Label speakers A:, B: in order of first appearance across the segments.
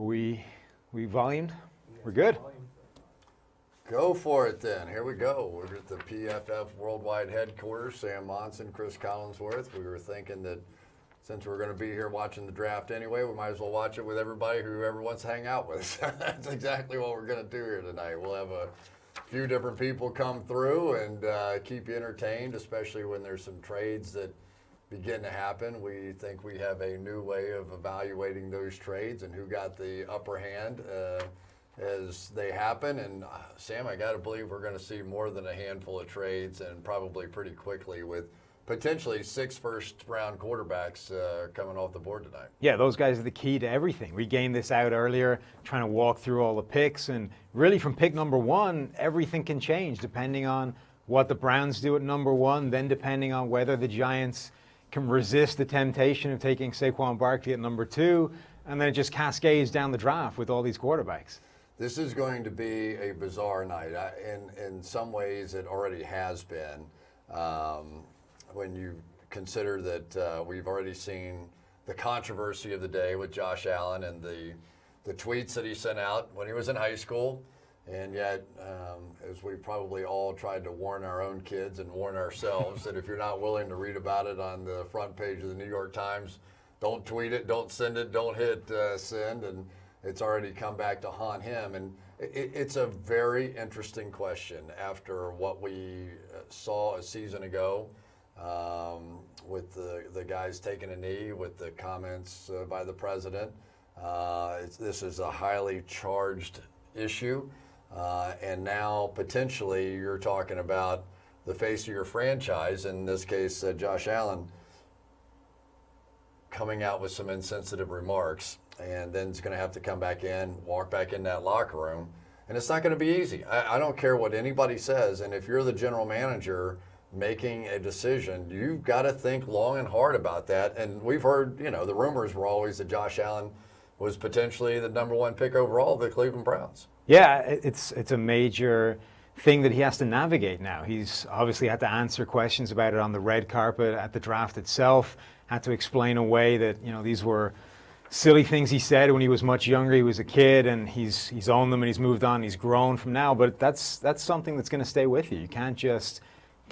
A: We volumed? We're good.
B: Go for it then. Here we go. We're at the PFF Worldwide Headquarters. Sam Monson, Cris Collinsworth. We were thinking that since we're going to be here watching the draft anyway, we might as well watch it with everybody whoever wants to hang out with us. That's exactly what we're going to do here tonight. We'll have a few different people come through and keep you entertained, especially when there's some trades that begin to happen. We think we have a new way of evaluating those trades and who got the upper hand as they happen. And Sam, I got to believe we're going to see more than a handful of trades, and probably pretty quickly, with potentially 6 first-round quarterbacks coming off the board tonight.
A: Yeah, those guys are the key to everything. We gained this out earlier, trying to walk through all the picks, and really from pick number 1, everything can change depending on what the Browns do at number 1, then depending on whether the Giants can resist the temptation of taking Saquon Barkley at number 2, and then it just cascades down the draft with all these quarterbacks.
B: This is going to be a bizarre night. In some ways, it already has been. When you consider that we've already seen the controversy of the day with Josh Allen and the tweets that he sent out when he was in high school. And yet, as we probably all tried to warn our own kids and warn ourselves that if you're not willing to read about it on the front page of the New York Times, don't tweet it, don't send it, don't hit send. And it's already come back to haunt him. And it's a very interesting question after what we saw a season ago with the guys taking a knee, with the comments by the president. This is a highly charged issue. And now potentially you're talking about the face of your franchise, in this case Josh Allen, coming out with some insensitive remarks, and then he's going to have to come back in, walk back in that locker room, and it's not going to be easy. I don't care what anybody says, and if you're the general manager making a decision, you've got to think long and hard about that. And we've heard, the rumors were always that Josh Allen was potentially the number 1 pick overall of the Cleveland Browns.
A: Yeah, it's a major thing that he has to navigate now. He's obviously had to answer questions about it on the red carpet at the draft itself, had to explain away that, these were silly things he said when he was much younger. He was a kid, and he's owned them and he's moved on. He's grown from now, but that's something that's going to stay with you. You can't just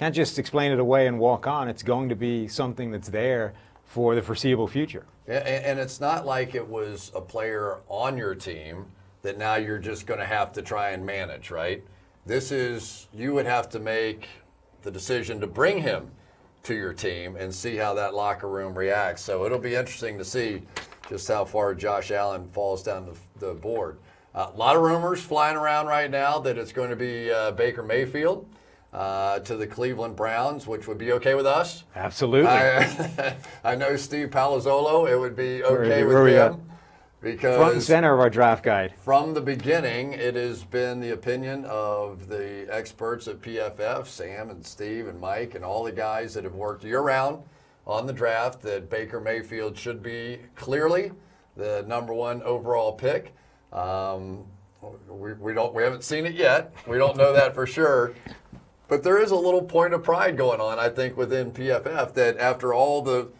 A: explain it away and walk on. It's going to be something that's there for the foreseeable future.
B: And it's not like it was a player on your team that now you're just going to have to try and manage, right? This is, you would have to make the decision to bring him to your team and see how that locker room reacts. So it'll be interesting to see just how far Josh Allen falls down the board. A lot of rumors flying around right now that it's going to be Baker Mayfield to the Cleveland Browns, which would be okay with us.
A: Absolutely.
B: I know Steve Palazzolo, it would be okay with him. Because
A: front and center of our draft guide.
B: From the beginning, it has been the opinion of the experts at PFF, Sam and Steve and Mike and all the guys that have worked year-round on the draft, that Baker Mayfield should be clearly the number 1 overall pick. We haven't seen it yet. We don't know that for sure. But there is a little point of pride going on, I think, within PFF, that after all the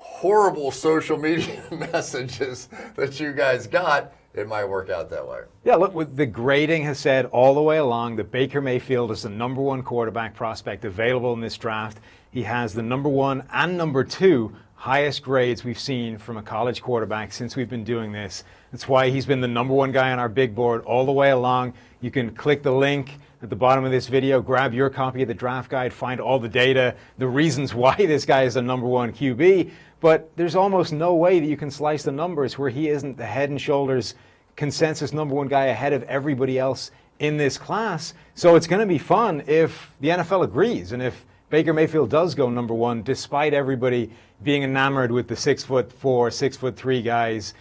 B: horrible social media messages that you guys got, it might work out that way.
A: Yeah, look, the grading has said all the way along that Baker Mayfield is the number 1 quarterback prospect available in this draft. He has the number 1 and number 2 highest grades we've seen from a college quarterback since we've been doing this. That's why he's been the number 1 guy on our big board all the way along. You can click the link at the bottom of this video, grab your copy of the draft guide, find all the data, the reasons why this guy is the number 1 QB. But there's almost no way that you can slice the numbers where he isn't the head and shoulders consensus number 1 guy ahead of everybody else in this class. So it's going to be fun if the NFL agrees, and if Baker Mayfield does go number 1, despite everybody being enamored with the 6'4", 6'3" guys,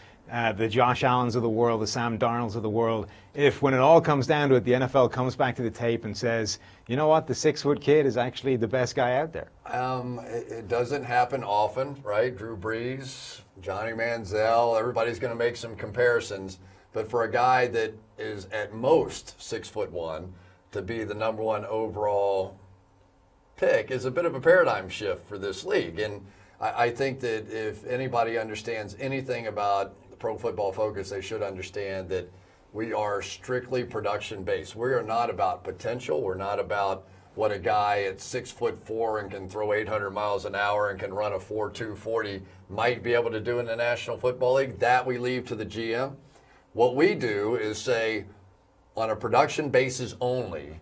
A: the Josh Allens of the world, the Sam Darnolds of the world. If when it all comes down to it, the NFL comes back to the tape and says, you know what, the 6-foot kid is actually the best guy out there.
B: It doesn't happen often, right? Drew Brees, Johnny Manziel, everybody's going to make some comparisons. But for a guy that is at most 6'1" to be the number 1 overall pick is a bit of a paradigm shift for this league. And I think that if anybody understands anything about Pro Football Focus, they should understand that we are strictly production based. We are not about potential. We're not about what a guy at 6'4" and can throw 800 miles an hour and can run a 4.2 40 might be able to do in the National Football League. That we leave to the GM. What we do is say, on a production basis only,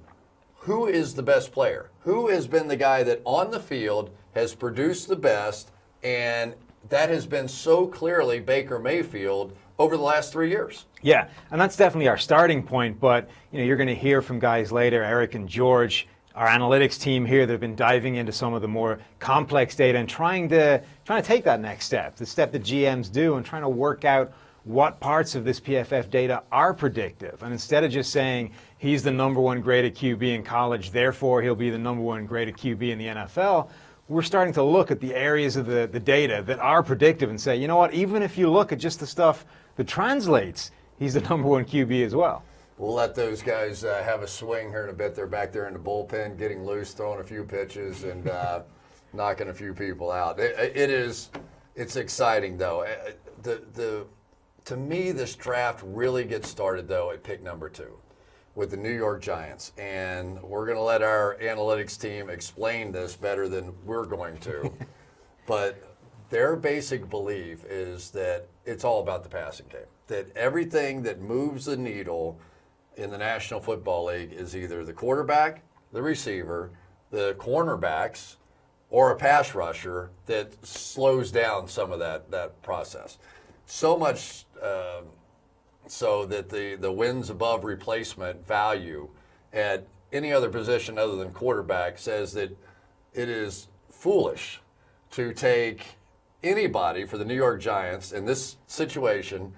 B: who is the best player? Who has been the guy that on the field has produced the best? And that has been so clearly Baker Mayfield over the last 3 years.
A: Yeah, and that's definitely our starting point. But you're going to hear from guys later, Eric and George, our analytics team here, that have been diving into some of the more complex data and trying to take that next step, the step that GMs do, and trying to work out what parts of this PFF data are predictive. And instead of just saying he's the number one graded QB in college, therefore he'll be the number one graded QB in the NFL, we're starting to look at the areas of the data that are predictive and say, you know what, even if you look at just the stuff that translates, he's the number one QB as well.
B: We'll let those guys have a swing here in a bit. They're back there in the bullpen, getting loose, throwing a few pitches, and knocking a few people out. It's exciting, though. To me, this draft really gets started, though, at pick number 2 with the New York Giants. And we're going to let our analytics team explain this better than we're going to. But their basic belief is that it's all about the passing game, that everything that moves the needle in the National Football League is either the quarterback, the receiver, the cornerbacks, or a pass rusher that slows down some of that process. So much so that the wins above replacement value at any other position other than quarterback says that it is foolish to take anybody for the New York Giants in this situation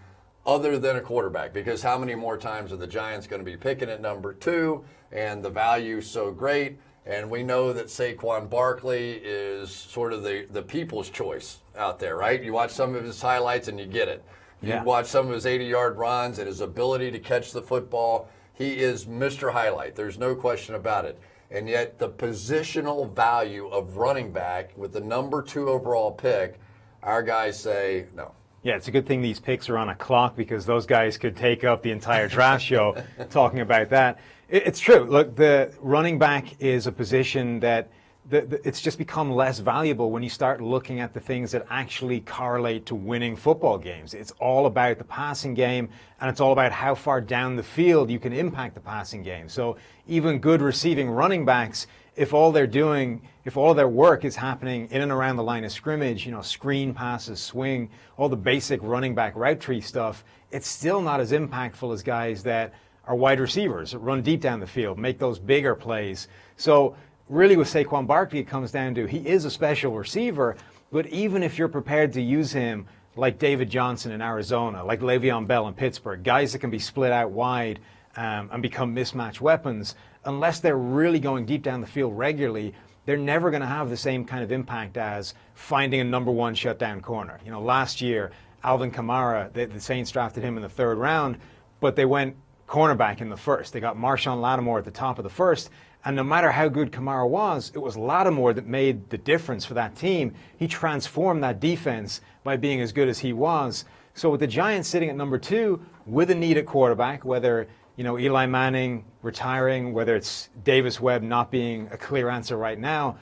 B: other than a quarterback, because how many more times are the Giants going to be picking at number 2, and the value's so great, and we know that Saquon Barkley is sort of the people's choice out there, right? You watch some of his highlights and you get it. You watch some of his 80-yard runs and his ability to catch the football. He is Mr. Highlight. There's no question about it. And yet the positional value of running back with the number 2 overall pick, our guys say no.
A: Yeah, it's a good thing these picks are on a clock, because those guys could take up the entire draft show talking about that. It's true. Look, the running back is a position that it's just become less valuable when you start looking at the things that actually correlate to winning football games. It's all about the passing game, and it's all about how far down the field you can impact the passing game. So even good receiving running backs, if all they're doing, if all of their work is happening in and around the line of scrimmage, screen passes, swing, all the basic running back route tree stuff, it's still not as impactful as guys that are wide receivers, that run deep down the field, make those bigger plays. So really with Saquon Barkley, it comes down to he is a special receiver, but even if you're prepared to use him like David Johnson in Arizona, like Le'Veon Bell in Pittsburgh, guys that can be split out wide and become mismatch weapons, unless they're really going deep down the field regularly, they're never going to have the same kind of impact as finding a number 1 shutdown corner. Last year, Alvin Kamara, the Saints drafted him in the 3rd round, but they went cornerback in the 1st. They got Marshawn Lattimore at the top of the 1st, and no matter how good Kamara was, it was Lattimore that made the difference for that team. He transformed that defense by being as good as he was. So with the Giants sitting at number 2, with a need at quarterback, whether Eli Manning retiring, whether it's Davis Webb not being a clear answer right now,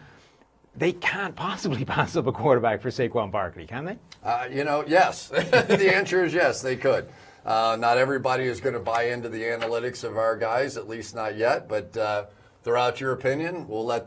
A: they can't possibly pass up a quarterback for Saquon Barkley, can they?
B: Yes. The answer is yes, they could. Not everybody is going to buy into the analytics of our guys, at least not yet, but throw out your opinion. We're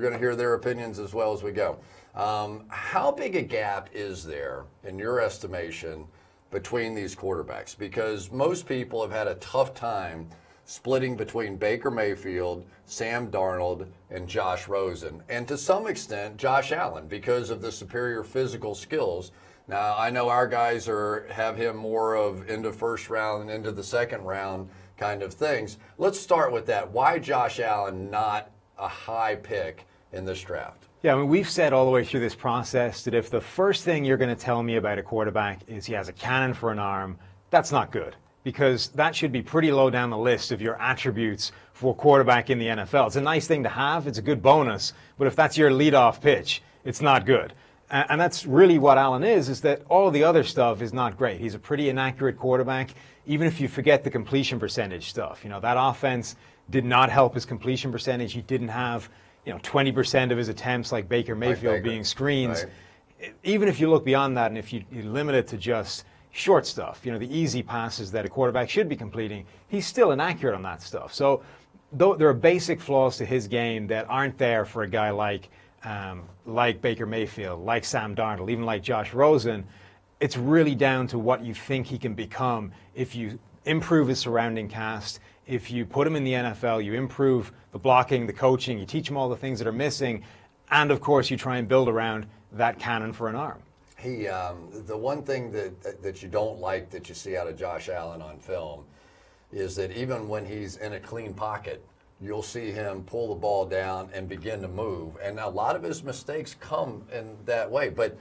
B: going to hear their opinions as well as we go. How big a gap is there, in your estimation, between these quarterbacks? Because most people have had a tough time splitting between Baker Mayfield, Sam Darnold, and Josh Rosen, and to some extent Josh Allen, because of the superior physical skills. Now, I know our guys have him more of into 1st round and into the 2nd round kind of things. Let's start with that. Why Josh Allen not a high pick in this draft?
A: Yeah, we've said all the way through this process that if the first thing you're going to tell me about a quarterback is he has a cannon for an arm, that's not good, because that should be pretty low down the list of your attributes for quarterback in the NFL. It's a nice thing to have. It's a good bonus. But if that's your leadoff pitch, it's not good. And that's really what Allen is that all the other stuff is not great. He's a pretty inaccurate quarterback, even if you forget the completion percentage stuff. That offense did not help his completion percentage. He didn't have, 20% of his attempts like Baker Mayfield being screens. Right. Even if you look beyond that and if you limit it to just short stuff, the easy passes that a quarterback should be completing, he's still inaccurate on that stuff. So there are basic flaws to his game that aren't there for a guy like Baker Mayfield, like Sam Darnold, even like Josh Rosen. It's really down to what you think he can become if you improve his surrounding cast, if you put him in the NFL, you improve the blocking, the coaching, you teach him all the things that are missing, and of course you try and build around that cannon for an arm.
B: The one thing that you don't like that you see out of Josh Allen on film is that even when he's in a clean pocket, you'll see him pull the ball down and begin to move. And a lot of his mistakes come in that way. But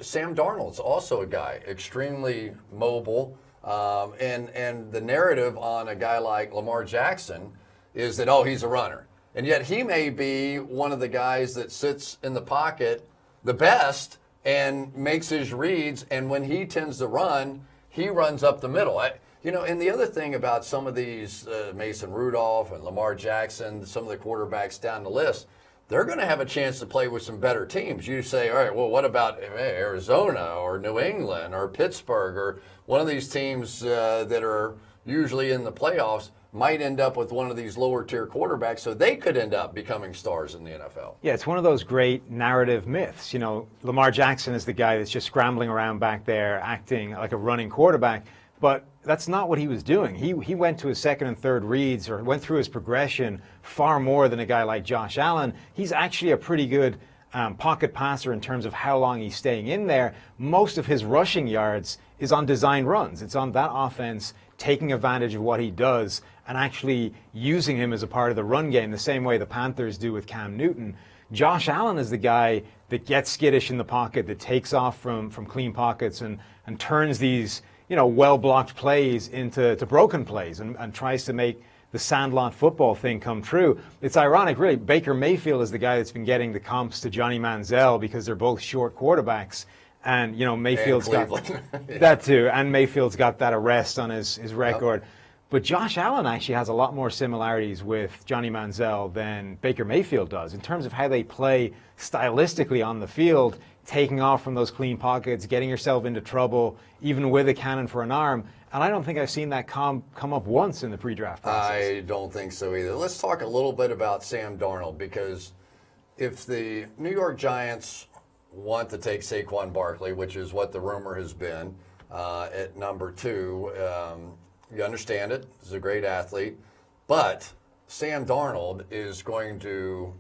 B: Sam Darnold's also a guy, extremely mobile. And the narrative on a guy like Lamar Jackson is that, he's a runner. And yet he may be one of the guys that sits in the pocket the best and makes his reads. And when he tends to run, he runs up the middle. And the other thing about some of these Mason Rudolph and Lamar Jackson, some of the quarterbacks down the list, they're going to have a chance to play with some better teams. You say, all right, well, what about Arizona or New England or Pittsburgh or one of these teams that are usually in the playoffs might end up with one of these lower tier quarterbacks, so they could end up becoming stars in the NFL.
A: Yeah, it's one of those great narrative myths. Lamar Jackson is the guy that's just scrambling around back there acting like a running quarterback. But that's not what he was doing. He went to his second and third reads or went through his progression far more than a guy like Josh Allen. He's actually a pretty good pocket passer in terms of how long he's staying in there. Most of his rushing yards is on design runs. It's on that offense taking advantage of what he does and actually using him as a part of the run game the same way the Panthers do with Cam Newton. Josh Allen is the guy that gets skittish in the pocket, that takes off from clean pockets and turns these well-blocked plays into broken plays and tries to make the Sandlot football thing come true. It's ironic, really. Baker Mayfield is the guy that's been getting the comps to Johnny Manziel because they're both short quarterbacks. And, Mayfield's got that too. And Mayfield's got that arrest on his record. Yep. But Josh Allen actually has a lot more similarities with Johnny Manziel than Baker Mayfield does in terms of how they play stylistically on the field, taking off from those clean pockets, getting yourself into trouble, even with a cannon for an arm. And I don't think I've seen that come up once in the pre-draft process.
B: I don't think so either. Let's talk a little bit about Sam Darnold, because if the New York Giants want to take Saquon Barkley, which is what the rumor has been, at number 2, you understand it. He's a great athlete. But Sam Darnold is going to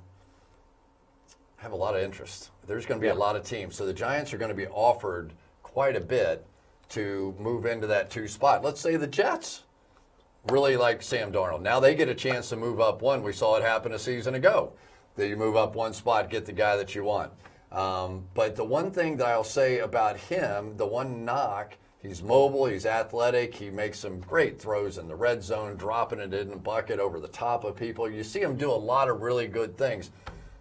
B: have a lot of interest. There's going to be a lot of teams. So the Giants are going to be offered quite a bit to move into that 2 spot. Let's say the Jets really like Sam Darnold. Now they get a chance to move up one. We saw it happen a season ago. That you move up one spot, get the guy that you want. But the one thing that I'll say about him, the one knock, he's mobile, he's athletic, he makes some great throws in the red zone, dropping it in the bucket over the top of people. You see him do a lot of really good things.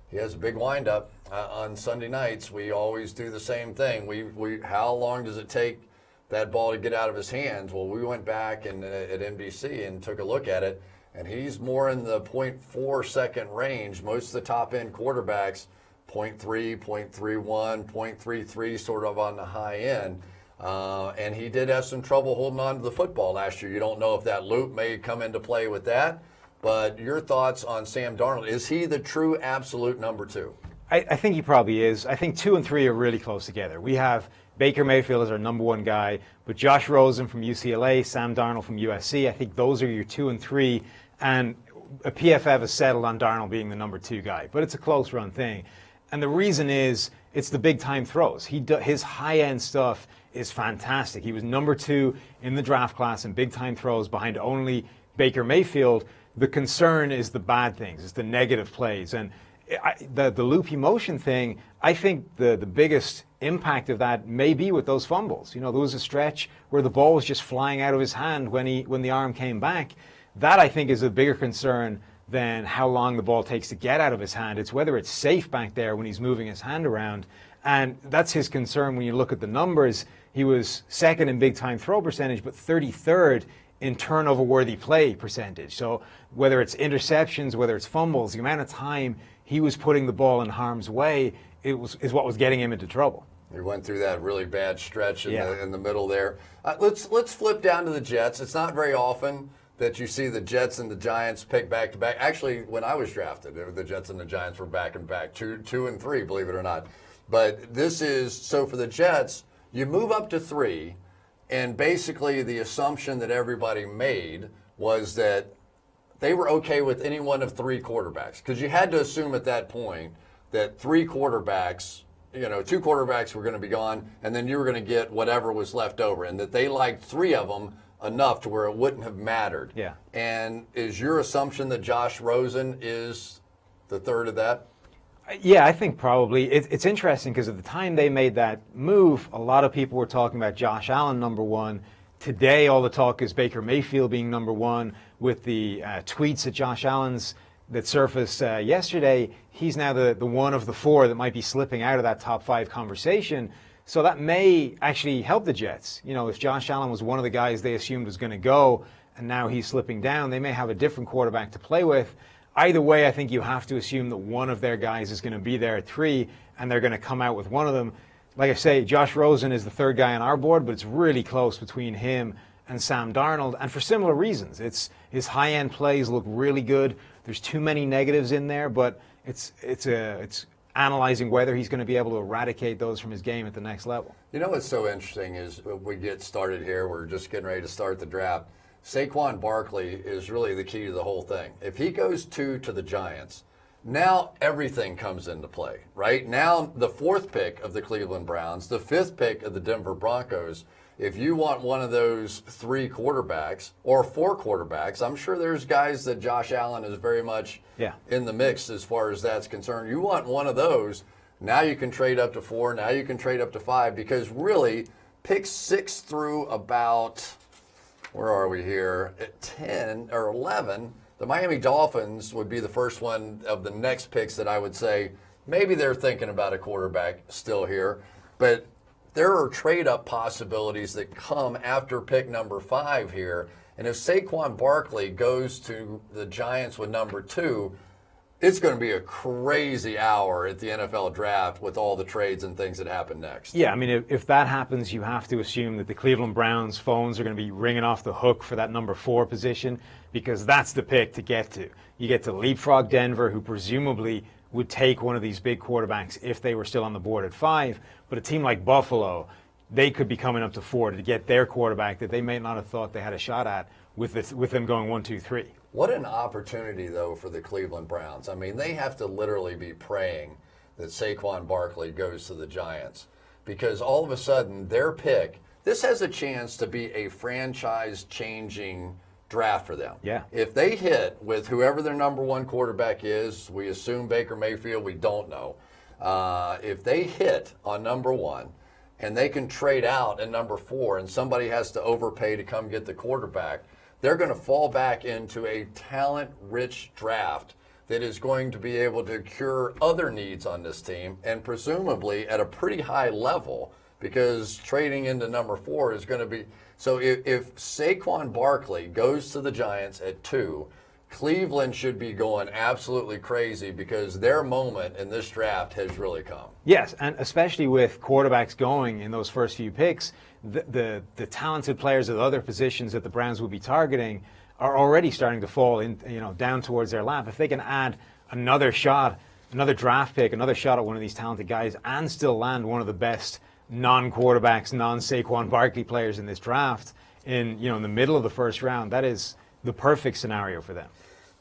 B: He has a big windup on Sunday nights. We always do the same thing. How long does it take that ball to get out of his hands? Well, we went back at NBC and took a look at it, and he's more in the 0.4 second range. Most of the top end quarterbacks, 0.3, 0.31, 0.33, sort of on the high end. And he did have some trouble holding on to the football last year. You don't know if that loop may come into play with that. But your thoughts on Sam Darnold? Is he the true absolute number 2?
A: I think he probably is. I think 2 and 3 are really close together. We have Baker Mayfield as our number 1 guy, but Josh Rosen from UCLA, Sam Darnold from USC, I think those are your 2 and 3. And a PFF has settled on Darnold being the number 2 guy. But it's a close run thing. And the reason is it's the big-time throws. His high-end stuff is fantastic. He was number 2 in the draft class in big-time throws behind only Baker Mayfield. The concern is the bad things, it's the negative plays. And the loopy motion thing, I think the biggest impact of that may be with those fumbles. There was a stretch where the ball was just flying out of his hand when the arm came back. That, I think, is a bigger concern than how long the ball takes to get out of his hand. It's whether it's safe back there when he's moving his hand around. And that's his concern when you look at the numbers. He was second in big-time throw percentage, but 33rd in turnover-worthy play percentage. So whether it's interceptions, whether it's fumbles, the amount of time he was putting the ball in harm's way is what was getting him into trouble.
B: He went through that really bad stretch in the middle there. Let's flip down to the Jets. It's not very often that you see the Jets and the Giants pick back-to-back. Actually, when I was drafted, the Jets and the Giants were back-and-back, 2 and 3, believe it or not. But this is, so for the Jets, you move up to 3, and basically the assumption that everybody made was that they were okay with any one of 3 quarterbacks. Because you had to assume at that point that 3 quarterbacks, 2 quarterbacks were going to be gone, and then you were going to get whatever was left over, and that they liked 3 of them enough to where it wouldn't have mattered.
A: Yeah.
B: And is your assumption that Josh Rosen is the third of that?
A: Yeah, I think probably. It's interesting because at the time they made that move, a lot of people were talking about Josh Allen number 1. Today, all the talk is Baker Mayfield being number 1 with the tweets that Josh Allen's that surfaced yesterday. He's now the one of the 4 that might be slipping out of that top 5 conversation. So that may actually help the Jets. If Josh Allen was one of the guys they assumed was going to go and now he's slipping down, they may have a different quarterback to play with. Either way, I think you have to assume that one of their guys is going to be there at 3 and they're going to come out with one of them. Like I say, Josh Rosen is the 3rd guy on our board, but it's really close between him and Sam Darnold, and for similar reasons. His high-end plays look really good. There's too many negatives in there, but it's analyzing whether he's going to be able to eradicate those from his game at the next level.
B: You know what's so interesting is we get started here. We're just getting ready to start the draft. Saquon Barkley is really the key to the whole thing. If he goes 2 to the Giants, now everything comes into play, right? Now the 4th pick of the Cleveland Browns, the 5th pick of the Denver Broncos, if you want one of those 3 quarterbacks or 4 quarterbacks, I'm sure there's guys that Josh Allen is very much in the mix as far as that's concerned. You want one of those, now you can trade up to 4, now you can trade up to 5, because really picks 6 through about, where are we here, at 10 or 11, the Miami Dolphins would be the first one of the next picks that I would say maybe they're thinking about a quarterback still here. But there are trade-up possibilities that come after pick number 5 here. And if Saquon Barkley goes to the Giants with number 2, it's going to be a crazy hour at the NFL draft with all the trades and things that happen next.
A: Yeah, I mean, if that happens, you have to assume that the Cleveland Browns phones are going to be ringing off the hook for that number 4 position, because that's the pick to get to. You get to leapfrog Denver, who presumably would take one of these big quarterbacks if they were still on the board at 5. But a team like Buffalo, they could be coming up to 4 to get their quarterback that they may not have thought they had a shot at with them going 1, 2, 3.
B: What an opportunity, though, for the Cleveland Browns. I mean, they have to literally be praying that Saquon Barkley goes to the Giants, because all of a sudden their pick, this has a chance to be a franchise-changing draft for them.
A: Yeah.
B: If they hit with whoever their number 1 quarterback is, we assume Baker Mayfield, we don't know. If they hit on number 1 and they can trade out at number 4 and somebody has to overpay to come get the quarterback, they're going to fall back into a talent-rich draft that is going to be able to cure other needs on this team, and presumably at a pretty high level, because trading into number 4 is going to be... So if Saquon Barkley goes to the Giants at 2, Cleveland should be going absolutely crazy, because their moment in this draft has really come.
A: Yes, and especially with quarterbacks going in those first few picks, the talented players at other positions that the Browns will be targeting are already starting to fall in, down towards their lap. If they can add another shot, another draft pick, another shot at one of these talented guys, and still land one of the best non-quarterbacks, non-Saquon Barkley players in this draft in the middle of the first round, that is the perfect scenario for them.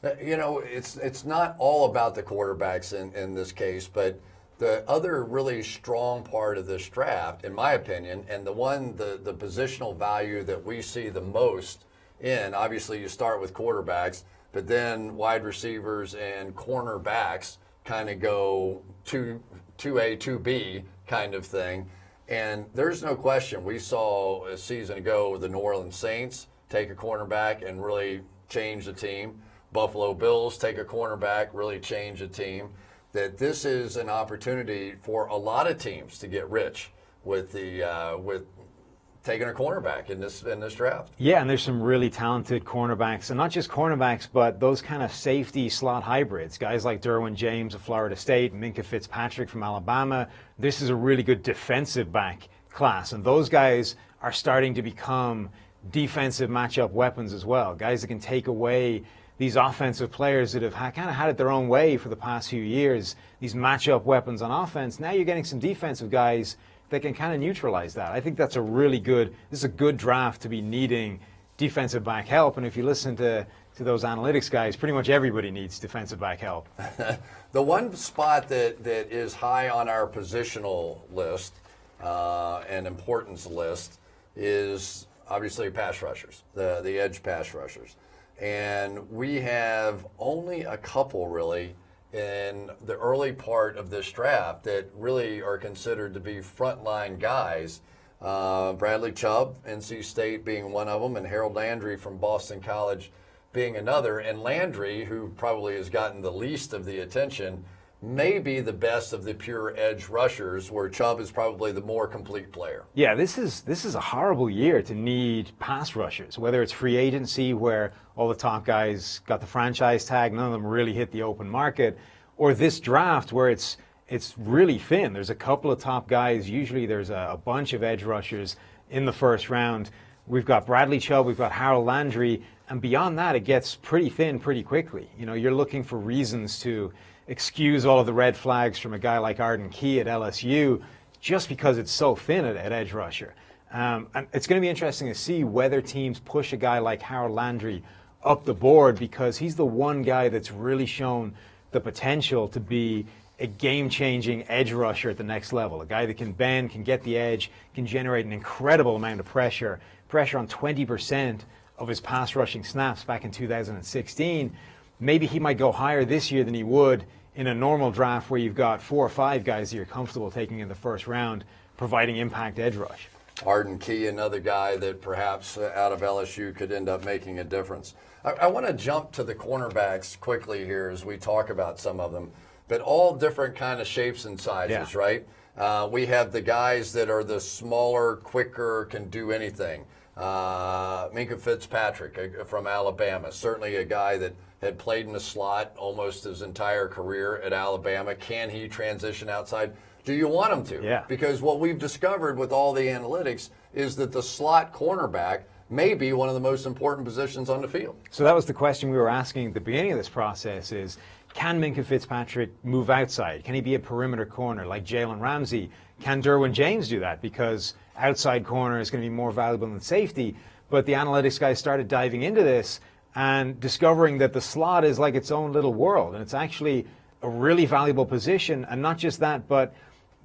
B: It's not all about the quarterbacks in this case, but the other really strong part of this draft, in my opinion, and the positional value that we see the most in, obviously you start with quarterbacks, but then wide receivers and cornerbacks kind of go 2A, 2B kind of thing. And there's no question, we saw a season ago the New Orleans Saints take a cornerback and really change the team. Buffalo Bills take a cornerback, really change the team. that this is an opportunity for a lot of teams to get rich with taking a cornerback in this draft.
A: Yeah, and there's some really talented cornerbacks, and not just cornerbacks, but those kind of safety slot hybrids. Guys like Derwin James of Florida State, Minkah Fitzpatrick from Alabama. This is a really good defensive back class, and those guys are starting to become defensive matchup weapons as well. Guys that can take away these offensive players that have kind of had it their own way for the past few years. These matchup weapons on offense. Now you're getting some defensive guys that can kind of neutralize that. I think that's this is a good draft to be needing defensive back help. And if you listen to those analytics guys, pretty much everybody needs defensive back help.
B: The one spot that is high on our positional list and importance list is obviously pass rushers, the edge pass rushers. And we have only a couple really in the early part of this draft that really are considered to be frontline guys. Bradley Chubb, NC State being one of them, and Harold Landry from Boston College being another. And Landry, who probably has gotten the least of the attention, may be the best of the pure edge rushers, where Chubb is probably the more complete player.
A: Yeah, this is a horrible year to need pass rushers, whether it's free agency where all the top guys got the franchise tag, none of them really hit the open market, or this draft where it's really thin. There's a couple of top guys. Usually there's a bunch of edge rushers in the first round. We've got Bradley Chubb, we've got Harold Landry, and beyond that it gets pretty thin pretty quickly. You know, you're looking for reasons to excuse all of the red flags from a guy like Arden Key at LSU just because it's so thin at edge rusher. And it's going to be interesting to see whether teams push a guy like Harold Landry up the board, because he's the one guy that's really shown the potential to be a game-changing edge rusher at the next level, a guy that can bend, can get the edge, can generate an incredible amount of pressure on 20% of his pass rushing snaps back in 2016. Maybe he might go higher this year than he would in a normal draft where you've got 4 or 5 guys that you're comfortable taking in the first round, providing impact edge rush.
B: Arden Key, another guy that perhaps out of LSU could end up making a difference. I want to jump to the cornerbacks quickly here as we talk about some of them, but all different kind of shapes and sizes, right? We have the guys that are the smaller, quicker, can do anything. Minkah Fitzpatrick from Alabama, certainly a guy that had played in the slot almost his entire career at Alabama. Can he transition outside? Do you want him to?
A: Yeah.
B: Because what we've discovered with all the analytics is that the slot cornerback may be one of the most important positions on the field.
A: So that was the question we were asking at the beginning of this process is, can Minkah Fitzpatrick move outside? Can he be a perimeter corner like Jalen Ramsey? Can Derwin James do that? Because outside corner is going to be more valuable than safety. But the analytics guys started diving into this and discovering that the slot is like its own little world. And it's actually a really valuable position. And not just that, but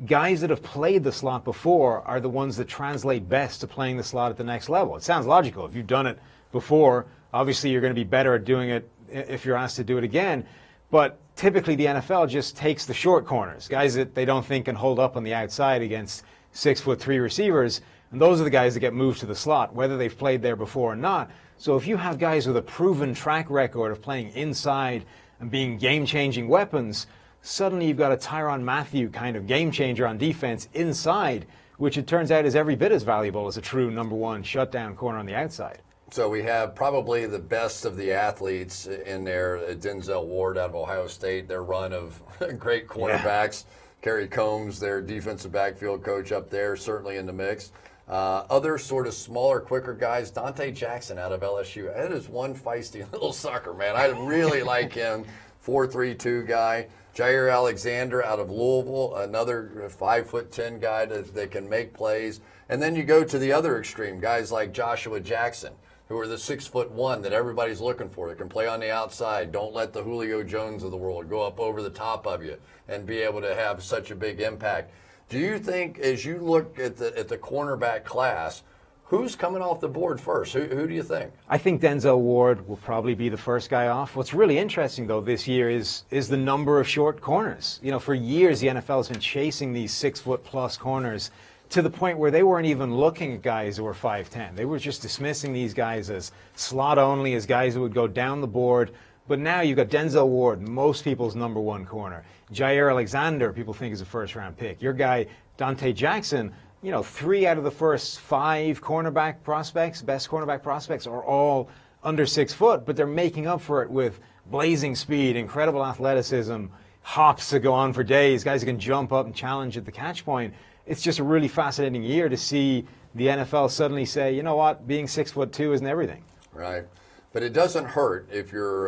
A: guys that have played the slot before are the ones that translate best to playing the slot at the next level. It sounds logical. If you've done it before, obviously you're going to be better at doing it if you're asked to do it again. But typically the NFL just takes the short corners, guys that they don't think can hold up on the outside against 6'3" receivers. And those are the guys that get moved to the slot, whether they've played there before or not. So if you have guys with a proven track record of playing inside and being game-changing weapons, suddenly you've got a Tyrann Mathieu kind of game changer on defense inside, which it turns out is every bit as valuable as a true number one shutdown corner on the outside.
B: So we have probably the best of the athletes in there. Denzel Ward out of Ohio State, their run of great cornerbacks. Yeah. Kerry Combs, their defensive backfield coach up there, certainly in the mix. Other sort of smaller, quicker guys, Dante Jackson out of LSU. That is one feisty little sucker, man. I really like him. 4.32 guy. Jair Alexander out of Louisville, another 5'10" guy that can make plays. And then you go to the other extreme, guys like Joshua Jackson, who are the 6'1" that everybody's looking for, that can play on the outside. Don't let the Julio Jones of the world go up over the top of you and be able to have such a big impact. Do you think, as you look at the cornerback class, who's coming off the board first? Who do you think?
A: I think Denzel Ward will probably be the first guy off. What's really interesting, though, this year is the number of short corners. You know, for years, the NFL has been chasing these 6-foot-plus corners to the point where they weren't even looking at guys who were 5'10". They were just dismissing these guys as slot only, as guys who would go down the board, But now you've got Denzel Ward, most people's number one corner. Jair Alexander, people think is a first-round pick. Your guy, Dante Jackson, 3 out of the first 5 cornerback prospects, best cornerback prospects, are all under 6 foot, but they're making up for it with blazing speed, incredible athleticism, hops that go on for days, guys who can jump up and challenge at the catch point. It's just a really fascinating year to see the NFL suddenly say, you know what, being 6'2" isn't everything.
B: Right. But it doesn't hurt if you're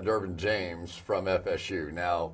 B: Derwin James from FSU. Now,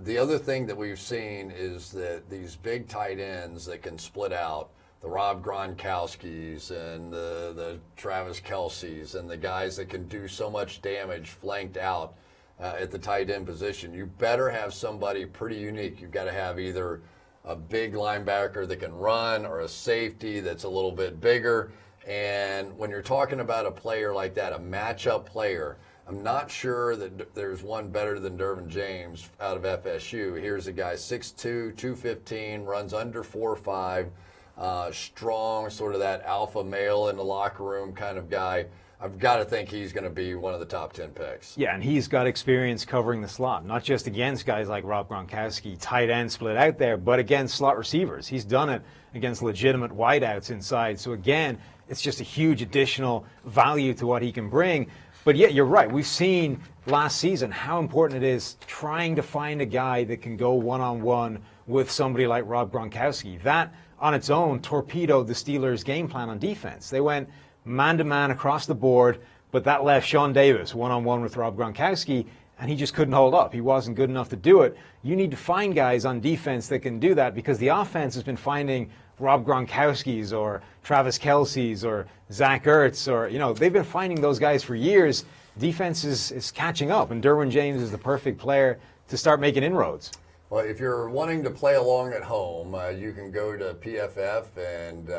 B: the other thing that we've seen is that these big tight ends that can split out, the Rob Gronkowskis and the Travis Kelce's and the guys that can do so much damage flanked out at the tight end position, you better have somebody pretty unique. You've got to have either a big linebacker that can run or a safety that's a little bit bigger. And when you're talking about a player like that, a matchup player, I'm not sure that there's one better than Derwin James out of FSU. Here's a guy 6'2", 215, runs under 4'5", strong, sort of that alpha male in the locker room kind of guy. I've got to think he's going to be one of the top 10 picks.
A: Yeah, and he's got experience covering the slot, not just against guys like Rob Gronkowski, tight end split out there, but against slot receivers. He's done it against legitimate wideouts inside. So again, it's just a huge additional value to what he can bring. But yeah, you're right. We've seen last season how important it is trying to find a guy that can go one-on-one with somebody like Rob Gronkowski. That on its own torpedoed the Steelers' game plan on defense. They went man-to-man across the board, but that left Sean Davis one-on-one with Rob Gronkowski, and he just couldn't hold up. He wasn't good enough to do it. You need to find guys on defense that can do that, because the offense has been finding Rob Gronkowski's or Travis Kelce's or Zach Ertz, or, they've been finding those guys for years. Defense is catching up, and Derwin James is the perfect player to start making inroads.
B: Well, if you're wanting to play along at home, you can go to PFF and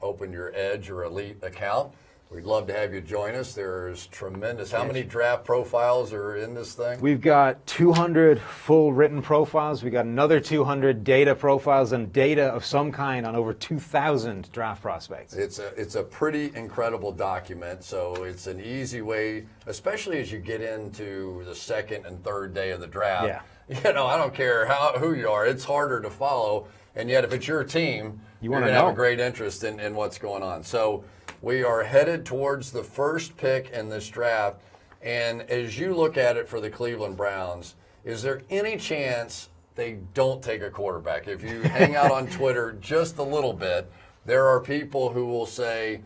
B: open your Edge or Elite account. We'd love to have you join us. There's tremendous. How many draft profiles are in this thing?
A: We've got 200 full written profiles. We've got another 200 data profiles and data of some kind on over 2,000 draft prospects.
B: It's a pretty incredible document, so it's an easy way, especially as you get into the second and third day of the draft.
A: Yeah.
B: I don't care who you are. It's harder to follow, and yet if it's your team, you're going to have a great interest in what's going on. So we are headed towards the first pick in this draft, and as you look at it for the Cleveland Browns, is there any chance they don't take a quarterback? If you hang out on Twitter just a little bit, there are people who will say,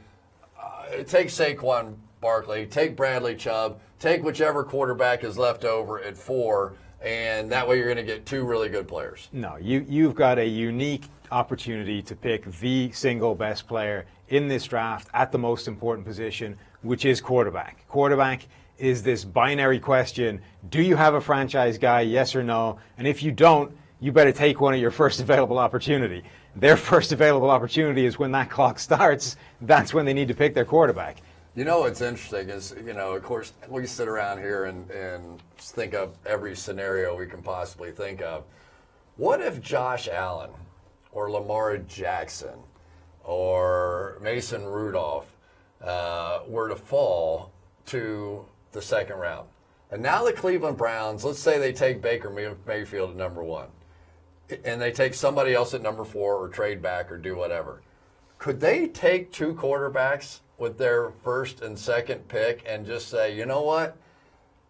B: take Saquon Barkley, take Bradley Chubb, take whichever quarterback is left over at 4, and that way you're going to get 2 really good players.
A: No, you've got a unique opportunity to pick the single best player in this draft at the most important position, which is quarterback. Quarterback is this binary question. Do you have a franchise guy, yes or no? And if you don't, you better take one at your first available opportunity. Their first available opportunity is when that clock starts. That's when they need to pick their quarterback.
B: What's interesting is, of course, we sit around here and think of every scenario we can possibly think of. What if Josh Allen or Lamar Jackson or Mason Rudolph were to fall to the second round? And now the Cleveland Browns, let's say they take Baker Mayfield at number 1, and they take somebody else at number 4 or trade back or do whatever. Could they take 2 quarterbacks with their first and second pick and just say, you know what,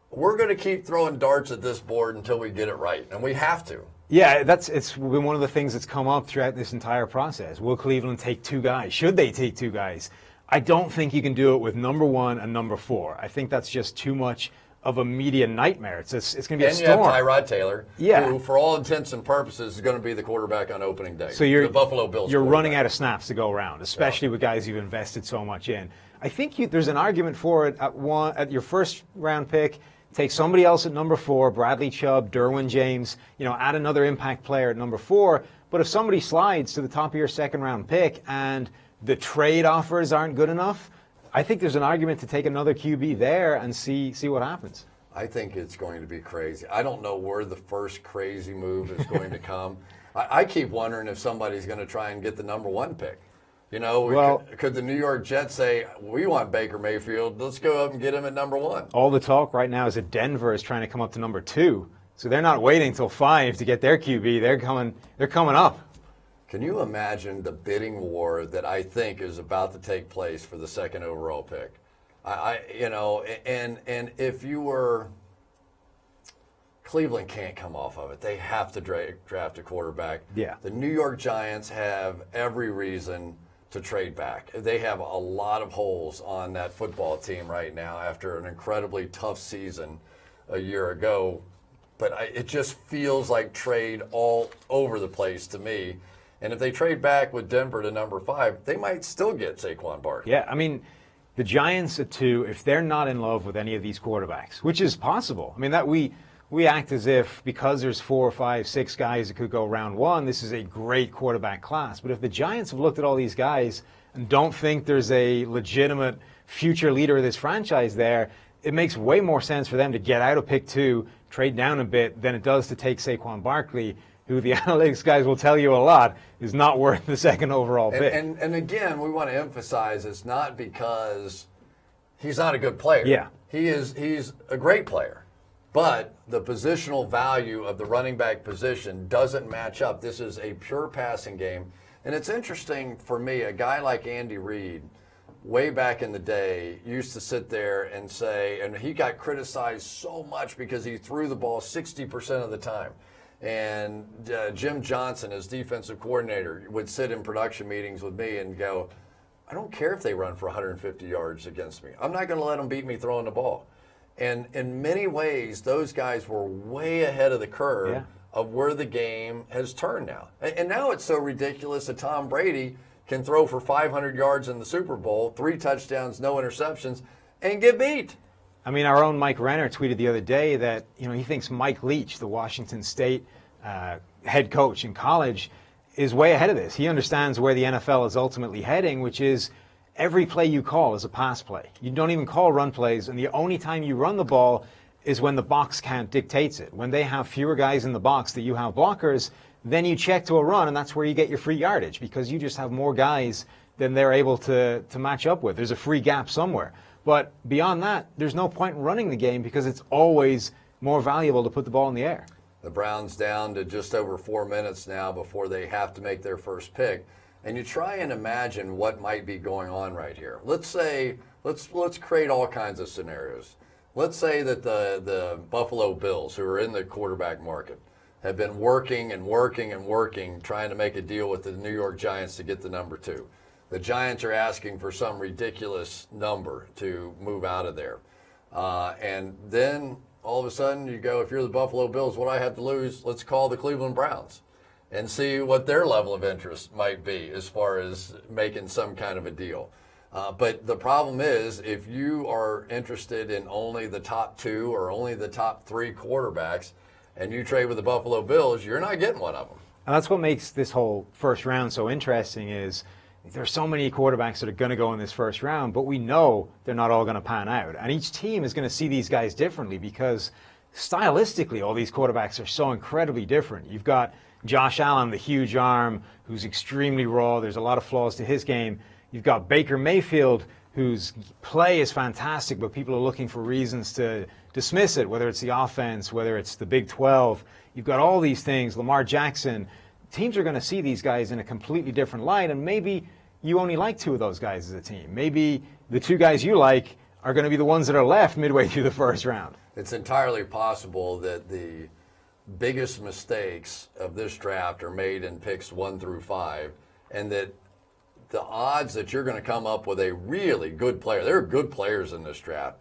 B: we're going to keep throwing darts at this board until we get it right, and we have to?
A: Yeah, it's been one of the things that's come up throughout this entire process. Will Cleveland take 2 guys? Should they take 2 guys? I don't think you can do it with number 1 and number 4. I think that's just too much of a media nightmare. It's going to be a storm.
B: And you have Tyrod Taylor, who, for all intents and purposes, is going to be the quarterback on opening day.
A: So the
B: Buffalo Bills.
A: You're running out of snaps to go around, especially with guys you've invested so much in. I think there's an argument for it at your first round pick. Take somebody else at number 4, Bradley Chubb, Derwin James. Add another impact player at number 4. But if somebody slides to the top of your second round pick and the trade offers aren't good enough, I think there's an argument to take another QB there and see what happens.
B: I think it's going to be crazy. I don't know where the first crazy move is going to come. I keep wondering if somebody's going to try and get the number 1 pick. You know,
A: Well,
B: could the New York Jets say, we want Baker Mayfield, let's go up and get him at number 1?
A: all the talk right now is that Denver is trying to come up to number 2. So they're not waiting till 5 to get their QB. They're coming up.
B: Can you imagine the bidding war that I think is about to take place for the 2nd overall pick? And if you were, Cleveland can't come off of it. They have to draft a quarterback.
A: Yeah.
B: The New York Giants have every reason to trade back. They have a lot of holes on that football team right now after an incredibly tough season a year ago. But it just feels like trade all over the place to me. And if they trade back with Denver to number 5, they might still get Saquon Barkley.
A: Yeah, I mean, the Giants at 2, if they're not in love with any of these quarterbacks, which is possible. I mean, that we act as if because there's 4, 5, 6 guys that could go round 1, this is a great quarterback class. But if the Giants have looked at all these guys and don't think there's a legitimate future leader of this franchise there, it makes way more sense for them to get out of pick 2, trade down a bit, than it does to take Saquon Barkley, who the analytics guys will tell you a lot is not worth the 2nd overall pick.
B: And again, we want to emphasize it's not because he's not a good player.
A: Yeah.
B: He's a great player. But the positional value of the running back position doesn't match up. This is a pure passing game. And it's interesting for me, a guy like Andy Reid, way back in the day, used to sit there and say, and he got criticized so much because he threw the ball 60% of the time. And Jim Johnson, his defensive coordinator, would sit in production meetings with me and go, I don't care if they run for 150 yards against me. I'm not going to let them beat me throwing the ball. And in many ways, those guys were way ahead of the curve of where the game has turned now. And now it's so ridiculous that Tom Brady can throw for 500 yards in the Super Bowl, 3 touchdowns, no interceptions, and get beat.
A: I mean, our own Mike Renner tweeted the other day that he thinks Mike Leach, the Washington State head coach in college, is way ahead of this. He understands where the NFL is ultimately heading, which is every play you call is a pass play. You don't even call run plays, and the only time you run the ball is when the box count dictates it. When they have fewer guys in the box that you have blockers, then you check to a run, and that's where you get your free yardage because you just have more guys than they're able to match up with. There's a free gap somewhere. But beyond that, there's no point in running the game because it's always more valuable to put the ball in the air.
B: The Browns down to just over 4 minutes now before they have to make their first pick. And you try and imagine what might be going on right here. Let's say, let's create all kinds of scenarios. Let's say that the Buffalo Bills, who are in the quarterback market, have been working and working and working, trying to make a deal with the New York Giants to get the number 2. The Giants are asking for some ridiculous number to move out of there. And then all of a sudden you go, if you're the Buffalo Bills, what do I have to lose? Let's call the Cleveland Browns and see what their level of interest might be as far as making some kind of a deal. But the problem is, if you are interested in only the top 2 or only the top 3 quarterbacks and you trade with the Buffalo Bills, you're not getting one of them.
A: And that's what makes this whole first round so interesting is there's so many quarterbacks that are going to go in this first round, but we know they're not all going to pan out. And each team is going to see these guys differently because stylistically all these quarterbacks are so incredibly different. You've got Josh Allen, the huge arm, who's extremely raw. There's a lot of flaws to his game. You've got Baker Mayfield, whose play is fantastic, but people are looking for reasons to dismiss it, whether it's the offense, whether it's the Big 12. You've got all these things. Lamar Jackson. Teams are going to see these guys in a completely different light, and maybe you only like 2 of those guys as a team. Maybe the 2 guys you like are going to be the ones that are left midway through the first round.
B: It's entirely possible that the biggest mistakes of this draft are made in picks 1 through 5, and that the odds that you're going to come up with a really good player, there are good players in this draft,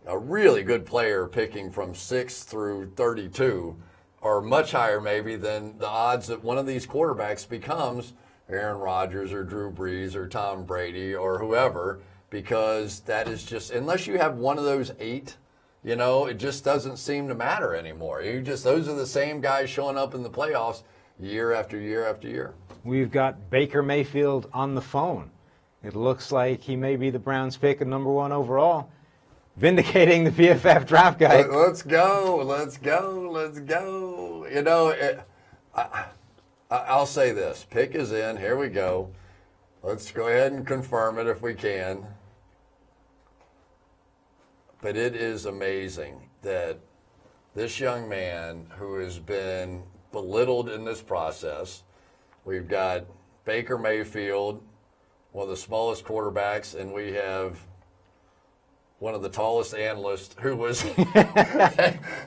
B: a really good player picking from 6 through 32 are much higher maybe than the odds that one of these quarterbacks becomes Aaron Rodgers or Drew Brees or Tom Brady or whoever, because that is just, unless you have one of those 8, it just doesn't seem to matter anymore. Those are the same guys showing up in the playoffs year after year after year.
A: We've got Baker Mayfield on the phone. It looks like he may be the Browns' pick at number 1 overall. Vindicating the PFF draft guide.
B: Let's go. I'll say this. Pick is in. Here we go. Let's go ahead and confirm it if we can. But it is amazing that this young man who has been belittled in this process, we've got Baker Mayfield, one of the smallest quarterbacks, and we have one of the tallest analysts who was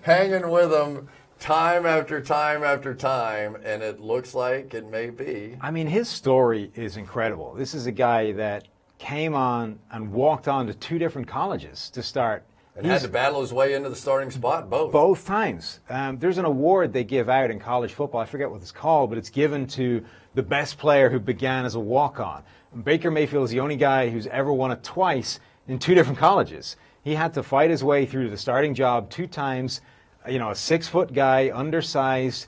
B: hanging with him time after time after time, and it looks like it may be.
A: I mean, his story is incredible. This is a guy that came on and walked on to 2 different colleges to start.
B: And had to battle his way into the starting spot
A: both times. There's an award they give out in college football. I forget what it's called, but it's given to the best player who began as a walk-on. Baker Mayfield is the only guy who's ever won it twice in 2 different colleges. He had to fight his way through the starting job 2 times. You know, a 6-foot guy, undersized.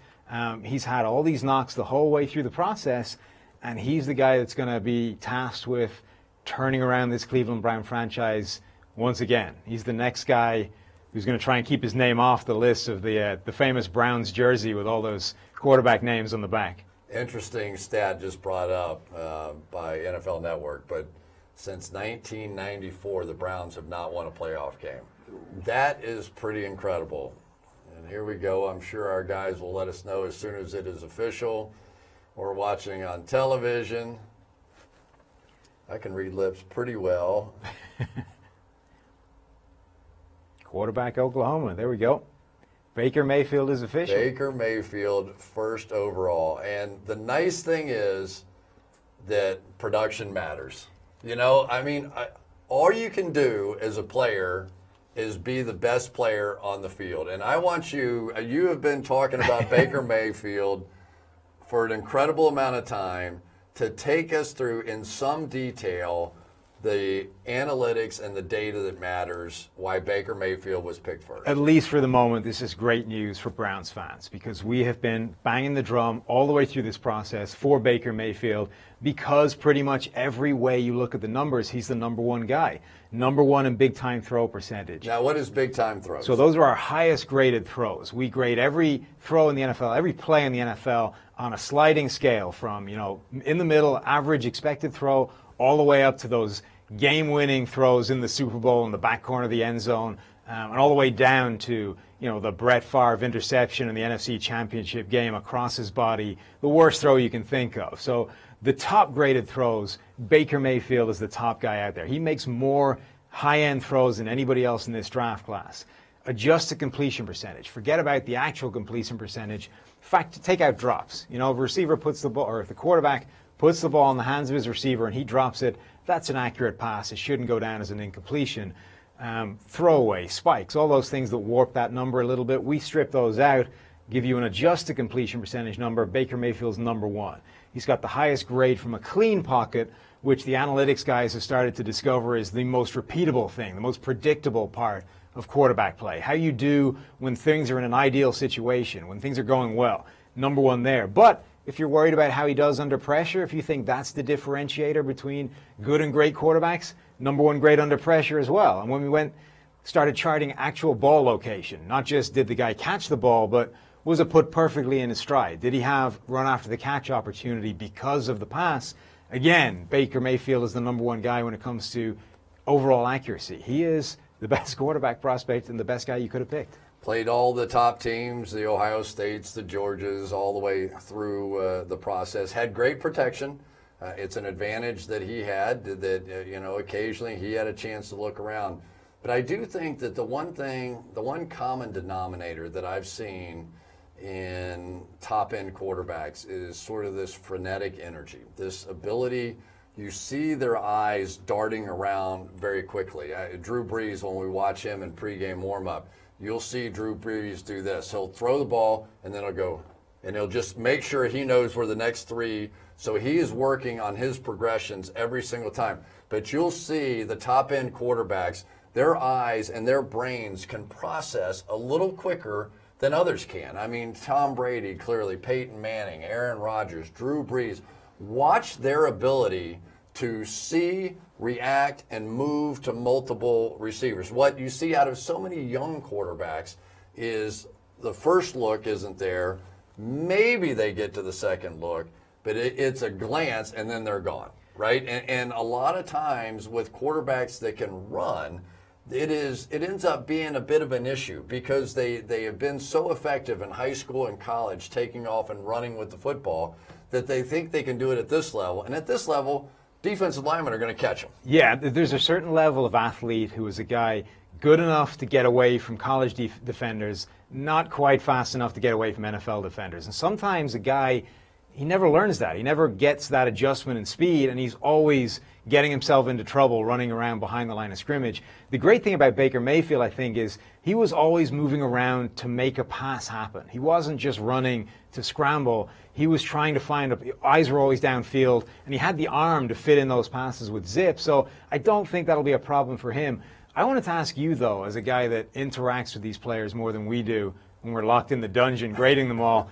A: He's had all these knocks the whole way through the process, and he's the guy that's going to be tasked with turning around this Cleveland Brown franchise once again. He's the next guy who's going to try and keep his name off the list of the famous Browns jersey with all those quarterback names on the back.
B: Interesting stat just brought up by NFL Network, but since 1994, the Browns have not won a playoff game. That is pretty incredible. And here we go. I'm sure our guys will let us know as soon as it is official. We're watching on television. I can read lips pretty well.
A: Quarterback Oklahoma. There we go. Baker Mayfield is official.
B: Baker Mayfield, first overall. And the nice thing is that production matters. You know, I mean, all you can do as a player is be the best player on the field. And I want you have been talking about Baker Mayfield for an incredible amount of time, to take us through in some detail the analytics and the data that matters, why Baker Mayfield was picked first.
A: At least for the moment, this is great news for Browns fans, because we have been banging the drum all the way through this process for Baker Mayfield, because pretty much every way you look at the numbers, he's the number 1 guy. Number 1 in big-time throw percentage.
B: Now, what is big-time throws?
A: So those are our highest graded throws. We grade every throw in the NFL, every play in the NFL on a sliding scale from, you know, in the middle, average expected throw, all the way up to those game-winning throws in the Super Bowl in the back corner of the end zone, and all the way down to, you know, the Brett Favre interception in the NFC Championship game across his body, the worst throw you can think of. So the top-graded throws, Baker Mayfield is the top guy out there. He makes more high-end throws than anybody else in this draft class. Adjusted completion percentage. Forget about the actual completion percentage. In fact, take out drops. You know, if a receiver puts the ball, or if the quarterback puts the ball in the hands of his receiver and he drops it, that's an accurate pass. It shouldn't go down as an incompletion. Throwaway, spikes, all those things that warp that number a little bit, we strip those out, give you an adjusted completion percentage number. Baker Mayfield's number 1. He's got the highest grade from a clean pocket, which the analytics guys have started to discover is the most repeatable thing, the most predictable part of quarterback play. How you do when things are in an ideal situation, when things are going well. Number 1 there. But if you're worried about how he does under pressure, if you think that's the differentiator between good and great quarterbacks, number 1 grade under pressure as well. And when we started charting actual ball location, not just did the guy catch the ball, but was it put perfectly in his stride? Did he have run after the catch opportunity because of the pass? Again, Baker Mayfield is the number 1 guy when it comes to overall accuracy. He is the best quarterback prospect and the best guy you could have picked.
B: Played all the top teams, the Ohio States, the Georgias, all the way through the process. Had great protection. It's an advantage that he had, that, you know, occasionally he had a chance to look around. But I do think that the one common denominator that I've seen in top-end quarterbacks is sort of this frenetic energy, this ability. You see their eyes darting around very quickly. Drew Brees, when we watch him in pregame warm-up, you'll see Drew Brees do this. He'll throw the ball, and then he'll go, and he'll just make sure he knows where the next 3. So he is working on his progressions every single time. But you'll see the top-end quarterbacks, their eyes and their brains can process a little quicker than others can. I mean, Tom Brady, clearly, Peyton Manning, Aaron Rodgers, Drew Brees. Watch their ability to see, react, and move to multiple receivers. What you see out of so many young quarterbacks is the first look isn't there. Maybe they get to the second look, but it's a glance, and then they're gone. right? And a lot of times with quarterbacks that can run, it ends up being a bit of an issue because they have been so effective in high school and college taking off and running with the football that they think they can do it at this level. And at this level, defensive linemen are going to catch them.
A: Yeah, there's a certain level of athlete who is a guy good enough to get away from college defenders, not quite fast enough to get away from NFL defenders. And sometimes a guy, he never learns that. He never gets that adjustment in speed, and he's always getting himself into trouble running around behind the line of scrimmage. The great thing about Baker Mayfield, I think, is he was always moving around to make a pass happen. He wasn't just running to scramble. He was trying to eyes were always downfield, and he had the arm to fit in those passes with zip. So I don't think that'll be a problem for him. I wanted to ask you, though, as a guy that interacts with these players more than we do when we're locked in the dungeon grading them all,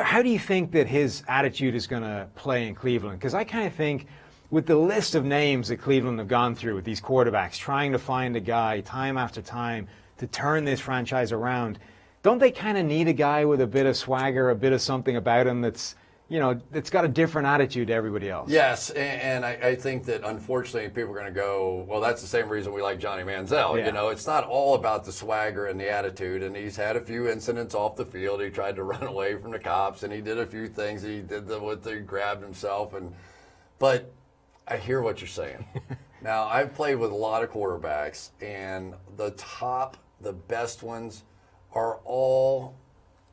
A: how do you think that his attitude is going to play in Cleveland? Because I kind of think with the list of names that Cleveland have gone through with these quarterbacks, trying to find a guy time after time to turn this franchise around, don't they kind of need a guy with a bit of swagger, a bit of something about him that's got a different attitude to everybody else?
B: Yes, and I think that unfortunately people are going to go, well, that's the same reason we like Johnny Manziel.
A: Yeah.
B: It's not all about the swagger and the attitude, and he's had a few incidents off the field. He tried to run away from the cops, and he did a few things. He did he grabbed himself, but I hear what you're saying. Now, I've played with a lot of quarterbacks, and the best ones are all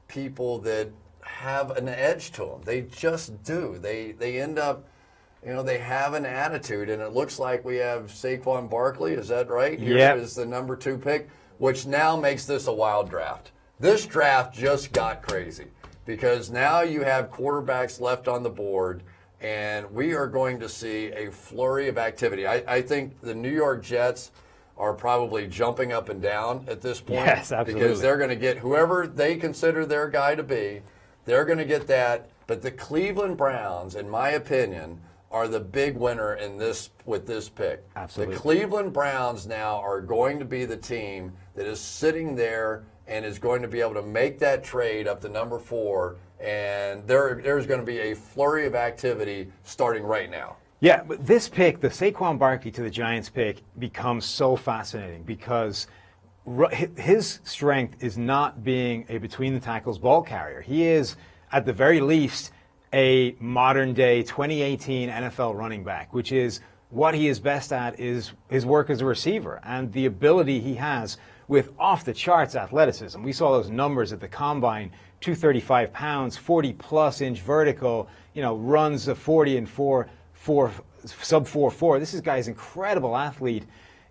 B: people that have an edge to them. They just do. They end up, they have an attitude, and it looks like we have Saquon Barkley. Is that right?
A: Yeah.
B: Here is the number 2 pick, which now makes this a wild draft. This draft just got crazy because now you have quarterbacks left on the board, and we are going to see a flurry of activity. I think the New York Jets are probably jumping up and down at this point.
A: Yes, absolutely.
B: Because they're going to get whoever they consider their guy to be. They're going to get that. But the Cleveland Browns, in my opinion, are the big winner with this pick.
A: Absolutely.
B: The Cleveland Browns now are going to be the team that is sitting there and is going to be able to make that trade up to number 4. And there's going to be a flurry of activity starting right now.
A: Yeah, but this pick, the Saquon Barkley to the Giants pick, becomes so fascinating because his strength is not being a between-the-tackles ball carrier. He is, at the very least, a modern-day 2018 NFL running back, which is what he is best at is his work as a receiver and the ability he has with off-the-charts athleticism. We saw those numbers at the Combine, 235 pounds, 40-plus inch vertical, runs a 40 and 4 sub 4.4. This guy's incredible athlete.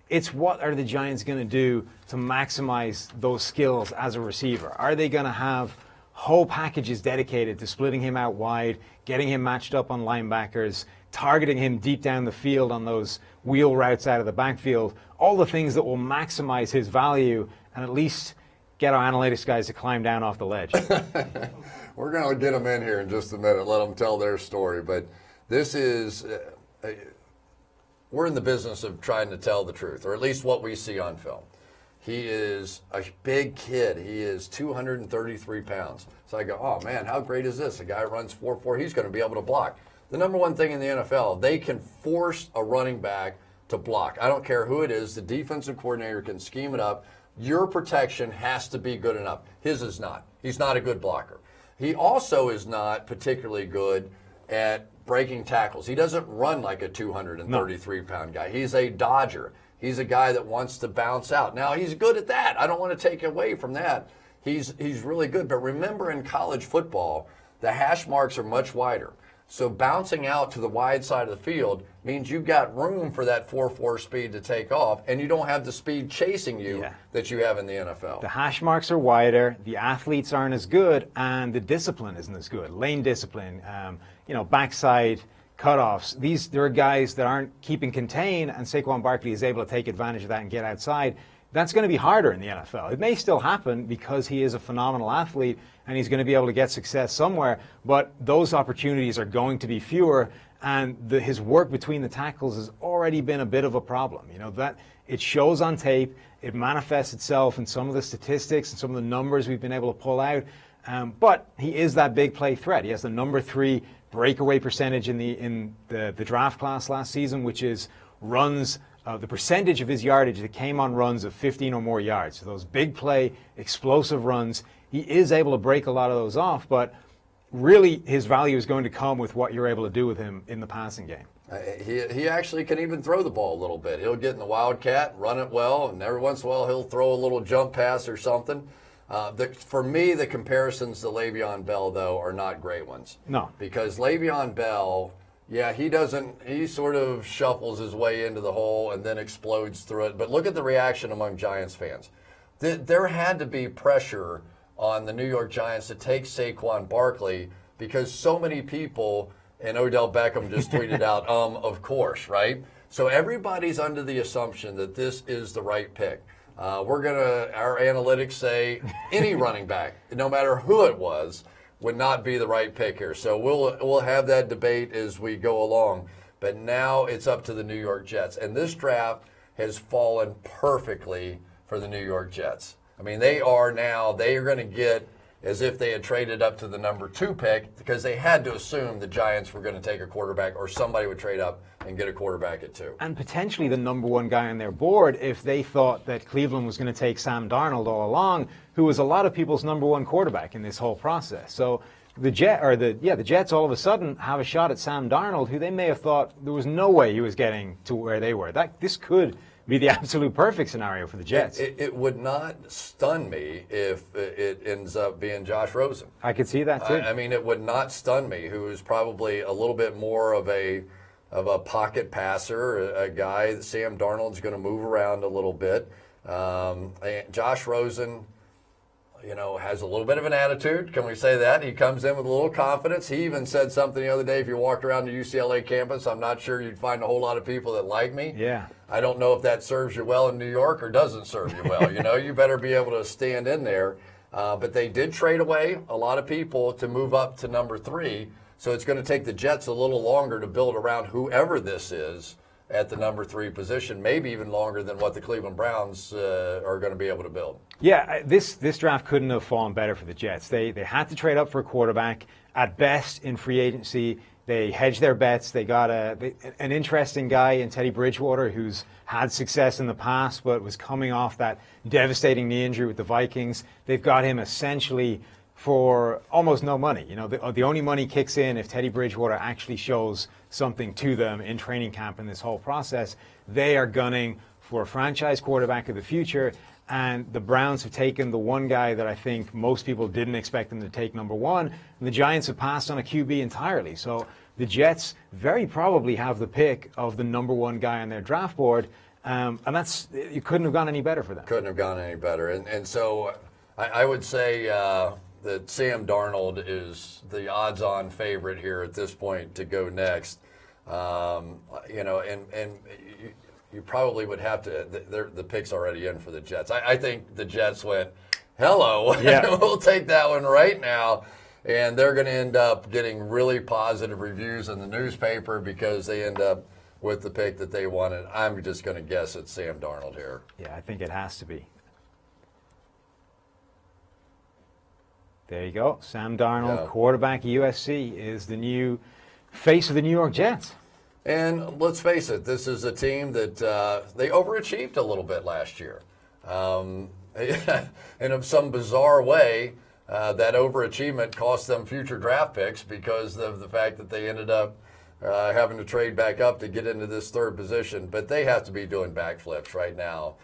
A: It's what are the Giants going to do to maximize those skills as a receiver? Are they going to have whole packages dedicated to splitting him out wide, getting him matched up on linebackers, targeting him deep down the field on those wheel routes out of the backfield, all the things that will maximize his value and at least get our analytics guys to climb down off the ledge?
B: We're going to get them in here in just a minute, let them tell their story. But this is, we're in the business of trying to tell the truth, or at least what we see on film. He is a big kid. He is 233 pounds. So I go, oh, man, how great is this? A guy runs 4.4. He's going to be able to block. The number one thing in the NFL, they can force a running back to block. I don't care who it is. The defensive coordinator can scheme it up. Your protection has to be good enough. His is not. He's not a good blocker. He also is not particularly good at breaking tackles. He doesn't run like a 233-pound guy. He's a dodger. He's a guy that wants to bounce out. Now, he's good at that. I don't want to take away from that. He's really good. But remember, in college football, the hash marks are much wider. So bouncing out to the wide side of the field means you've got room for that 4.4 speed to take off, and you don't have the speed chasing you that you have in the NFL.
A: The hash marks are wider, the athletes aren't as good, and the discipline isn't as good. Lane discipline, backside cutoffs. There are guys that aren't keeping contain, and Saquon Barkley is able to take advantage of that and get outside. That's going to be harder in the NFL. It may still happen because he is a phenomenal athlete and he's going to be able to get success somewhere, but those opportunities are going to be fewer, and his work between the tackles has already been a bit of a problem. That it shows on tape, it manifests itself in some of the statistics and some of the numbers we've been able to pull out, But he is that big play threat. He has the number 3 breakaway percentage in the draft class last season, which is runs, the percentage of his yardage that came on runs of 15 or more yards. So those big play, explosive runs, he is able to break a lot of those off, but really his value is going to come with what you're able to do with him in the passing game.
B: He actually can even throw the ball a little bit. He'll get in the wildcat, run it well, and every once in a while he'll throw a little jump pass or something. For me, the comparisons to Le'Veon Bell, though, are not great ones.
A: No.
B: Because Le'Veon Bell, he sort of shuffles his way into the hole and then explodes through it. But look at the reaction among Giants fans. There had to be pressure on the New York Giants to take Saquon Barkley because so many people, and Odell Beckham just tweeted out, of course, right? So everybody's under the assumption that this is the right pick. Our analytics say any running back, no matter who it was, would not be the right pick here. So we'll have that debate as we go along. But now it's up to the New York Jets. And this draft has fallen perfectly for the New York Jets. I mean, they are going to get as if they had traded up to the number 2 pick because they had to assume the Giants were going to take a quarterback or somebody would trade up and get a quarterback at 2.
A: And potentially the number 1 guy on their board if they thought that Cleveland was going to take Sam Darnold all along, who was a lot of people's number 1 quarterback in this whole process. So the Jets all of a sudden have a shot at Sam Darnold, who they may have thought there was no way he was getting to where they were. This could be the absolute perfect scenario for the Jets.
B: It would not stun me if it ends up being Josh Rosen.
A: I could see that too.
B: I mean, it would not stun me, who is probably a little bit more of a pocket passer, a guy that Sam Darnold's going to move around a little bit. Josh Rosen, has a little bit of an attitude. Can we say that? He comes in with a little confidence. He even said something the other day, if you walked around the UCLA campus, I'm not sure you'd find a whole lot of people that like me.
A: Yeah.
B: I don't know if that serves you well in New York or doesn't serve you well. You better be able to stand in there. But they did trade away a lot of people to move up to number 3. So it's going to take the Jets a little longer to build around whoever this is at the number 3 position, maybe even longer than what the Cleveland Browns are going to be able to build. Yeah,
A: this draft couldn't have fallen better for the Jets. They had to trade up for a quarterback. At best, in free agency, they hedged their bets. They got an interesting guy in Teddy Bridgewater who's had success in the past but was coming off that devastating knee injury with the Vikings. They've got him essentially for almost no money. The only money kicks in if Teddy Bridgewater actually shows something to them in training camp in this whole process. They are gunning for a franchise quarterback of the future, and the Browns have taken the one guy that I think most people didn't expect them to take number 1, and the Giants have passed on a QB entirely. So the Jets very probably have the pick of the number 1 guy on their draft board, and it couldn't have gone any better for them.
B: Couldn't have gone any better. And so I would say that Sam Darnold is the odds-on favorite here at this point to go next. You probably would have to. The pick's already in for the Jets. I think the Jets went, hello,
A: yeah.
B: We'll take that one right now. And they're going to end up getting really positive reviews in the newspaper because they end up with the pick that they wanted. I'm just going to guess it's Sam Darnold here.
A: Yeah, I think it has to be. There you go. Sam Darnold, quarterback at USC, is the new face of the New York Jets.
B: And let's face it, this is a team that they overachieved a little bit last year. In some bizarre way, that overachievement cost them future draft picks because of the fact that they ended up having to trade back up to get into this 3rd position. But they have to be doing backflips right now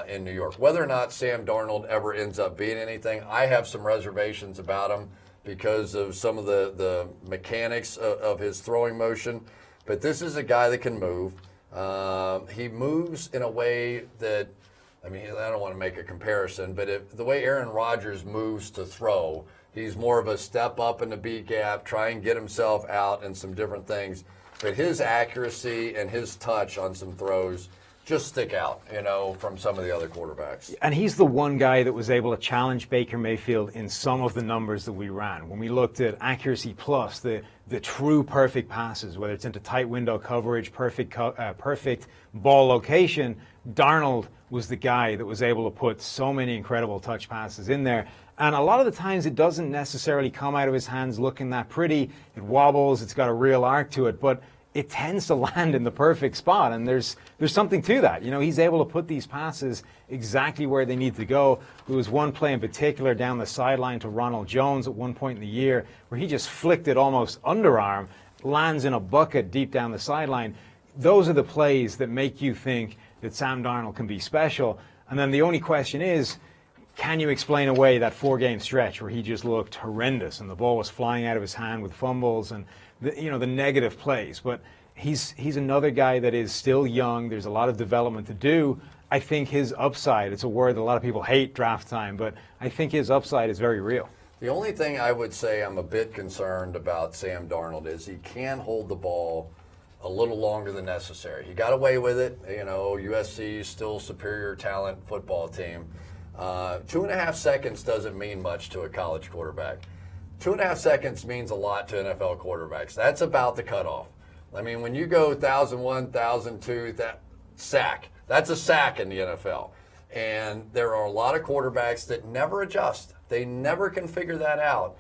B: in New York. Whether or not Sam Darnold ever ends up being anything, I have some reservations about him because of some of the mechanics of his throwing motion. But this is a guy that can move. He moves in a way that, I don't want to make a comparison, but the way Aaron Rodgers moves to throw, he's more of a step up in the B gap, try and get himself out and some different things. But his accuracy and his touch on some throws just stick out, from some of the other quarterbacks.
A: And he's the one guy that was able to challenge Baker Mayfield in some of the numbers that we ran. When we looked at accuracy plus, the true perfect passes, whether it's into tight window coverage, perfect ball location, Darnold was the guy that was able to put so many incredible touch passes in there. And a lot of the times it doesn't necessarily come out of his hands looking that pretty. It wobbles, it's got a real arc to it, but it tends to land in the perfect spot, and there's something to that. You know, he's able to put these passes exactly where they need to go. There was one play in particular down the sideline to Ronald Jones at one point in the year where he just flicked it almost underarm, lands in a bucket deep down the sideline. Those are the plays that make you think that Sam Darnold can be special. And then the only question is, can you explain away that 4-game stretch where he just looked horrendous and the ball was flying out of his hand with fumbles and the negative plays? But he's another guy that is still young. There's a lot of development to do. I think his upside, it's a word that a lot of people hate, draft time, but I think his upside is very real.
B: The only thing I would say I'm a bit concerned about Sam Darnold is he can hold the ball a little longer than necessary. He got away with it. You know, USC is still superior talent football team. 2.5 seconds doesn't mean much to a college quarterback. 2.5 seconds means a lot to NFL quarterbacks. That's about the cutoff. I mean, when you go 1,001, 1,002, that sack, that's a sack in the NFL. And there are a lot of quarterbacks that never adjust. They never can figure that out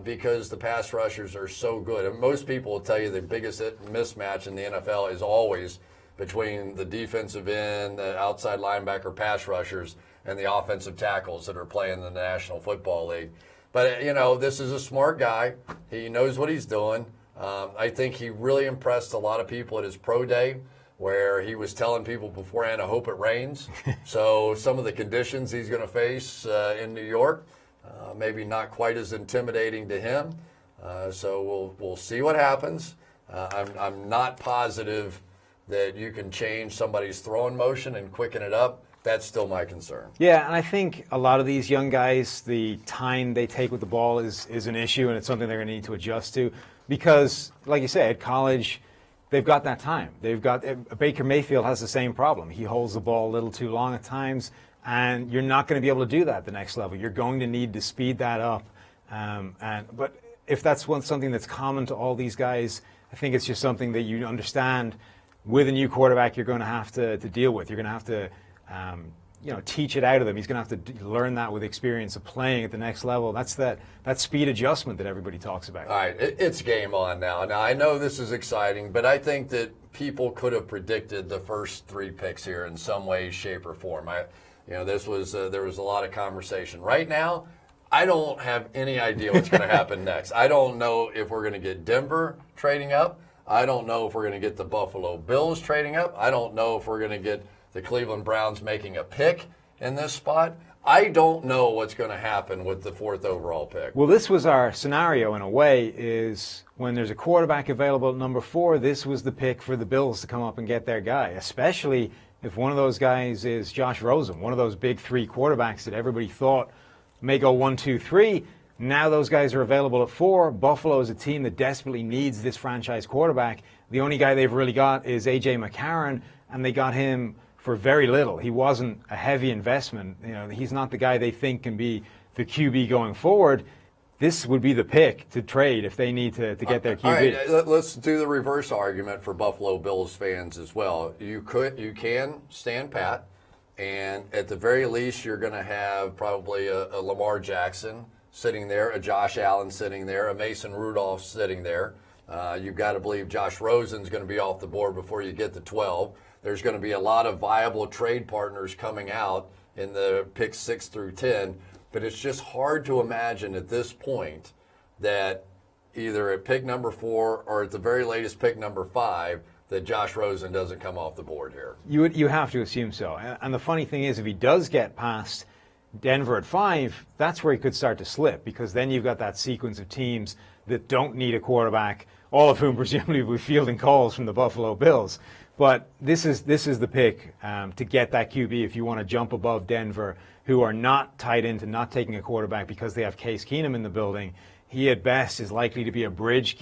B: because the pass rushers are so good. And most people will tell you the biggest mismatch in the NFL is always between the defensive end, the outside linebacker pass rushers, and the offensive tackles that are playing in the National Football League. But, you know, this is a smart guy. He knows what he's doing. I think he really impressed a lot of people at his pro day where he was telling people beforehand, I hope it rains. So some of the conditions he's going to face in New York, maybe not quite as intimidating to him. So we'll see what happens. I'm not positive that you can change somebody's throwing motion and quicken it up. That's still my concern.
A: Yeah, and I think a lot of these young guys, the time they take with the ball is an issue, and it's something they're going to need to adjust to because, like you say, at college, they've got that time. Baker Mayfield has the same problem. He holds the ball a little too long at times, and you're not going to be able to do that at the next level. You're going to need to speed that up. But if that's something that's common to all these guys, I think it's just something that you understand with a new quarterback you're going to have to deal with. You're going to have to teach it out of them. He's going to have to learn that with experience of playing at the next level. That's that speed adjustment that everybody talks about.
B: All right, it's game on now. Now, I know this is exciting, but I think that people could have predicted the first 3 picks here in some way, shape, or form. There was a lot of conversation. Right now, I don't have any idea what's going to happen next. I don't know if we're going to get Denver trading up. I don't know if we're going to get the Buffalo Bills trading up. I don't know if we're going to get the Cleveland Browns making a pick in this spot. I don't know what's going to happen with the 4th overall pick.
A: Well, this was our scenario in a way, is when there's a quarterback available at number 4, this was the pick for the Bills to come up and get their guy, especially if one of those guys is Josh Rosen, one of those big 3 quarterbacks that everybody thought may go 1, 2, 3. Now those guys are available at 4. Buffalo is a team that desperately needs this franchise quarterback. The only guy they've really got is A.J. McCarron, and they got him for very little. He wasn't a heavy investment. He's not the guy they think can be the QB going forward. This would be the pick to trade if they need to get their QB.
B: All right, let's do the reverse argument for Buffalo Bills fans as well. You can stand pat, and at the very least, you're going to have probably a Lamar Jackson sitting there, a Josh Allen sitting there, a Mason Rudolph sitting there. You've got to believe Josh Rosen's going to be off the board before you get to 12. There's going to be a lot of viable trade partners coming out in the picks 6 through 10, but it's just hard to imagine at this point that either at pick number 4 or at the very latest pick number 5 that Josh Rosen doesn't come off the board here.
A: You have to assume so. And the funny thing is, if he does get past Denver at 5, that's where he could start to slip, because then you've got that sequence of teams that don't need a quarterback, all of whom presumably will be fielding calls from the Buffalo Bills. But this is the pick to get that QB if you want to jump above Denver, who are not tied into not taking a quarterback because they have Case Keenum in the building. He at best is likely to be a bridge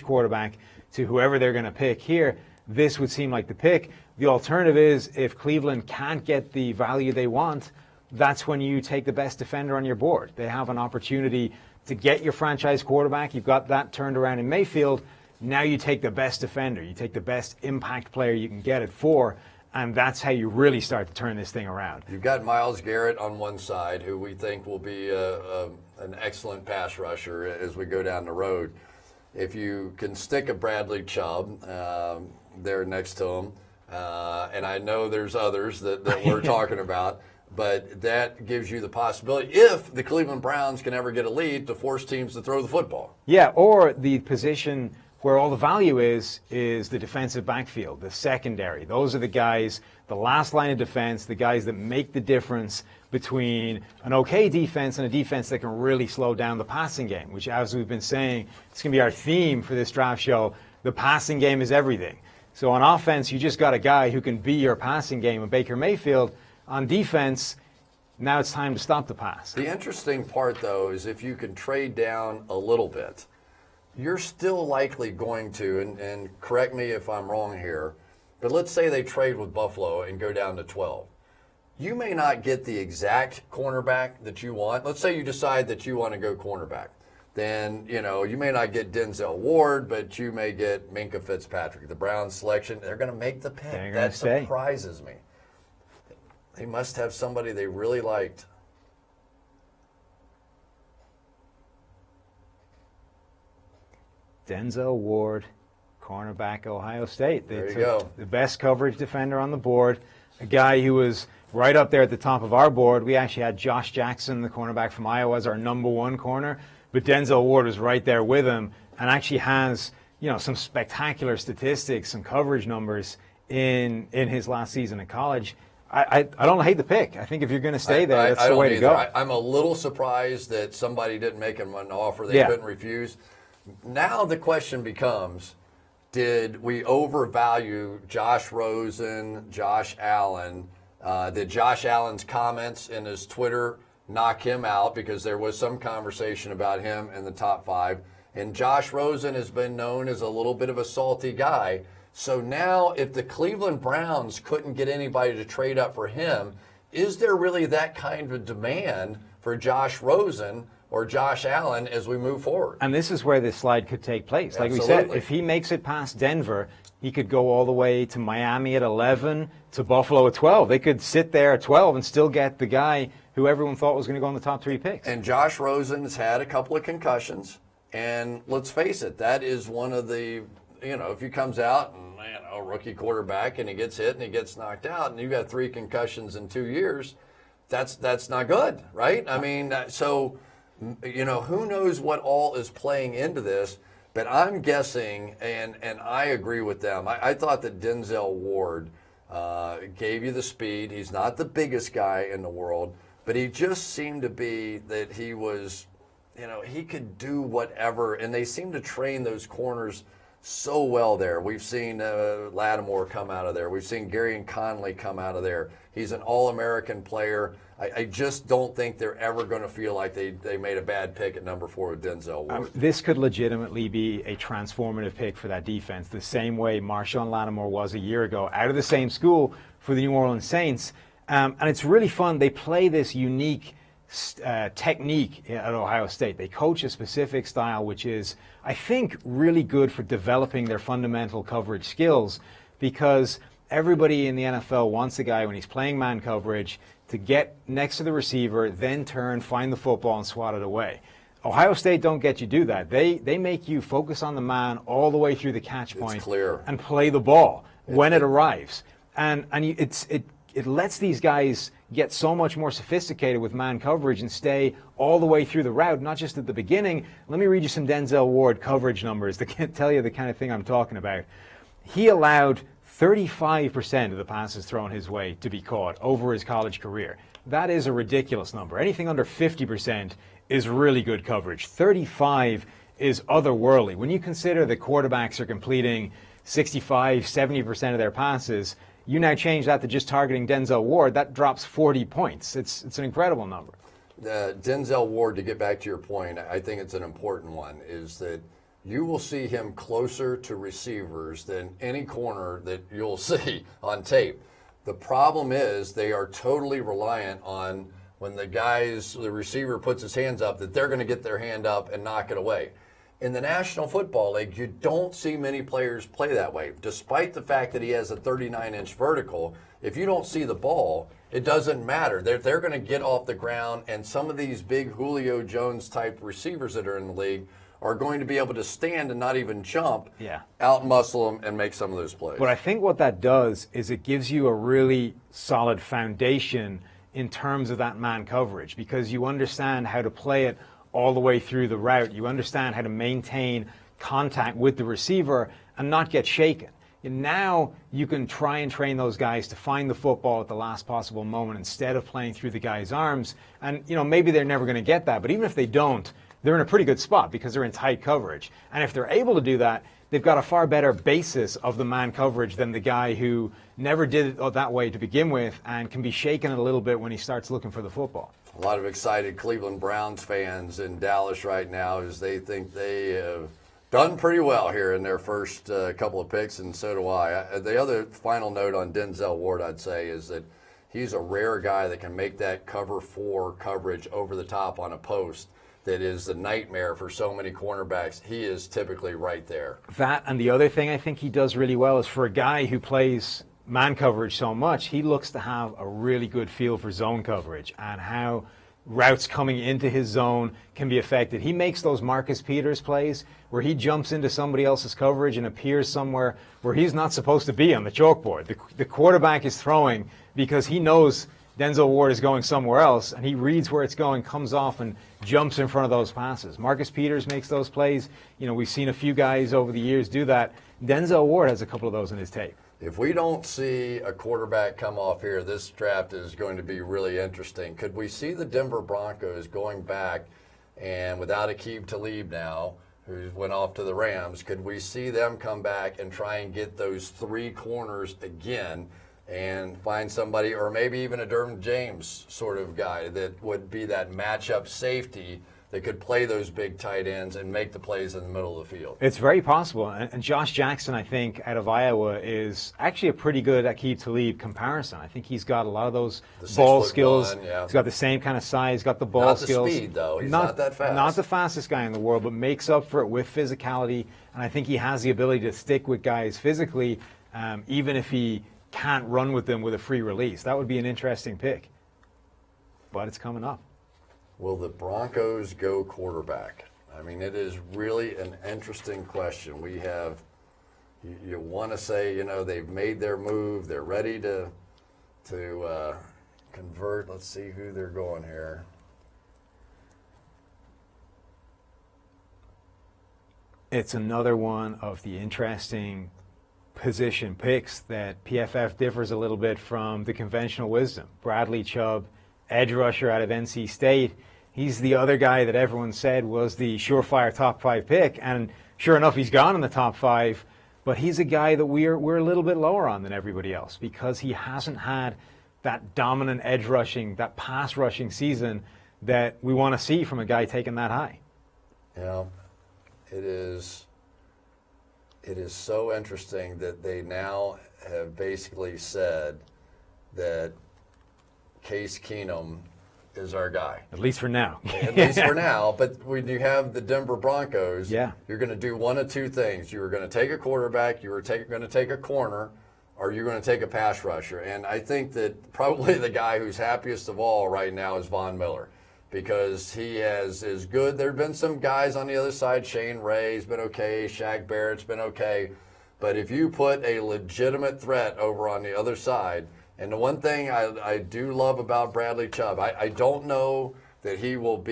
A: quarterback to whoever they're going to pick here. This would seem like the pick. The alternative is if Cleveland can't get the value they want, that's when you take the best defender on your board. They have an opportunity to get your franchise quarterback. You've got that turned around in Mayfield. Now you take the best defender. You take the best impact player you can get at 4. And that's how you really start to turn this thing around.
B: You've got Myles Garrett on one side, who we think will be an excellent pass rusher as we go down the road. If you can stick a Bradley Chubb there next to him, and I know there's others that we're talking about, but that gives you the possibility, if the Cleveland Browns can ever get a lead, to force teams to throw the football.
A: Yeah, or the position where all the value is the defensive backfield, the secondary. Those are the guys, the last line of defense, the guys that make the difference between an okay defense and a defense that can really slow down the passing game, which, as we've been saying, it's going to be our theme for this draft show. The passing game is everything. So on offense, you just got a guy who can be your passing game, and Baker Mayfield. On defense, now it's time to stop the pass.
B: The interesting part, though, is if you can trade down a little bit, you're still likely going to, and correct me if I'm wrong here, but let's say they trade with Buffalo and go down to 12. You may not get the exact cornerback that you want. Let's say you decide that you want to go cornerback. Then, you may not get Denzel Ward, but you may get Minkah Fitzpatrick. The Browns selection, they're going to make the pick. That surprises me. They must have somebody they really liked.
A: Denzel Ward, cornerback, Ohio State. They
B: there you
A: took
B: go.
A: The best coverage defender on the board, a guy who was right up there at the top of our board. We actually had Josh Jackson, the cornerback from Iowa, as our number one corner, but Denzel Ward was right there with him and actually has, some spectacular statistics and coverage numbers in his last season in college. I don't hate the pick. I think if you're going to stay there, that's the way to go.
B: I'm a little surprised that somebody didn't make him an offer they couldn't refuse. Now the question becomes, did we overvalue Josh Rosen, Josh Allen? Did Josh Allen's comments in his Twitter knock him out, because there was some conversation about him in the top 5? And Josh Rosen has been known as a little bit of a salty guy. So now if the Cleveland Browns couldn't get anybody to trade up for him, is there really that kind of demand for Josh Rosen or Josh Allen as we move forward?
A: And this is where this slide could take place. Like
B: Absolutely.
A: we said, if he makes it past Denver, he could go all the way to Miami at 11, to Buffalo at 12. They could sit there at 12 and still get the guy who everyone thought was going to go in the top 3 picks.
B: And Josh Rosen's had a couple of concussions. And let's face it, that is one of the, if he comes out and, rookie quarterback, and he gets hit and he gets knocked out, and you've got 3 concussions in 2 years, that's not good, right? I mean, so, who knows what all is playing into this, but I'm guessing, and I agree with them, I thought that Denzel Ward gave you the speed. He's not the biggest guy in the world, but he just seemed to be that he was, he could do whatever, and they seem to train those corners so well there. We've seen Lattimore come out of there. We've seen Gary and Conley come out of there. He's an All-American player. I just don't think they're ever going to feel like they made a bad pick at number 4 with Denzel Ward.
A: This could legitimately be a transformative pick for that defense, the same way Marshawn Lattimore was a year ago, out of the same school for the New Orleans Saints. And it's really fun. They play this unique technique at Ohio State. They coach a specific style, which is, I think, really good for developing their fundamental coverage skills, because everybody in the NFL wants a guy when he's playing man coverage to get next to the receiver, then turn, find the football, and swat it away. Ohio State don't get you do that. They make you focus on the man all the way through the catch point and play the ball when it arrives. And it lets these guys get so much more sophisticated with man coverage and stay all the way through the route, not just at the beginning. Let me read you some Denzel Ward coverage numbers that can tell you the kind of thing I'm talking about. He allowed 35% of the passes thrown his way to be caught over his college career. That is a ridiculous number. Anything under 50% is really good coverage. 35 is otherworldly. When you consider that quarterbacks are completing 65, 70% of their passes, you now change that to just targeting Denzel Ward, that drops 40 points. It's an incredible number.
B: Denzel Ward, to get back to your point, I think it's an important one, is that you will see him closer to receivers than any corner that you'll see on tape. The problem is they are totally reliant on when the receiver puts his hands up, that they're going to get their hand up and knock it away. In the National Football League, you don't see many players play that way. Despite the fact that he has a 39-inch vertical, if you don't see the ball, it doesn't matter. They're going to get off the ground, and some of these big Julio Jones-type receivers that are in the league are going to be able to stand and not even jump, out-muscle them, and make some of those plays.
A: But I think what that does is it gives you a really solid foundation in terms of that man coverage, because you understand how to play it all the way through the route. You understand how to maintain contact with the receiver and not get shaken. And now you can try and train those guys to find the football at the last possible moment instead of playing through the guy's arms. And, maybe they're never going to get that, but even if they don't, they're in a pretty good spot because they're in tight coverage. And if they're able to do that, they've got a far better basis of the man coverage than the guy who never did it that way to begin with and can be shaken a little bit when he starts looking for the football.
B: A lot of excited Cleveland Browns fans in Dallas right now as they think they have done pretty well here in their first couple of picks, and so do I. The other final note on Denzel Ward, I'd say, is that he's a rare guy that can make that cover 4 coverage over the top on a post that is the nightmare for so many cornerbacks. He is typically right there.
A: That, and the other thing I think he does really well is, for a guy who plays man coverage so much, he looks to have a really good feel for zone coverage and how routes coming into his zone can be affected. He makes those Marcus Peters plays where he jumps into somebody else's coverage and appears somewhere where he's not supposed to be on the chalkboard. The quarterback is throwing because he knows Denzel Ward is going somewhere else, and he reads where it's going, comes off, and jumps in front of those passes. Marcus Peters makes those plays. We've seen a few guys over the years do that. Denzel Ward has a couple of those in his tape.
B: If we don't see a quarterback come off here, this draft is going to be really interesting. Could we see the Denver Broncos going back, and without Aqib Talib now, who went off to the Rams, could we see them come back and try and get those 3 corners again and find somebody, or maybe even a Derwin James sort of guy that would be that matchup safety that could play those big tight ends and make the plays in the middle of the field?
A: It's very possible. And Josh Jackson, I think, out of Iowa, is actually a pretty good Aqib Talib comparison. I think he's got a lot of those ball skills. He's got the same kind of size, got the ball skills.
B: Not the speed, though. He's not that fast.
A: Not the fastest guy in the world, but makes up for it with physicality. And I think he has the ability to stick with guys physically, even if he can't run with them with a free release. That would be an interesting pick. But it's coming up.
B: Will the Broncos go quarterback? I mean, it is really an interesting question. We have, you want to say, they've made their move. They're ready to convert. Let's see who they're going here.
A: It's another one of the interesting position picks that PFF differs a little bit from the conventional wisdom. Bradley Chubb, edge rusher out of NC State. He's the other guy that everyone said was the surefire top 5 pick, and sure enough, he's gone in the top 5. But he's a guy that we're a little bit lower on than everybody else because he hasn't had that dominant edge rushing, that pass rushing season that we want to see from a guy taken that high.
B: It is so interesting that they now have basically said that Case Keenum is our guy.
A: At least for now.
B: At least for now. But when you have the Denver Broncos,
A: you're
B: going to do one of two things. You were going to take a quarterback, you were going to take a corner, or you're going to take a pass rusher. And I think that probably the guy who's happiest of all right now is Von Miller, because he is good. There have been some guys on the other side. Shane Ray's been okay. Shaq Barrett's been okay. But if you put a legitimate threat over on the other side, and the one thing I do love about Bradley Chubb, I don't know that he will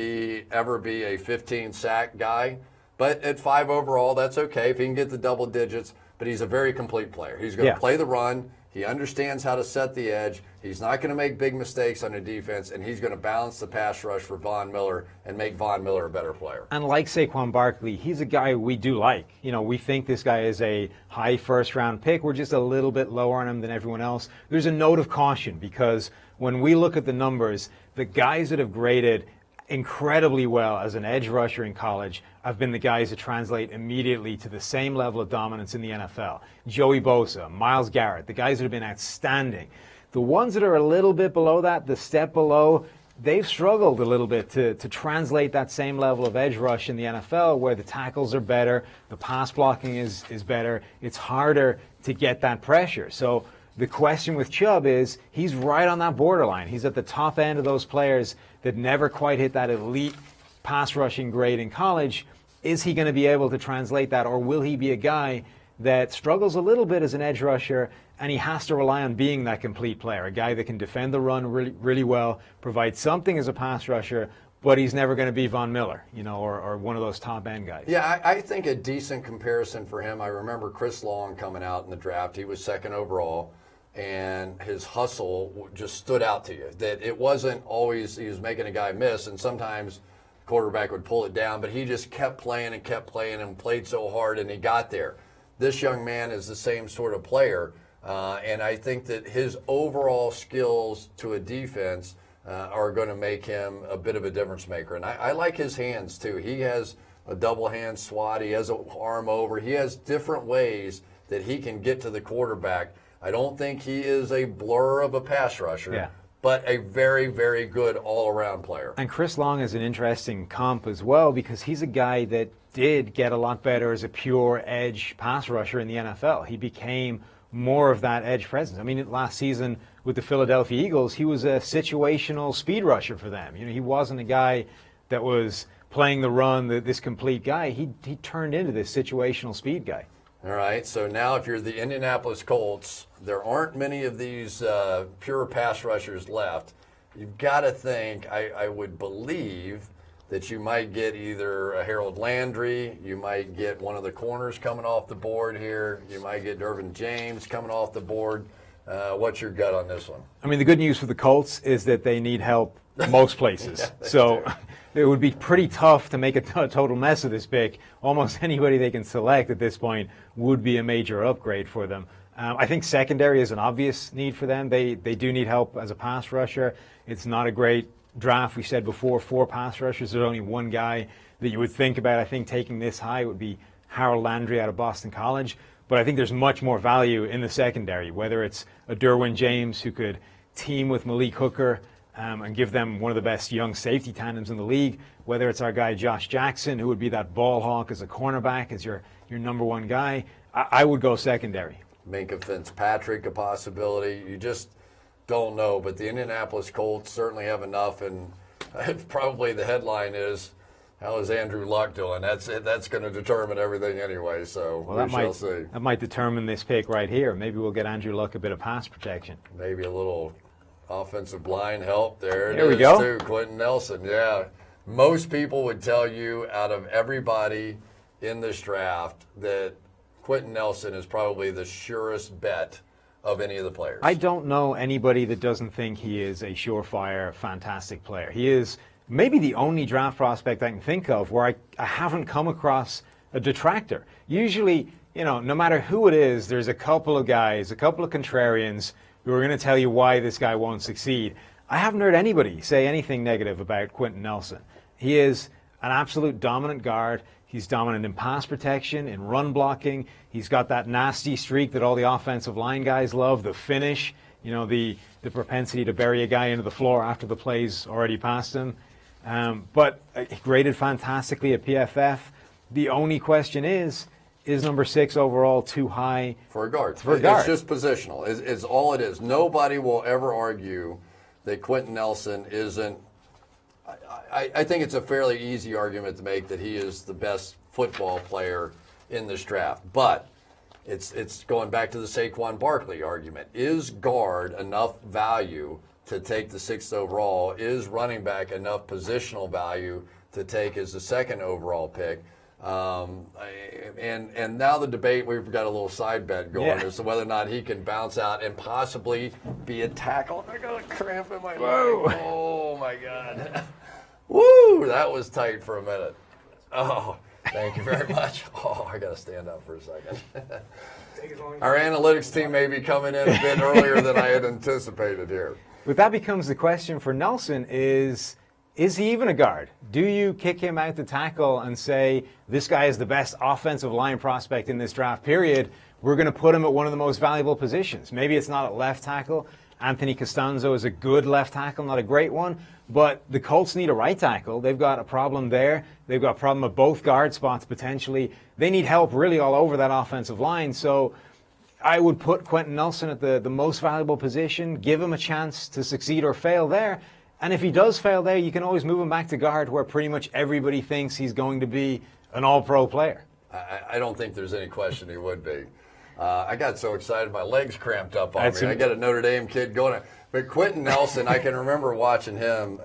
B: ever be a 15-sack guy, but at 5 overall, that's okay if he can get the double digits. But he's a very complete player. He's going to play the run. He understands how to set the edge. He's not going to make big mistakes on the defense, and he's going to balance the pass rush for Von Miller and make Von Miller a better player.
A: And like Saquon Barkley, he's a guy we do like. We think this guy is a high first-round pick. We're just a little bit lower on him than everyone else. There's a note of caution because when we look at the numbers, the guys that have graded incredibly well as an edge rusher in college have been the guys that translate immediately to the same level of dominance in the NFL. Joey Bosa, Myles Garrett, the guys that have been outstanding. The ones that are a little bit below that, the step below, they've struggled a little bit to translate that same level of edge rush in the NFL, where the tackles are better, the pass blocking is better. It's harder to get that pressure. So the question with Chubb is, he's right on that borderline. He's at the top end of those players that never quite hit that elite pass rushing grade in college. Is he going to be able to translate that, or will he be a guy that struggles a little bit as an edge rusher, and he has to rely on being that complete player, a guy that can defend the run really, really well, provide something as a pass rusher, but he's never going to be Von Miller, or one of those top end guys.
B: Yeah, I think a decent comparison for him. I remember Chris Long coming out in the draft. He was second overall, and his hustle just stood out to you. That it wasn't always he was making a guy miss, and sometimes the quarterback would pull it down, but he just kept playing and played so hard, and he got there. This young man is the same sort of player, and I think that his overall skills to a defense are going to make him a bit of a difference maker. And I like his hands, too. He has a double hand swat. He has an arm over. He has different ways that he can get to the quarterback. I don't think he is a blur of a pass rusher, but a very, very good all-around player.
A: And Chris Long is an interesting comp as well, because he's a guy that did get a lot better as a pure edge pass rusher in the NFL. He became more of that edge presence. I mean, last season with the Philadelphia Eagles, he was a situational speed rusher for them. He wasn't a guy that was playing the run, this complete guy. He turned into this situational speed guy.
B: All right, so now if you're the Indianapolis Colts, there aren't many of these pure pass rushers left. You've got to think, I would believe, that you might get either a Harold Landry, you might get one of the corners coming off the board here, you might get Dervin James coming off the board. What's your gut on this one?
A: I mean, the good news for the Colts is that they need help most places. So it would be pretty tough to make a total mess of this pick. Almost anybody they can select at this point would be a major upgrade for them. I think secondary is an obvious need for them. They do need help as a pass rusher. It's not a great draft. We said before, 4 pass rushers. There's only one guy that you would think about, I think, taking this high would be Harold Landry out of Boston College. But I think there's much more value in the secondary, whether it's a Derwin James who could team with Malik Hooker and give them one of the best young safety tandems in the league, whether it's our guy Josh Jackson, who would be that ball hawk as a cornerback, as your number one guy. I would go secondary.
B: Minkah Fitzpatrick, a possibility. You just don't know, but the Indianapolis Colts certainly have enough, and probably the headline is, how is Andrew Luck doing? That's it. That's going to determine everything anyway, so we shall see.
A: That might determine this pick right here. Maybe we'll get Andrew Luck a bit of pass protection.
B: Maybe a little offensive line help there.
A: There we go.
B: Too. Quentin Nelson, yeah. Most people would tell you, out of everybody in this draft, that Quentin Nelson is probably the surest bet of any of the players.
A: I don't know anybody that doesn't think he is a surefire, fantastic player. He is maybe the only draft prospect I can think of where I haven't come across a detractor. Usually, no matter who it is, there's a couple of guys, a couple of contrarians who are going to tell you why this guy won't succeed. I haven't heard anybody say anything negative about Quentin Nelson. He is an absolute dominant guard. He's dominant in pass protection, in run blocking. He's got that nasty streak that all the offensive line guys love, the finish, the propensity to bury a guy into the floor after the play's already passed him. But graded fantastically at PFF. The only question is number 6 overall too high?
B: For a guard. It's just positional. It's all it is. Nobody will ever argue that Quentin Nelson isn't. I think it's a fairly easy argument to make that he is the best football player in this draft. But it's going back to the Saquon Barkley argument. Is guard enough value to take the 6th overall? Is running back enough positional value to take as the 2nd overall pick? And now the debate, we've got a little side bet going as to whether or not he can bounce out and possibly be a tackle. I got a cramp in my leg. Oh, my God. Woo, that was tight for a minute. Oh, thank you very much. Oh, I got to stand up for a second. Our analytics team may be coming in a bit earlier than I had anticipated here.
A: But that becomes the question for Nelson is he even a guard? Do you kick him out to tackle and say, this guy is the best offensive line prospect in this draft period? We're going to put him at one of the most valuable positions. Maybe it's not at left tackle. Anthony Costanzo is a good left tackle, not a great one. But the Colts need a right tackle. They've got a problem there. They've got a problem at both guard spots potentially. They need help really all over that offensive line. So I would put Quentin Nelson at the most valuable position, give him a chance to succeed or fail there. And if he does fail there, you can always move him back to guard where pretty much everybody thinks he's going to be an all-pro player.
B: I don't think there's any question he would be. I got so excited, my legs cramped up on me. I got a Notre Dame kid going. But Quentin Nelson, I can remember watching him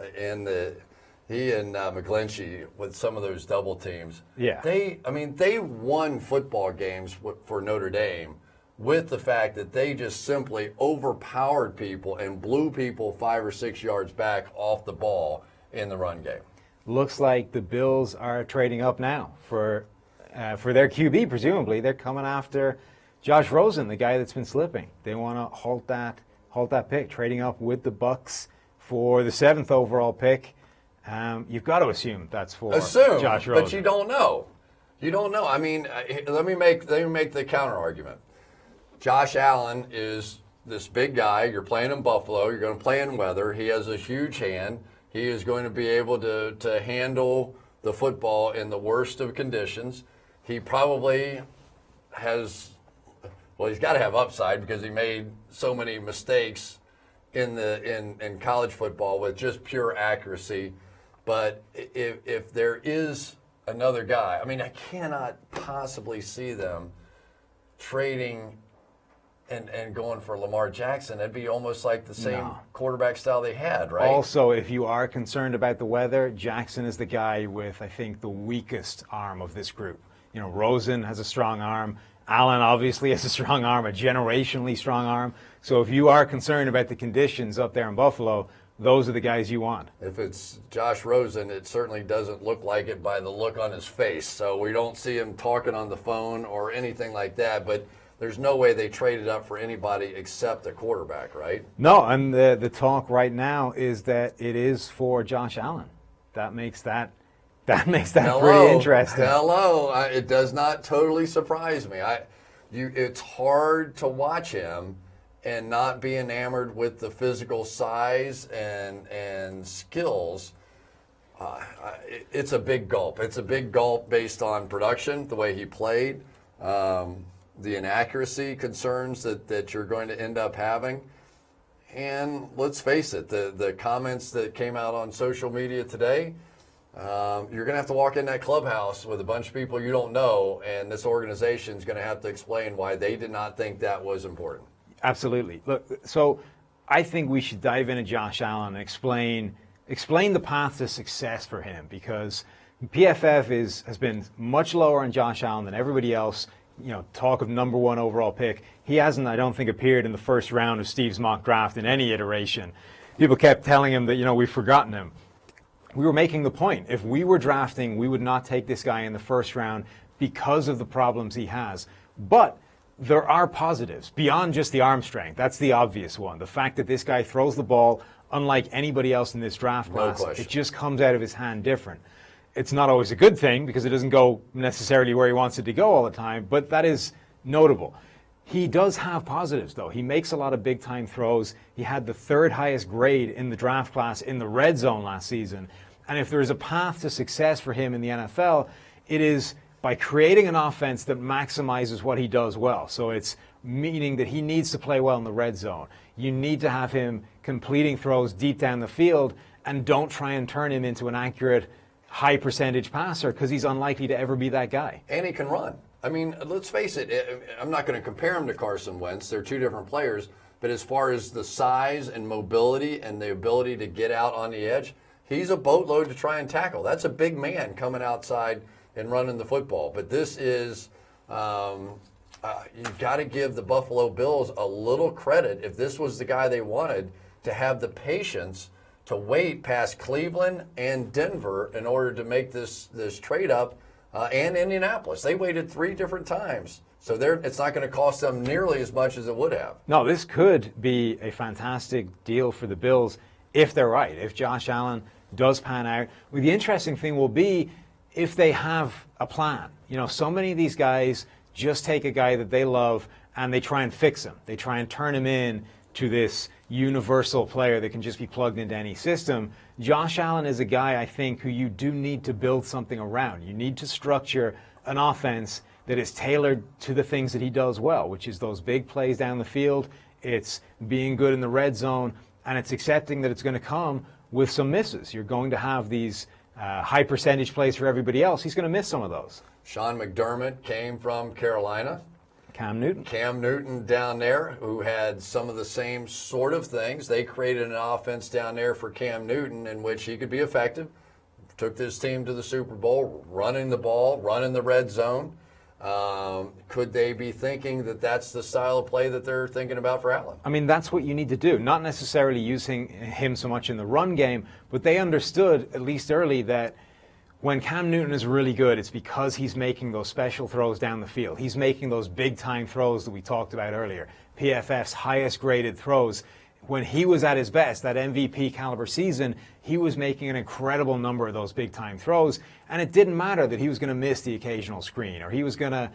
B: he and McGlinchey with some of those double teams.
A: Yeah.
B: They won football games for Notre Dame with the fact that they just simply overpowered people and blew people 5 or 6 yards back off the ball in the run game.
A: Looks like the Bills are trading up now for their QB, presumably. They're coming after Josh Rosen, the guy that's been slipping. They want to halt that pick, trading up with the Bucs for the 7th overall pick. You've got to assume that's for Josh Rosen.
B: But you don't know. You don't know. I mean, let me make the counter argument. Josh Allen is this big guy. You're playing in Buffalo. You're going to play in weather. He has a huge hand. He is going to be able to handle the football in the worst of conditions. He probably has, well, he's got to have upside because he made so many mistakes in college football with just pure accuracy. But if there is another guy, I mean, I cannot possibly see them trading and going for Lamar Jackson. That'd be almost like the same quarterback style they had, right?
A: Also, if you are concerned about the weather, Jackson is the guy with, I think, the weakest arm of this group. You know, Rosen has a strong arm. Allen obviously has a strong arm, a generationally strong arm. So if you are concerned about the conditions up there in Buffalo, those are the guys you want.
B: If it's Josh Rosen, it certainly doesn't look like it by the look on his face. So we don't see him talking on the phone or anything like that. But there's no way they traded up for anybody except a quarterback, right?
A: No, and the talk right now is that it is for Josh Allen. That makes that pretty interesting.
B: It does not totally surprise me. It's hard to watch him and not be enamored with the physical size and skills. It's a big gulp. It's a big gulp based on production, the way he played, the inaccuracy concerns that you're going to end up having. And let's face it, the comments that came out on social media today, you're going to have to walk in that clubhouse with a bunch of people you don't know, and this organization is going to have to explain why they did not think that was important.
A: Absolutely. Look, so I think we should dive into Josh Allen and explain the path to success for him, because PFF has been much lower on Josh Allen than everybody else. You know, talk of number 1 overall pick. He hasn't, I don't think, appeared in the first round of Steve's mock draft in any iteration. People kept telling him that, you know, we've forgotten him. We were making the point. If we were drafting, we would not take this guy in the first round because of the problems he has. But there are positives beyond just the arm strength. That's the obvious one. The fact that this guy throws the ball unlike anybody else in this draft class.
B: No question.
A: It just comes out of his hand different. It's not always a good thing because it doesn't go necessarily where he wants it to go all the time, but that is notable. He does have positives, though. He makes a lot of big-time throws. He had the 3rd highest grade in the draft class in the red zone last season. And if there is a path to success for him in the NFL, it is by creating an offense that maximizes what he does well. So it's meaning that he needs to play well in the red zone. You need to have him completing throws deep down the field, and don't try and turn him into an accurate, high-percentage passer, because he's unlikely to ever be that guy.
B: And he can run. I mean, let's face it, I'm not going to compare him to Carson Wentz. They're two different players. But as far as the size and mobility and the ability to get out on the edge, he's a boatload to try and tackle. That's a big man coming outside and running the football. But this is, you've got to give the Buffalo Bills a little credit, if this was the guy they wanted, to have the patience to wait past Cleveland and Denver in order to make this trade up, and Indianapolis. They waited 3 different times. So it's not going to cost them nearly as much as it would have.
A: No, this could be a fantastic deal for the Bills if they're right, if Josh Allen does pan out. Well, the interesting thing will be if they have a plan. You know, so many of these guys just take a guy that they love and they try and fix him. They try and turn him in to this universal player that can just be plugged into any system. Josh Allen is a guy, I think, who you do need to build something around. You need to structure an offense that is tailored to the things that he does well, which is those big plays down the field. It's being good in the red zone, and it's accepting that it's going to come with some misses. You're going to have these high percentage plays for everybody else. He's going to miss some of those.
B: Sean McDermott came from Carolina.
A: Cam Newton
B: down there, who had some of the same sort of things. They created an offense down there for Cam Newton in which he could be effective. Took this team to the Super Bowl, running the ball, running the red zone. Could they be thinking that that's the style of play that they're thinking about for Allen?
A: I mean, that's what you need to do. Not necessarily using him so much in the run game, but they understood, at least early, that when Cam Newton is really good, it's because he's making those special throws down the field. He's making those big-time throws that we talked about earlier, PFF's highest-graded throws. When he was at his best, that MVP caliber season, he was making an incredible number of those big-time throws, and it didn't matter that he was going to miss the occasional screen or he was going to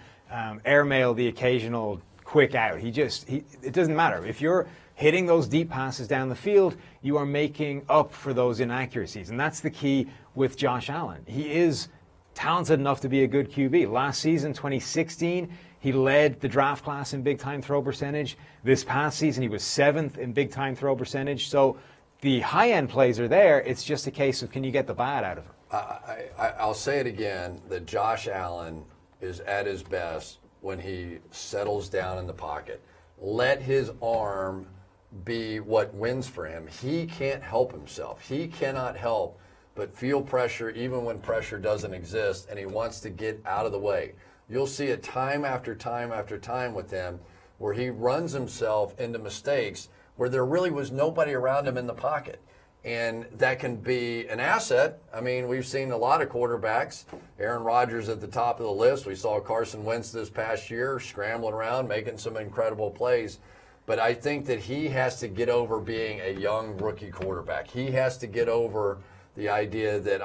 A: airmail the occasional quick out. It doesn't matter. If you're hitting those deep passes down the field, you are making up for those inaccuracies, and that's the key with Josh Allen. He is talented enough to be a good QB. Last season, 2016, he led the draft class in big-time throw percentage. This past season, he was 7th in big-time throw percentage. So the high-end plays are there. It's just a case of, can you get the bad out of him?
B: I'll say it again, that Josh Allen is at his best when he settles down in the pocket. Let his arm be what wins for him. He can't help himself. He cannot help but feel pressure even when pressure doesn't exist, and he wants to get out of the way. You'll see it time after time after time with him where he runs himself into mistakes where there really was nobody around him in the pocket. And that can be an asset. I mean, we've seen a lot of quarterbacks. Aaron Rodgers at the top of the list. We saw Carson Wentz this past year scrambling around, making some incredible plays. But I think that he has to get over being a young rookie quarterback. He has to get over the idea that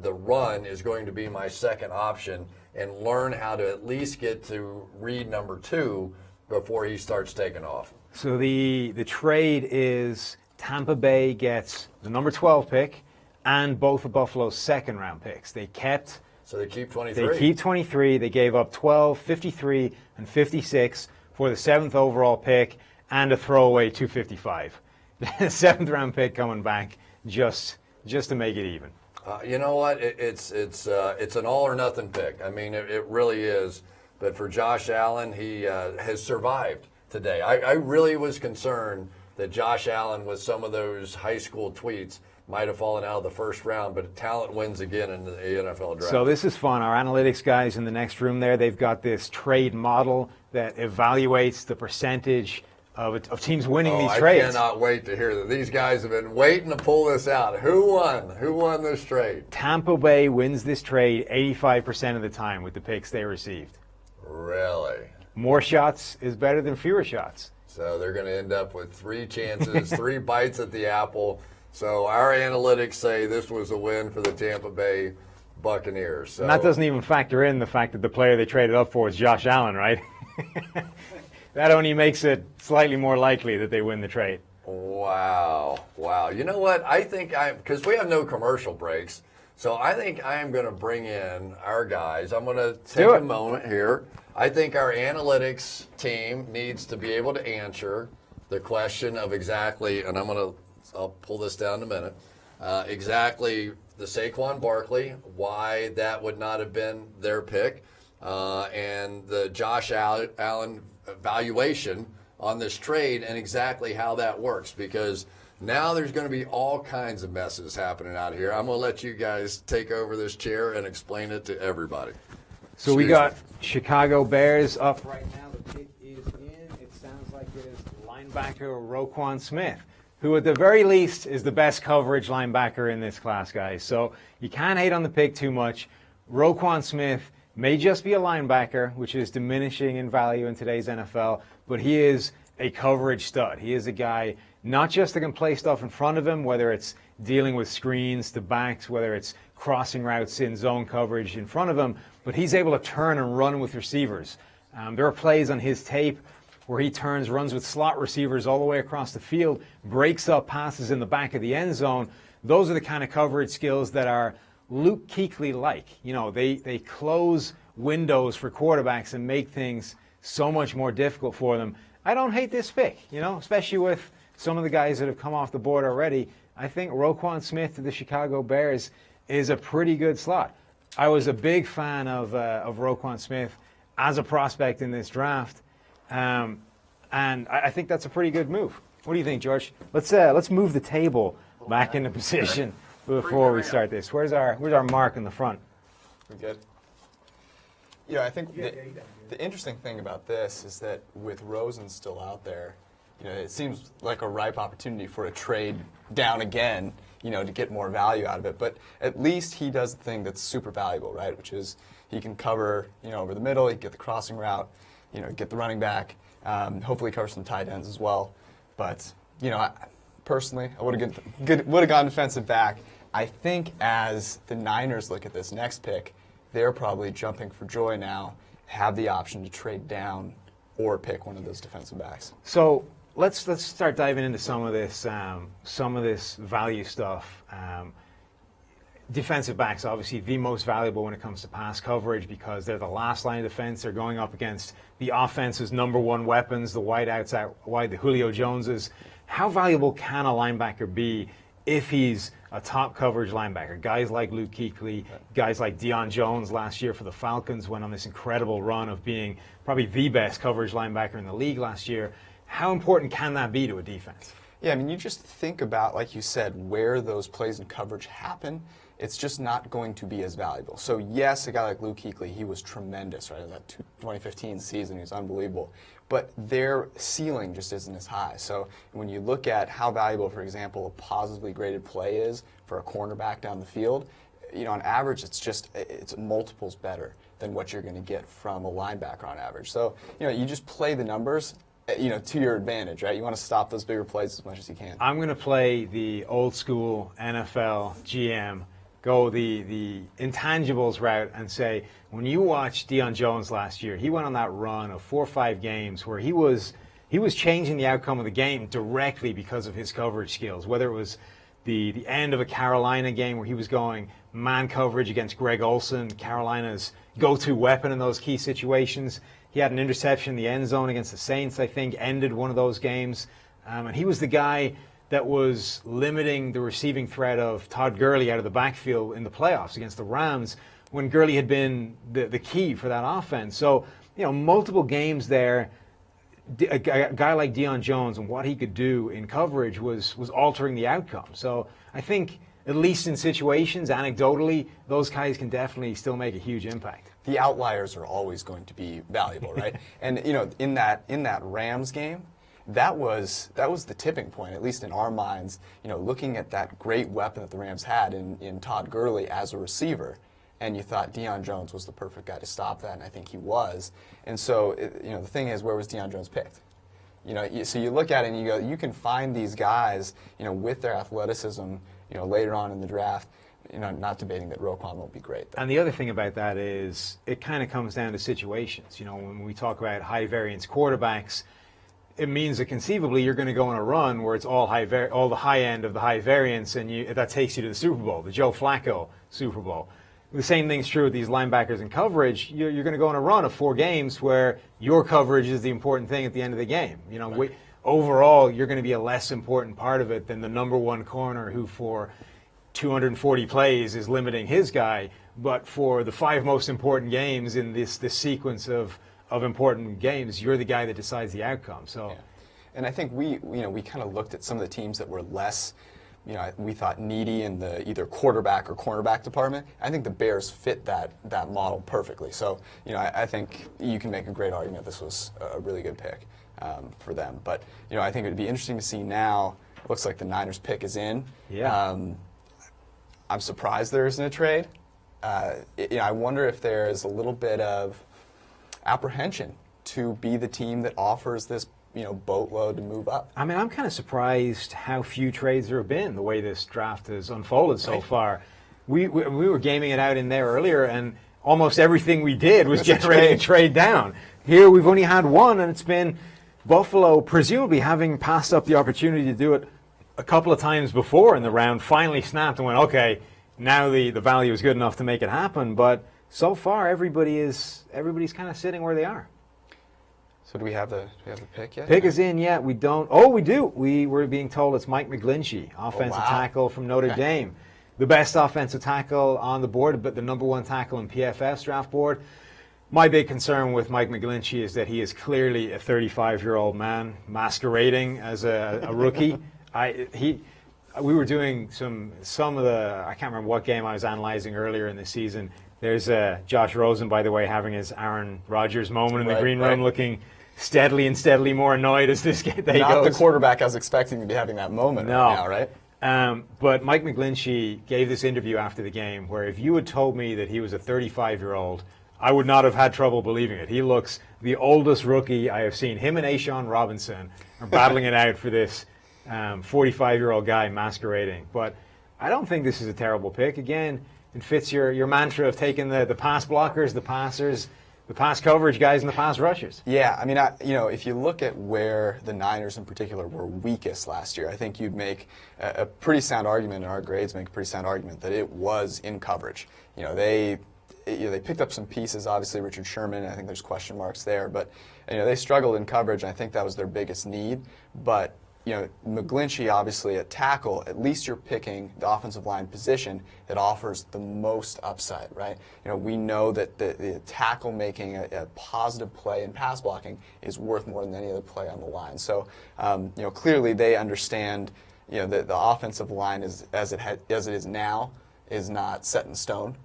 B: the run is going to be my second option and learn how to at least get to read number 2 before he starts taking off.
A: So the trade is Tampa Bay gets the number 12 pick and both of Buffalo's second-round picks. They keep 23. They keep 23. They gave up 12, 53, and 56 for the 7th overall pick and a throwaway 255. The 7th-round pick coming back just to make it even.
B: You know what? It's an all-or-nothing pick. I mean, it really is. But for Josh Allen, he has survived today. I really was concerned that Josh Allen, with some of those high school tweets, might have fallen out of the first round, but talent wins again in the NFL draft.
A: So this is fun. Our analytics guys in the next room there, they've got this trade model that evaluates the percentage of teams winning these trades.
B: I cannot wait to hear that. These guys have been waiting to pull this out. Who won? Who won this trade?
A: Tampa Bay wins this trade 85% of the time with the picks they received.
B: Really?
A: More shots is better than fewer shots.
B: So they're going to end up with 3 chances, 3 bites at the apple. So our analytics say this was a win for the Tampa Bay Buccaneers. So,
A: and that doesn't even factor in the fact that the player they traded up for is Josh Allen, right? That only makes it slightly more likely that they win the trade.
B: Wow. You know what? I think because we have no commercial breaks, so I think I am going to bring in our guys. I'm going to take a moment here. I think our analytics team needs to be able to answer the question of exactly, and I'll pull this down in a minute, exactly the Saquon Barkley, why that would not have been their pick, and the Josh Allen valuation on this trade and exactly how that works, because now there's going to be all kinds of messes happening out here. I'm going to let you guys take over this chair and explain it to everybody.
A: So we got Chicago Bears up right now. The pick is in. It sounds like it is linebacker Roquan Smith, who at the very least is the best coverage linebacker in this class, guys. So you can't hate on the pick too much. Roquan Smith may just be a linebacker, which is diminishing in value in today's NFL, but he is a coverage stud. He is a guy not just that can play stuff in front of him, whether it's dealing with screens to backs, whether it's crossing routes in zone coverage in front of him, but he's able to turn and run with receivers. There are plays on his tape where he turns, runs with slot receivers all the way across the field, breaks up passes in the back of the end zone. Those are the kind of coverage skills that are Luke Kuechly-like. They close windows for quarterbacks and make things so much more difficult for them. I don't hate this pick, especially with some of the guys that have come off the board already. I think Roquan Smith to the Chicago Bears is a pretty good slot. I was a big fan of Roquan Smith as a prospect in this draft, and I think that's a pretty good move. What do you think, George? Let's move the table back into position before we start this. Where's our mark in the front?
C: We good? I think the interesting thing about this is that with Rosen still out there, it seems like a ripe opportunity for a trade down again, to get more value out of it. But at least he does the thing that's super valuable, right? Which is he can cover, over the middle, he can get the crossing route, get the running back, hopefully cover some tight ends as well. But, personally, I would have gone defensive back. I think as the Niners look at this next pick, they're probably jumping for joy now, have the option to trade down or pick one of those defensive backs.
A: So let's start diving into some of this value stuff. Defensive backs, obviously the most valuable when it comes to pass coverage because they're the last line of defense. They're going up against the offense's number one weapons, the wideouts out wide, the Julio Joneses. How valuable can a linebacker be if he's a top coverage linebacker? Guys like Luke Kuechly, guys like Deion Jones last year for the Falcons went on this incredible run of being probably the best coverage linebacker in the league last year. How important can that be to a defense?
C: Yeah, you just think about, like you said, where those plays in coverage happen. It's just not going to be as valuable. So yes, a guy like Luke Kuechly, he was tremendous, right? That 2015 season, he was unbelievable. But their ceiling just isn't as high. So when you look at how valuable, for example, a positively graded play is for a cornerback down the field, on average, it's multiples better than what you're going to get from a linebacker on average. So, you just play the numbers, to your advantage, right? You want to stop those bigger plays as much as you can.
A: I'm going to play the old school NFL GM, go the intangibles route and say, when you watch Deion Jones last year, he went on that run of 4 or 5 games where he was changing the outcome of the game directly because of his coverage skills, whether it was the end of a Carolina game where he was going man coverage against Greg Olsen, Carolina's go-to weapon in those key situations. He had an interception in the end zone against the Saints, I think, ended one of those games. And he was the guy that was limiting the receiving threat of Todd Gurley out of the backfield in the playoffs against the Rams when Gurley had been the key for that offense. So, multiple games there, a guy like Deion Jones and what he could do in coverage was altering the outcome. So I think, at least in situations, anecdotally, those guys can definitely still make a huge impact.
C: The outliers are always going to be valuable, right? And in that Rams game, that was the tipping point, at least in our minds. Looking at that great weapon that the Rams had in Todd Gurley as a receiver, and you thought Deion Jones was the perfect guy to stop that, and I think he was. And so, the thing is, where was Deion Jones picked? So you look at it and you go, you can find these guys, with their athleticism, later on in the draft. Not debating that Roquan won't be great.
A: And the other thing about that is it kind of comes down to situations. When we talk about high variance quarterbacks, it means that conceivably you're going to go on a run where it's all the high end of the high variance, and that takes you to the Super Bowl, the Joe Flacco Super Bowl. The same thing's true with these linebackers in coverage. You're going to go on a run of 4 games where your coverage is the important thing at the end of the game.
C: Right.
A: Overall, you're going to be a less important part of it than the number one corner who for 240 plays is limiting his guy, but for the 5 most important games in this sequence of important games, you're the guy that decides the outcome. So,
C: yeah. And I think we kind of looked at some of the teams that were less, we thought needy in the either quarterback or cornerback department. I think the Bears fit that model perfectly. So, I think you can make a great argument this was a really good pick for them. But, I think it would be interesting to see now. It looks like the Niners pick is in.
A: Yeah.
C: I'm surprised there isn't a trade. I wonder if there is a little bit of apprehension to be the team that offers this, boatload to move up.
A: I'm kind of surprised how few trades there have been the way this draft has unfolded so far. We were gaming it out in there earlier, and almost everything we did was get ready to trade down. Here we've only had one, and it's been Buffalo, presumably having passed up the opportunity to do it a couple of times before in the round, finally snapped and went, okay, now the value is good enough to make it happen. But so far, everybody's kind of sitting where they are.
C: So do we have the pick yet?
A: Pick is in yet. We don't. Oh, we do. We're being told it's Mike McGlinchey, offensive tackle from Notre Dame. The best offensive tackle on the board, but the number one tackle in PFF's draft board. My big concern with Mike McGlinchey is that he is clearly a 35-year-old man masquerading as a rookie. We were doing some of the, I can't remember what game I was analyzing earlier in the season. There's Josh Rosen, by the way, having his Aaron Rodgers moment in the green room, looking steadily more annoyed as this day goes.
C: Not the quarterback I was expecting to be having that moment right now, right?
A: But Mike McGlinchey gave this interview after the game where if you had told me that he was a 35-year-old, I would not have had trouble believing it. He looks the oldest rookie I have seen. Him and A'Shawn Robinson are battling it out for this 45-year-old guy masquerading. But I don't think this is a terrible pick. Again, it fits your mantra of taking the pass blockers, the passers, the pass coverage guys, and the pass rushers.
C: Yeah, I mean, if you look at where the Niners in particular were weakest last year, I think you'd make a pretty sound argument, and our grades make a pretty sound argument, that it was in coverage. They picked up some pieces, obviously Richard Sherman, I think there's question marks there, but they struggled in coverage, and I think that was their biggest need. But McGlinchey, obviously at tackle, at least you're picking the offensive line position that offers the most upside, right? We know that the tackle making a positive play in pass blocking is worth more than any other play on the line. So, clearly they understand, the offensive line as it is now is not set in stone.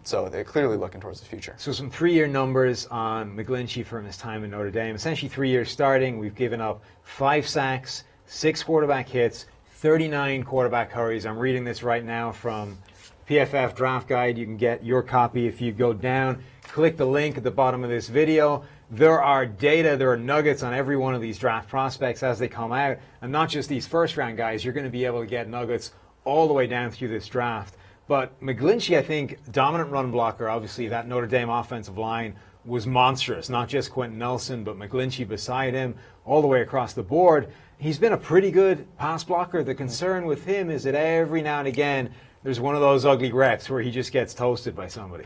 C: So they're clearly looking towards the future.
A: So some 3-year numbers on McGlinchey from his time in Notre Dame. Essentially 3 years starting. We've given up 5 sacks, 6 quarterback hits, 39 quarterback hurries. I'm reading this right now from PFF Draft Guide. You can get your copy if you go down. Click the link at the bottom of this video. There are nuggets on every one of these draft prospects as they come out. And not just these first-round guys. You're going to be able to get nuggets all the way down through this draft. But McGlinchey, I think, dominant run blocker. Obviously, that Notre Dame offensive line was monstrous. Not just Quentin Nelson, but McGlinchey beside him, all the way across the board. He's been a pretty good pass blocker. The concern with him is that every now and again, there's one of those ugly reps where he just gets toasted by somebody.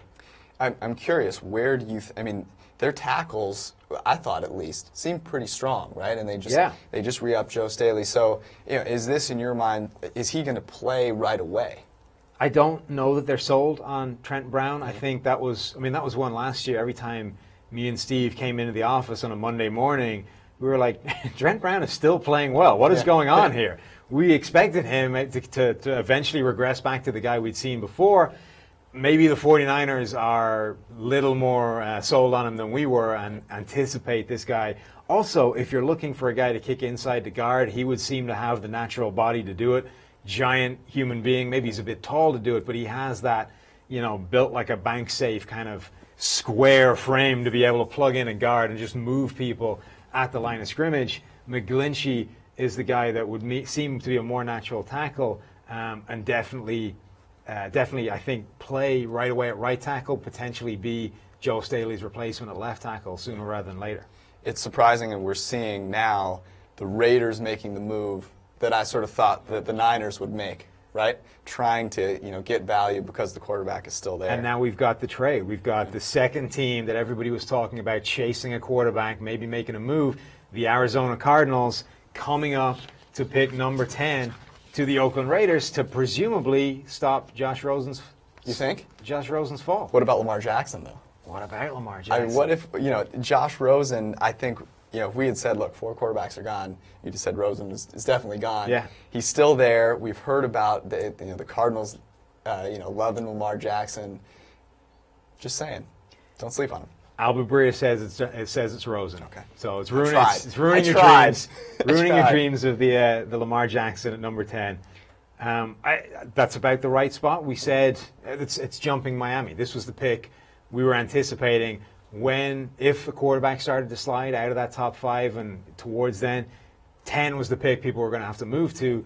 C: I'm curious, where do you their tackles, I thought at least, seemed pretty strong, right? And they just re-upped Joe Staley. So, is this, in your mind, is he going to play right away?
A: I don't know that they're sold on Trent Brown. I think that was one last year. Every time me and Steve came into the office on a Monday morning, we were like, Trent Brown is still playing well. What is going on here? We expected him to eventually regress back to the guy we'd seen before. Maybe the 49ers are a little more sold on him than we were and anticipate this guy. Also, if you're looking for a guy to kick inside to guard, he would seem to have the natural body to do it. Giant human being. Maybe he's a bit tall to do it, but he has that, built like a bank safe kind of square frame to be able to plug in and guard and just move people at the line of scrimmage. McGlinchey is the guy that would seem to be a more natural tackle and definitely, I think, play right away at right tackle, potentially be Joe Staley's replacement at left tackle sooner rather than later.
C: It's surprising, and we're seeing now the Raiders making the move that I sort of thought that the Niners would make, right? Trying to, get value because the quarterback is still there.
A: And now we've got the trade. We've got the second team that everybody was talking about chasing a quarterback, maybe making a move. The Arizona Cardinals coming up to pick number 10 to the Oakland Raiders to presumably stop Josh Rosen's.
C: You think?
A: Josh Rosen's fall.
C: What about Lamar Jackson, though?
A: What about Lamar Jackson?
C: I mean, what if, Josh Rosen, I think, if we had said, look, 4 quarterbacks are gone, you just said Rosen is definitely gone.
A: Yeah.
C: He's still there. We've heard about the Cardinals, loving Lamar Jackson. Just saying, don't sleep on him.
A: Albert Breer says it's Rosen.
C: Okay.
A: So it's ruining your dreams. Ruining your dreams of the Lamar Jackson at number 10. That's about the right spot. We said it's jumping Miami. This was the pick we were anticipating. If a quarterback started to slide out of that top 5 and towards then, 10 was the pick people were going to have to move to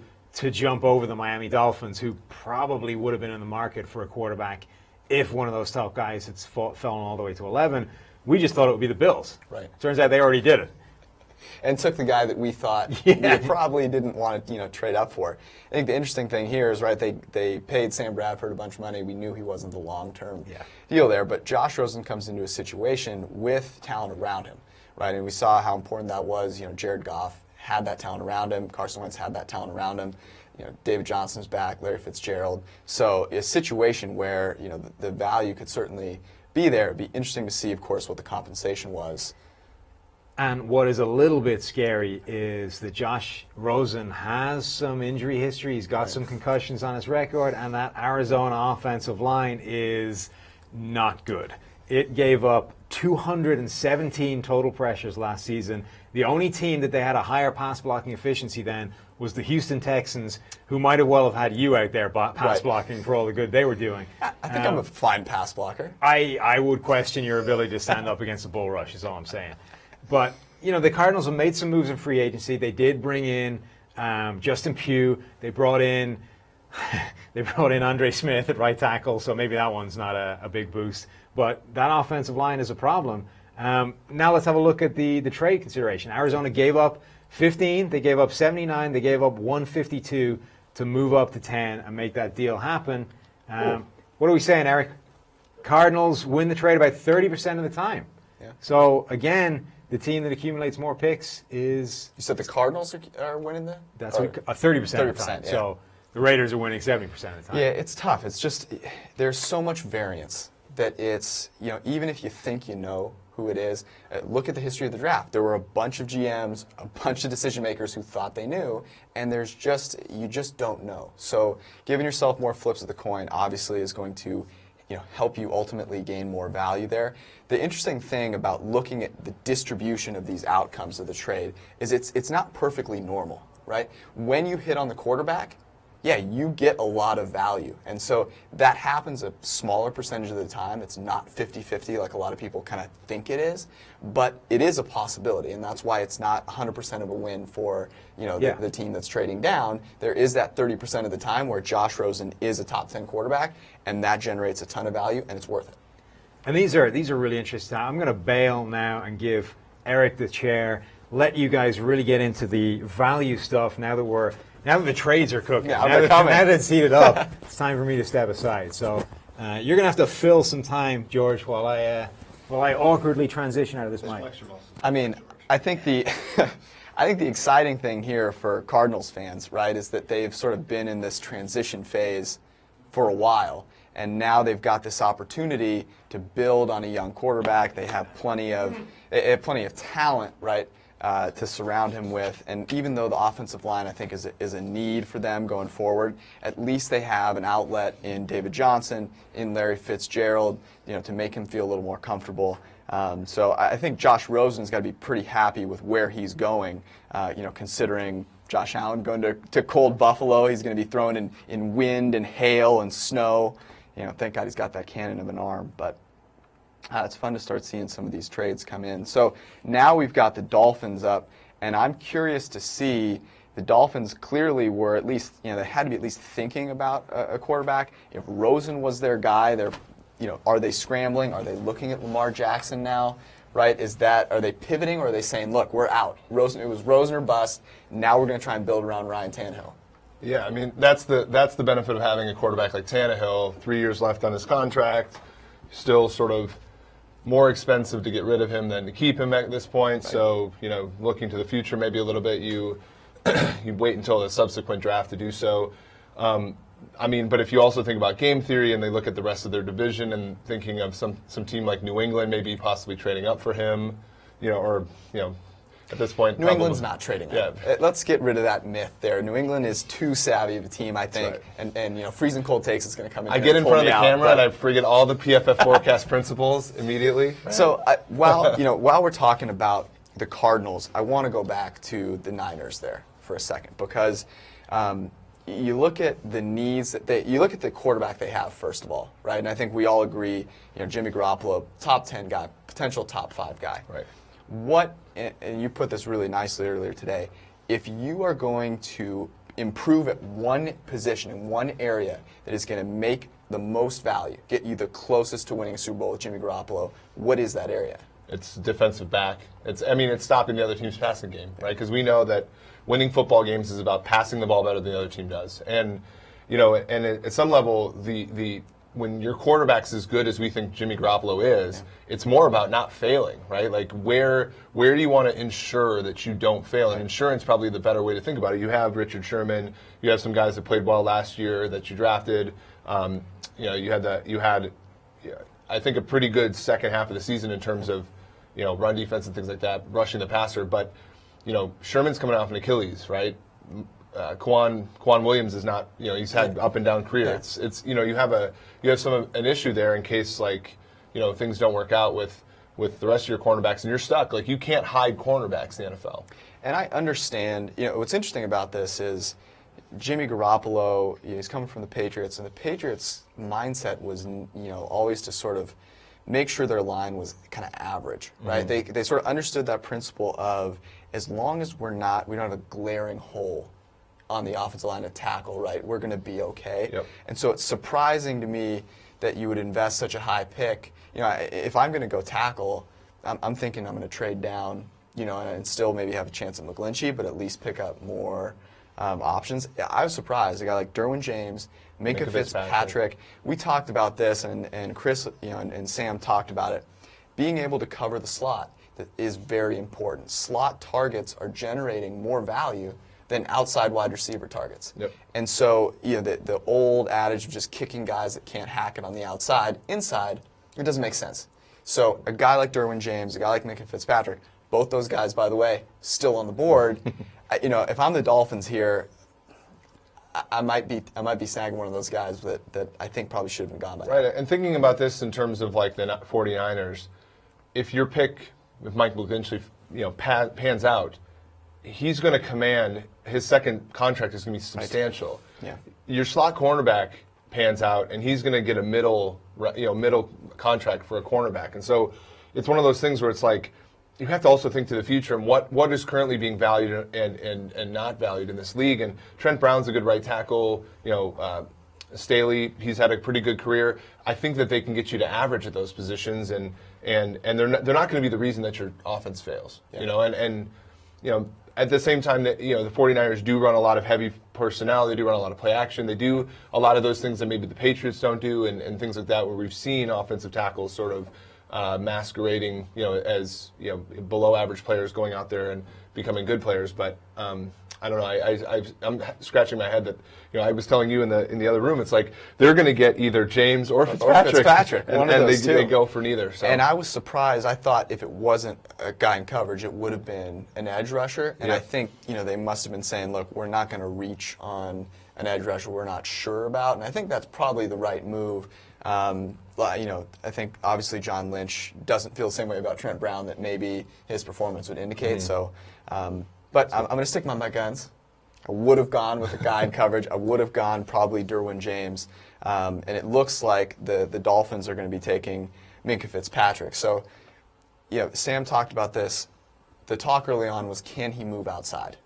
A: jump over the Miami Dolphins, who probably would have been in the market for a quarterback if one of those top guys had fallen all the way to 11. We just thought it would be the Bills.
C: Right.
A: Turns out they already did it.
C: and took the guy that we thought we probably didn't want to trade up for. I think the interesting thing here is, right, they paid Sam Bradford a bunch of money. We knew he wasn't the long-term deal there, but Josh Rosen comes into a situation with talent around him, right? And we saw how important that was. Jared Goff had that talent around him. Carson Wentz had that talent around him. David Johnson's back, Larry Fitzgerald. So a situation where the value could certainly be there. It'd be interesting to see, of course, what the compensation was.
A: And what is a little bit scary is that Josh Rosen has some injury history. He's got some concussions on his record, and that Arizona offensive line is not good. It gave up 217 total pressures last season. The only team that they had a higher pass blocking efficiency than was the Houston Texans, who might have well have had you out there pass blocking for all the good they were doing.
C: I think I'm a fine pass blocker.
A: I would question your ability to stand up against a bull rush, is all I'm saying. But, the Cardinals have made some moves in free agency. They did bring in Justin Pugh. They brought in Andre Smith at right tackle, so maybe that one's not a big boost. But that offensive line is a problem. Now let's have a look at the trade consideration. Arizona gave up 15. They gave up 79. They gave up 152 to move up to 10 and make that deal happen. What are we saying, Eric? Cardinals win the trade about 30% of the time. Yeah. So, again, the team that accumulates more picks is...
C: You said the Cardinals are winning that?
A: That's 30% of the time. Yeah. So the Raiders are winning 70% of the time.
C: Yeah, it's tough. It's just there's so much variance that it's, even if you think you know who it is, look at the history of the draft. There were a bunch of GMs, a bunch of decision makers who thought they knew, and you just don't know. So giving yourself more flips of the coin obviously is going to help you ultimately gain more value there. The interesting thing about looking at the distribution of these outcomes of the trade is it's not perfectly normal, right? When you hit on the quarterback, you get a lot of value. And so that happens a smaller percentage of the time. It's not 50-50 like a lot of people kind of think it is, but it is a possibility, and that's why it's not 100% of a win for the team that's trading down. There is that 30% of the time where Josh Rosen is a top 10 quarterback, and that generates a ton of value, and it's worth it.
A: And these are really interesting. I'm going to bail now and give Eric the chair, let you guys really get into the value stuff now that the trades are cooking. Now that it's heated up, it's time for me to step aside. So you're going to have to fill some time, George, while I awkwardly transition out of this mic.
C: I mean, I think the exciting thing here for Cardinals fans, right, is that they've sort of been in this transition phase for a while, and now they've got this opportunity to build on a young quarterback. They have plenty of talent, right, to surround him with. And even though the offensive line, I think, is a need for them going forward, at least they have an outlet in David Johnson, in Larry Fitzgerald, to make him feel a little more comfortable. So I think Josh Rosen's got to be pretty happy with where he's going, considering Josh Allen going to cold Buffalo. He's going to be thrown in wind and hail and snow. Thank God he's got that cannon of an arm. But it's fun to start seeing some of these trades come in. So now we've got the Dolphins up, and I'm curious to see. The Dolphins clearly were at least, they had to be at least thinking about a quarterback. If Rosen was their guy, are they scrambling? Are they looking at Lamar Jackson now? Right? Are they pivoting, or are they saying, look, we're out? It was Rosen or bust. Now we're going to try and build around Ryan Tannehill.
D: Yeah, I mean, that's the benefit of having a quarterback like Tannehill, 3 years left on his contract, still sort of more expensive to get rid of him than to keep him at this point. Right. So, looking to the future maybe a little bit, you wait until the subsequent draft to do so. But if you also think about game theory and they look at the rest of their division and thinking of some team like New England maybe possibly trading up for him, at this point.
C: New England's not trading up. Yeah. Let's get rid of that myth there. New England is too savvy of a team, I think. Right. And freezing cold takes is going to come in.
D: I get in front of the camera and I forget all the PFF forecast principles immediately. Right.
C: So while we're talking about the Cardinals, I want to go back to the Niners there for a second, because you look at the needs you look at the quarterback they have, first of all, right? And I think we all agree, Jimmy Garoppolo, top 10 guy, potential top 5 guy.
D: Right.
C: And you put this really nicely earlier today, if you are going to improve at one position in one area that is going to make the most value, get you the closest to winning a Super Bowl with Jimmy Garoppolo, what is that area?
D: It's defensive back. It's stopping the other team's passing game, right? Because we know that winning football games is about passing the ball better than the other team does. And, at some level, when your quarterback's as good as we think Jimmy Garoppolo is, it's more about not failing, right? Like where do you want to ensure that you don't fail? And insurance probably the better way to think about it. You have Richard Sherman, you have some guys that played well last year that you drafted. You had I think a pretty good second half of the season in terms of run defense and things like that, rushing the passer. But Sherman's coming off an Achilles, right? Quan Williams is not, he's had up and down career.
C: Yeah.
D: It's you have an issue there in case things don't work out with the rest of your cornerbacks and you're stuck. Like you can't hide cornerbacks in the NFL.
C: And I understand, what's interesting about this is Jimmy Garoppolo, he's coming from the Patriots, and the Patriots' mindset was, always to sort of make sure their line was kind of average, right?
D: Mm-hmm.
C: They sort of understood that principle of as long as we don't have a glaring hole on the offensive line to tackle, right, we're going to be okay.
D: Yep.
C: And so it's surprising to me that you would invest such a high pick. If I'm going to go tackle, I'm thinking I'm going to trade down, and still maybe have a chance at McGlinchey, but at least pick up more options. I was surprised. A guy like Derwin James, Minkah Fitzpatrick. We talked about this, and Chris, and Sam talked about it. Being able to cover the slot is very important. Slot targets are generating more value than outside wide receiver targets.
D: Yep.
C: And so, the old adage of just kicking guys that can't hack it on the outside, inside, it doesn't make sense. So a guy like Derwin James, a guy like Minkah Fitzpatrick, both those guys, by the way, still on the board. If I'm the Dolphins here, I might be snagging one of those guys that I think probably should have been gone by now.
D: Right, and thinking about this in terms of like the 49ers, if your pick with Mike McGlinchey, pans out, he's going to command his second contract is going to be substantial.
C: Right. Yeah.
D: Your slot cornerback pans out, and he's going to get a middle contract for a cornerback, and so it's one of those things where it's like you have to also think to the future and what is currently being valued and not valued in this league. And Trent Brown's a good right tackle. Staley, he's had a pretty good career. I think that they can get you to average at those positions, and they're not going to be the reason that your offense fails.
C: Yeah.
D: At the same time that the 49ers do run a lot of heavy personnel, they do run a lot of play action, they do a lot of those things that maybe the Patriots don't do, and things like that, where we've seen offensive tackles sort of masquerading, as below average players going out there and becoming good players. But I don't know. I'm scratching my head that I was telling you in the other room. It's like they're going to get either James or Fitzpatrick,
C: one of those two.
D: They go for neither. So.
C: And I was surprised. I thought if it wasn't a guy in coverage, it would have been an edge rusher. And I think they must have been saying, look, we're not going to reach on an edge rusher we're not sure about. And I think that's probably the right move. I think obviously John Lynch doesn't feel the same way about Trent Brown that maybe his performance would indicate. So, but I'm going to stick by my guns. I would have gone with a guy in coverage. I would have gone probably Derwin James. And it looks like the Dolphins are going to be taking Minkah Fitzpatrick. So, Sam talked about this. The talk early on was, can he move outside?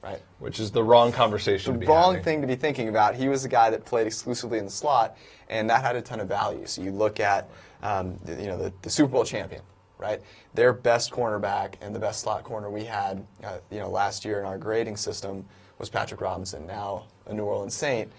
C: Right.
D: Which is the wrong conversation to be
C: wrong
D: having.
C: thing to be thinking about. He was the guy that played exclusively in the slot, and that had a ton of value. So you look at the Super Bowl champion, right? Their best cornerback and the best slot corner we had last year in our grading system was Patrick Robinson, now a New Orleans Saint.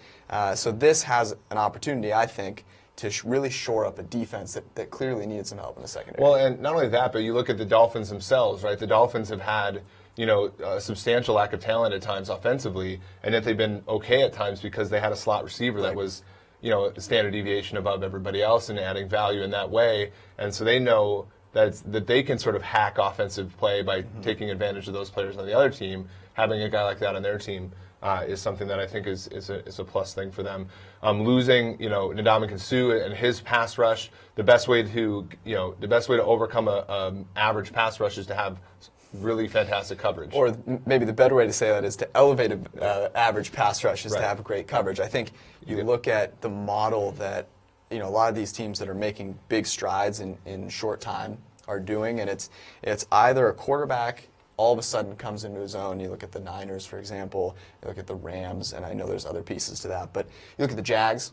C: So this has an opportunity, I think, to really shore up a defense that clearly needed some help in the secondary.
D: Well, and not only that, but you look at the Dolphins themselves, right? The Dolphins have had a substantial lack of talent at times offensively, and yet they've been okay at times because they had a slot receiver that was, a standard deviation above everybody else and adding value in that way. And so they know that they can sort of hack offensive play by taking advantage of those players on the other team. Having a guy like that on their team is something that I think is a plus thing for them. Losing, Ndamukong Suh and his pass rush, the best way to overcome a average pass rush is to have really fantastic coverage.
C: Or maybe the better way to say that is to elevate an average pass rush is to have great coverage. I think you look at the model that a lot of these teams that are making big strides in short time are doing, and it's either a quarterback all of a sudden comes into his own. You look at the Niners, for example. You look at the Rams, and I know there's other pieces to that. But you look at the Jags.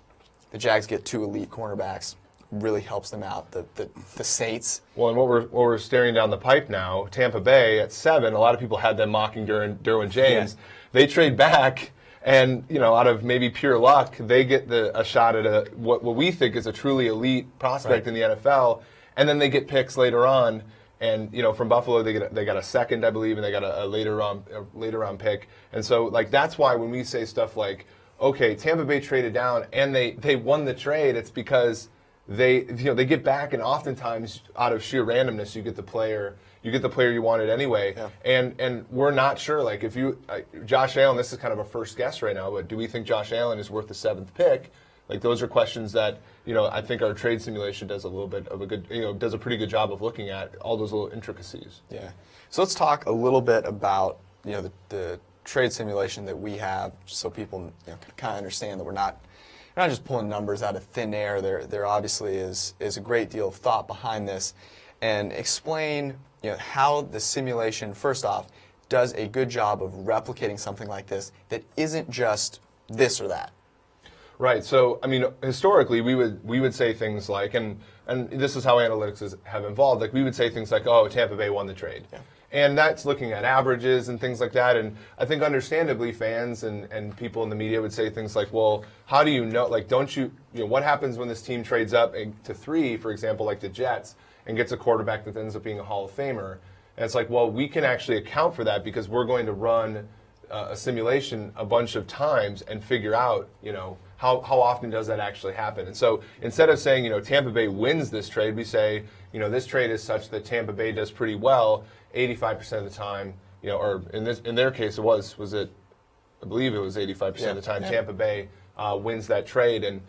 C: The Jags get two elite cornerbacks really helps them out. The Saints.
D: Well, and what we're staring down the pipe now, Tampa Bay at 7. A lot of people had them mocking Derwin James.
C: Yeah.
D: They trade back, and out of maybe pure luck, they get a shot at what we think is a truly elite prospect in the NFL, and then they get picks later on. And from Buffalo, they got a second, I believe, and they got a later round pick. And so that's why when we say stuff like, okay, Tampa Bay traded down and they won the trade, it's because they get back, and oftentimes out of sheer randomness you get the player you wanted anyway. Yeah. And we're not sure, if Josh Allen, this is kind of a first guess right now, but do we think Josh Allen is worth the 7th pick? Those are questions that I think our trade simulation does a little bit of a good does a pretty good job of looking at all those little intricacies.
C: Yeah. So let's talk a little bit about the trade simulation that we have, so people can kind of understand that we're not just pulling numbers out of thin air. There obviously is a great deal of thought behind this, and explain how the simulation, first off, does a good job of replicating something like this that isn't just this or that.
D: Right. So, historically, we would say things like, and this is how analytics have evolved. We would say things like, "Oh, Tampa Bay won the trade," and that's looking at averages and things like that. And I think, understandably, fans and people in the media would say things like, "Well, how do you know? Don't you? What happens when this team trades up to 3, for example, like the Jets, and gets a quarterback that ends up being a Hall of Famer?" And it's well, we can actually account for that because we're going to run a simulation a bunch of times and figure out, how often does that actually happen? And so instead of saying, Tampa Bay wins this trade, we say, this trade is such that Tampa Bay does pretty well 85% of the time, or in their case I believe it was 85% of the time Tampa Bay wins that trade, and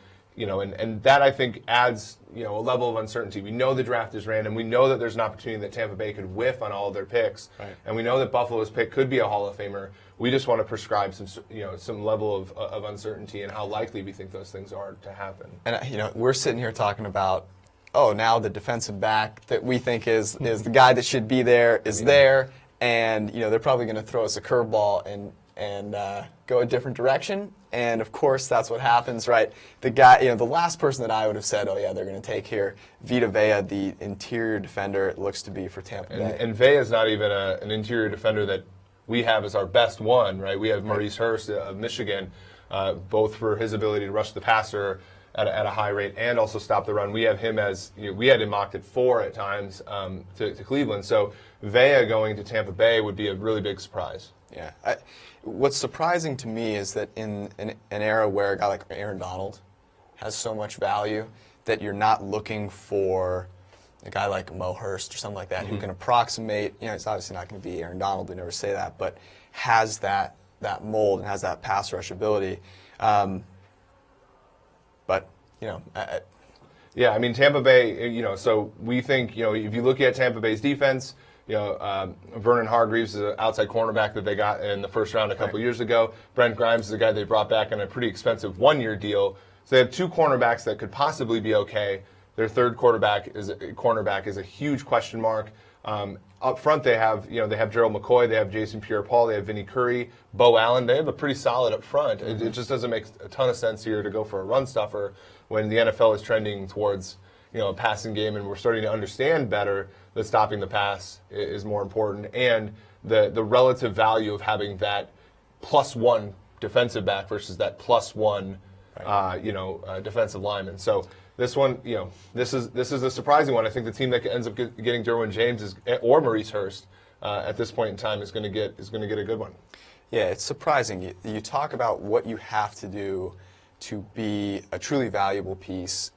D: that I think adds a level of uncertainty. We know the draft is random. We know that there's an opportunity that Tampa Bay could whiff on all of their picks, and we know that Buffalo's pick could be a Hall of Famer. We just want to prescribe some level of uncertainty and how likely we think those things are to happen.
C: And we're sitting here talking about, now the defensive back that we think is the guy that should be there is there, and they're probably going to throw us a curveball and go a different direction. And of course, that's what happens, right? The guy, the last person that I would have said, they're going to take here, Vita Vea, the interior defender, it looks to be for Tampa Bay.
D: And Vea is not even an interior defender that we have as our best one, right? We have Maurice Hurst of Michigan, both for his ability to rush the passer at a high rate and also stop the run. We have him as, we had him mocked at 4 at times to Cleveland. So Vea going to Tampa Bay would be a really big surprise.
C: Yeah. What's surprising to me is that in an era where a guy like Aaron Donald has so much value, that you're not looking for a guy like Mo Hurst or something like that who can approximate, it's obviously not going to be Aaron Donald, we never say that, but has that mold and has that pass rush ability. But,
D: Tampa Bay, so we think, if you look at Tampa Bay's defense, Vernon Hargreaves is an outside cornerback that they got in the first round a couple years ago. Brent Grimes is a guy they brought back on a pretty expensive 1-year deal. So they have 2 cornerbacks that could possibly be okay. Their third cornerback is a huge question mark. Up front, they have Gerald McCoy, they have Jason Pierre-Paul, they have Vinnie Curry, Bo Allen. They have a pretty solid up front. It just doesn't make a ton of sense here to go for a run stuffer when the NFL is trending towards a passing game, and we're starting to understand better that stopping the pass is more important, and the relative value of having that +1 defensive back versus that +1 defensive lineman. So. This one, this is a surprising one. I think the team that ends up getting Derwin James or Maurice Hurst at this point in time is going to get a good one.
C: Yeah, it's surprising. You talk about what you have to do to be a truly valuable piece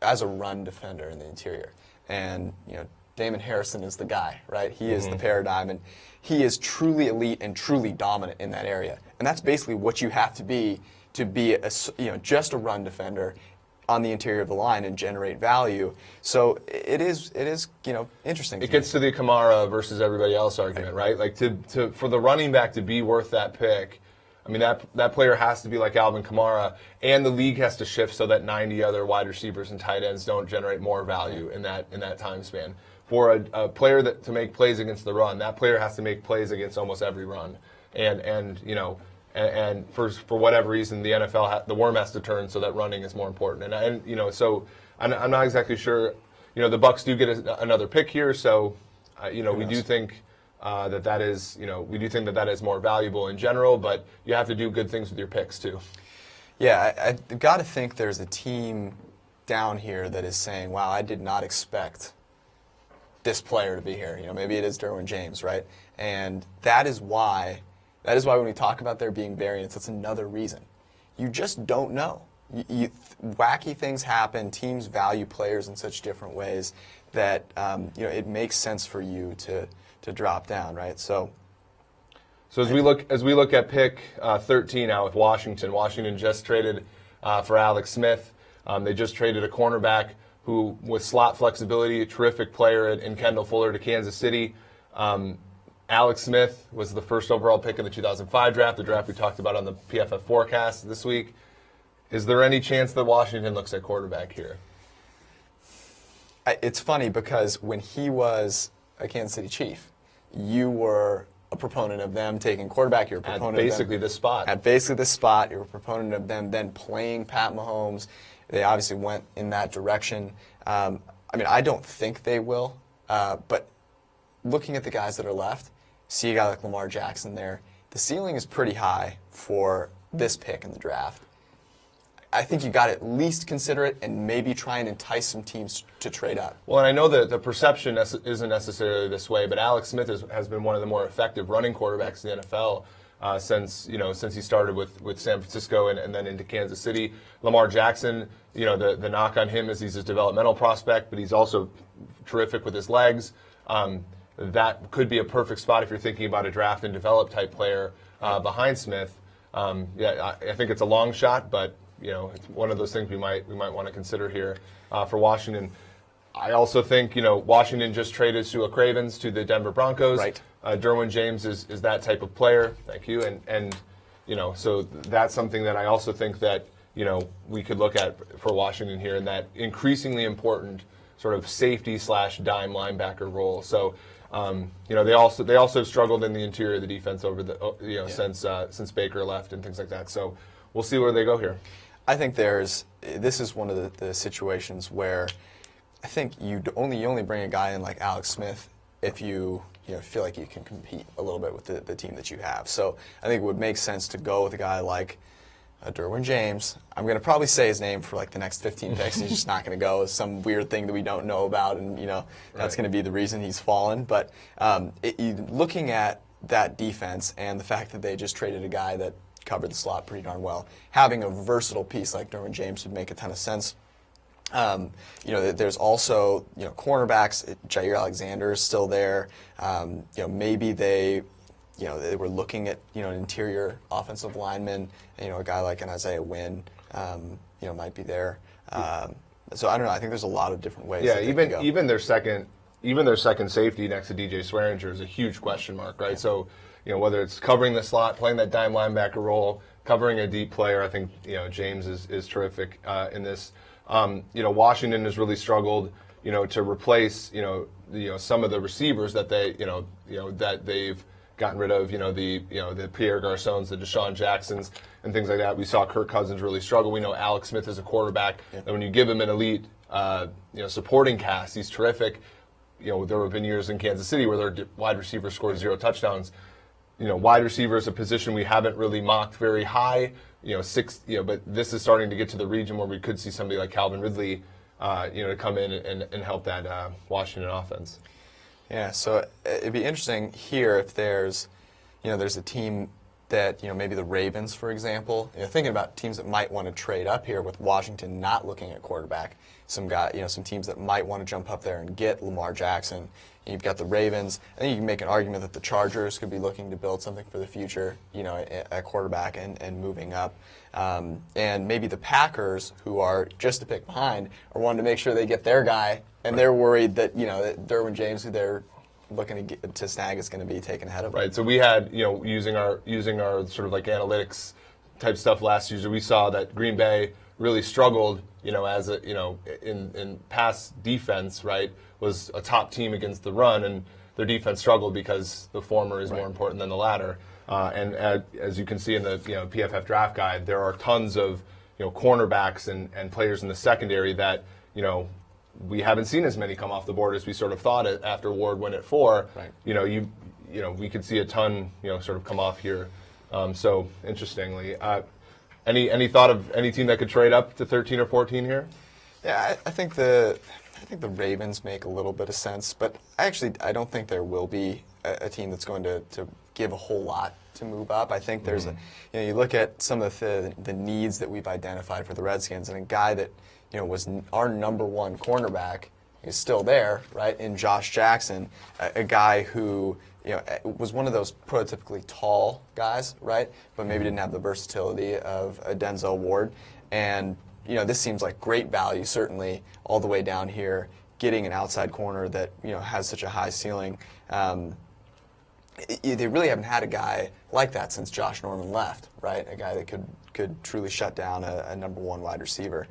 C: as a run defender in the interior, and Damon Harrison is the guy, right? He is the paradigm, and he is truly elite and truly dominant in that area. And that's basically what you have to be just a run defender on the interior of the line and generate value. So it is interesting.
D: It gets to the Kamara versus everybody else argument, right? For the running back to be worth that pick, that player has to be like Alvin Kamara, and the league has to shift so that 90 other wide receivers and tight ends don't generate more value in that time span. For a player to make plays against the run, that player has to make plays against almost every run, And for whatever reason, the NFL the worm has to turn so that running is more important. So I'm not exactly sure. The Bucs do get another pick here, so we do think that is we do think that is more valuable in general, but you have to do good things with your picks too.
C: Yeah, I got to think there's a team down here that is saying, wow, I did not expect this player to be here. Maybe it is Derwin James, right? And that is why when we talk about there being variance, that's another reason. You just don't know. Wacky things happen. Teams value players in such different ways that it makes sense for you to drop down, right? So
D: as we look at pick 13 now with Washington. Washington just traded for Alex Smith. They just traded a cornerback who, with slot flexibility, a terrific player in Kendall Fuller to Kansas City. Alex Smith was the first overall pick in the 2005 draft, the draft we talked about on the PFF forecast this week. Is there any chance that Washington looks at quarterback here?
C: It's funny because when he was a Kansas City Chief, you were a proponent of them taking quarterback. You're a proponent
D: at basically
C: of them,
D: this spot.
C: At basically this spot, you're a proponent of them then playing Pat Mahomes. They obviously went in that direction. I don't think they will, but looking at the guys that are left, see a guy like Lamar Jackson there, the ceiling is pretty high for this pick in the draft. I think you got to at least consider it and maybe try and entice some teams to trade up.
D: Well, and I know that the perception isn't necessarily this way, but Alex Smith has been one of the more effective running quarterbacks in the NFL since he started with San Francisco and then into Kansas City. Lamar Jackson, the knock on him is he's a developmental prospect, but he's also terrific with his legs. That could be a perfect spot if you're thinking about a draft and develop type player behind Smith. I think it's a long shot, but it's one of those things we might want to consider here for Washington. I also think Washington just traded Sua Cravens to the Denver Broncos.
C: Right.
D: Derwin James is that type of player. Thank you. And so that's something that I also think that we could look at for Washington here in that increasingly important sort of safety / dime linebacker role. So they also struggled in the interior of the defense over since Baker left and things like that. So we'll see where they go here.
C: I think this is one of the situations where I think you only bring a guy in like Alex Smith if you feel like you can compete a little bit with the team that you have. So I think it would make sense to go with a guy like Derwin James. I'm going to probably say his name for like the next 15 picks, and he's just not going to go. It's some weird thing that we don't know about, and that's going to be the reason he's fallen. But looking at that defense and the fact that they just traded a guy that covered the slot pretty darn well, having a versatile piece like Derwin James would make a ton of sense. There's also cornerbacks. Jair Alexander is still there. Maybe they were looking at an interior offensive lineman. A guy like an Isaiah Wynn, might be there. So I don't know. I think there's a lot of different ways.
D: Yeah, even their second safety next to DJ Swearinger is a huge question mark, right? So whether it's covering the slot, playing that dime linebacker role, covering a deep player, I think James is terrific in this. Washington has really struggled, to replace, some of the receivers that that they've gotten rid of, the Pierre Garçons, the Deshaun Jacksons, and things like that. We saw Kirk Cousins really struggle. We know Alex Smith is a quarterback, and when you give him an elite, supporting cast, he's terrific. There have been years in Kansas City where their wide receiver scored 0 touchdowns. Wide receiver is a position we haven't really mocked very high. But this is starting to get to the region where we could see somebody like Calvin Ridley, to come in and help that Washington offense.
C: Yeah, so it'd be interesting here if there's a team that, maybe the Ravens, for example, thinking about teams that might want to trade up here with Washington not looking at quarterback. Some teams that might want to jump up there and get Lamar Jackson. You've got the Ravens. I think you can make an argument that the Chargers could be looking to build something for the future, at quarterback and moving up. And maybe the Packers, who are just a pick behind, are wanting to make sure they get their guy, and they're worried that, that Derwin James, who they're looking to snag, is going to be taken ahead of them.
D: Right. So we had, using our sort of like analytics type stuff last year, we saw that Green Bay really struggled, as in pass defense, right, was a top team against the run, and their defense struggled because the former is more important than the latter. And as you can see in the PFF draft guide, there are tons of cornerbacks and players in the secondary that we haven't seen as many come off the board as we sort of thought it after Ward went at 4.
C: Right.
D: We could see a ton, sort of come off here. So interestingly, any thought of any team that could trade up to 13 or 14 here?
C: Yeah, I think the Ravens make a little bit of sense, but I don't think there will be a team that's going to give a whole lot to move up. I think there's you look at some of the needs that we've identified for the Redskins, and a guy that was our number 1 cornerback is still there, right? In Josh Jackson, a guy who was one of those prototypically tall guys, right? But maybe didn't have the versatility of a Denzel Ward. And, this seems like great value, certainly, all the way down here, getting an outside corner that, has such a high ceiling. They really haven't had a guy like that since Josh Norman left, right? A guy that could truly shut down a number 1 wide receiver.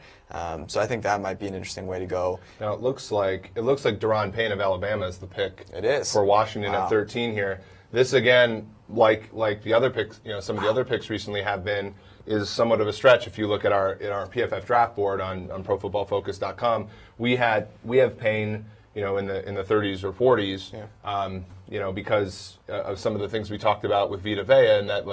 C: So I think that might be an interesting way to go.
D: Now it looks like Daron Payne of Alabama is the pick.
C: It is
D: for Washington at 13 here. This again, like the other picks, some of the other picks recently have been, is somewhat of a stretch. If you look at our PFF draft board on ProFootballFocus.com, we have Payne, in the 30s or 40s, because of some of the things we talked about with Vita Vea, and that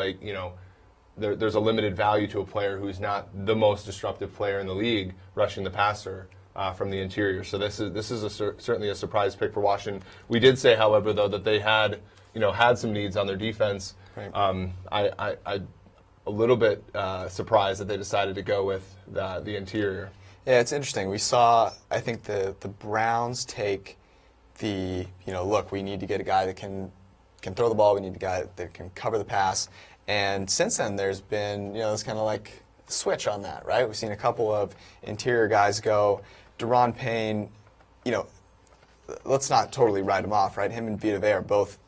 D: there's a limited value to a player who's not the most disruptive player in the league rushing the passer from the interior. So this is certainly a surprise pick for Washington. We did say, however, though, that they had some needs on their defense.
C: Right.
D: I a little bit surprised that they decided to go with the interior.
C: Yeah, it's interesting. We saw, I think, the Browns take look, we need to get a guy that can throw the ball. We need a guy that can cover the pass. And since then, there's been, it's kind of like a switch on that, right? We've seen a couple of interior guys go. Daron Payne, let's not totally write him off, right? Him and Vita Vea are both,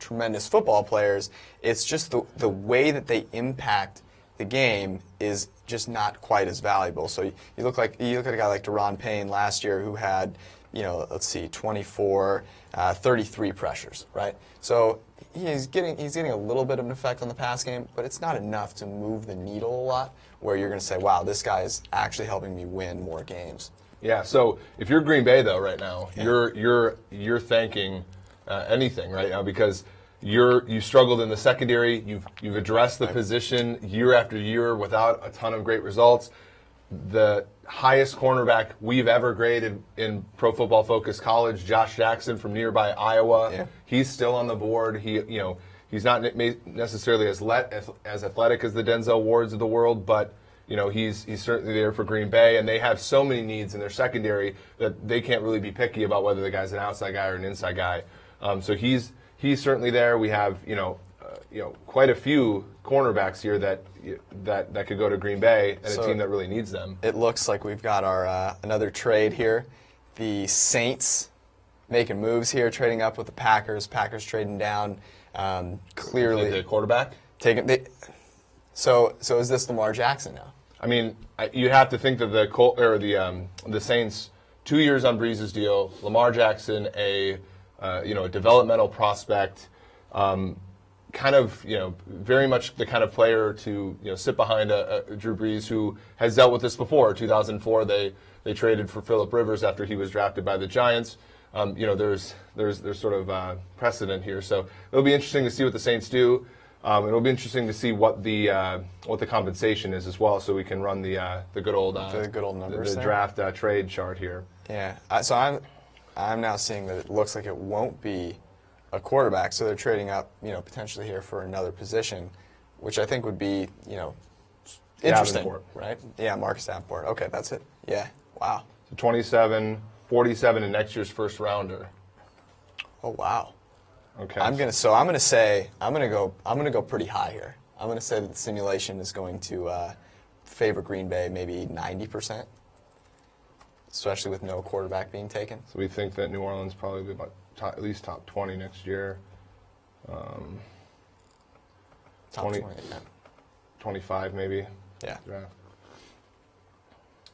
C: tremendous football players. It's just the way that they impact the game is just not quite as valuable. So you look at a guy like Daron Payne last year who had, 24, 33 pressures, right? So he's getting a little bit of an effect on the pass game, but it's not enough to move the needle a lot where you're going to say, wow, this guy is actually helping me win more games.
D: Yeah. So if you're Green Bay though, right now, you're thanking anything right now because you struggled in the secondary. You've addressed the position year after year without a ton of great results. The highest cornerback we've ever graded in Pro Football Focus College, Josh Jackson from nearby Iowa. Yeah. He's still on the board. He's not necessarily as athletic as the Denzel Wards of the world, but he's certainly there for Green Bay, and they have so many needs in their secondary that they can't really be picky about whether the guy's an outside guy or an inside guy. So he's certainly there. We have quite a few cornerbacks here that could go to Green Bay and a team that really needs them.
C: It looks like we've got our another trade here. The Saints making moves here, trading up with the Packers. Packers trading down. Clearly,
D: the quarterback
C: So is this Lamar Jackson now?
D: I mean, you have to think that the Saints 2 years on Breeze's deal. Lamar Jackson, a developmental prospect. Kind of, very much the kind of player to, sit behind a Drew Brees who has dealt with this before. 2004, they traded for Phillip Rivers after he was drafted by the Giants. There's sort of precedent here, so it'll be interesting to see what the Saints do. It'll be interesting to see what the compensation is as well, so we can run the good old
C: numbers,
D: the draft trade chart here.
C: Yeah, so I'm now seeing that it looks like it won't be a quarterback, so they're trading up, potentially here for another position, which I think would be, interesting,
D: Davenport.
C: Right? Yeah, Marcus Davenport. Okay, that's it. Yeah, wow.
D: So 27, 47 in next year's first rounder.
C: Oh wow.
D: Okay.
C: I'm gonna go pretty high here. I'm gonna say that the simulation is going to favor Green Bay maybe 90%, especially with no quarterback being taken.
D: So we think that New Orleans probably be about at least top 20 next year.
C: Top 20,
D: 25 maybe.
C: Yeah.
D: Draft.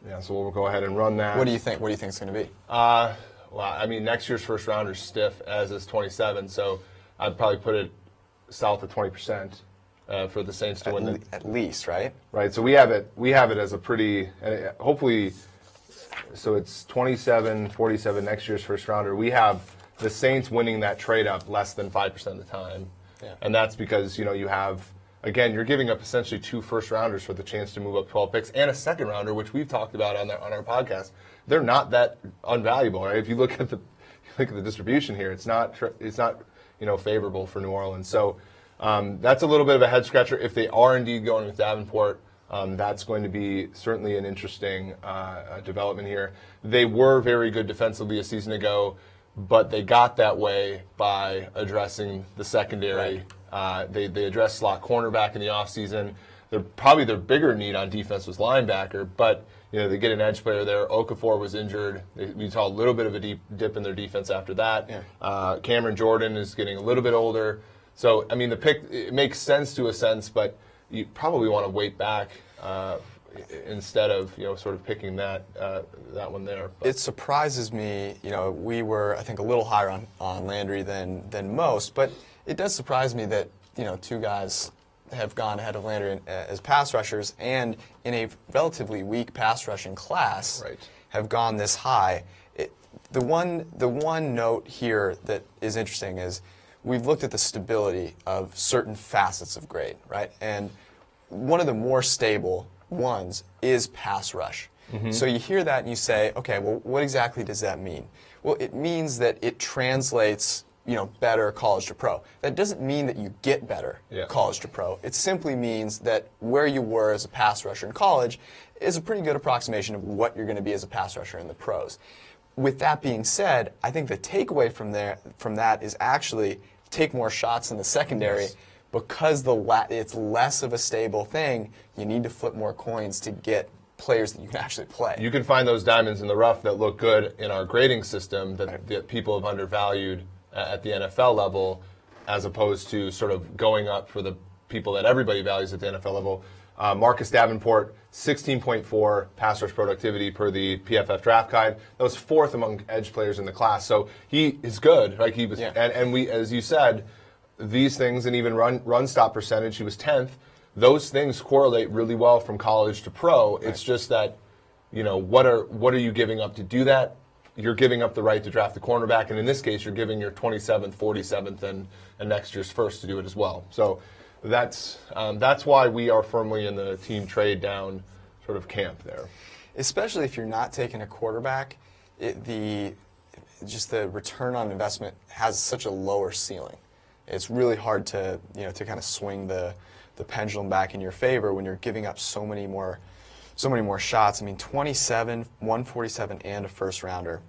D: Yeah, so we'll go ahead and run that.
C: What do you think? What do you think it's going to be?
D: Well, I mean, next year's first round is stiff, as is 27. So I'd probably put it south of 20% for the Saints to win.
C: At least, right?
D: Right. So we have it as a pretty, hopefully, so it's 27, 47 next year's first rounder. We have the Saints winning that trade up less than 5% of the time.
C: Yeah.
D: And that's because, you have, again, you're giving up essentially 2 first rounders for the chance to move up 12 picks and a second rounder, which we've talked about on our podcast. They're not that unvaluable, right? If you look at the distribution here, it's not favorable for New Orleans. So that's a little bit of a head scratcher. If they are indeed going with Davenport, that's going to be certainly an interesting development here. They were very good defensively a season ago, but they got that way by addressing the secondary. Right. They addressed slot cornerback in the offseason. Probably their bigger need on defense was linebacker, but they get an edge player there. Okafor was injured. We saw a little bit of a deep dip in their defense after that. Yeah. Cameron Jordan is getting a little bit older. So, I mean, the pick, it makes sense to a sense, but you probably want to wait back instead of, sort of picking that one there. But.
C: It surprises me, we were, I think, a little higher on Landry than most, but it does surprise me that, 2 guys have gone ahead of Landry as pass rushers, and in a relatively weak pass rushing class,
D: right,
C: have gone this high. The one note here that is interesting is we've looked at the stability of certain facets of grade, right? And one of the more stable ones is pass rush. Mm-hmm. So you hear that and you say, okay, well, what exactly does that mean? Well, it means that it translates better college to pro. That doesn't mean that you get better college to pro. It simply means that where you were as a pass rusher in college is a pretty good approximation of what you're going to be as a pass rusher in the pros. With that being said, I think the takeaway from that is actually take more shots in the secondary. Yes. Because it's less of a stable thing, you need to flip more coins to get players that you can actually play.
D: You can find those diamonds in the rough that look good in our grading system that people have undervalued at the NFL level, as opposed to sort of going up for the people that everybody values at the NFL level. Marcus Davenport, 16.4 pass rush productivity per the PFF draft guide. That was 4th among edge players in the class. So he is good. Right? He was, and we, as you said, these things, and even run stop percentage, he was 10th. Those things correlate really well from college to pro. Right. It's just that, what are you giving up to do that? You're giving up the right to draft the cornerback, and in this case, you're giving your 27th, 47th, and next year's first to do it as well. So that's why we are firmly in the team trade down sort of camp there.
C: Especially if you're not taking a quarterback, the return on investment has such a lower ceiling. It's really hard to kind of swing the pendulum back in your favor when you're giving up so many more shots. I mean, 27, 147, and a first rounder.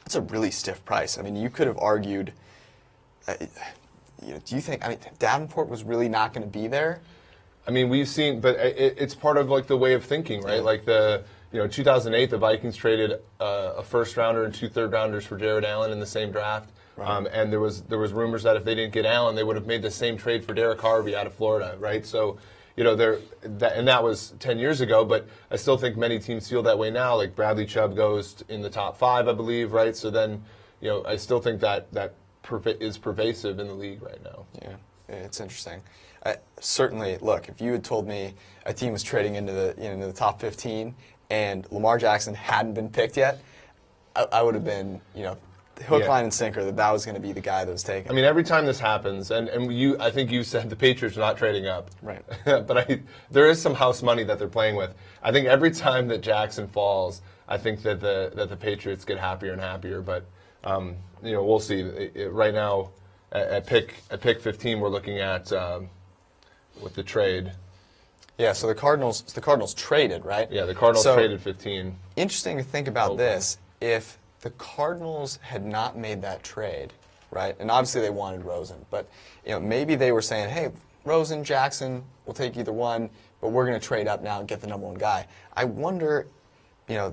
C: That's a really stiff price. I mean, you could have argued. Do you think? I mean, Davenport was really not going to be there?
D: I mean, we've seen, but it's part of like the way of thinking, right? Yeah. Like 2008, the Vikings traded a first rounder and 2 third rounders for Jared Allen in the same draft. Right. And there was rumors that if they didn't get Allen, they would have made the same trade for Derek Harvey out of Florida, right? So, that was 10 years ago, but I still think many teams feel that way now. Like Bradley Chubb goes in the top 5, I believe, right? So then, I still think that is pervasive in the league right now.
C: Yeah, it's interesting. Certainly, look, if you had told me a team was trading into the top 15 and Lamar Jackson hadn't been picked yet, I would have been, hook, line, and sinker that was going to be the guy that was taken.
D: I mean, every time this happens, and I think you said the Patriots are not trading up.
C: Right.
D: But there is some house money that they're playing with. I think every time that Jackson falls, I think that the Patriots get happier and happier. But we'll see. Right now, at pick 15, we're looking at with the trade.
C: Yeah. So the Cardinals traded, right?
D: Yeah, the Cardinals traded 15.
C: Interesting to think about this. If the Cardinals had not made that trade, right? And obviously they wanted Rosen, but maybe they were saying, "Hey, Rosen, Jackson, we'll take either one, but we're going to trade up now and get the number 1 guy." I wonder, maybe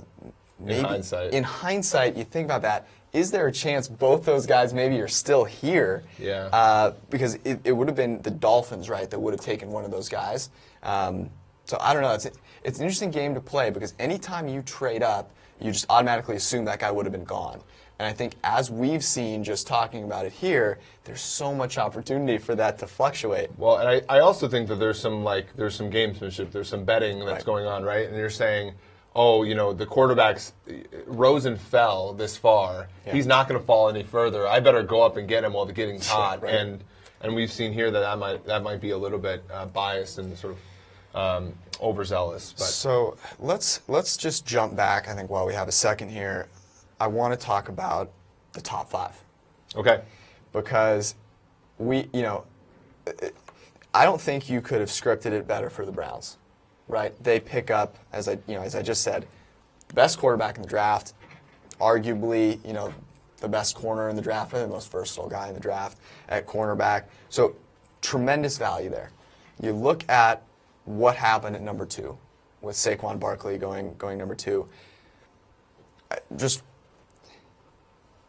C: in hindsight, you think about that. Is there a chance both those guys maybe are still here?
D: Yeah.
C: Because it would have been the Dolphins, right, that would have taken one of those guys. So I don't know. It's an interesting game to play because anytime you trade up, you just automatically assume that guy would have been gone. And I think as we've seen just talking about it here, there's so much opportunity for that to fluctuate.
D: Well, and I also think that there's some gamesmanship, there's some betting that's going on, right? And you're saying, oh, the quarterbacks, Rosen fell this far.
C: Yeah.
D: He's not going to fall any further. I better go up and get him while the getting's hot.
C: Right.
D: And we've seen here that might be a little bit biased and sort of overzealous. But
C: So let's just jump back. I think while we have a second here, I want to talk about the top 5.
D: okay.
C: Because I don't think you could have scripted it better for the Browns, right? They pick up, as I just said, the best quarterback in the draft, arguably, the best corner in the draft, the most versatile guy in the draft at cornerback. So tremendous value there. You look at what happened at number 2 with Saquon Barkley going number 2. Just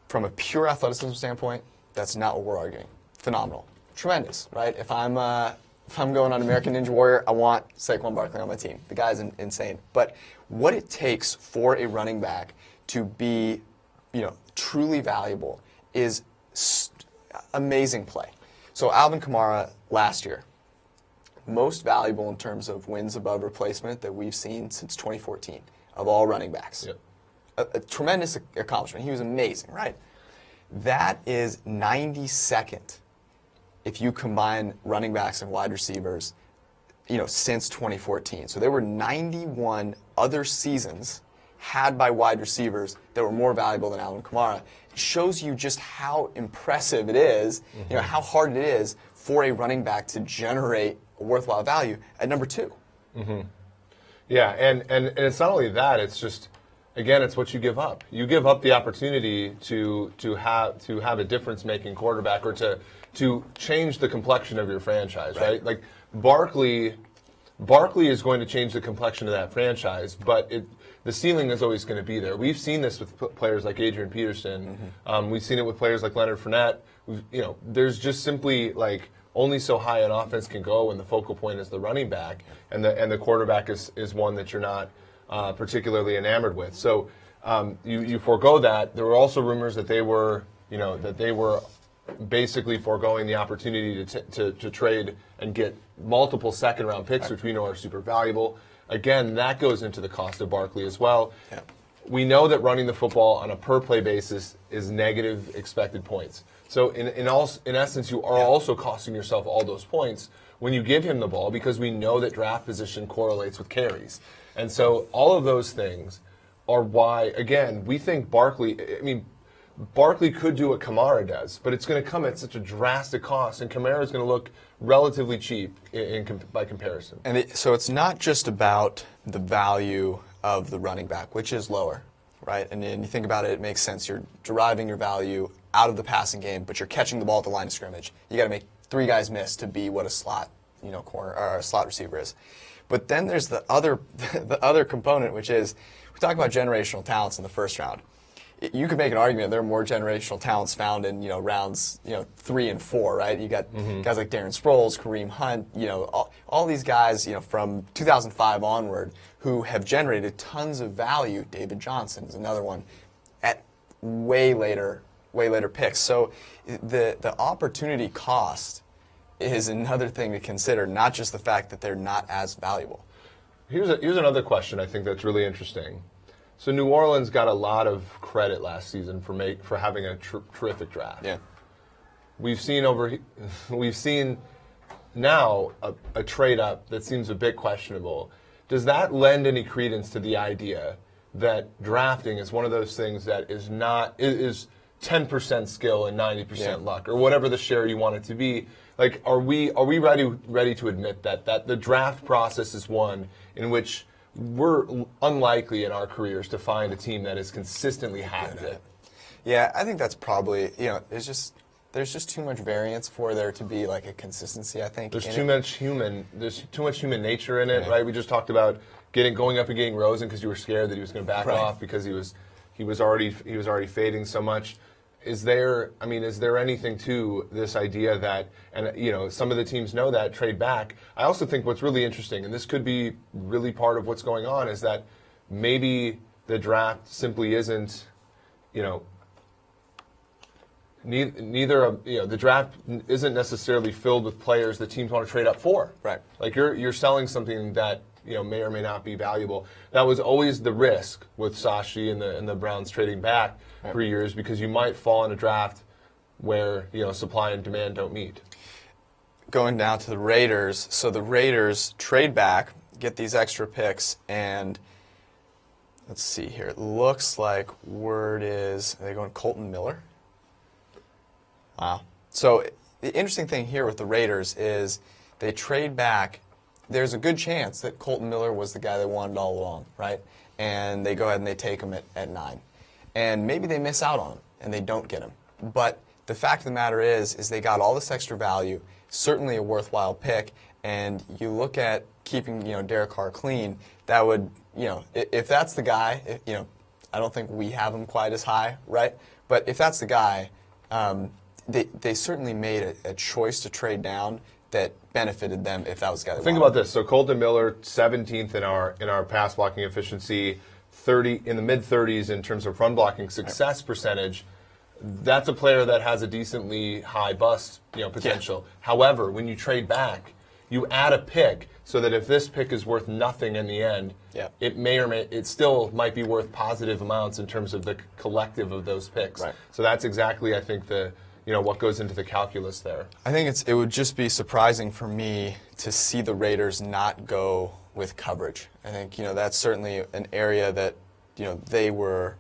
C: from a pure athleticism standpoint, that's not what we're arguing. Phenomenal. Tremendous, right? If I'm going on American Ninja Warrior, I want Saquon Barkley on my team. The guy's insane. But what it takes for a running back to be, truly valuable is amazing play. So Alvin Kamara last year, most valuable in terms of wins above replacement that we've seen since 2014 of all running backs.
D: Yep.
C: A tremendous accomplishment. He was amazing, right? That is 92nd if you combine running backs and wide receivers, since 2014. So there were 91 other seasons had by wide receivers that were more valuable than Alvin Kamara. It shows you just how impressive it is, how hard it is for a running back to generate a worthwhile value at number 2.
D: Mm-hmm. Yeah, and it's not only that, it's just, again, it's what you give up. You give up the opportunity to have a difference-making quarterback or to change the complexion of your franchise, right? Like Barkley is going to change the complexion of that franchise, but the ceiling is always going to be there. We've seen this with players like Adrian Peterson. Mm-hmm. We've seen it with players like Leonard Fournette. There's just simply only so high an offense can go when the focal point is the running back, and the quarterback is one that you're not particularly enamored with. So you forego that. There were also rumors that they were basically foregoing the opportunity to trade and get multiple second-round picks, which we know are super valuable. Again, that goes into the cost of Barkley as well. Yeah. We know that running the football on a per-play basis is negative expected points. So in essence, you are also costing yourself all those points when you give him the ball, because we know that draft position correlates with carries. And so all of those things are why, again, we think Barkley could do what Kamara does, but it's going to come at such a drastic cost, and Kamara is going to look relatively cheap by comparison.
C: And so it's not just about the value of the running back, which is lower, right? And then you think about it, it makes sense. You're deriving your value out of the passing game, but you're catching the ball at the line of scrimmage. You got to make 3 guys miss to be what a slot, corner or a slot receiver is. But then there's the other component, which is we talk about generational talents in the first round. You could make an argument there are more generational talents found in rounds 3 and 4, right? You got guys like Darren Sproles, Kareem Hunt, all these guys from 2005 onward who have generated tons of value. David Johnson is another one at way later picks. So the opportunity cost is another thing to consider, not just the fact that they're not as valuable.
D: Here's another question I think that's really interesting. So New Orleans got a lot of credit last season for having a terrific draft.
C: Yeah,
D: we've seen now a trade up that seems a bit questionable. Does that lend any credence to the idea that drafting is one of those things that is 10% skill and 90% luck, or whatever the share you want it to be? Like, are we ready to admit that the draft process is one in which we're unlikely in our careers to find a team that is consistently hacked it?
C: Yeah, I think that's probably, there's just too much variance for there to be like a consistency, I think.
D: There's too much human nature in it, right? We just talked about going up and getting Rosen because you were scared that he was going to back off because he was already fading so much. Is there anything to this idea that, and some of the teams know that, trade back? I also think what's really interesting, and this could be really part of what's going on, is that maybe the draft simply isn't, the draft isn't necessarily filled with players that teams want to trade up for.
C: Right.
D: Like you're selling something that may or may not be valuable. That was always the risk with Sashi and the Browns trading back for years, because you might fall in a draft where supply and demand don't meet.
C: Going down to the Raiders, so the Raiders trade back, get these extra picks, and let's see here. It looks like word is, are they going Colton Miller? Wow. So the interesting thing here with the Raiders is they trade back. There's a good chance that Colton Miller was the guy they wanted all along, right? And they go ahead and they take him at 9. And maybe they miss out on him and they don't get him. But the fact of the matter is they got all this extra value, certainly a worthwhile pick. And you look at keeping, Derek Carr clean, that would, if that's the guy, I don't think we have him quite as high, right? But if that's the guy, they certainly made a choice to trade down that benefited them if that was the guy they
D: Think
C: wanted.
D: about this. So Colton Miller, 17th in our pass blocking efficiency, 30 in the mid-30s in terms of run blocking success percentage. That's a player that has a decently high bust potential.
C: Yeah.
D: However, when you trade back, you add a pick so that if this pick is worth nothing in the end, it still might be worth positive amounts in terms of the collective of those picks.
C: Right.
D: So that's exactly, I think, what goes into the calculus there.
C: I think it would just be surprising for me to see the Raiders not go with coverage. I think that's certainly an area that they were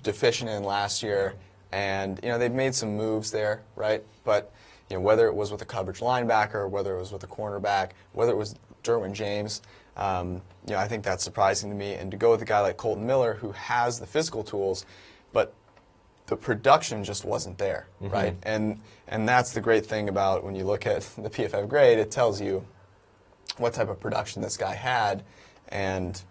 C: deficient in last year, and they've made some moves there, right? But whether it was with a coverage linebacker, whether it was with a cornerback, whether it was Derwin James, I think that's surprising to me. And to go with a guy like Colton Miller, who has the physical tools, but the production just wasn't there, right? And that's the great thing about when you look at the PFF grade, it tells you what type of production this guy had, and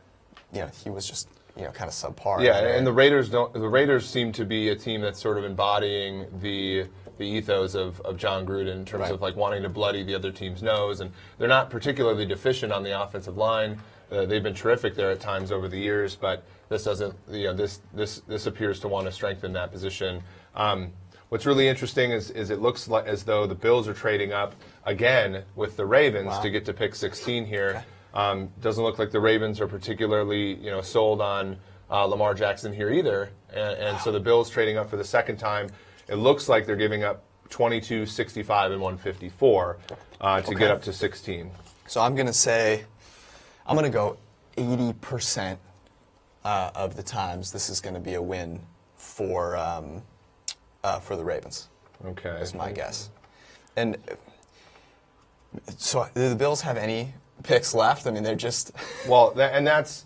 C: he was just kind of subpar.
D: Yeah, and the Raiders seem to be a team that's sort of embodying the ethos of John Gruden in terms of like wanting to bloody the other team's nose, and they're not particularly deficient on the offensive line. They've been terrific there at times over the years, but this doesn't. This appears to want to strengthen that position. What's really interesting is it looks like as though the Bills are trading up again with the Ravens to get to pick 16 here. Okay. Doesn't look like the Ravens are particularly sold on Lamar Jackson here either, and so the Bills trading up for the second time. It looks like they're giving up 22, 65, and 154 to get up to 16.
C: So I'm going to go 80% of the times this is going to be a win for the Ravens.
D: Okay.
C: Is my guess. And so do the Bills have any picks left? I mean, they're just...
D: Well, that's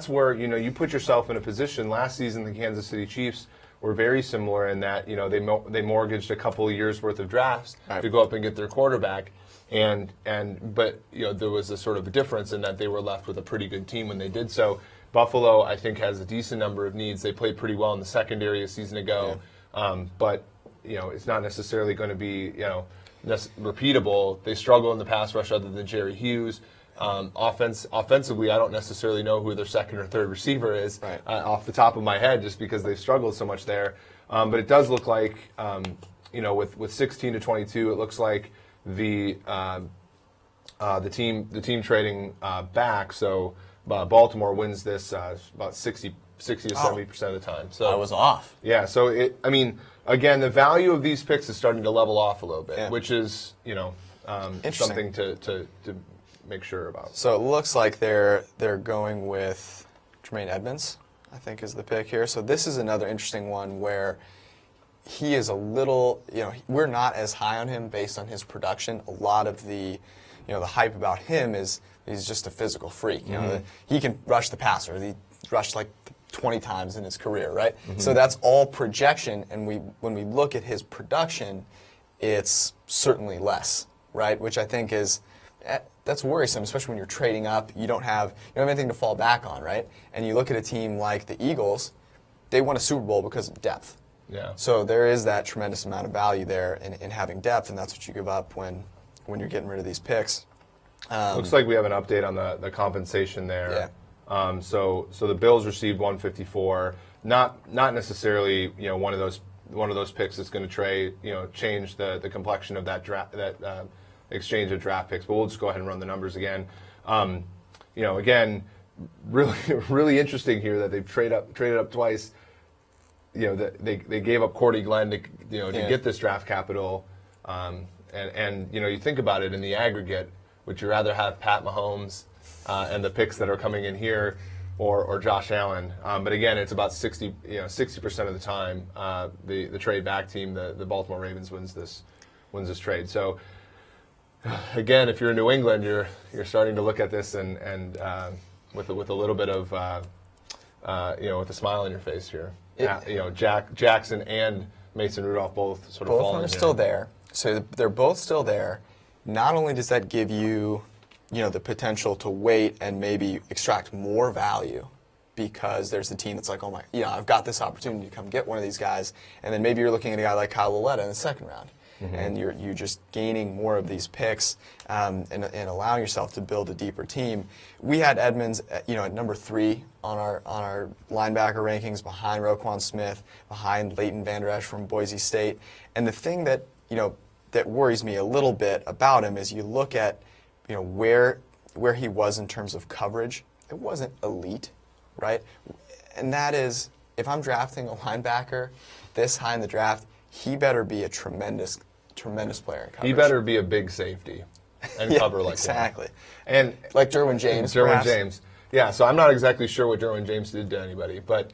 D: where, you put yourself in a position. Last season, the Kansas City Chiefs were very similar in that, they mortgaged a couple of years' worth of drafts to go up and get their quarterback. But there was a sort of a difference in that they were left with a pretty good team when they did so. Buffalo, I think, has a decent number of needs. They played pretty well in the secondary a season ago, but it's not necessarily going to be repeatable. They struggle in the pass rush other than Jerry Hughes. Offensively, I don't necessarily know who their second or third receiver is off the top of my head, just because they've struggled so much there. But it does look like, with 16 to 22, it looks like the team trading back. So Baltimore wins this about 60 to 70% of the time. So
C: I was off.
D: Yeah. So again, the value of these picks is starting to level off a little bit, which is something to make sure about.
C: So it looks like they're going with Tremaine Edmonds, I think, is the pick here. So this is another interesting one where he is a little, we're not as high on him based on his production. A lot of the, the hype about him is he's just a physical freak. He can rush the passer. He rushed like 20 times in his career, right? So that's all projection, and when we look at his production, it's certainly less, right? Which I think is that's worrisome, especially when you're trading up. You don't have anything to fall back on, right? And you look at a team like the Eagles, they won a Super Bowl because of depth.
D: Yeah.
C: So there is that tremendous amount of value there in having depth, and that's what you give up when you're getting rid of these picks.
D: Looks like we have an update on the compensation there.
C: Yeah.
D: So the Bills received 154. Not necessarily one of those picks is going to change the complexion of that exchange of draft picks. But we'll just go ahead and run the numbers again. again, really really interesting here that they've traded up twice. They gave up Cordy Glenn to get this draft capital, and you think about it in the aggregate. Would you rather have Pat Mahomes and the picks that are coming in here, or Josh Allen? But again, it's about 60% of the time the trade back team, the Baltimore Ravens, wins this trade. So again, if you're in New England, you're starting to look at this and with a little bit of with a smile on your face here. Jackson and Mason Rudolph both sort of
C: both are still there. So they're both still there. Not only does that give you, the potential to wait and maybe extract more value because there's a team that's like, oh my, I've got this opportunity to come get one of these guys, and then maybe you're looking at a guy like Kyle Lauletta in the second round, and you're just gaining more of these picks and allowing yourself to build a deeper team. We had Edmonds, at number 3 on our linebacker rankings, behind Roquan Smith, behind Leighton Vander Esch from Boise State, and the thing that that worries me a little bit about him is you look at where he was in terms of coverage. It wasn't elite, right? And that is, if I'm drafting a linebacker this high in the draft, he better be a tremendous player in coverage.
D: He better be a big safety and cover like
C: exactly.
D: That. And
C: like Derwin James.
D: Derwin James. Yeah, so I'm not exactly sure what Derwin James did to anybody, but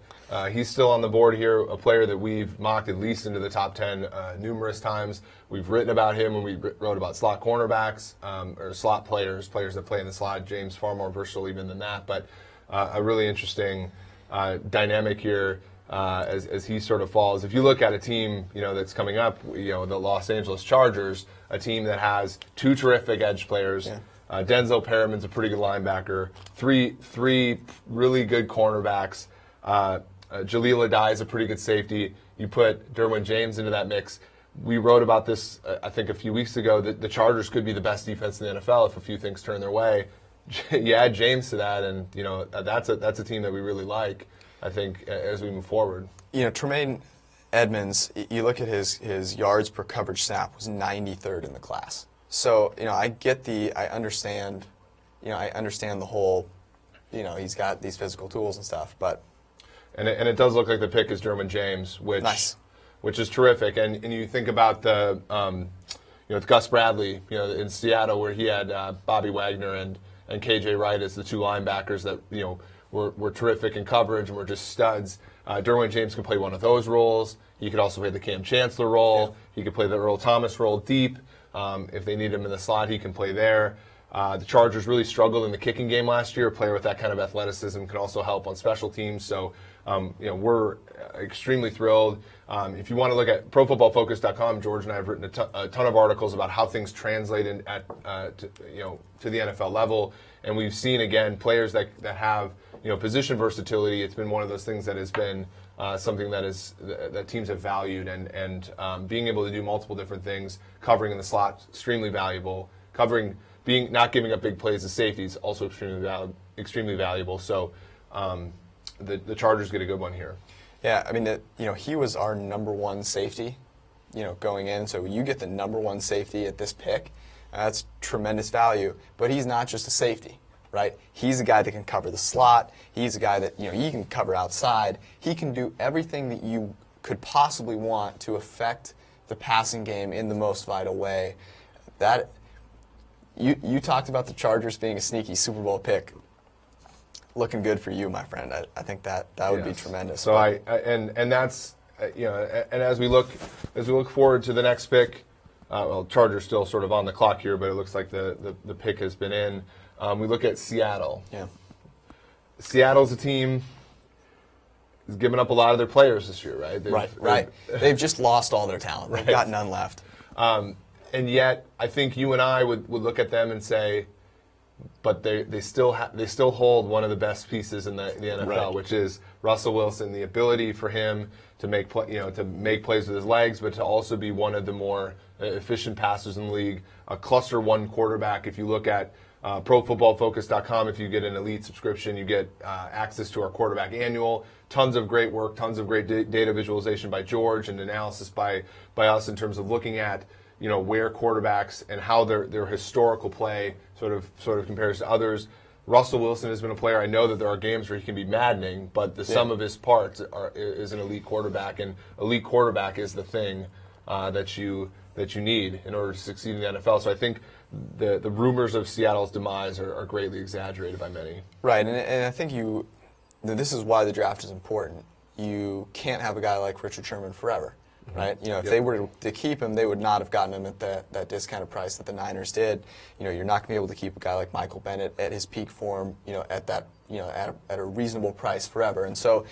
D: he's still on the board here, a player that we've mocked at least into the top 10 numerous times. We've written about him when we wrote about slot cornerbacks or slot players that play in the slot. James far more versatile even than that, but a really interesting dynamic here as he sort of falls. If you look at a team that's coming up, the Los Angeles Chargers, a team that has 2 terrific edge players. Yeah. Denzel Perriman's a pretty good linebacker. Three really good cornerbacks. Jaleel Adai is a pretty good safety. You put Derwin James into that mix. We wrote about this, I think, a few weeks ago, that the Chargers could be the best defense in the NFL if a few things turn their way. You add James to that, and that's a team that we really like, I think, as we move forward.
C: Tremaine Edmonds, you look at his yards per coverage snap, was 93rd in the class. So, I understand the whole, he's got these physical tools and stuff, but.
D: And it does look like the pick is Derwin James, which is terrific. And you think about with Gus Bradley, in Seattle, where he had Bobby Wagner and KJ Wright as the 2 linebackers that, were terrific in coverage and were just studs. Derwin James can play one of those roles. He could also play the Cam Chancellor role. Yeah. He could play the Earl Thomas role deep. If they need him in the slot, he can play there. The Chargers really struggled in the kicking game last year. A player with that kind of athleticism can also help on special teams. So, we're extremely thrilled. If you want to look at ProFootballFocus.com, George and I have written a ton of articles about how things translate to the NFL level, and we've seen again players that have position versatility. It's been one of those things that has been something that teams have valued, and being able to do multiple different things, covering in the slot, extremely valuable. Not giving up big plays as safety is also extremely valuable. So the Chargers get a good one here.
C: Yeah, I mean, he was our number 1 safety, going in. So you get the number 1 safety at this pick. That's tremendous value. But he's not just a safety, right? He's a guy that can cover the slot. He's a guy that, he can cover outside. He can do everything that you could possibly want to affect the passing game in the most vital way. That you talked about the Chargers being a sneaky Super Bowl pick. Looking good for you, my friend. I think that would be tremendous.
D: So and that's and as we look forward to the next pick, Chargers still sort of on the clock here, but it looks like the pick has been in. We look at Seattle.
C: Yeah.
D: Seattle's a team has given up a lot of their players this year, right?
C: Right. They've just lost all their talent. They've got none left.
D: And yet, I think you and I would look at them and say, but they still hold one of the best pieces in the NFL, which is Russell Wilson. The ability for him to make plays with his legs, but to also be one of the more efficient passers in the league. A cluster 1 quarterback. If you look at ProFootballFocus.com, if you get an elite subscription, you get access to our quarterback annual. Tons of great work, tons of great data visualization by George and analysis by us in terms of looking at where quarterbacks and how their historical play sort of compares to others. Russell Wilson has been a player. I know that there are games where he can be maddening, but the sum of his parts is an elite quarterback, and elite quarterback is the thing that you need in order to succeed in the NFL. So I think the rumors of Seattle's demise are greatly exaggerated by many.
C: Right, and I think this is why the draft is important. You can't have a guy like Richard Sherman forever. Right, if they were to keep him, they would not have gotten him at that discounted price that the Niners did. You're not going to be able to keep a guy like Michael Bennett at his peak form, at that, at a reasonable price forever. And so,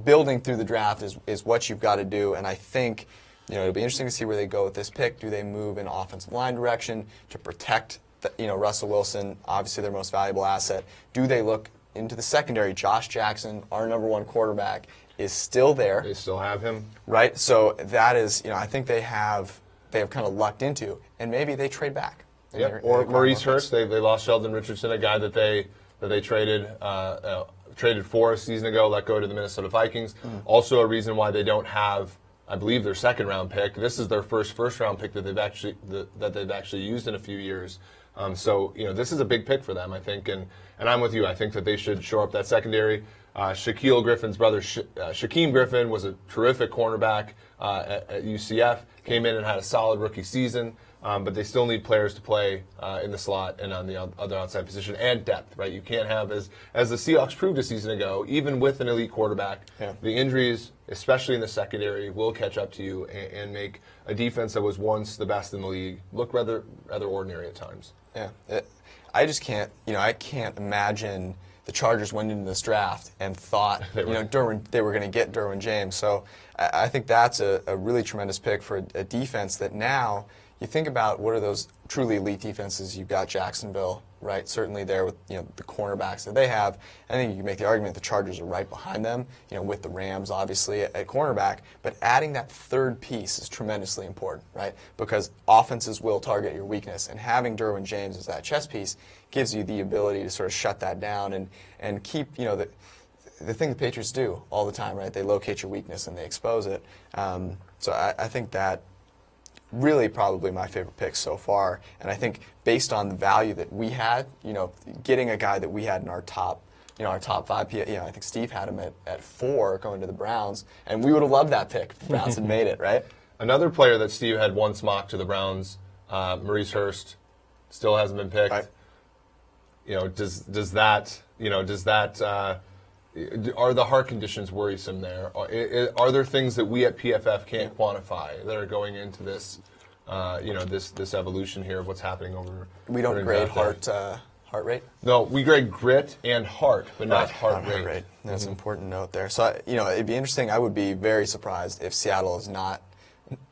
C: building through the draft is what you've got to do. And I think, it'll be interesting to see where they go with this pick. Do they move in offensive line direction to protect, Russell Wilson, obviously their most valuable asset? Do they look into the secondary? Josh Jackson, our number one quarterback, is still there.
D: They still have him.
C: Right? So that is, I think they have kind of lucked into, and maybe they trade back.
D: Yep. Or Maurice Hurst. They lost Sheldon Richardson, a guy that they traded for a season ago, let go to the Minnesota Vikings. Also a reason why they don't have, I believe, their second round pick. This is their first round pick that they've actually used in a few years. So this is a big pick for them, I think, and I'm with you. I think that they should shore up that secondary. Shaquille Griffin's brother, Shaquem Griffin, was a terrific cornerback at UCF, came in and had a solid rookie season, but they still need players to play in the slot and on the other outside position, and depth, right? You can't have, as the Seahawks proved a season ago, even with an elite quarterback, the injuries, especially in the secondary, will catch up to you and make a defense that was once the best in the league look rather ordinary at times.
C: Yeah, I just can't, I can't imagine the Chargers went into this draft and thought, they were going to get Derwin James. So I think that's a really tremendous pick for a defense that now you think about what are those truly elite defenses. You've got Jacksonville, right? Certainly there with the cornerbacks that they have. I think you can make the argument the Chargers are right behind them, with the Rams obviously at cornerback. But adding that third piece is tremendously important, right? Because offenses will target your weakness, and having Derwin James as that chess piece gives you the ability to sort of shut that down and keep the thing the Patriots do all the time, right? They locate your weakness and they expose it. So I think that really probably my favorite pick so far. And I think based on the value that we had, getting a guy that we had in our top, our top five, I think Steve had him at 4 going to the Browns, and we would have loved that pick if the Browns had made it, right?
D: Another player that Steve had once mocked to the Browns, Maurice Hurst, still hasn't been picked.
C: Right.
D: Are the heart conditions worrisome there? Are there things that we at PFF can't quantify that are going into this, this evolution here of what's happening over?
C: We don't grade heart rate.
D: No, we grade grit and heart, but not heart rate.
C: That's an important note there. So it'd be interesting. I would be very surprised if Seattle is not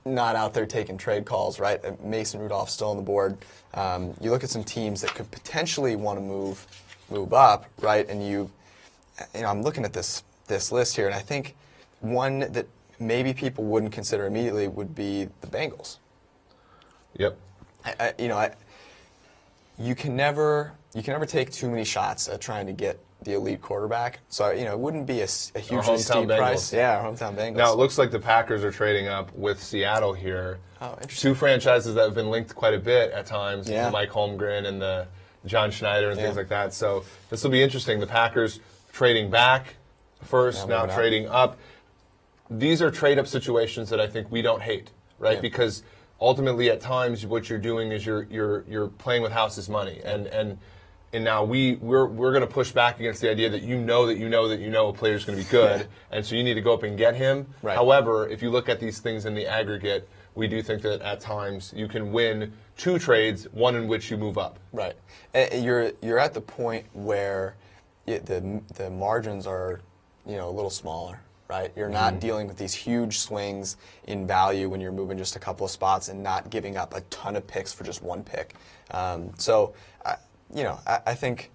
C: out there taking trade calls. Right, Mason Rudolph's still on the board. You look at some teams that could potentially want to move up, right, and I'm looking at this list here, and I think one that maybe people wouldn't consider immediately would be the Bengals.
D: Yep.
C: You can never take too many shots at trying to get the elite quarterback. So it wouldn't be a hugely steep price. Yeah, our hometown Bengals.
D: Now it looks like the Packers are trading up with Seattle here.
C: Oh, interesting.
D: 2 franchises that have been linked quite a bit at times.
C: Yeah.
D: The Mike Holmgren and the John Schneider and things like that. So this will be interesting. The Packers trading back first, now trading up. These are trade-up situations that I think we don't hate, right? Yeah. Because ultimately, at times, what you're doing is you're playing with house's money, and now we're going to push back against the idea that a player is going to be good, and so you need to go up and get him.
C: Right.
D: However, if you look at these things in the aggregate, we do think that at times you can win 2 trades, one in which you move up.
C: Right. You're at the point where the margins are a little smaller, right? You're not dealing with these huge swings in value when you're moving just a couple of spots and not giving up a ton of picks for just one pick. So I think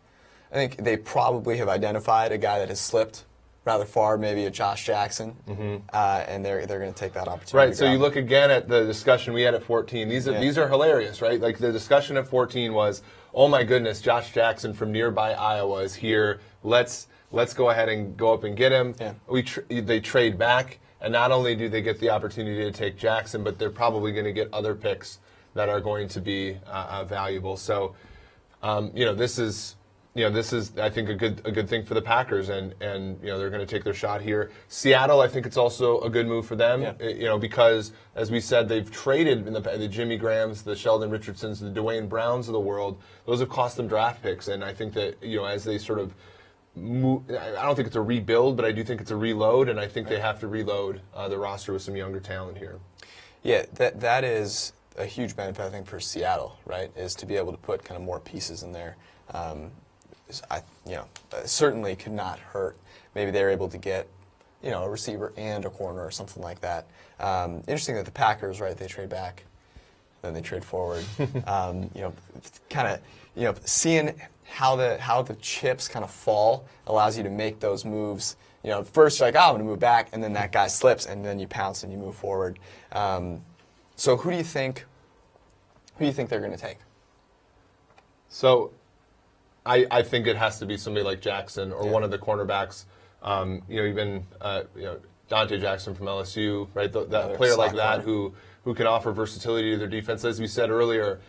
C: they probably have identified a guy that has slipped rather far, maybe a Josh Jackson, and they're going to take that opportunity.
D: Right. So you look again at the discussion we had at 14. These are hilarious, right? Like the discussion at 14 was, oh my goodness, Josh Jackson from nearby Iowa is here. Let's go ahead and go up and get him. Yeah. They trade back, and not only do they get the opportunity to take Jackson, but they're probably going to get other picks that are going to be valuable. So, this is this is, I think, a good thing for the Packers, and they're going to take their shot here. Seattle, I think it's also a good move for them, because as we said, they've traded in the Jimmy Grahams, the Sheldon Richardsons, the Dwayne Browns of the world. Those have cost them draft picks, and I think that as they sort of move, I don't think it's a rebuild, but I do think it's a reload, and I think they have to reload the roster with some younger talent here.
C: Yeah, that is a huge benefit, I think, for Seattle, right? Is to be able to put kind of more pieces in there. Certainly could not hurt. Maybe they're able to get, a receiver and a corner or something like that. Interesting that the Packers, right? They trade back, then they trade forward. Seeing how the chips kind of fall allows you to make those moves. First you're like, I'm going to move back, and then that guy slips, and then you pounce and you move forward. So who do you think they're going to take?
D: So I think it has to be somebody like Jackson or one of the cornerbacks. Even Dante Jackson from LSU, right? That player like that who can offer versatility to their defense. As we said earlier,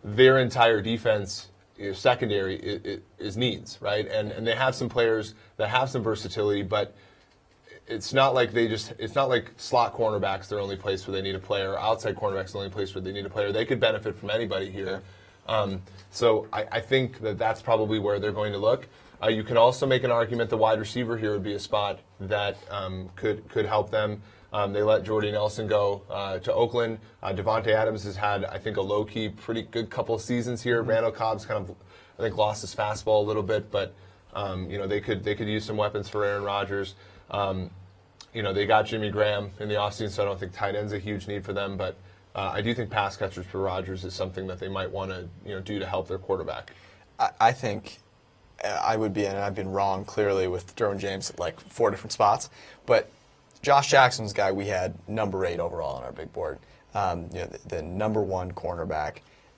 D: their entire defense, secondary, is needs, right? And they have some players that have some versatility, but it's not like slot cornerbacks, their only place where they need a player, or outside cornerbacks, the only place where they need a player. They could benefit from anybody here. So I think that's probably where they're going to look. You can also make an argument the wide receiver here would be a spot that could help them. They let Jordy Nelson go to Oakland. Devontae Adams has had, I think, a low-key, pretty good couple of seasons here. Randall Cobb's kind of, I think, lost his fastball a little bit, but they could use some weapons for Aaron Rodgers. They got Jimmy Graham in the offseason, so I don't think tight end's a huge need for them, but I do think pass catchers for Rodgers is something that they might want to do to help their quarterback.
C: I think I would be, and I've been wrong clearly with Derwin James at like 4 different spots, but Josh Jackson's guy we had number 8 overall on our big board, the number 1 cornerback.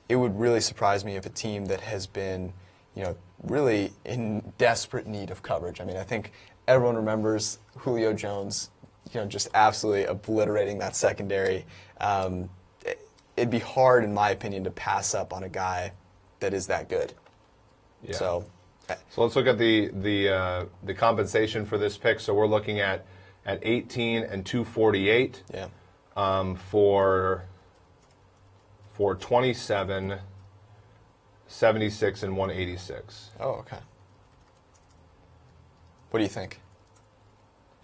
C: It would really surprise me if a team that has been, really in desperate need of coverage. I mean, I think everyone remembers Julio Jones, just absolutely obliterating that secondary. It'd be hard, in my opinion, to pass up on a guy that is that good.
D: Yeah.
C: So
D: let's look at the compensation for this pick. So we're looking at 18 and 248.
C: Yeah.
D: For 27, 76, and 186.
C: Oh, okay. What do you think?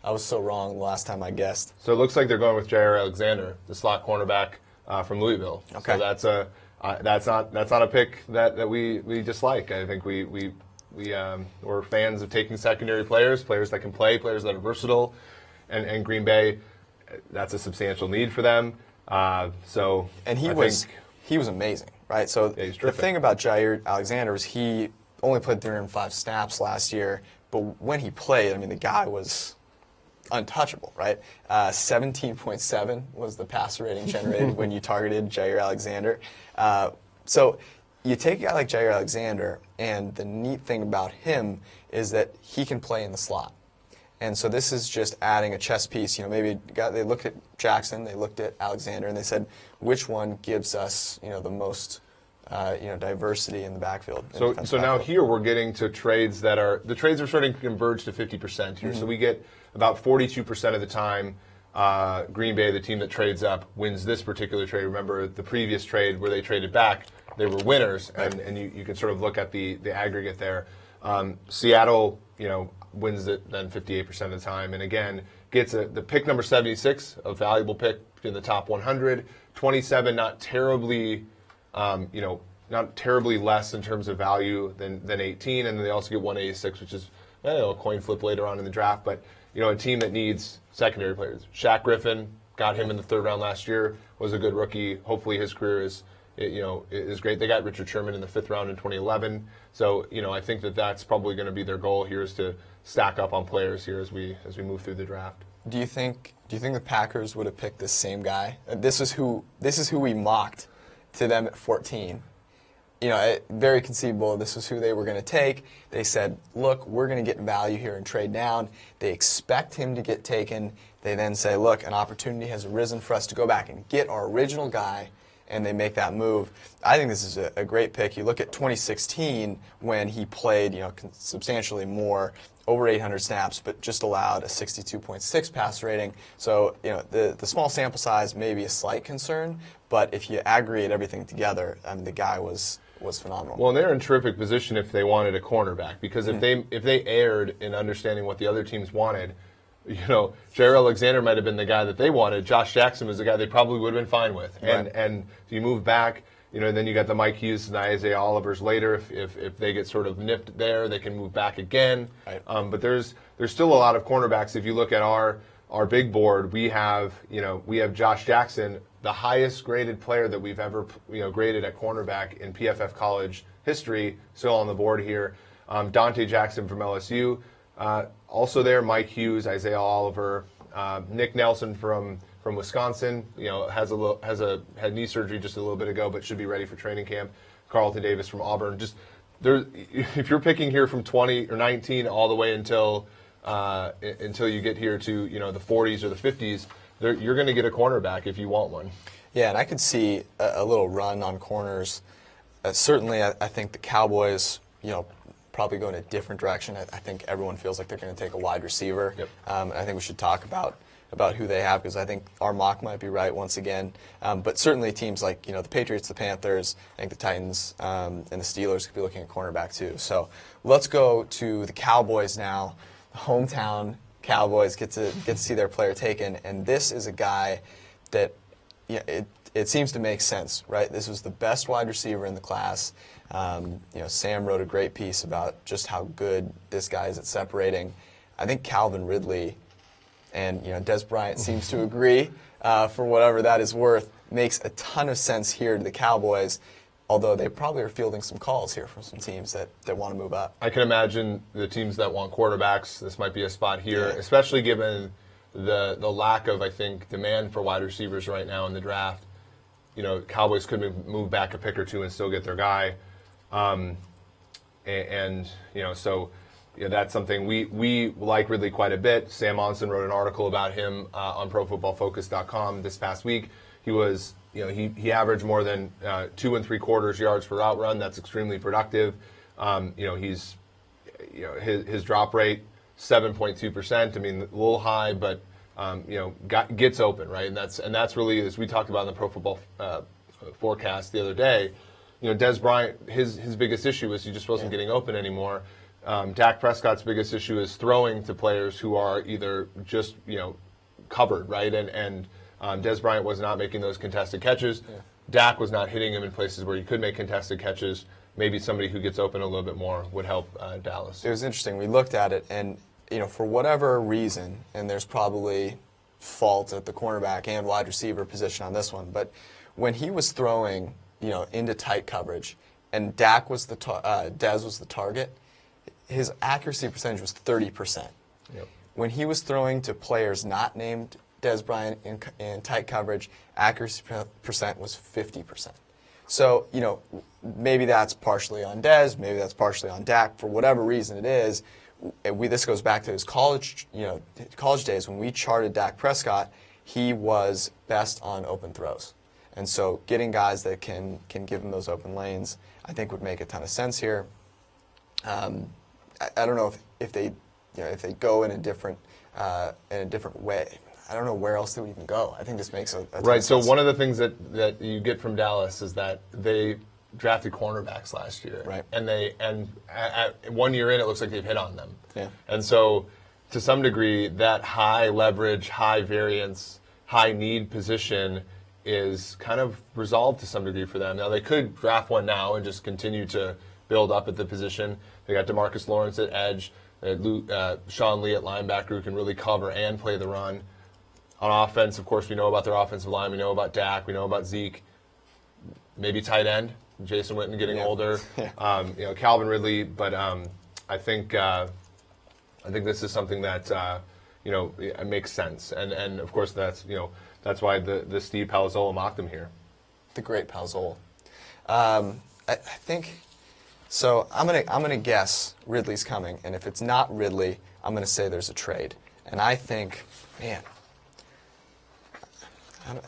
C: I was so wrong the last time I guessed.
D: So it looks like they're going with Jair Alexander, the slot cornerback from Louisville.
C: Okay.
D: So that's not a pick that we dislike. I think we're fans of taking secondary players that can play, players that are versatile, and Green Bay, that's a substantial need for them.
C: And he was amazing, right? So
D: yeah,
C: the thing about Jair Alexander is he only played 305 snaps last year, but when he played, I mean, the guy was untouchable, right? 17.7 was the passer rating generated when you targeted Jair Alexander. So you take a guy like Jair Alexander, and the neat thing about him is that he can play in the slot. And so this is just adding a chess piece. Maybe they looked at Jackson, they looked at Alexander, and they said, which one gives us, the most, diversity in the backfield?
D: So now here we're getting to trades the trades are starting to converge to 50% here. Mm-hmm. So we get about 42% of the time, Green Bay, the team that trades up, wins this particular trade. Remember the previous trade where they traded back, they were winners, and you can sort of look at the aggregate there. Seattle, wins it then 58% of the time, and again gets the pick number 76, a valuable pick in the top 100. 27, not terribly less in terms of value than 18, and then they also get 186, which is a coin flip later on in the draft. But a team that needs secondary players. Shaq Griffin, got him in the 3rd round last year, was a good rookie. Hopefully his career is great. They got Richard Sherman in the 5th round in 2011. So I think that's probably going to be their goal here, is to stack up on players here as we move through the draft.
C: Do you think the Packers would have picked this same guy? This is who we mocked to them at 14. Very conceivable. This was who they were going to take. They said, look, we're going to get value here and trade down. They expect him to get taken. They then say, look, an opportunity has arisen for us to go back and get our original guy. and they make that move. I think this is a great pick. You look at 2016 when he played, substantially more, over 800 snaps, but just allowed a 62.6 pass rating. So, the small sample size may be a slight concern, but if you aggregate everything together, the guy was phenomenal.
D: Well, and they're in terrific position if they wanted a cornerback, because if they erred in understanding what the other teams wanted, Jair Alexander might have been the guy that they wanted. Josh Jackson was the guy they probably would have been fine with.
C: Right.
D: And you move back, then you got the Mike Hughes and the Isaiah Olivers later. If they get sort of nipped there, they can move back again.
C: Right.
D: But there's still a lot of cornerbacks. If you look at our big board, we have Josh Jackson, the highest graded player that we've ever graded at cornerback in PFF college history, still on the board here. Dante Jackson from LSU, also there. Mike Hughes, Isaiah Oliver, Nick Nelson from Wisconsin, had knee surgery just a little bit ago, but should be ready for training camp. Carlton Davis from Auburn. Just there, if you're picking here from 20 or 19 all the way until you get here to the 40s or the 50s, you're going to get a cornerback if you want one.
C: Yeah, and I could see a little run on corners. Certainly, I think the Cowboys, probably go in a different direction. I think everyone feels like they're going to take a wide receiver.
D: Yep.
C: And I think we should talk about who they have, because I think our mock might be right once again. But certainly teams like the Patriots, the Panthers, I think the Titans, and the Steelers could be looking at cornerback too. So let's go to the Cowboys now. The hometown Cowboys get to see their player taken, and this is a guy that it seems to make sense, right? This was the best wide receiver in the class. Sam wrote a great piece about just how good this guy is at separating. I think Calvin Ridley, and Des Bryant seems to agree, for whatever that is worth, makes a ton of sense here to the Cowboys, although they probably are fielding some calls here from some teams that want to move up.
D: I can imagine the teams that want quarterbacks, this might be a spot here,
C: Yeah.
D: especially given the lack of, I think, demand for wide receivers right now in the draft. Cowboys could move back a pick or two and still get their guy. So that's something we like Ridley quite a bit. Sam Monson wrote an article about him on ProFootballFocus.com this past week. He was, he averaged more than 2 3/4 yards per route run. That's extremely productive. He's, his drop rate 7.2%. I mean, a little high, but gets open, right? And that's really, as we talked about in the Pro Football Forecast the other day. Des Bryant, his biggest issue is he just wasn't getting open anymore. Dak Prescott's biggest issue is throwing to players who are either just covered, right? And Des Bryant was not making those contested catches. Yeah. Dak was not hitting him in places where he could make contested catches. Maybe somebody who gets open a little bit more would help Dallas.
C: It was interesting. We looked at it, and for whatever reason, and there's probably fault at the cornerback and wide receiver position on this one, but when he was throwing into tight coverage, and Des was the target, his accuracy percentage was 30%.
D: Yep.
C: When he was throwing to players not named Des Bryant in tight coverage, accuracy percent was 50%. So, maybe that's partially on Des, maybe that's partially on Dak. For whatever reason it is, this goes back to his college days. When we charted Dak Prescott, he was best on open throws. And so getting guys that can give him those open lanes, I think would make a ton of sense here. I don't know if they go in a different way. I don't know where else they would even go. I think this makes a ton
D: right.
C: of
D: So
C: sense.
D: one of the things that you get from Dallas is that they drafted cornerbacks last year,
C: right?
D: And at 1 year in, it looks like they've hit on them.
C: Yeah.
D: And so, to some degree, that high leverage, high variance, high need position is kind of resolved to some degree for them. Now they could draft one now and just continue to build up at the position. They got DeMarcus Lawrence at edge, Sean Lee at linebacker who can really cover and play the run. On offense, of course, we know about their offensive line. We know about Dak. We know about Zeke. Maybe tight end, Jason Witten getting older.
C: Yeah.
D: Calvin Ridley. But I think this is something that it makes sense. And of course that's why the Steve Palazzolo mocked him here.
C: The great Palazzolo. I think so. I'm gonna guess Ridley's coming, and if it's not Ridley, I'm gonna say there's a trade. And I think, man,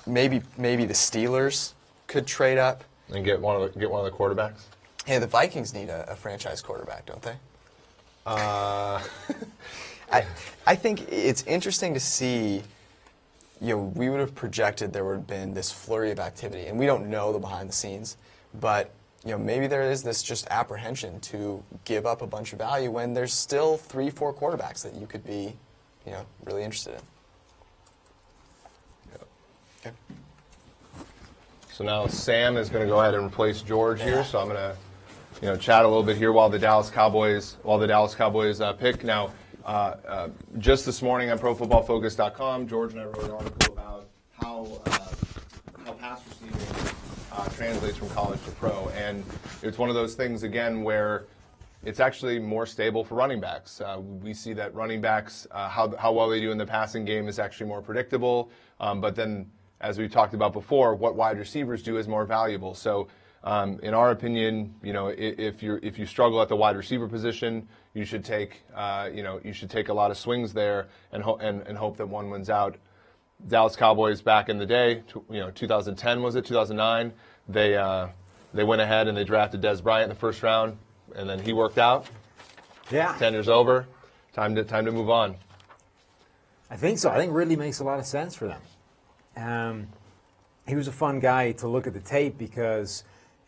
C: maybe the Steelers could trade up
D: and get one of the quarterbacks.
C: Hey, the Vikings need a franchise quarterback, don't they? I think it's interesting to see. We would have projected there would have been this flurry of activity, and we don't know the behind the scenes, but maybe there is this just apprehension to give up a bunch of value when there's still 3-4 quarterbacks that you could be, really interested in.
D: Yep.
C: Okay.
D: So now Sam is going to go ahead and replace George here. So I'm going to, chat a little bit here while the Dallas Cowboys pick. Now, just this morning on ProFootballFocus.com, George and I wrote an article about how pass receiving translates from college to pro, and it's one of those things again where it's actually more stable for running backs. We see that running backs, how well they do in the passing game is actually more predictable, but then, as we talked about before, what wide receivers do is more valuable. So, in our opinion, if you struggle at the wide receiver position, you should take a lot of swings there and hope that one wins out. Dallas Cowboys back in the day, 2010 was it, 2009? They went ahead and they drafted Bryan in the first round, and then he worked out.
A: Yeah.
D: Tender's over. Time to move on.
A: I think so. I think Ridley makes a lot of sense for them. He was a fun guy to look at the tape because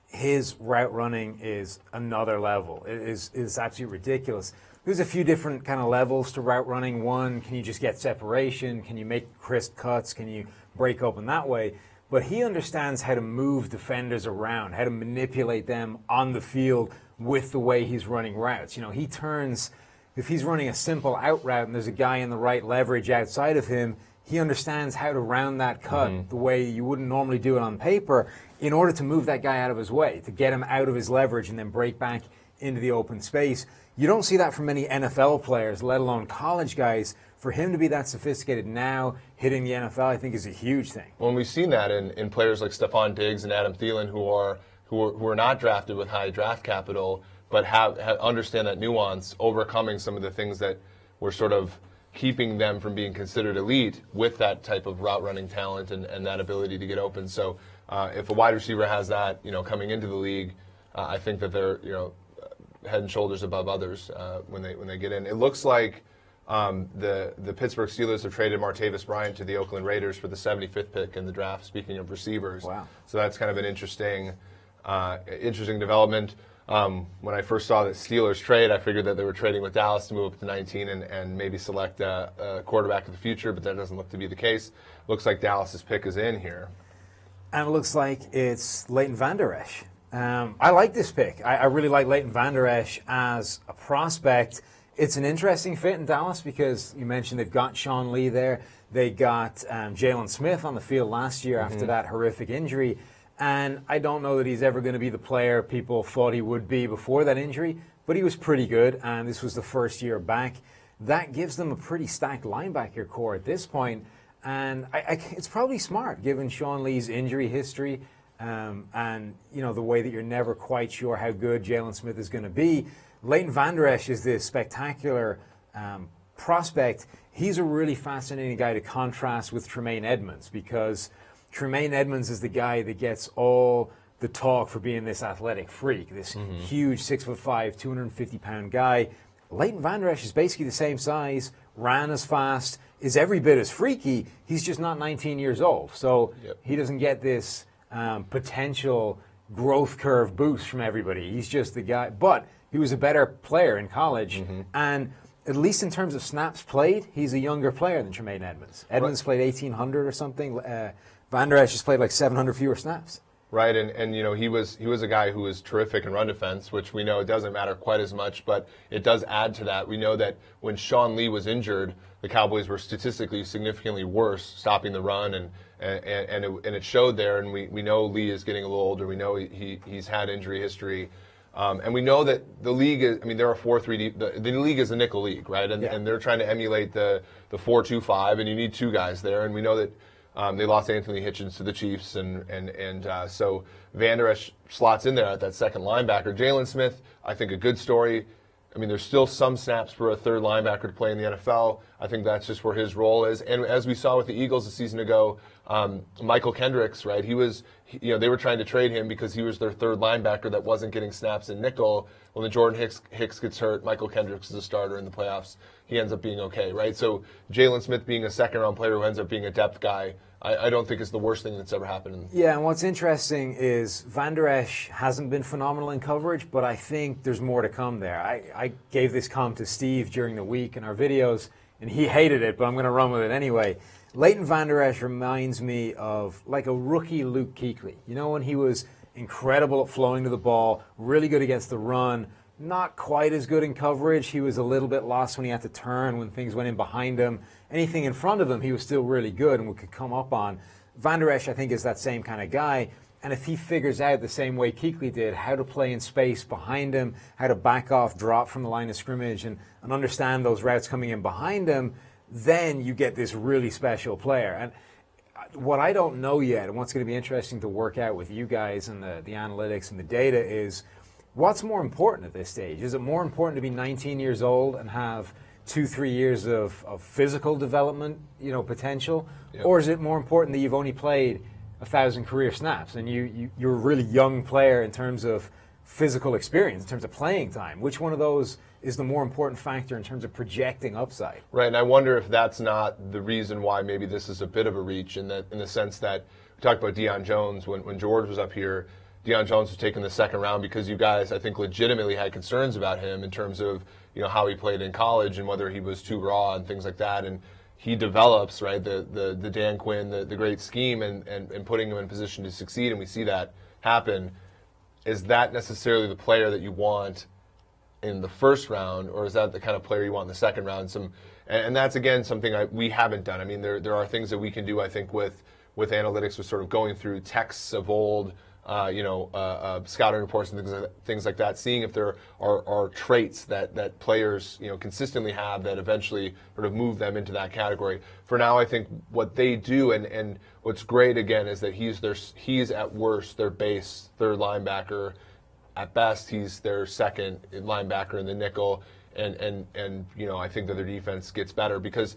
A: his route running is another level. It is absolutely ridiculous. There's a few different kind of levels to route running. One, can you just get separation? Can you make crisp cuts? Can you break open that way? But he understands how to move defenders around, how to manipulate them on the field with the way he's running routes. He turns, if he's running a simple out route and there's a guy in the right leverage outside of him, he understands how to round that cut the way you wouldn't normally do it on paper in order to move that guy out of his way, to get him out of his leverage and then break back into the open space. You don't see that from many NFL players, let alone college guys. For him to be that sophisticated now, hitting the NFL, I think is a huge thing.
D: Well, we've seen that in players like Stephon Diggs and Adam Thielen who are not drafted with high draft capital, but have understand that nuance, overcoming some of the things that were sort of keeping them from being considered elite with that type of route running talent and that ability to get open. So if a wide receiver has that, coming into the league, I think that they're head and shoulders above others when they get in. It looks like the Pittsburgh Steelers have traded Martavis Bryant to the Oakland Raiders for the 75th pick in the draft. Speaking of receivers,
A: wow!
D: So that's kind of an interesting development. When I first saw that Steelers trade, I figured that they were trading with Dallas to move up to 19 and maybe select a quarterback of the future, but that doesn't look to be the case. Looks like Dallas's pick is in here.
A: And it looks like it's Leighton Vander Esch. I like this pick. I really like Leighton Vander Esch as a prospect. It's an interesting fit in Dallas because you mentioned they've got Sean Lee there. They got Jalen Smith on the field last year after that horrific injury. And I don't know that he's ever going to be the player people thought he would be before that injury, but he was pretty good, and this was the first year back. That gives them a pretty stacked linebacker core at this point, and it's probably smart given Sean Lee's injury history and the way that you're never quite sure how good Jalen Smith is going to be. Leighton Vander Esch is this spectacular prospect. He's a really fascinating guy to contrast with Tremaine Edmunds because Tremaine Edmunds is the guy that gets all the talk for being this athletic freak, this huge 6'5", 250-pound guy. Leighton Vander Esch is basically the same size, ran as fast, is every bit as freaky. He's just not 19 years old, so he doesn't get this potential growth curve boost from everybody. He's just the guy, but he was a better player in college, and at least in terms of snaps played, he's a younger player than Tremaine Edmunds. Edmunds played 1,800 or something. Vander Esch just played like 700 fewer snaps.
D: Right, and he was a guy who was terrific in run defense, which we know it doesn't matter quite as much, but it does add to that. We know that when Sean Lee was injured, the Cowboys were statistically significantly worse stopping the run, and it showed there. And we know Lee is getting a little older. We know he's had injury history. And we know that the league is, they're a 4-3, the league is a nickel league, right? And they're trying to emulate the 4-2-5, and you need two guys there. And we know that they lost Anthony Hitchens to the Chiefs, and so Vander Esch slots in there at that second linebacker. Jalen Smith, I think a good story. I mean, there's still some snaps for a third linebacker to play in the NFL. I think that's just where his role is. And as we saw with the Eagles a season ago, Michael Kendricks, right? They were trying to trade him because he was their third linebacker that wasn't getting snaps in nickel. When the Jordan Hicks gets hurt, Michael Kendricks is a starter in the playoffs. He ends up being okay, right? So Jalen Smith being a second-round player who ends up being a depth guy, I don't think it's the worst thing that's ever happened.
A: Yeah, and what's interesting is Van Der Esch hasn't been phenomenal in coverage, but I think there's more to come there. I gave this comp to Steve during the week in our videos, and he hated it, but I'm going to run with it anyway. Leighton Van Der Esch reminds me of like a rookie Luke Kuechly. You know, when he was incredible at flowing to the ball, really good against the run, not quite as good in coverage. He was a little bit lost when he had to turn, when things went in behind him. Anything in front of him, he was still really good and could come up on. Van Der Esch, I think, is that same kind of guy. And if he figures out the same way Kuechly did, how to play in space behind him, how to back off, drop from the line of scrimmage, and understand those routes coming in behind him, then you get this really special player. And what I don't know yet, and what's going to be interesting to work out with you guys and the analytics and the data is, what's more important at this stage? Is it more important to be 19 years old and have 2-3 years of physical development, potential,
D: Yep.
A: or is it more important that you've only played 1,000 career snaps and you're a really young player in terms of physical experience, in terms of playing time? Which one of those is the more important factor in terms of projecting upside?
D: Right, and I wonder if that's not the reason why maybe this is a bit of a reach in the sense that we talked about Deion Jones when George was up here. Deion Jones was taken the second round because you guys, I think, legitimately had concerns about him in terms of how he played in college and whether he was too raw and things like that. And he develops, right, the Dan Quinn, the great scheme and putting him in a position to succeed, and we see that happen. Is that necessarily the player that you want in the first round, or is that the kind of player you want in the second round? And that's, again, something we haven't done. I mean, there are things that we can do, I think, with analytics, with sort of going through texts of old, scouting reports and things like that, seeing if there are traits that players consistently have that eventually sort of move them into that category. For now, I think what they do and what's great again is that he's at worst their base third linebacker. At best, he's their second linebacker in the nickel, and I think that their defense gets better because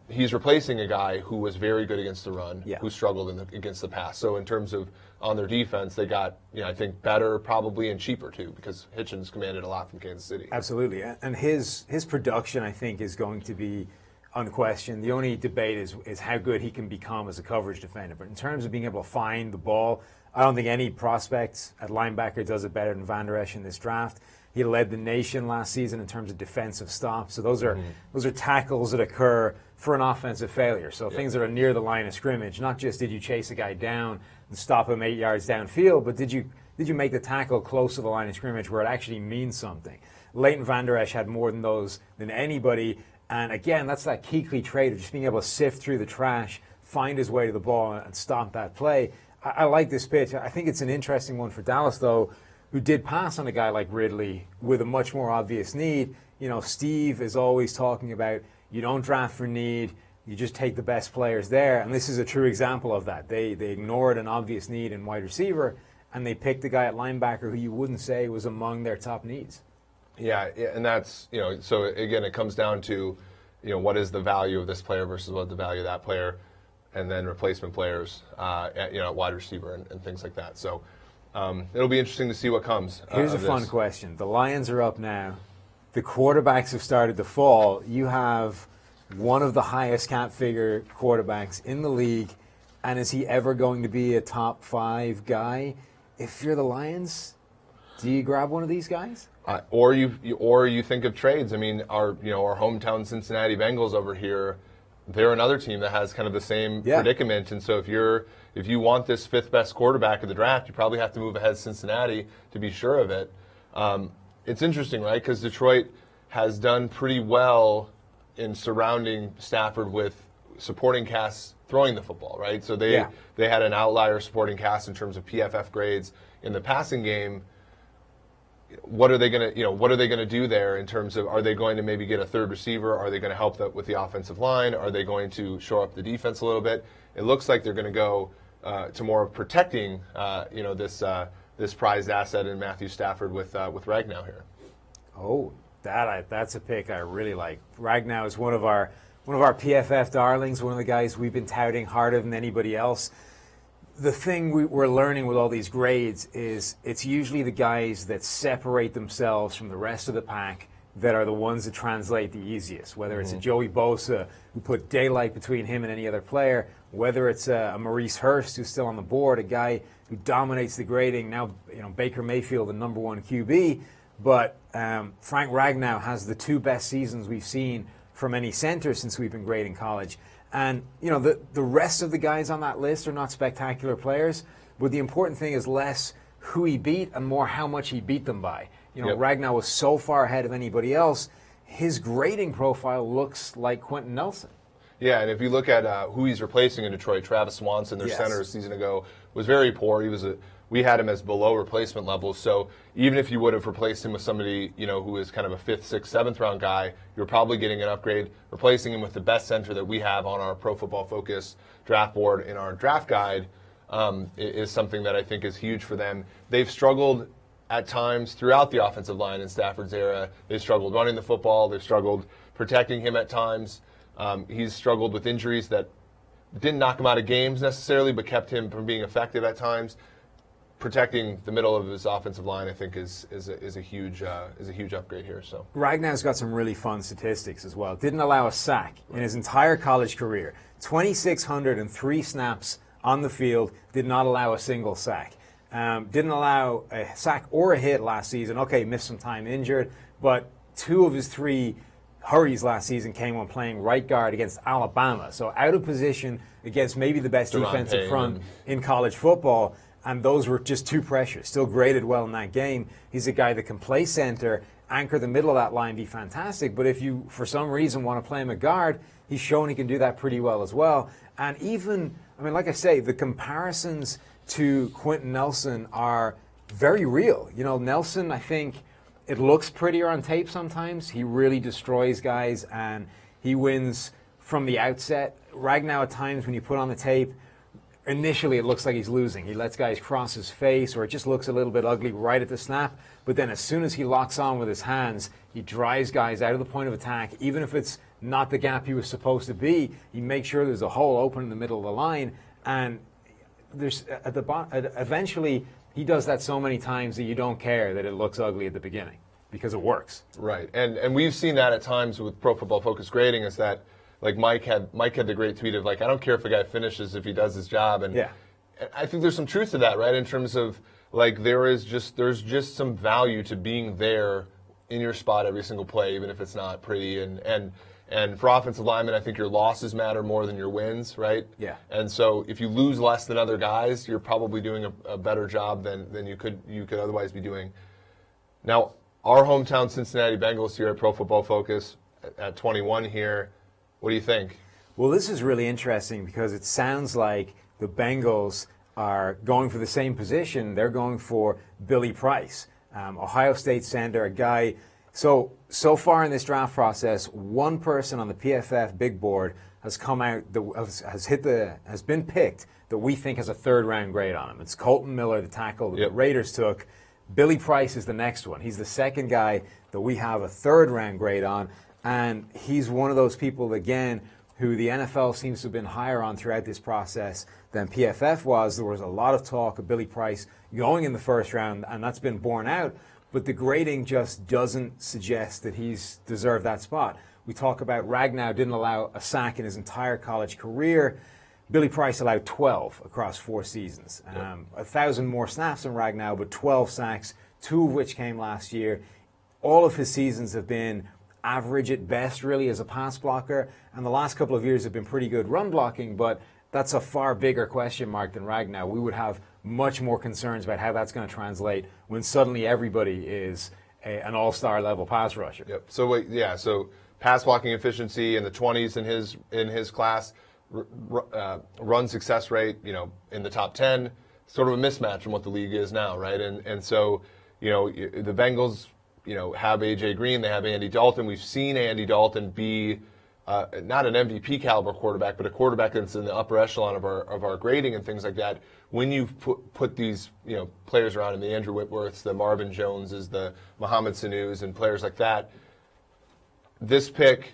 D: he's replacing a guy who was very good against the run, who struggled against the pass. So in terms of on their defense, they got, I think, better probably and cheaper too, because Hitchens commanded a lot from Kansas City.
A: Absolutely. And his production, I think, is going to be unquestioned. The only debate is how good he can become as a coverage defender. But in terms of being able to find the ball, I don't think any prospect at linebacker does it better than Van Der Esch in this draft. He led the nation last season in terms of defensive stops. So those are tackles that occur for an offensive failure. So things that are near the line of scrimmage. Not just did you chase a guy down and stop him 8 yards downfield, but did you make the tackle close to the line of scrimmage where it actually means something? Leighton Van Der Esch had more than those than anybody. And again, that's that Kuechly trait of just being able to sift through the trash, find his way to the ball, and stop that play. I like this pitch. I think it's an interesting one for Dallas, though, who did pass on a guy like Ridley with a much more obvious need. Steve is always talking about you don't draft for need, you just take the best players there. And this is a true example of that. They ignored an obvious need in wide receiver, and they picked a guy at linebacker who you wouldn't say was among their top needs.
D: Yeah, and that's, so again, it comes down to, what is the value of this player versus what the value of that player, and then replacement players, at wide receiver and things like that. So it'll be interesting to see what comes.
A: Here's a fun question. The Lions are up now. The quarterbacks have started to fall. You have one of the highest cap figure quarterbacks in the league, and is he ever going to be a top 5 guy? If you're the Lions, do you grab one of these guys?
D: Or you think of trades. I mean, our hometown Cincinnati Bengals over here, they're another team that has kind of the same predicament. And so if you want this 5th best quarterback of the draft, you probably have to move ahead Cincinnati to be sure of it. It's interesting, right? Because Detroit has done pretty well in surrounding Stafford with supporting casts throwing the football, right? So they had an outlier supporting cast in terms of PFF grades in the passing game. What are they going to do there in terms of, are they going to maybe get a third receiver? Are they going to help with the offensive line? Are they going to shore up the defense a little bit? It looks like they're going to go to more of protecting, this prized asset in Matthew Stafford with Ragnow here.
A: Oh, That's a pick I really like. Ragnow is one of our PFF darlings, one of the guys we've been touting harder than anybody else. The thing we're learning with all these grades is it's usually the guys that separate themselves from the rest of the pack that are the ones that translate the easiest, whether it's a Joey Bosa, who put daylight between him and any other player, whether it's a Maurice Hurst, who's still on the board, a guy who dominates the grading. Now, Baker Mayfield, the number one QB, but Frank Ragnow has the two best seasons we've seen from any center since we've been grading college. And, the rest of the guys on that list are not spectacular players, but the important thing is less who he beat and more how much he beat them by. Ragnow was so far ahead of anybody else. His grading profile looks like Quentin Nelson.
D: Yeah, and if you look at who he's replacing in Detroit, Travis Swanson, their center a season ago, was very poor. We had him as below replacement levels. So even if you would have replaced him with somebody, who is kind of a 5th, 6th, 7th round guy, you're probably getting an upgrade. Replacing him with the best center that we have on our Pro Football Focus draft board in our draft guide is something that I think is huge for them. They've struggled at times throughout the offensive line in Stafford's era. They've struggled running the football. They've struggled protecting him at times. He's struggled with injuries that didn't knock him out of games necessarily, but kept him from being effective at times. Protecting the middle of his offensive line, I think, is a huge upgrade here. So
A: Ragnow's got some really fun statistics as well. Didn't allow a sack in his entire college career. 2,603 snaps on the field. Did not allow a single sack. Didn't allow a sack or a hit last season. Okay, missed some time injured, but 2 of his 3 hurries last season came when playing right guard against Alabama. So out of position against maybe the best defensive front in college football. And those were just 2 pressures. Still graded well in that game. He's a guy that can play center, anchor the middle of that line, be fantastic. But if you, for some reason, want to play him at guard, he's shown he can do that pretty well as well. And even, like I say, the comparisons to Quentin Nelson are very real. Nelson, I think, it looks prettier on tape sometimes. He really destroys guys, and he wins from the outset. Ragnow, at times, when you put on the tape, initially it looks like he's losing. He lets guys cross his face, or it just looks a little bit ugly right at the snap. But then as soon as he locks on with his hands, he drives guys out of the point of attack. Even if it's not the gap he was supposed to be, he makes sure there's a hole open in the middle of the line. And there's eventually he does that so many times that you don't care that it looks ugly at the beginning because it works.
D: Right, and we've seen that at times with Pro Football Focus grading, is that like Mike had the great tweet of I don't care if a guy finishes if he does his job, and I think there's some truth to that, right? In terms of there's just some value to being there in your spot every single play, even if it's not pretty, and for offensive linemen, I think your losses matter more than your wins, right?
A: Yeah.
D: And so if you lose less than other guys, you're probably doing a better job than you could otherwise be doing. Now, our hometown Cincinnati Bengals here at Pro Football Focus at 21 here. What do you think?
A: Well, this is really interesting because it sounds like the Bengals are going for the same position. They're going for Billy Price, Ohio State center, a guy. So far in this draft process, one person on the PFF big board has come out that has been picked that we think has a 3rd round grade on him. It's Colton Miller, the tackle that the Raiders took. Billy Price is the next one. He's the second guy that we have a 3rd round grade on. And he's one of those people, again, who the NFL seems to have been higher on throughout this process than PFF was. There was a lot of talk of Billy Price going in the 1st round, and that's been borne out. But the grading just doesn't suggest that he's deserved that spot. We talk about Ragnow didn't allow a sack in his entire college career. Billy Price allowed 12 across 4 seasons. 1,000 more snaps than Ragnow, but 12 sacks, 2 of which came last year. All of his seasons have been average at best, really, as a pass blocker, and the last couple of years have been pretty good run blocking, but that's a far bigger question mark than Ragnow. We would have much more concerns about how that's going to translate when suddenly everybody is an all-star level pass rusher.
D: Yep. So pass blocking efficiency in the 20s in his class, run success rate, in the top 10, sort of a mismatch from what the league is now, right? And so, the Bengals, have A.J. Green, they have Andy Dalton. We've seen Andy Dalton be not an MVP caliber quarterback, but a quarterback that's in the upper echelon of our grading and things like that. When you put these players around him, the Andrew Whitworths, the Marvin Joneses, the Mohamed Sanus, and players like that, this pick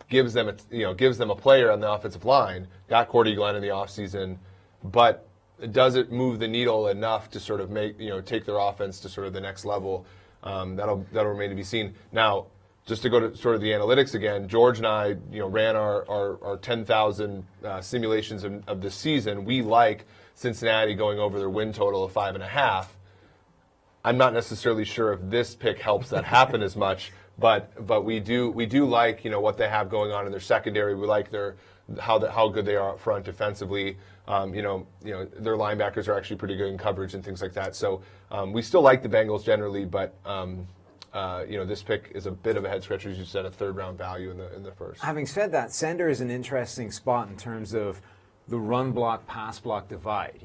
D: gives them a player on the offensive line. Got Cordy Glenn in the offseason, but does it move the needle enough to sort of take their offense to sort of the next level? That'll remain to be seen. Now, just to go to sort of the analytics again, George and I, ran our 10,000 simulations of the season. We like Cincinnati going over their win total of 5.5. I'm not necessarily sure if this pick helps that happen as much, but we do like what they have going on in their secondary. We like how good they are up front defensively. Their linebackers are actually pretty good in coverage and things like that. So we still like the Bengals generally, but this pick is a bit of a head scratcher, as you said, a third-round value in the first.
A: Having said that, center is an interesting spot in terms of the run block, pass block divide.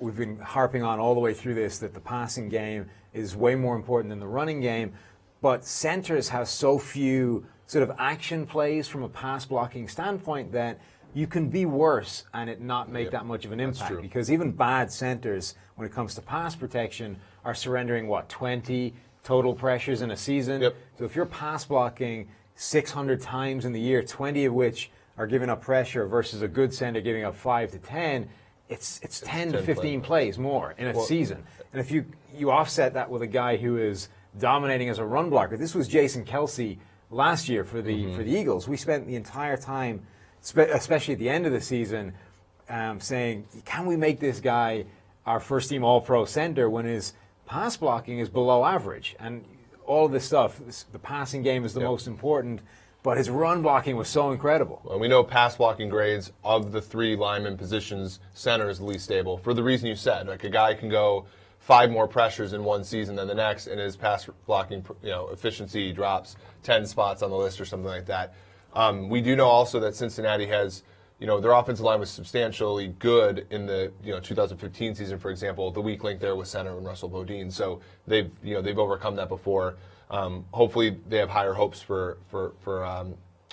A: We've been harping on all the way through this that the passing game is way more important than the running game, but centers have so few sort of action plays from a pass blocking standpoint that you can be worse and it not make that much of an impact, because even bad centers, when it comes to pass protection, are surrendering 20 total pressures in a season.
D: Yep.
A: So if you're pass blocking 600 times in the year, 20 of which are giving up pressure versus a good center giving up 5 to 10, it's 10 to 15 plays more in a season. And if you offset that with a guy who is dominating as a run blocker, this was Jason Kelsey last year for the Eagles. We spent the entire time, especially at the end of the season, saying, can we make this guy our first-team All-Pro center when his pass blocking is below average? And all of this stuff, the passing game is the most important, but his run blocking was so incredible.
D: Well, we know pass blocking grades of the 3 lineman positions, center is the least stable for the reason you said. Like, a guy can go 5 more pressures in one season than the next, and his pass blocking efficiency drops 10 spots on the list or something like that. We do know also that Cincinnati has, their offensive line was substantially good in the 2015 season, for example. The weak link there was center and Russell Bodine, so they've overcome that before. Hopefully, they have higher hopes for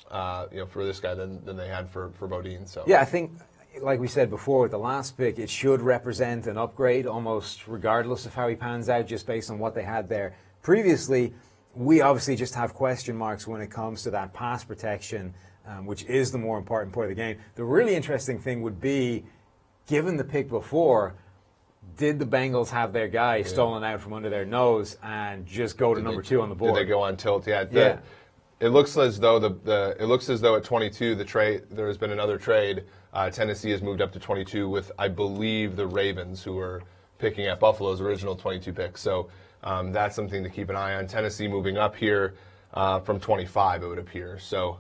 D: this guy than they had for Bodine. So
A: yeah, I think, like we said before with the last pick, it should represent an upgrade almost regardless of how he pans out, just based on what they had there previously. We obviously just have question marks when it comes to that pass protection, which is the more important part of the game. The really interesting thing would be, given the pick before, did the Bengals have their guy stolen out from under their nose and just go to number 2 on the board?
D: Did they go on tilt? Yeah. It looks as though at 22 there has been another trade. Tennessee has moved up to 22 with, I believe, the Ravens, who were picking at Buffalo's original 22 pick. So that's something to keep an eye on. Tennessee moving up here from 25, it would appear. So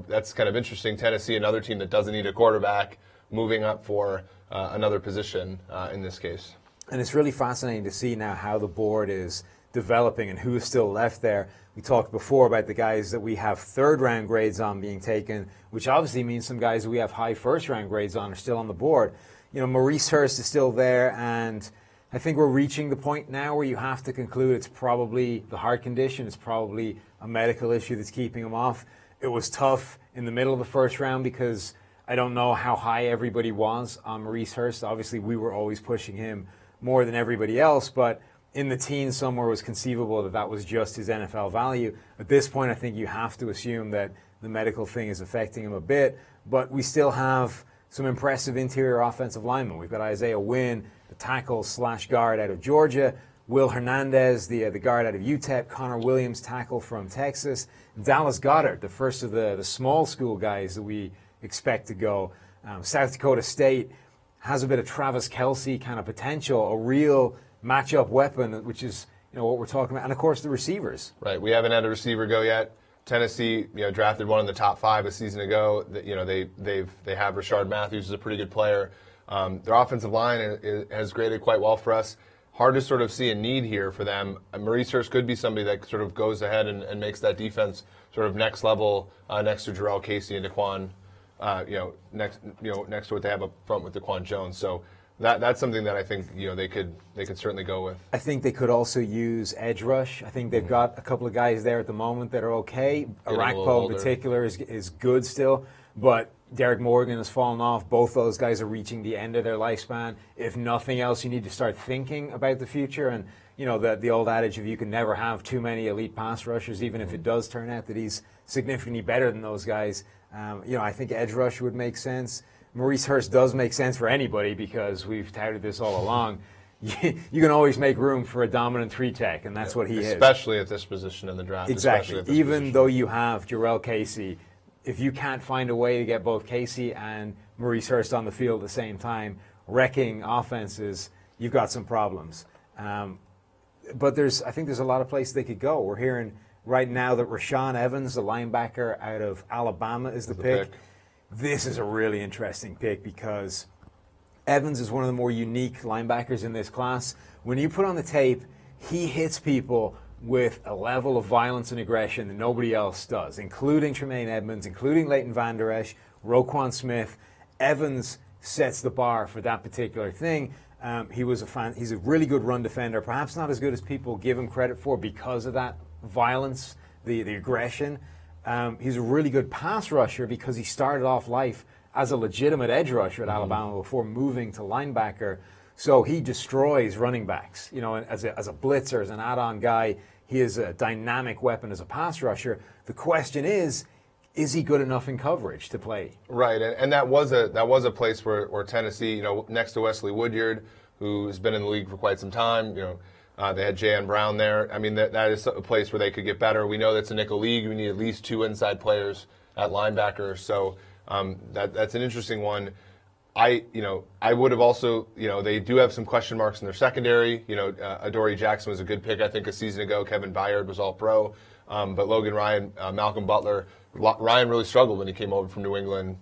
D: that's kind of interesting. Tennessee, another team that doesn't need a quarterback, moving up for another position in this case.
A: And it's really fascinating to see now how the board is developing and who is still left there. We talked before about the guys that we have third-round grades on being taken, which obviously means some guys that we have high first-round grades on are still on the board. Maurice Hurst is still there, and I think we're reaching the point now where you have to conclude it's probably the heart condition, it's probably a medical issue that's keeping him off. It was tough in the middle of the first round because I don't know how high everybody was on Maurice Hurst. Obviously, we were always pushing him more than everybody else, but in the teens somewhere was conceivable that was just his NFL value. At this point, I think you have to assume that the medical thing is affecting him a bit, but we still have some impressive interior offensive linemen. We've got Isaiah Wynn, the tackle/guard out of Georgia, Will Hernandez, the guard out of UTEP, Connor Williams, tackle from Texas, Dallas Goedert, the first of the small school guys that we expect to go. South Dakota State has a bit of Travis Kelce kind of potential, a real matchup weapon, which is what we're talking about, and of course the receivers.
D: Right, we haven't had a receiver go yet. Tennessee, drafted one in the top 5 a season ago. They have Rashard Matthews, who's a pretty good player. Their offensive line has graded quite well for us. Hard to sort of see a need here for them. Maurice Hurst could be somebody that sort of goes ahead and makes that defense sort of next level, next to Jarrell Casey and Daquan. Next to what they have up front with Daquan Jones. So that's something that I think they could certainly go with.
A: I think they could also use edge rush. I think they've got a couple of guys there at the moment that are okay. Arakpo in particular is good still, but Derek Morgan has fallen off. Both those guys are reaching the end of their lifespan. If nothing else, you need to start thinking about the future. And the old adage of you can never have too many elite pass rushers, even if it does turn out that he's significantly better than those guys. I think edge rush would make sense. Maurice Hurst does make sense for anybody because we've touted this all along. You can always make room for a dominant 3-tech, and that's what he is.
D: Especially at this position in the draft.
A: Exactly. Even though you have Jarrell Casey, if you can't find a way to get both Casey and Maurice Hurst on the field at the same time, wrecking offenses, you've got some problems. But I think there's a lot of places they could go. We're hearing right now that Rashaan Evans, the linebacker out of Alabama, is the pick. This is a really interesting pick because Evans is one of the more unique linebackers in this class. When you put on the tape, he hits people with a level of violence and aggression that nobody else does, including Tremaine Edmonds, including Leighton Vander Esch, Roquan Smith. Evans sets the bar for that particular thing. He's a really good run defender, perhaps not as good as people give him credit for because of that violence, the aggression. He's a really good pass rusher because he started off life as a legitimate edge rusher at Alabama before moving to linebacker. So he destroys running backs. As a blitzer, as an add-on guy, he is a dynamic weapon as a pass rusher. The question is he good enough in coverage to play?
D: Right, and that was a place where Tennessee, next to Wesley Woodyard, who's been in the league for quite some time, they had J.N. Brown there. I mean, that is a place where they could get better. We know that's a nickel league. We need at least 2 inside players at linebacker. So that's an interesting one. I would have also, they do have some question marks in their secondary. Adoree Jackson was a good pick, I think, a season ago. Kevin Byard was all pro. But Logan Ryan, Malcolm Butler, Ryan really struggled when he came over from New England.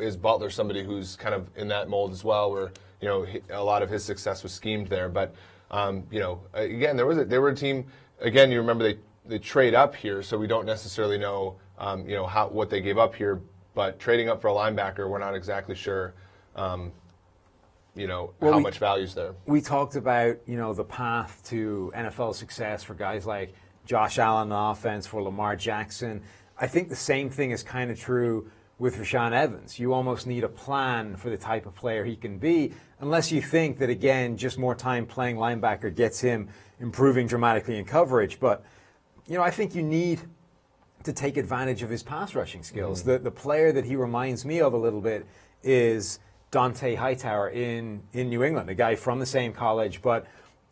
D: Is Butler somebody who's kind of in that mold as well, where, a lot of his success was schemed there. But, again, they were a team, again, you remember they trade up here, so we don't necessarily know, what they gave up here. But trading up for a linebacker, we're not exactly sure, how much value's there.
A: We talked about, the path to NFL success for guys like Josh Allen on offense, for Lamar Jackson. I think the same thing is kind of true with Rashaan Evans. You almost need a plan for the type of player he can be, unless you think that, again, just more time playing linebacker gets him improving dramatically in coverage. But, I think you need to take advantage of his pass rushing skills. The player that he reminds me of a little bit is Dante Hightower in New England, a guy from the same college. But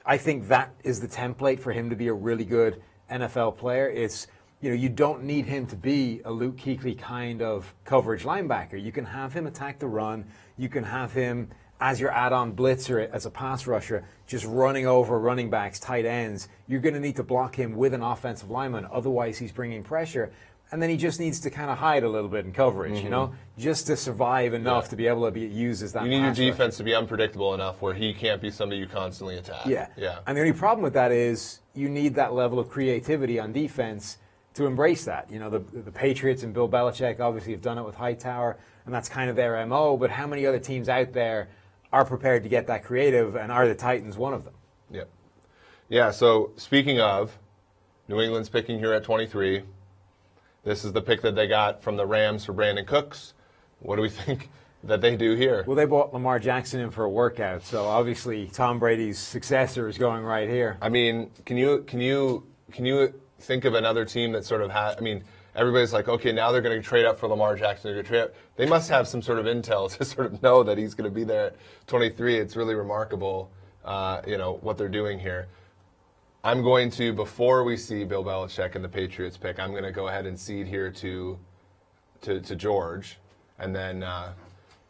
A: I think that is the template for him to be a really good NFL player. It's, you don't need him to be a Luke Kuechly kind of coverage linebacker. You can have him attack the run. You can have him as your add-on blitzer as a pass rusher, just running over running backs, tight ends. You're going to need to block him with an offensive lineman. Otherwise, he's bringing pressure. And then he just needs to kind of hide a little bit in coverage, just to survive enough to be able to be used as that
D: You need your defense
A: rusher
D: to be unpredictable enough where he can't be somebody you constantly attack.
A: Yeah.
D: Yeah.
A: And the only problem with that is you need that level of creativity on defense to embrace that. The Patriots and Bill Belichick obviously have done it with Hightower, and that's kind of their MO. But how many other teams out there are prepared to get that creative, and are the Titans one of them?
D: Yep. Yeah, so speaking of, New England's picking here at 23. This is the pick that they got from the Rams for Brandon Cooks. What do we think that they do here?
A: Well, they brought Lamar Jackson in for a workout, so obviously Tom Brady's successor is going right here.
D: I mean, can you think of another team that sort of had, everybody's like, okay, now they're going to trade up for Lamar Jackson. They're going to trade up. They must have some sort of intel to sort of know that he's going to be there at 23. It's really remarkable, what they're doing here. I'm going to, before we see Bill Belichick and the Patriots pick, I'm going to go ahead and cede here to George, and then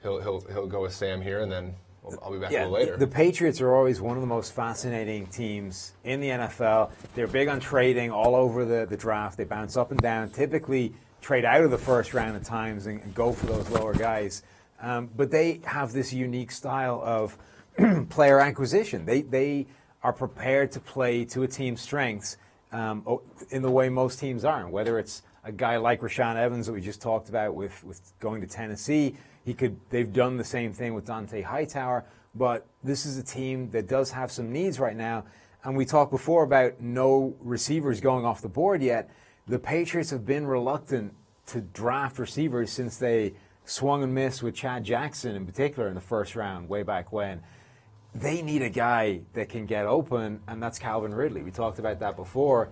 D: he'll go with Sam here, and then I'll be back a little later.
A: The Patriots are always one of the most fascinating teams in the NFL. They're big on trading all over the draft. They bounce up and down, typically trade out of the first round at times and go for those lower guys. But they have this unique style of player acquisition. They are prepared to play to a team's strengths in the way most teams aren't, whether it's a guy like Rashaan Evans that we just talked about with going to Tennessee. They've done the same thing with Dante Hightower, but this is a team that does have some needs right now. And we talked before about no receivers going off the board yet. The Patriots have been reluctant to draft receivers since they swung and missed with Chad Jackson in particular in the first round way back when. they need a guy that can get open, and that's Calvin Ridley. We talked about that before.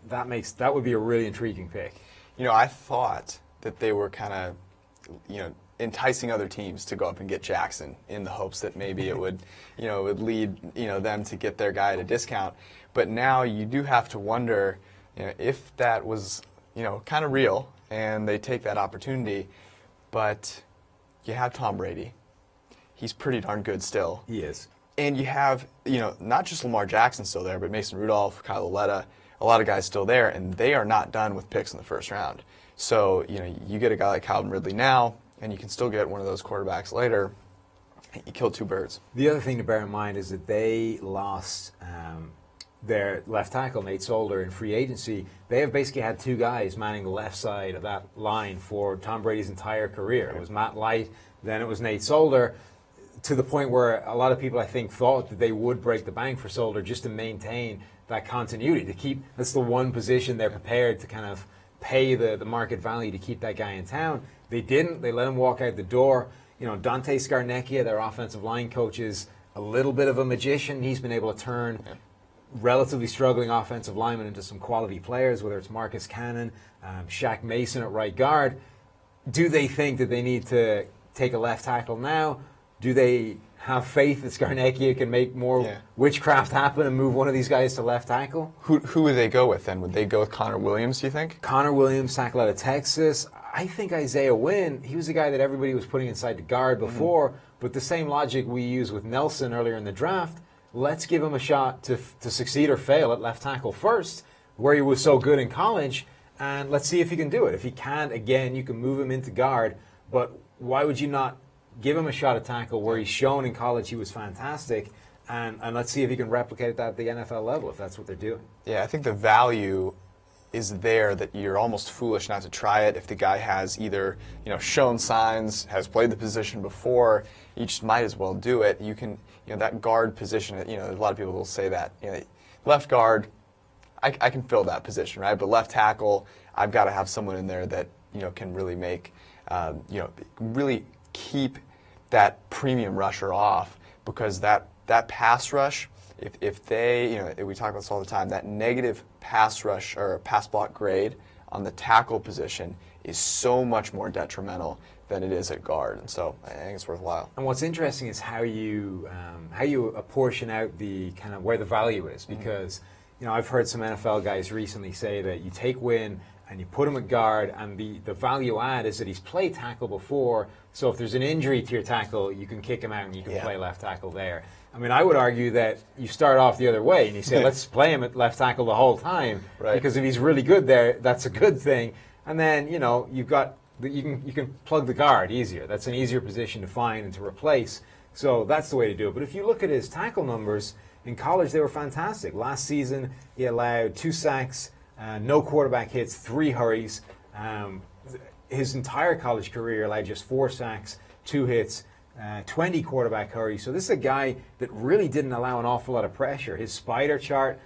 A: That would be a really intriguing pick.
C: I thought that they were kind of, enticing other teams to go up and get Jackson in the hopes that maybe it would, it would lead, them to get their guy at a discount. But now you do have to wonder, if that was, kind of real and they take that opportunity. But you have Tom Brady. He's pretty darn good still.
A: He is.
C: And you have, not just Lamar Jackson still there, but Mason Rudolph, Kyle Aletta, a lot of guys still there, and they are not done with picks in the first round. So, you get a guy like Calvin Ridley now, and you can still get one of those quarterbacks later. You kill two birds.
A: The other thing to bear in mind is that they lost their left tackle, Nate Solder, in free agency. They have basically had two guys manning the left side of that line for Tom Brady's entire career. It was Matt Light, then it was Nate Solder, to the point where a lot of people, I think, thought that they would break the bank for Solder just to maintain that continuity, to keep, that's the one position they're prepared to kind of pay the market value to keep that guy in town. They didn't. They let him walk out the door. Dante Scarnecchia, their offensive line coach, is a little bit of a magician. He's been able to turn relatively struggling offensive linemen into some quality players, whether it's Marcus Cannon, Shaq Mason at right guard. Do they think that they need to take a left tackle now? Do they have faith that Scarnecchia can make more witchcraft happen and move one of these guys to left tackle?
C: Who would they go with then? Would they go with Connor Williams, do you think?
A: Connor Williams, tackle out of Texas. I think Isaiah Wynn, he was a guy that everybody was putting inside the guard before, but the same logic we used with Nelson earlier in the draft, let's give him a shot to succeed or fail at left tackle first, where he was so good in college, and let's see if he can do it. If he can't, again, you can move him into guard, but why would you not give him a shot at tackle where he's shown in college he was fantastic, and let's see if he can replicate that at the NFL level, if that's what they're doing.
C: Yeah, I think the value is there that you're almost foolish not to try it if the guy has either, shown signs, has played the position before, you just might as well do it. You can, that guard position, a lot of people will say that, left guard, I can fill that position, right? But left tackle, I've got to have someone in there that, can really make, really keep that premium rusher off, because that pass rush, if they, we talk about this all the time, that negative pass rush or pass block grade on the tackle position is so much more detrimental than it is at guard, and so I think it's worthwhile.
A: And what's interesting is how you apportion out the kind of where the value is, because I've heard some NFL guys recently say that you take Wynn and you put him at guard, and the value add is that he's played tackle before, so if there's an injury to your tackle, you can kick him out and you can play left tackle there. I mean, I would argue that you start off the other way and you say, let's play him at left tackle the whole time, because if he's really good there, that's a good thing. And then, you've got you can plug the guard easier. That's an easier position to find and to replace. So that's the way to do it. But if you look at his tackle numbers, in college they were fantastic. Last season he allowed 2 sacks, no quarterback hits, 3 hurries. His entire college career allowed just 4 sacks, 2 hits, 20 quarterback hurries. So this is a guy that really didn't allow an awful lot of pressure. His spider chart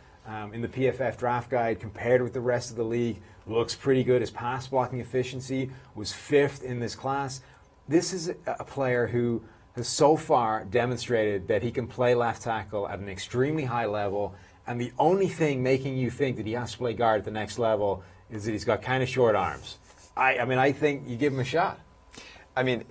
A: in the PFF draft guide compared with the rest of the league looks pretty good. His pass blocking efficiency was 5th in this class. This is a player who has so far demonstrated that he can play left tackle at an extremely high level, and the only thing making you think that he has to play guard at the next level is that he's got kind of short arms. I think you give him a shot.
C: I mean,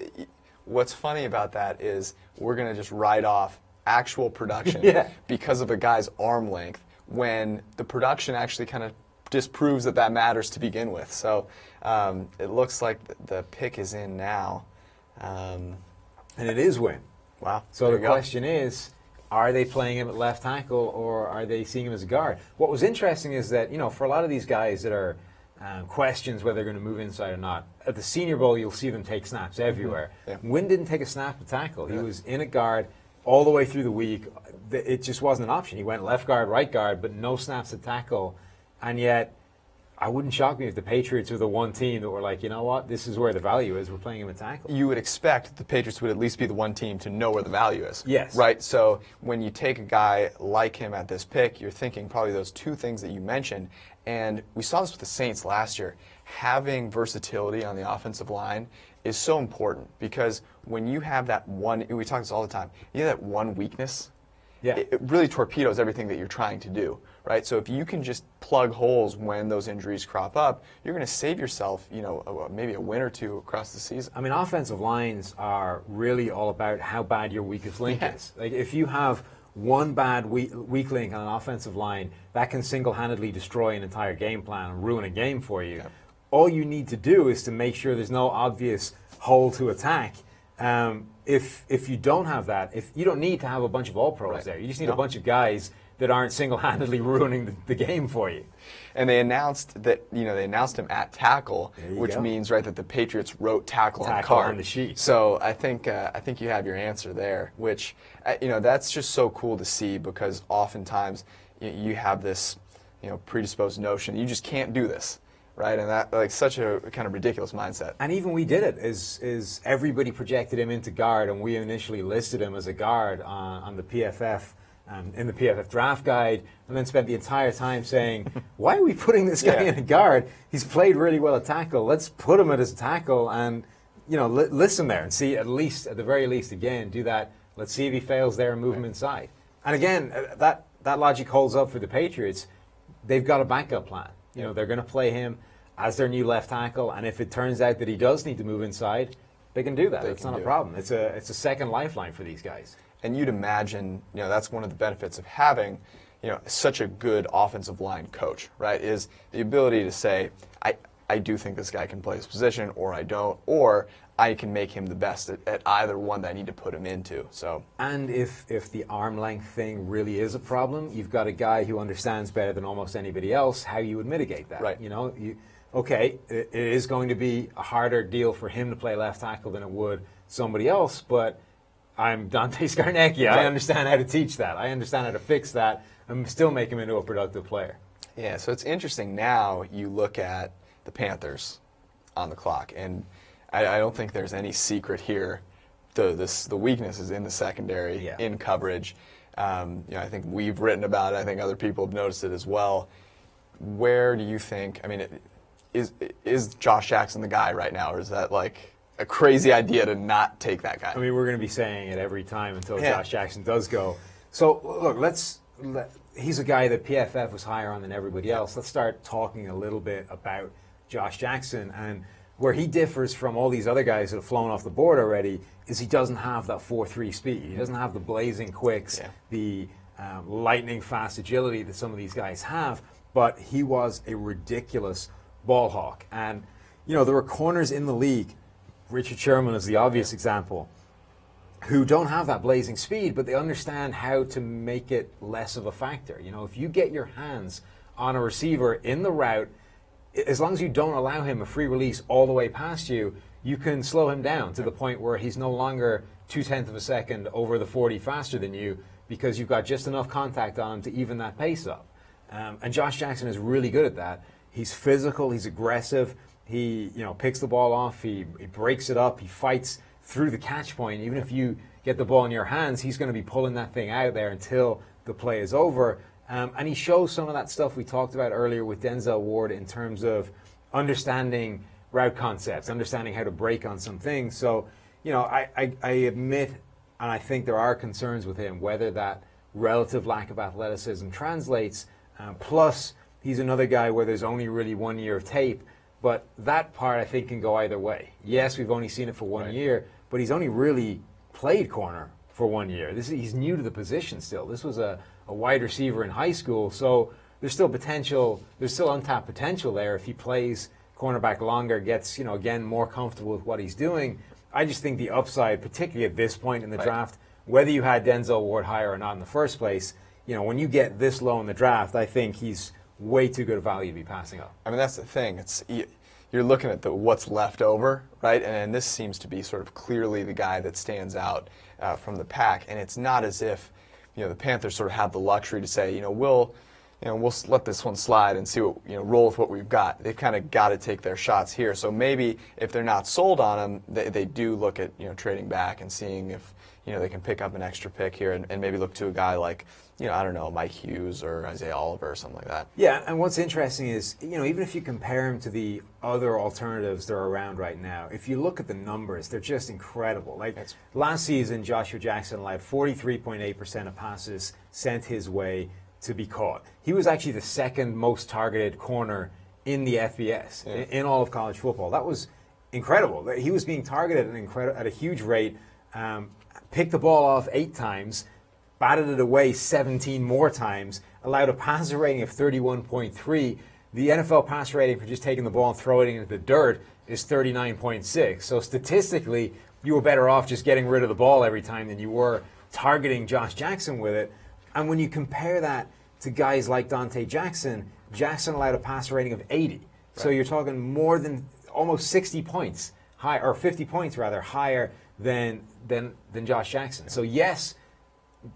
C: what's funny about that is we're going to just write off actual production because of a guy's arm length, when the production actually kind of disproves that matters to begin with. So it looks like the pick is in now.
A: And it is Wynn.
C: Wow.
A: So the question is, are they playing him at left tackle or are they seeing him as a guard? What was interesting is that, for a lot of these guys that are questions whether they're going to move inside or not, at the Senior Bowl you'll see them take snaps everywhere. Wynn didn't take a snap to tackle. He was in at guard all the way through the week. It just wasn't an option. He went left guard, right guard, but no snaps to tackle. And yet, I wouldn't shock me if the Patriots were the one team that were like, you know what, this is where the value is. We're playing him at tackle.
C: You would expect the Patriots would at least be the one team to know where the value is.
A: Yes.
C: Right? So when you take a guy like him at this pick, you're thinking probably those 2 things that you mentioned. And we saw this with the Saints last year. Having versatility on the offensive line is so important, because when you have that one, we talk this all the time, you have that one weakness
A: Yeah.
C: it really torpedoes everything that you're trying to do, right? So if you can just plug holes when those injuries crop up, you're going to save yourself, maybe a win or two across the season.
A: I mean, offensive lines are really all about how bad your weakest link
C: Yeah.
A: is. Like, if you have one bad weak link on an offensive line, that can single-handedly destroy an entire game plan and ruin a game for you.
C: Yeah.
A: All you need to do is to make sure there's no obvious hole to attack. If you don't have that, if you don't need to have a bunch of all-pros
C: Right.
A: there. You just need a bunch of guys that aren't single-handedly ruining the game for you.
C: And they announced that, they announced him at tackle,
A: you
C: which
A: go.
C: means, right, that the Patriots wrote tackle on the
A: Tackle
C: card.
A: on the sheet.
C: So I think you have your answer there, which, that's just so cool to see, because oftentimes you have this, predisposed notion you just can't do this, right? And that, like, such a kind of ridiculous mindset.
A: And even we did it. Is everybody projected him into guard, and we initially listed him as a guard on the PFF, in the PFF draft guide, and then spent the entire time saying, why are we putting this guy in a guard? He's played really well at tackle. Let's put him at his tackle and, listen there and see at the very least, again, do that. Let's see if he fails there and move him inside. And again, that logic holds up for the Patriots. They've got a backup plan. They're going to play him as their new left tackle, and if it turns out that he does need to move inside, they can do that. It's not a problem. It's a second lifeline for these guys.
C: And you'd imagine, that's one of the benefits of having, such a good offensive line coach, right? Is the ability to say, I do think this guy can play his position, or I don't, or I can make him the best at either one that I need to put him into. So. And
A: if the arm length thing really is a problem, you've got a guy who understands better than almost anybody else how you would mitigate that.
C: Right.
A: Okay, it is going to be a harder deal for him to play left tackle than it would somebody else, but I'm Dante Scarnecchia.
C: Right.
A: I understand how to teach that. I understand how to fix that and still make him into a productive player.
C: Yeah, so it's interesting now you look at the Panthers on the clock, and I don't think there's any secret here. The weakness is in the secondary, in coverage. I think we've written about it. I think other people have noticed it as well. Where do you think, is Josh Jackson the guy right now, or is that like a crazy idea to not take that guy?
A: I mean, we're going to be saying it every time until Josh Jackson does go. So, look, he's a guy that PFF was higher on than everybody else. Let's start talking a little bit about Josh Jackson. And where he differs from all these other guys that have flown off the board already is he doesn't have that 4.3 speed. He doesn't have the blazing quicks, the lightning fast agility that some of these guys have. But he was a ridiculous ball hawk. And, there were corners in the league, Richard Sherman is the obvious example, who don't have that blazing speed, but they understand how to make it less of a factor. If you get your hands on a receiver in the route, as long as you don't allow him a free release all the way past you, you can slow him down to the point where he's no longer 0.2 of a second over the 40 faster than you, because you've got just enough contact on him to even that pace up. And Josh Jackson is really good at that. He's physical, he's aggressive, he picks the ball off, he breaks it up, he fights through the catch point. Even if you get the ball in your hands, he's going to be pulling that thing out there until the play is over. And he shows some of that stuff we talked about earlier with Denzel Ward in terms of understanding route concepts, understanding how to break on some things. So, I admit, and I think there are concerns with him, whether that relative lack of athleticism translates. Plus, he's another guy where there's only really 1 year of tape. But that part, I think, can go either way. Yes, we've only seen it for 1 year, but he's only really played corner for 1 year. He's new to the position still. This was a wide receiver in high school, so there's still potential. There's still untapped potential there if he plays cornerback longer, gets again more comfortable with what he's doing. I just think the upside, particularly at this point in the draft, whether you had Denzel Ward higher or not in the first place, when you get this low in the draft, I think he's way too good a value to be passing up.
C: That's the thing. You're looking at what's left over, right? And this seems to be sort of clearly the guy that stands out from the pack. And it's not as if the Panthers sort of have the luxury to say, we'll let this one slide and see what roll with what we've got. They've kind of got to take their shots here. So maybe if they're not sold on him, they do look at trading back and seeing if they can pick up an extra pick here and maybe look to a guy like, I don't know, Mike Hughes or Isaiah Oliver or something like that.
A: Yeah, and what's interesting is, even if you compare him to the other alternatives that are around right now, if you look at the numbers, they're just incredible. Like last season, Joshua Jackson allowed 43.8% of passes sent his way to be caught. He was actually the second most targeted corner in the FBS, in all of college football. That was incredible. He was being targeted at a huge rate, picked the ball off 8 times, batted it away 17 more times, allowed a passer rating of 31.3. The NFL passer rating for just taking the ball and throwing it into the dirt is 39.6. So statistically, you were better off just getting rid of the ball every time than you were targeting Josh Jackson with it. And when you compare that to guys like Dante Jackson, Jackson allowed a passer rating of 80. Right. So you're talking more than almost 60 points, or 50 points rather, higher than Josh Jackson. So yes,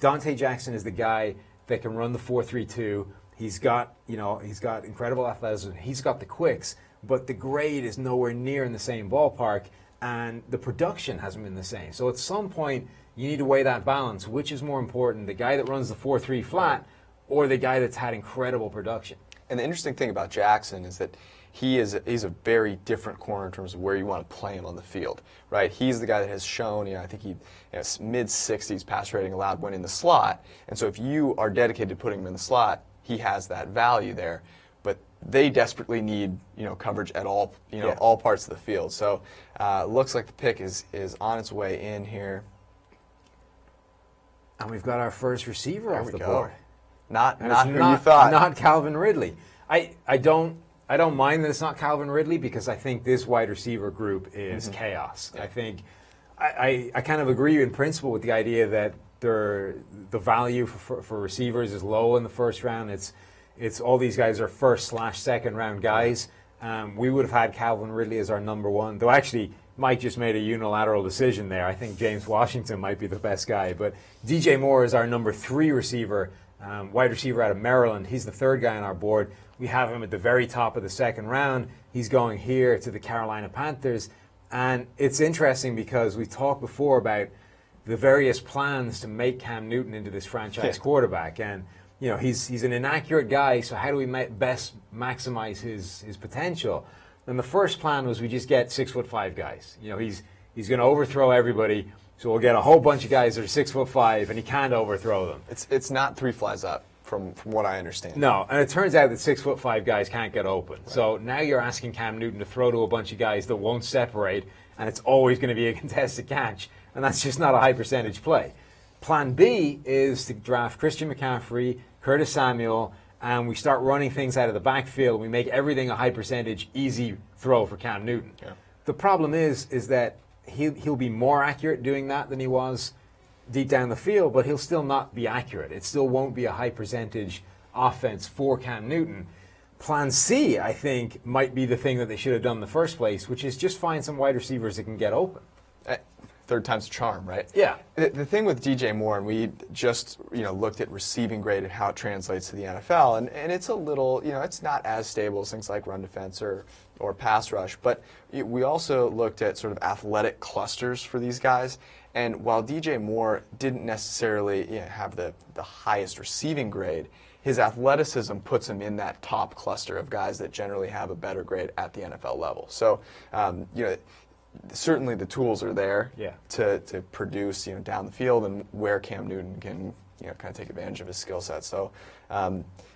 A: Dante Jackson is the guy that can run the 4.32. He's got incredible athleticism. He's got the quicks, but the grade is nowhere near in the same ballpark, and the production hasn't been the same. So at some point, you need to weigh that balance. Which is more important, the guy that runs the 4.3 flat or the guy that's had incredible production?
C: And the interesting thing about Jackson is that he's a very different corner in terms of where you want to play him on the field, right? He's the guy that has shown, I think he mid-60s pass rating allowed when in the slot. And so if you are dedicated to putting him in the slot, he has that value there. But they desperately need, coverage at all, all parts of the field. So looks like the pick is on its way in here.
A: And we've got our first receiver off the board.
C: Not who you thought.
A: Not Calvin Ridley. I don't mind that it's not Calvin Ridley because I think this wide receiver group is chaos. Yeah. I think I kind of agree in principle with the idea that the value for receivers is low in the first round. It's all these guys are first/second round guys. We would have had Calvin Ridley as our number one, though actually Mike just made a unilateral decision there. I think James Washington might be the best guy, but DJ Moore is our number 3 receiver, wide receiver out of Maryland. He's the third guy on our board. We have him at the very top of the second round. He's going here to the Carolina Panthers. And it's interesting because we talked before about the various plans to make Cam Newton into this franchise quarterback. And, he's an inaccurate guy, so how do we best maximize his potential? And the first plan was we just get 6'5" guys. He's going to overthrow everybody, so we'll get a whole bunch of guys that are 6'5", and he can't overthrow them.
C: It's not 3 flies up. From what I understand.
A: No, and it turns out that 6'5" guys can't get open. Right. So now you're asking Cam Newton to throw to a bunch of guys that won't separate, and it's always going to be a contested catch, and that's just not a high percentage play. Plan B is to draft Christian McCaffrey, Curtis Samuel, and we start running things out of the backfield. We make everything a high percentage, easy throw for Cam Newton. Yeah. The problem is that he'll be more accurate doing that than he was deep down the field, but he'll still not be accurate. It still won't be a high percentage offense for Cam Newton. Plan C, I think, might be the thing that they should have done in the first place, which is just find some wide receivers that can get open.
C: Third time's a charm, right?
A: Yeah.
C: The thing with DJ Moore, and we just looked at receiving grade and how it translates to the NFL, and it's a little, it's not as stable as things like run defense or pass rush, but we also looked at sort of athletic clusters for these guys. And while DJ Moore didn't necessarily have the highest receiving grade, his athleticism puts him in that top cluster of guys that generally have a better grade at the NFL level. So, certainly the tools are there to produce down the field and where Cam Newton can kind of take advantage of his skill set. So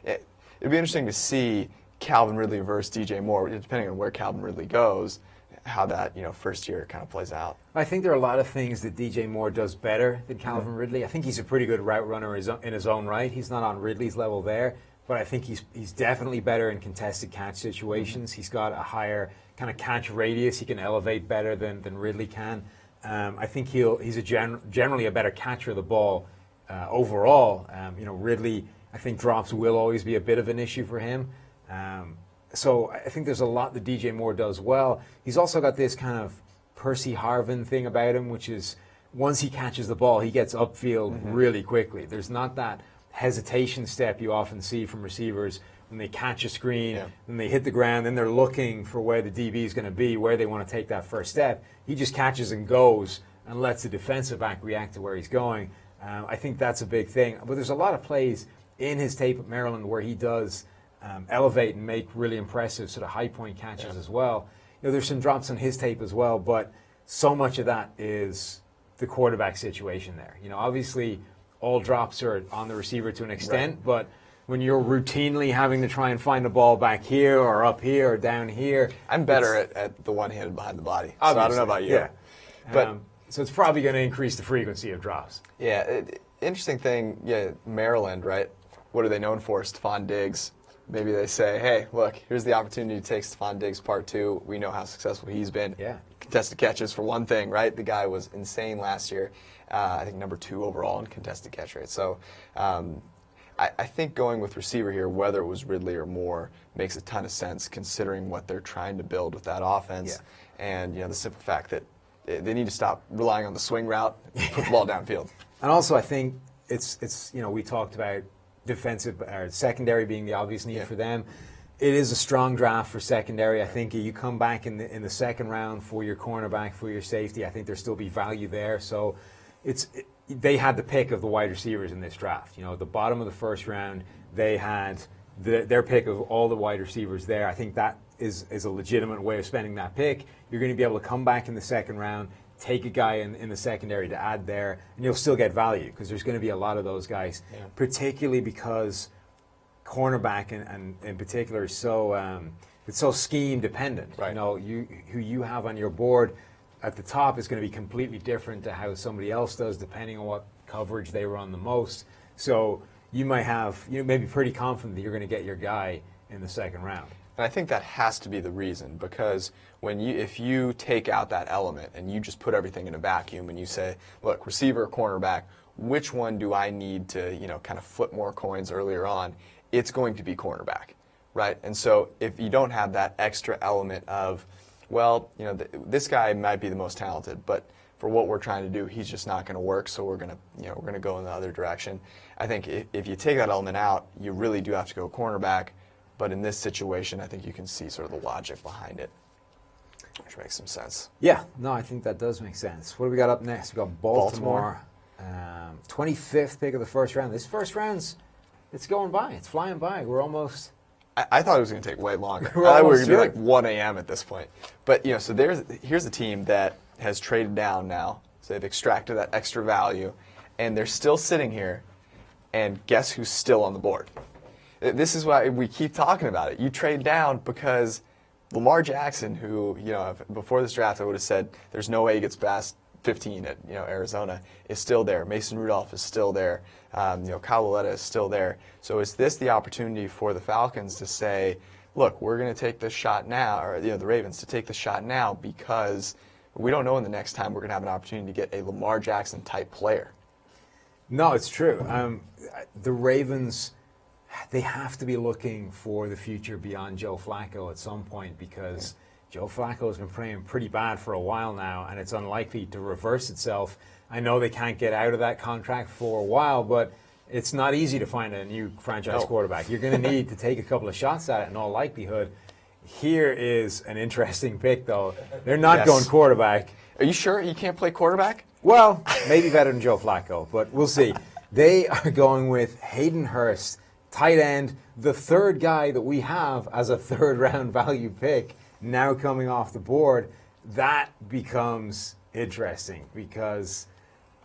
C: it'd be interesting to see Calvin Ridley versus DJ Moore, depending on where Calvin Ridley goes, how that first year kind of plays out.
A: I think there are a lot of things that DJ Moore does better than Calvin Ridley. I think he's a pretty good route runner in his own right. He's not on Ridley's level there, but I think he's definitely better in contested catch situations. He's got a higher kind of catch radius. He can elevate better than Ridley can. I think he's generally a better catcher of the ball overall. Ridley, I think drops will always be a bit of an issue for him. So I think there's a lot that DJ Moore does well. He's also got this kind of Percy Harvin thing about him, which is once he catches the ball, he gets upfield really quickly. There's not that hesitation step you often see from receivers when they catch a screen and they hit the ground, then they're looking for where the DB is going to be, where they want to take that first step. He just catches and goes, and lets the defensive back react to where he's going. I think that's a big thing. But there's a lot of plays in his tape at Maryland where he does elevate and make really impressive sort of high point catches as well. There's some drops on his tape as well, but so much of that is the quarterback situation there. Obviously all drops are on the receiver to an extent, but when you're routinely having to try and find the ball back here or up here or down here.
C: I'm better at the one-handed behind the body. So I don't know about you.
A: Yeah.
C: But
A: so it's probably going to increase the frequency of drops.
C: Yeah, interesting thing, Maryland, right? What are they known for? Stephon Diggs. Maybe they say, hey, look, here's the opportunity to take Stephon Diggs part 2. We know how successful he's been.
A: Yeah.
C: Contested catches for one thing, right? The guy was insane last year. I think number 2 overall in contested catch rate. So I think going with receiver here, whether it was Ridley or Moore, makes a ton of sense considering what they're trying to build with that offense. Yeah. And the simple fact that they need to stop relying on the swing route and put the ball downfield.
A: And also I think it's we talked about defensive or secondary being the obvious need for them. It is a strong draft for secondary. I think you come back in the second round for your cornerback, for your safety. I think there'll still be value there. So they had the pick of the wide receivers in this draft. At the bottom of the first round, they had their pick of all the wide receivers there. I think that is a legitimate way of spending that pick. You're going to be able to come back in the second round, take a guy in the secondary to add there, and you'll still get value because there's going to be a lot of those guys, particularly because cornerback and in particular is so it's so scheme dependent.
C: Right.
A: Who you have on your board at the top is going to be completely different to how somebody else does depending on what coverage they run the most. So you might have may be pretty confident that you're going to get your guy in the second round.
C: And I think that has to be the reason, because if you take out that element and you just put everything in a vacuum and you say, look, receiver, cornerback, which one do I need to kind of flip more coins earlier on? It's going to be cornerback, right? And so if you don't have that extra element of, well, this guy might be the most talented, but for what we're trying to do, he's just not going to work. So we're going to go in the other direction. I think if you take that element out, you really do have to go cornerback. But in this situation, I think you can see sort of the logic behind it, which makes some sense.
A: Yeah, no, I think that does make sense. What do we got up next? We got Baltimore. 25th pick of the first round. This first round's it's going by. It's flying by. We're almost.
C: I thought it was going to take way longer. I
A: We're
C: thought we were
A: almost
C: going to be
A: through.
C: like 1 a.m. at this point. But so here's a team that has traded down now. So they've extracted that extra value, and they're still sitting here. And guess who's still on the board? This is why we keep talking about it. You trade down because Lamar Jackson, who before this draft I would have said there's no way he gets past 15 at Arizona, is still there. Mason Rudolph is still there. Kyle Lauletta is still there. So is this the opportunity for the Falcons to say, look, we're going to take this shot now, or the Ravens to take the shot now because we don't know when the next time we're going to have an opportunity to get a Lamar Jackson type player?
A: No, it's true. The Ravens, they have to be looking for the future beyond Joe Flacco at some point because Joe Flacco has been playing pretty bad for a while now, and it's unlikely to reverse itself. I know they can't get out of that contract for a while, but it's not easy to find a new franchise quarterback. You're going to need to take a couple of shots at it in all likelihood. Here is an interesting pick, though. They're not going quarterback.
C: Are you sure you can't play quarterback?
A: Well, maybe better than Joe Flacco, but we'll see. They are going with Hayden Hurst, tight end, the third guy that we have as a third-round value pick, now coming off the board. That becomes interesting because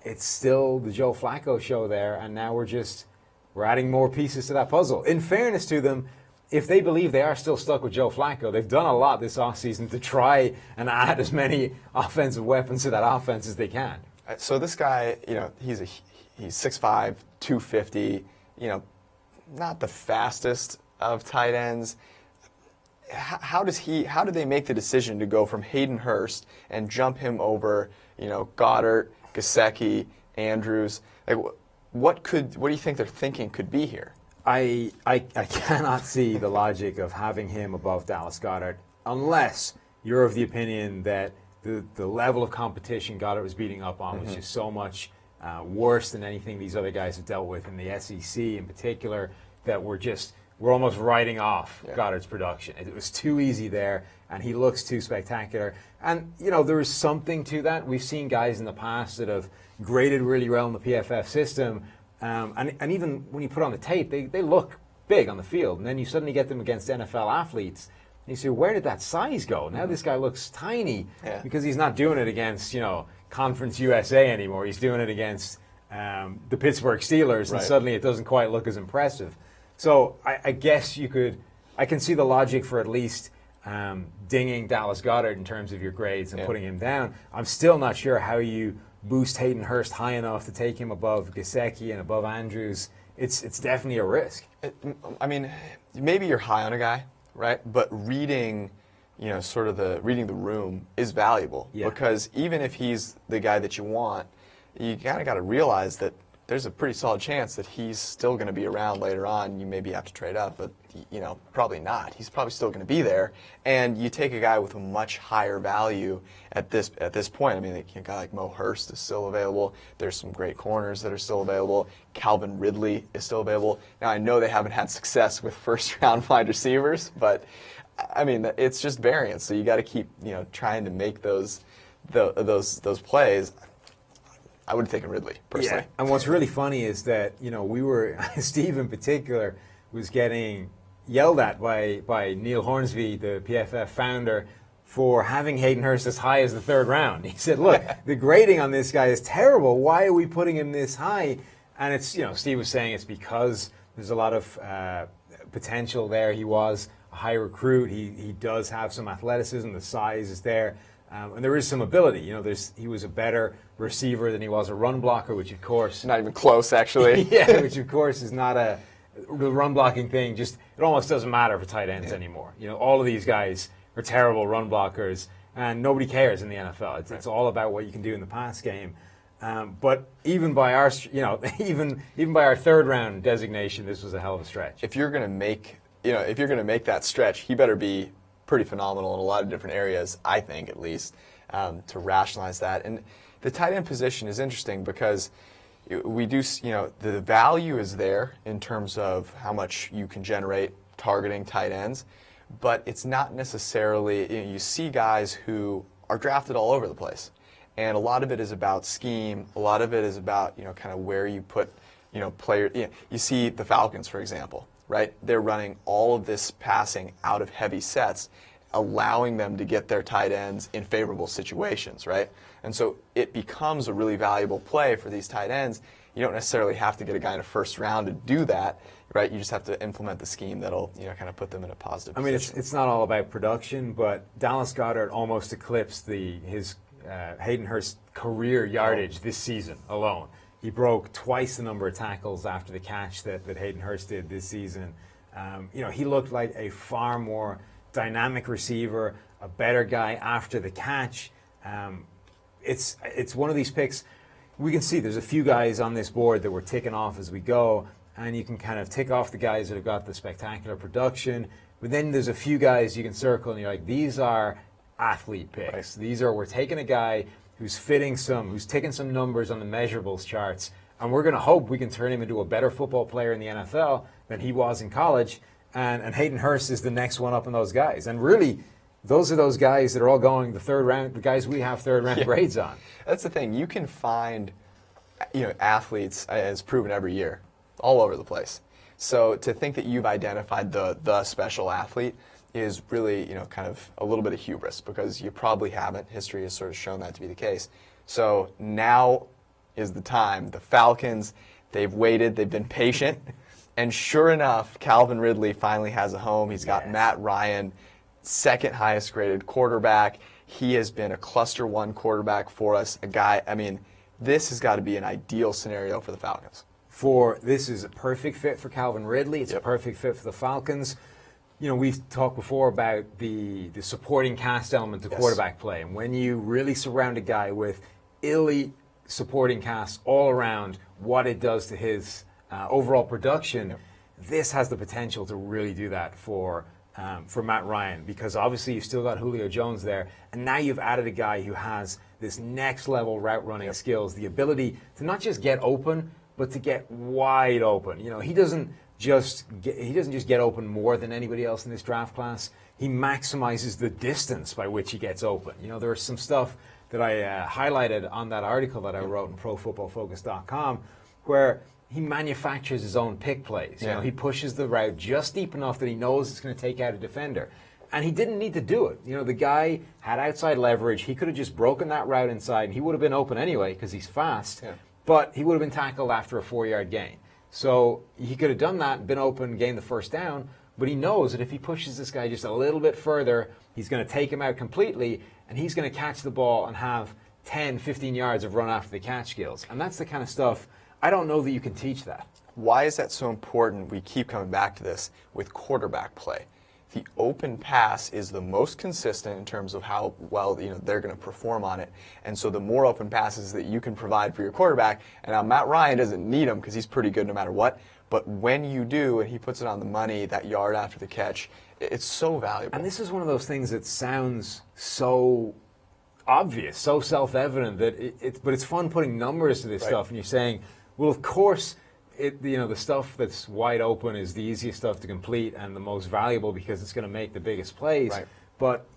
A: it's still the Joe Flacco show there, and now we're adding more pieces to that puzzle. In fairness to them, if they believe they are still stuck with Joe Flacco, they've done a lot this offseason to try and add as many offensive weapons to that offense as they can.
C: So this guy, he's 6'5", 250, not the fastest of tight ends. How did they make the decision to go from Hayden Hurst and jump him over, Goddard, Gesicki, Andrews? Like, what do you think their thinking could be here?
A: I cannot see the logic of having him above Dallas Goedert unless you're of the opinion that the level of competition Goddard was beating up on was just so much worse than anything these other guys have dealt with in the SEC in particular, that we're just we're almost writing off Goddard's production. It was too easy there, and he looks too spectacular. And, there is something to that. We've seen guys in the past that have graded really well in the PFF system, and even when you put on the tape, they look big on the field. And then you suddenly get them against NFL athletes, and you say, where did that size go? Now this guy looks tiny because he's not doing it against, Conference USA anymore. He's doing it against the Pittsburgh Steelers, and suddenly it doesn't quite look as impressive. So I guess I can see the logic for at least dinging Dallas Goedert in terms of your grades and putting him down. I'm still not sure how you boost Hayden Hurst high enough to take him above Gesicki and above Andrews. It's definitely a risk.
C: Maybe you're high on a guy, right? But reading reading the room is valuable because even if he's the guy that you want, you kind of got to realize that there's a pretty solid chance that he's still going to be around later on. You maybe have to trade up, but probably not. He's probably still going to be there. And you take a guy with a much higher value at this point. A guy like Mo Hurst is still available. There's some great corners that are still available. Calvin Ridley is still available. Now I know they haven't had success with first-round wide receivers, but it's just variance. So you got to keep trying to make those plays. I would have taken Ridley, personally.
A: Yeah. And what's really funny is that, Steve in particular was getting yelled at by Neil Hornsby, the PFF founder, for having Hayden Hurst as high as the third round. He said, look, the grading on this guy is terrible. Why are we putting him this high? And it's, Steve was saying it's because there's a lot of potential there. He was a high recruit. He does have some athleticism. The size is there. And there is some ability. He was a better receiver than he was a run blocker, which of course...
C: Not even close, actually.
A: Yeah, which of course is not the run blocking thing. Just it almost doesn't matter for tight ends anymore. All of these guys are terrible run blockers, and nobody cares in the NFL. It's all about what you can do in the pass game. But even by our, even by our third round designation, this was a hell of a stretch.
C: If you're going to make, that stretch, he better be pretty phenomenal in a lot of different areas, I think, at least, to rationalize that. And the tight end position is interesting because we do, the value is there in terms of how much you can generate targeting tight ends, but it's not necessarily, you see guys who are drafted all over the place. And a lot of it is about scheme. A lot of it is about, kind of where you put, player. You see the Falcons, for example, right? They're running all of this passing out of heavy sets, allowing them to get their tight ends in favorable situations, right? And so it becomes a really valuable play for these tight ends. You don't necessarily have to get a guy in a first round to do that, right? You just have to implement the scheme that'll, kind of put them in a positive position.
A: It's not all about production, but Dallas Goedert almost eclipsed his Hayden Hurst's career yardage this season alone. He broke twice the number of tackles after the catch that Hayden Hurst did this season. He looked like a far more dynamic receiver, a better guy after the catch. It's one of these picks. We can see there's a few guys on this board that we're ticking off as we go, and you can kind of tick off the guys that have got the spectacular production. But then there's a few guys you can circle, and you're like, these are athlete picks. Right. We're taking a guy who's taking some numbers on the measurables charts, and we're going to hope we can turn him into a better football player in the NFL than he was in college. And Hayden Hurst is the next one up in those guys. And really, those are those guys that are all going the third round, the guys we have third round grades on.
C: That's the thing. You can find, athletes, as proven every year, all over the place. So to think that you've identified the special athlete is really, kind of a little bit of hubris because you probably haven't. History has sort of shown that to be the case. So now is the time. The Falcons, they've waited, they've been patient, and sure enough, Calvin Ridley finally has a home. He's got Matt Ryan, second highest graded quarterback. He has been a cluster one quarterback for us. A guy, this has got to be an ideal scenario for the Falcons.
A: This is a perfect fit for Calvin Ridley. It's a perfect fit for the Falcons. We've talked before about the supporting cast element to quarterback play. And when you really surround a guy with elite supporting cast all around, what it does to his overall production, this has the potential to really do that for Matt Ryan, because obviously you've still got Julio Jones there, and now you've added a guy who has this next level route running skills, the ability to not just get open, but to get wide open. He doesn't he doesn't just get open more than anybody else in this draft class. He maximizes the distance by which he gets open. There's some stuff that I highlighted on that article that I wrote in ProFootballFocus.com where he manufactures his own pick plays. He pushes the route just deep enough that he knows it's going to take out a defender. And he didn't need to do it. The guy had outside leverage. He could have just broken that route inside, and he would have been open anyway because he's fast. Yeah. But he would have been tackled after a 4-yard gain. So he could have done that, been open, gained the first down. But he knows that if he pushes this guy just a little bit further, he's going to take him out completely, and he's going to catch the ball and have 10, 15 yards of run after the catch skills. And that's the kind of stuff, I don't know that you can teach that.
C: Why is that so important? We keep coming back to this with quarterback play. The open pass is the most consistent in terms of how well they're going to perform on it. And so the more open passes that you can provide for your quarterback, and now Matt Ryan doesn't need them because he's pretty good no matter what, but when you do and he puts it on the money, that yard after the catch, it's so valuable.
A: And this is one of those things that sounds so obvious, so self-evident, but it's fun putting numbers to this stuff, and you're saying, well, of course, the stuff that's wide open is the easiest stuff to complete and the most valuable because it's going to make the biggest plays.
C: Right.
A: But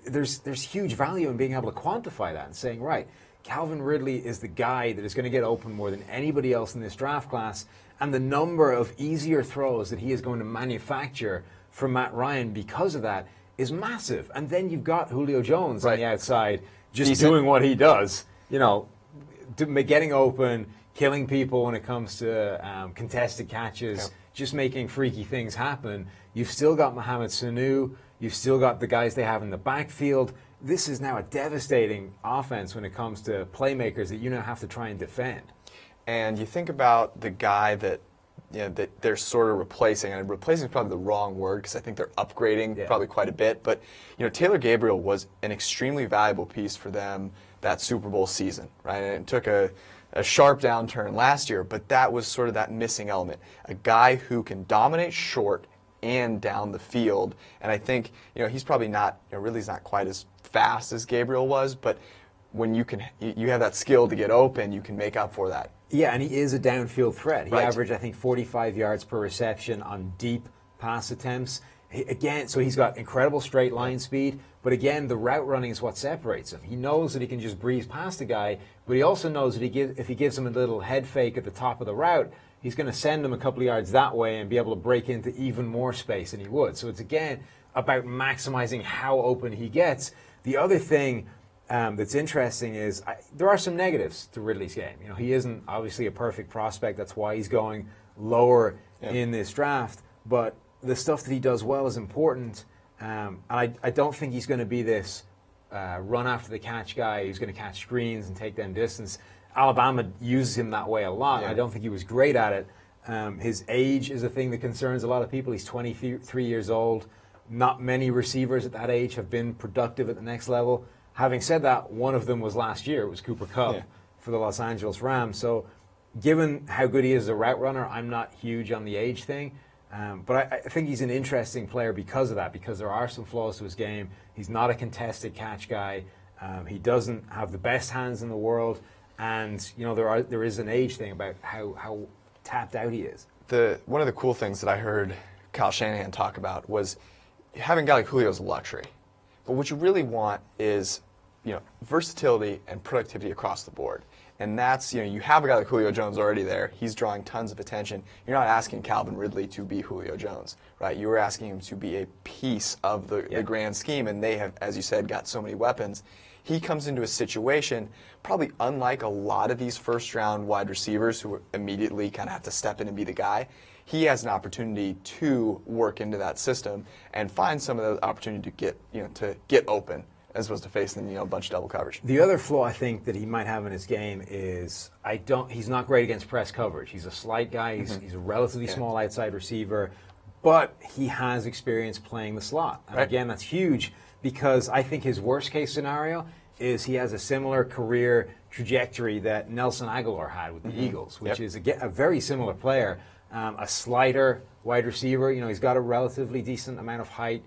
A: there's huge value in being able to quantify that and saying, right, Calvin Ridley is the guy that is going to get open more than anybody else in this draft class, and the number of easier throws that he is going to manufacture for Matt Ryan because of that is massive. And then you've got Julio Jones on the outside just doing what he does, getting open, killing people when it comes to contested catches, just making freaky things happen. You've still got Mohamed Sanu. You've still got the guys they have in the backfield. This is now a devastating offense when it comes to playmakers that you now have to try and defend.
C: And you think about the guy that that they're sort of replacing, and replacing is probably the wrong word because I think they're upgrading probably quite a bit. But Taylor Gabriel was an extremely valuable piece for them that Super Bowl season, right? And it took a sharp downturn last year, but that was sort of that missing element. A guy who can dominate short and down the field. And I think, he's probably not, really he's not quite as fast as Gabriel was, but when you have that skill to get open, you can make up for that.
A: Yeah, and he is a downfield threat. He averaged, I think, 45 yards per reception on deep pass attempts. So he's got incredible straight line speed, but again, the route running is what separates him. He knows that he can just breeze past a guy, but he also knows that if he gives him a little head fake at the top of the route, he's going to send him a couple of yards that way and be able to break into even more space than he would. So it's, again, about maximizing how open he gets. The other thing that's interesting is there are some negatives to Ridley's game. He isn't obviously a perfect prospect. That's why he's going lower in this draft. But the stuff that he does well is important. And I don't think he's going to be this run after the catch guy who's going to catch screens and take them distance. Alabama uses him that way a lot. I don't think he was great at it. His age is a thing that concerns a lot of people. He's 23 years old. Not many receivers at that age have been productive at the next level. Having said that, one of them was last year. It was Cooper Kupp for the Los Angeles Rams. So given how good he is as a route runner, I'm not huge on the age thing. But I think he's an interesting player because of that, because there are some flaws to his game. He's not a contested catch guy. He doesn't have the best hands in the world. And, there is an age thing about how tapped out he is.
C: One of the cool things that I heard Kyle Shanahan talk about was having a guy like Julio is a luxury. But what you really want is versatility and productivity across the board. And that's, you have a guy like Julio Jones already there. He's drawing tons of attention. You're not asking Calvin Ridley to be Julio Jones, right? You were asking him to be a piece of the grand scheme, and they have, as you said, got so many weapons. He comes into a situation, probably unlike a lot of these first-round wide receivers who immediately kind of have to step in and be the guy. He has an opportunity to work into that system and find some of the opportunity to get open, as opposed to facing a bunch of double coverage.
A: The other flaw I think that he might have in his game is he's not great against press coverage. He's a slight guy. He's a relatively small outside receiver, but he has experience playing the slot. And again, that's huge because I think his worst case scenario is he has a similar career trajectory that Nelson Aguilar had with the Eagles, which is a very similar player. A slighter wide receiver. He's got a relatively decent amount of height.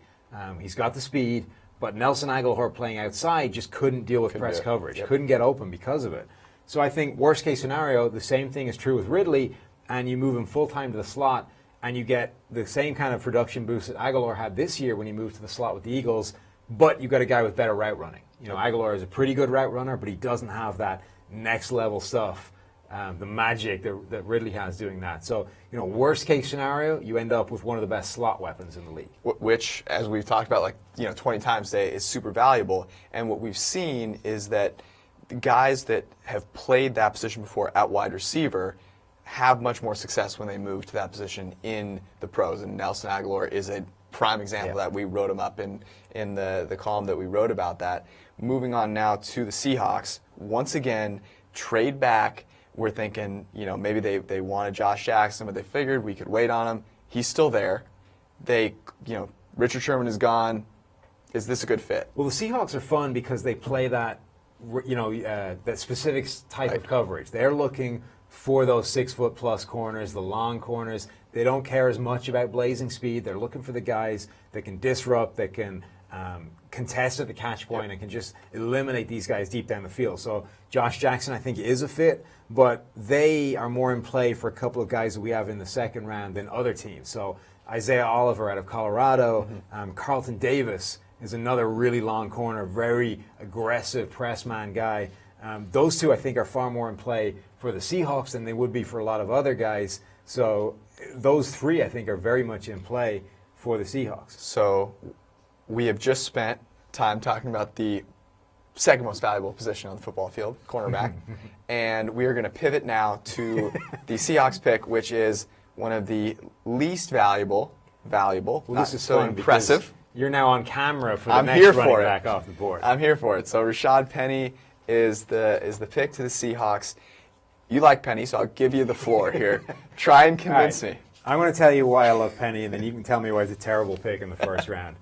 A: He's got the speed. But Nelson Aguilar playing outside just couldn't deal with press coverage, couldn't get open because of it. So I think worst case scenario, the same thing is true with Ridley, and you move him full-time to the slot, and you get the same kind of production boost that Aguilar had this year when he moved to the slot with the Eagles, but you got a guy with better route running. Aguilar is a pretty good route runner, but he doesn't have that next level stuff, the magic that Ridley has doing that. So, worst case scenario, you end up with one of the best slot weapons in the league.
C: Which, as we've talked about 20 times today, is super valuable. And what we've seen is that the guys that have played that position before at wide receiver have much more success when they move to that position in the pros. And Nelson Aguilar is a prime example of that. We wrote him up in the column that we wrote about that. Moving on now to the Seahawks. Once again, trade back. We're thinking, maybe they wanted Josh Jackson, but they figured we could wait on him. He's still there. Richard Sherman is gone. Is this a good fit?
A: Well, the Seahawks are fun because they play that specific type of coverage. They're looking for those 6-foot-plus corners, the long corners. They don't care as much about blazing speed. They're looking for the guys that can disrupt, that can contest at the catch point, and can just eliminate these guys deep down the field. So Josh Jackson, I think, is a fit, but they are more in play for a couple of guys that we have in the second round than other teams. So Isaiah Oliver out of Colorado, Carlton Davis is another really long corner, very aggressive press man guy. Those two, I think, are far more in play for the Seahawks than they would be for a lot of other guys. So those three, I think, are very much in play for the Seahawks.
C: So we have just spent time talking about the second most valuable position on the football field, cornerback. And we are going to pivot now to the Seahawks pick, which is one of the least valuable,
A: well, this is
C: so
A: fun
C: impressive.
A: You're now on camera for the
C: I'm
A: next
C: here
A: running
C: for it.
A: back off the board.
C: I'm here for it. So Rashad Penny is the pick to the Seahawks. You like Penny, so I'll give you the floor here. Try and convince me.
A: I'm going to tell you why I love Penny, and then you can tell me why it's a terrible pick in the first round.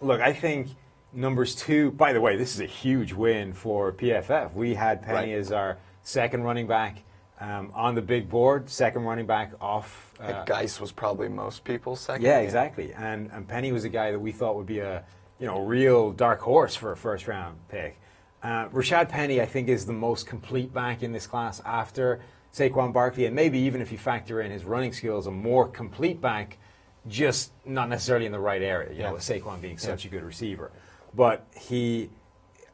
A: Look, I think numbers 2, by the way, this is a huge win for PFF. We had Penny as our second running back on the big board, second running back off.
C: Geis was probably most people's second.
A: Yeah, exactly. And Penny was a guy that we thought would be a real dark horse for a first round pick. Rashad Penny, I think, is the most complete back in this class after Saquon Barkley, and maybe even if you factor in his running skills, a more complete back, just not necessarily in the right area, with Saquon being such a good receiver. But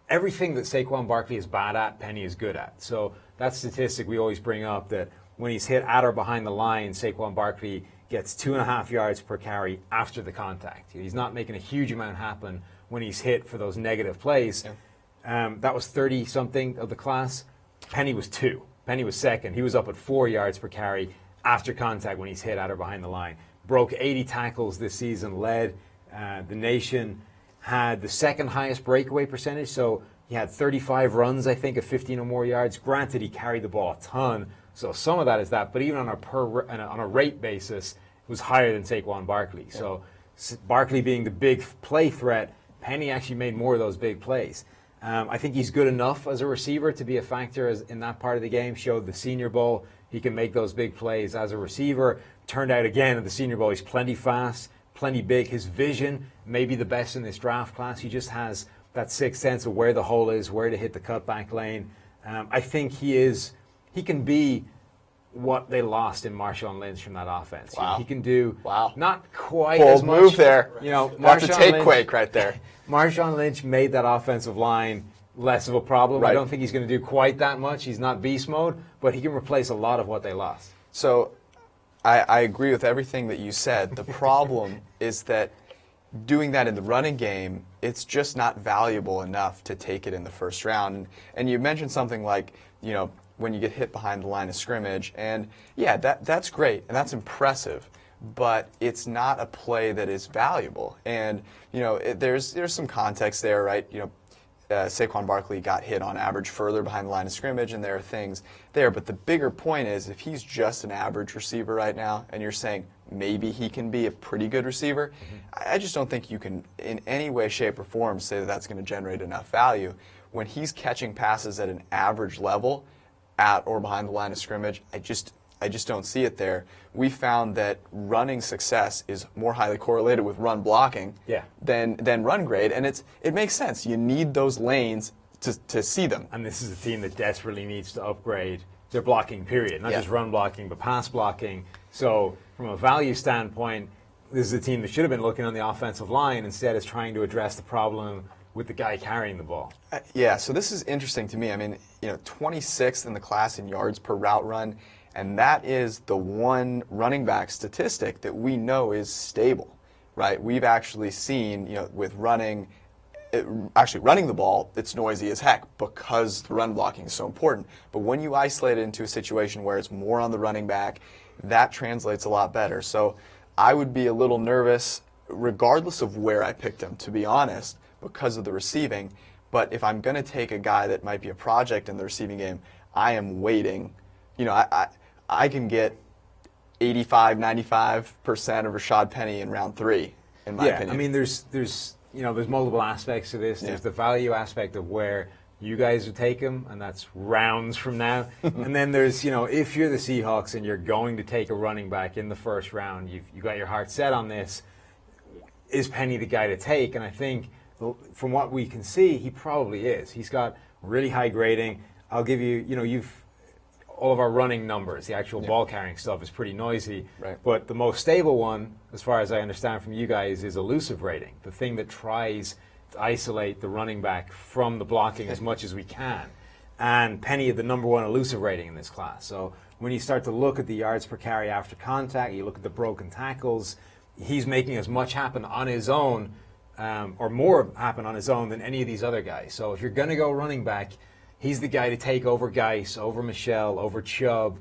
A: everything that Saquon Barkley is bad at, Penny is good at. So that statistic we always bring up, that when he's hit at or behind the line, Saquon Barkley gets 2.5 yards per carry after the contact. He's not making a huge amount happen when he's hit for those negative plays. Yeah. That was 30-something of the class. Penny was 2. Penny was second. He was up at 4 yards per carry after contact when he's hit at or behind the line. Broke 80 tackles this season, led the nation, had the second highest breakaway percentage, so he had 35 runs, I think, of 15 or more yards. Granted, he carried the ball a ton, so some of that is that, but even on a rate basis, it was higher than Saquon Barkley. Yeah. So Barkley being the big play threat, Penny actually made more of those big plays. I think he's good enough as a receiver to be a factor in that part of the game. Showed the Senior Bowl he can make those big plays as a receiver. Turned out again at the Senior Bowl he's plenty fast, plenty big. His vision may be the best in this draft class. He just has that sixth sense of where the hole is, where to hit the cutback lane. I think he can be what they lost in Marshawn Lynch from that offense.
C: Wow.
A: He can do not quite
C: bold
A: as much.
C: Move there.
A: That's
C: a take quake right there.
A: Marshawn Lynch made that offensive line less of a problem.
C: Right.
A: I don't think he's going to do quite that much. He's not beast mode, but he can replace a lot of what they lost.
C: So I agree with everything that you said. The problem is that doing that in the running game, it's just not valuable enough to take it in the first round. And you mentioned something like, when you get hit behind the line of scrimmage, and yeah, that's great, and that's impressive, but it's not a play that is valuable. And, there's some context there, right? Saquon Barkley got hit on average further behind the line of scrimmage, and there are things there. But the bigger point is, if he's just an average receiver right now, and you're saying maybe he can be a pretty good receiver, I just don't think you can, in any way, shape, or form, say that that's going to generate enough value. When he's catching passes at an average level, at or behind the line of scrimmage, I just don't see it there. We found that running success is more highly correlated with run blocking than run grade, and it makes sense. You need those lanes to see them.
A: And this is a team that desperately needs to upgrade their blocking period, not just run blocking, but pass blocking. So from a value standpoint, this is a team that should have been looking on the offensive line, instead is trying to address the problem with the guy carrying the ball.
C: Yeah, so this is interesting to me. I mean, 26th in the class in yards per route run, and that is the one running back statistic that we know is stable, right? We've actually seen, with running the ball, it's noisy as heck because the run blocking is so important. But when you isolate it into a situation where it's more on the running back, that translates a lot better. So I would be a little nervous regardless of where I picked him, to be honest, because of the receiving. But if I'm going to take a guy that might be a project in the receiving game, I am waiting. I can get 85, 95% of Rashad Penny in round 3, in my opinion.
A: I mean, there's multiple aspects to this. There's the value aspect of where you guys would take him, and that's rounds from now. And then there's, if you're the Seahawks and you're going to take a running back in the first round, you got your heart set on this, is Penny the guy to take? And I think from what we can see, he probably is. He's got really high grading. I'll give you, all of our running numbers, the actual ball carrying stuff is pretty noisy.
C: Right.
A: But the most stable one, as far as I understand from you guys, is elusive rating, the thing that tries to isolate the running back from the blocking as much as we can. And Penny had the number 1 elusive rating in this class. So when you start to look at the yards per carry after contact, you look at the broken tackles, he's making as much happen on his own, or more happen on his own than any of these other guys. So if you're going to go running back, he's the guy to take over Geis, over Michel, over Chubb,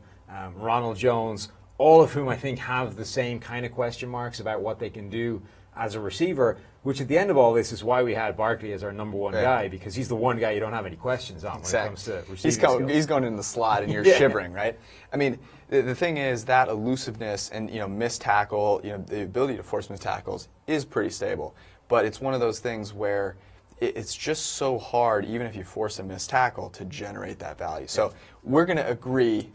A: Ronald Jones, all of whom I think have the same kind of question marks about what they can do as a receiver, which at the end of all this is why we had Barkley as our number 1 guy, because he's the one guy you don't have any questions on when it comes to receiving skills.
C: He's going in the slot and you're shivering, right? I mean, the thing is that elusiveness and missed tackle, the ability to force missed tackles is pretty stable. But it's one of those things where it's just so hard, even if you force a missed tackle, to generate that value. So we're going to agree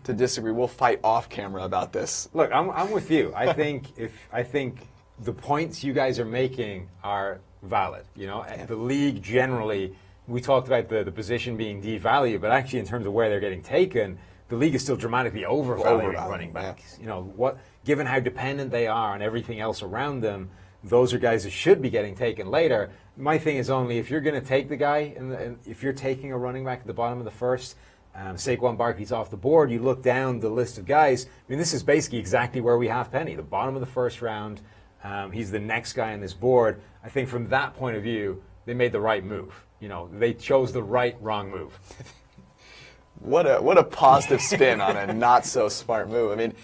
C: to disagree. We'll fight off camera about this.
A: Look, I'm with you. I think the points you guys are making are valid. The league generally, we talked about the position being devalued, but actually in terms of where they're getting taken, the league is still dramatically overvaluing running backs. Given how dependent they are on everything else around them, those are guys that should be getting taken later. My thing is only if you're going to take the guy, and if you're taking a running back at the bottom of the first, Saquon Barkley's off the board, you look down the list of guys. I mean, this is basically exactly where we have Penny, the bottom of the first round. He's the next guy on this board. I think from that point of view, they made the right move. They chose the wrong move.
C: What a positive spin on a not so smart move. I mean,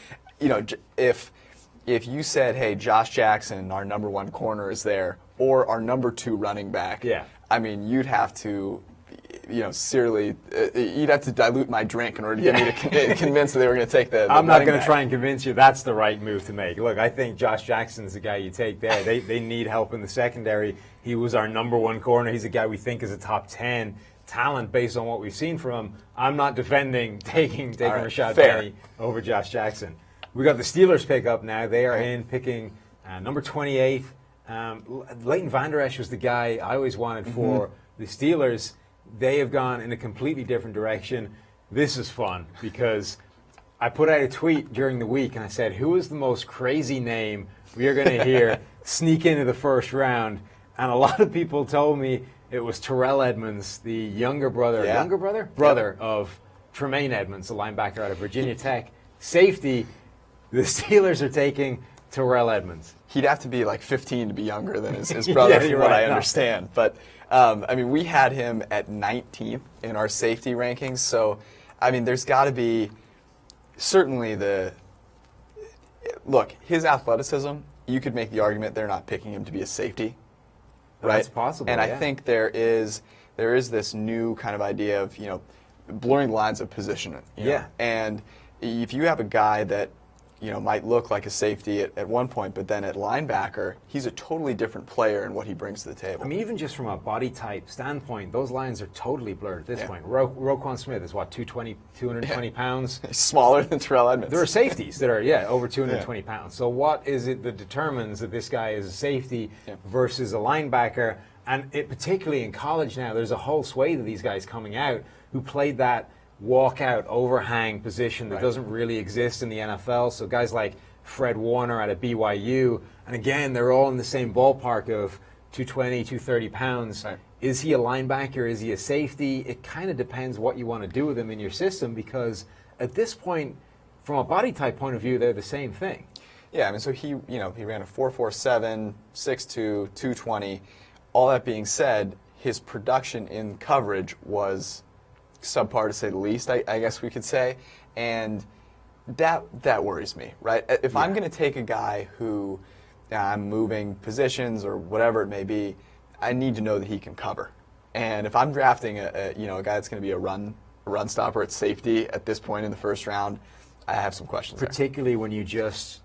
C: if you said, hey, Josh Jackson, our number 1 corner, is there, or our number 2 running back, I mean, you'd have to, seriously, you'd have to dilute my drink in order to get me to convince that they were going to take the
A: I'm not going to try and convince you that's the right move to make. Look, I think Josh Jackson's the guy you take there. They need help in the secondary. He was our number 1 corner. He's a guy we think is a top 10 talent based on what we've seen from him. I'm not defending taking Rashad Penny over Josh Jackson. We got the Steelers pick up now. They are in picking number 28. Leighton Vander Esch was the guy I always wanted for the Steelers. They have gone in a completely different direction. This is fun because I put out a tweet during the week and I said, who is the most crazy name we are going to hear sneak into the first round? And a lot of people told me it was Terrell Edmonds, the younger brother of Tremaine Edmonds, the linebacker out of Virginia Tech. Safety, the Steelers are taking Terrell Edmonds.
C: He'd have to be like 15 to be younger than his brother, from what I understand. But, I mean, we had him at 19th in our safety rankings. So, I mean, there's got to be certainly look, his athleticism, you could make the argument they're not picking him to be a safety. Right?
A: That's possible,
C: and I think there is this new kind of idea of, blurring the lines of position. And if you have a guy that, might look like a safety at one point, but then at linebacker, he's a totally different player in what he brings to the table.
A: I mean, even just from a body type standpoint, those lines are totally blurred at this point. Roquan Smith is, 220 pounds?
C: Smaller than Terrell Edmonds.
A: There are safeties that are, over 220 pounds. So what is it that determines that this guy is a safety versus a linebacker? And particularly in college now, there's a whole swathe of these guys coming out who played that walkout overhang position that doesn't really exist in the NFL. So guys like Fred Warner out of BYU, and again, they're all in the same ballpark of 220, 230 pounds.
C: Right.
A: Is he a linebacker? Is he a safety? It kind of depends what you want to do with him in your system, because at this point, from a body type point of view, they're the same thing.
C: Yeah, I mean, so he ran a 4.47, 6'2", 220. All that being said, his production in coverage was subpar, to say the least, I guess we could say, and that worries me, right? If I'm going to take a guy who I'm moving positions or whatever it may be, I need to know that he can cover. And if I'm drafting a guy that's going to be a run stopper at safety at this point in the first round, I have some questions.
A: Particularly when you just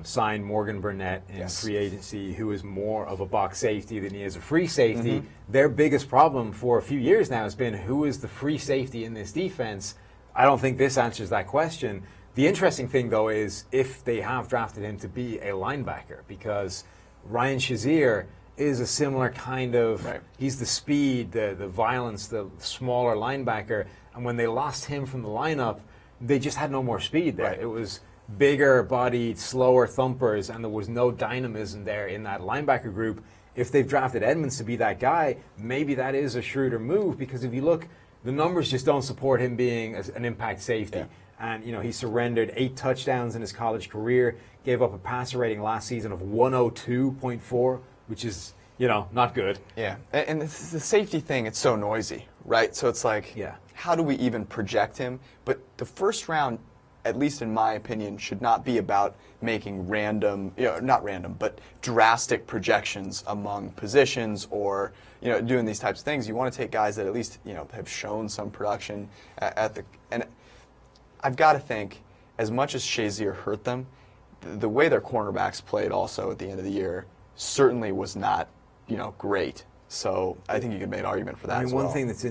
A: signed Morgan Burnett in free agency, who is more of a box safety than he is a free safety. Their biggest problem for a few years now has been, who is the free safety in this defense? I don't think this answers that question. The interesting thing, though, is if they have drafted him to be a linebacker, because Ryan Shazier is a similar kind of, he's the speed, the violence, the smaller linebacker, and when they lost him from the lineup, they just had no more speed there. It was bigger bodied, slower thumpers, and there was no dynamism there in that linebacker group. If they've drafted Edmonds to be that guy, maybe that is a shrewder move, because if you look, the numbers just don't support him being an impact safety. And, he surrendered 8 touchdowns in his college career, gave up a passer rating last season of 102.4, which is, not good.
C: Yeah, and the safety thing, it's so noisy, right? So it's like, how do we even project him? But the first round, at least in my opinion, should not be about making random, not random, but drastic projections among positions or, doing these types of things. You want to take guys that at least, have shown some production and I've got to think, as much as Shazier hurt them, the way their cornerbacks played also at the end of the year certainly was not, great. So I think you could make an argument for that as well.
A: One thing that's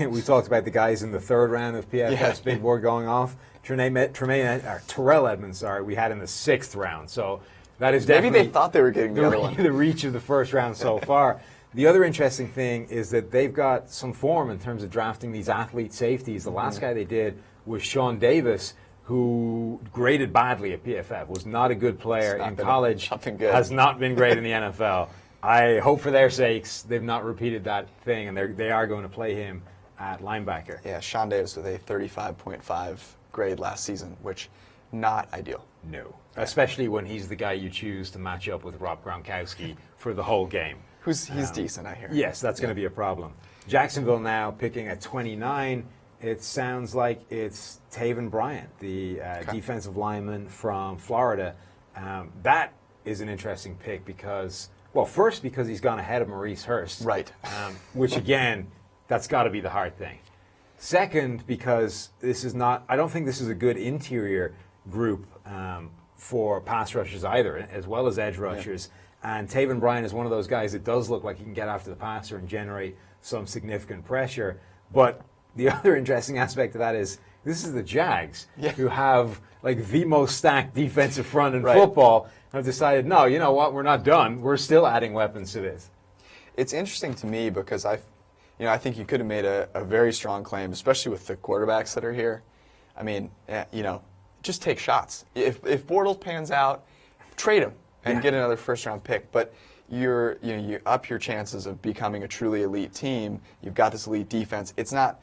A: we talked about the guys in the third round of PFF's big board going off. Terrell Edmonds, we had in the 6th round. So that is definitely
C: maybe they thought they were getting the other one.
A: The reach of the first round so far. The other interesting thing is that they've got some form in terms of drafting these athlete safeties. The last guy they did was Sean Davis, who graded badly at PFF, was not a good player in college, has not been great in the NFL. I hope for their sakes they've not repeated that thing, and they are going to play him at linebacker.
C: Yeah, Sean Davis with a 35.5 grade last season, which not ideal.
A: No, especially when he's the guy you choose to match up with Rob Gronkowski for the whole game.
C: He's decent, I hear.
A: Yes, that's going to be a problem. Jacksonville now picking at 29. It sounds like it's Taven Bryan, the defensive lineman from Florida. That is an interesting pick because, first because he's gone ahead of Maurice Hurst.
C: Right.
A: Which, again, that's got to be the hard thing. Second, because I don't think this is a good interior group for pass rushers either, as well as edge rushers. And Taven Bryan is one of those guys that does look like he can get after the passer and generate some significant pressure. But the other interesting aspect of that is this is the Jags, who have the most stacked defensive front in football, and have decided, no, you know what, we're not done. We're still adding weapons to this.
C: It's interesting to me because I think you could have made a very strong claim, especially with the quarterbacks that are here. I mean, just take shots. If Bortles pans out, trade him and get another first-round pick. But you up your chances of becoming a truly elite team. You've got this elite defense. It's not,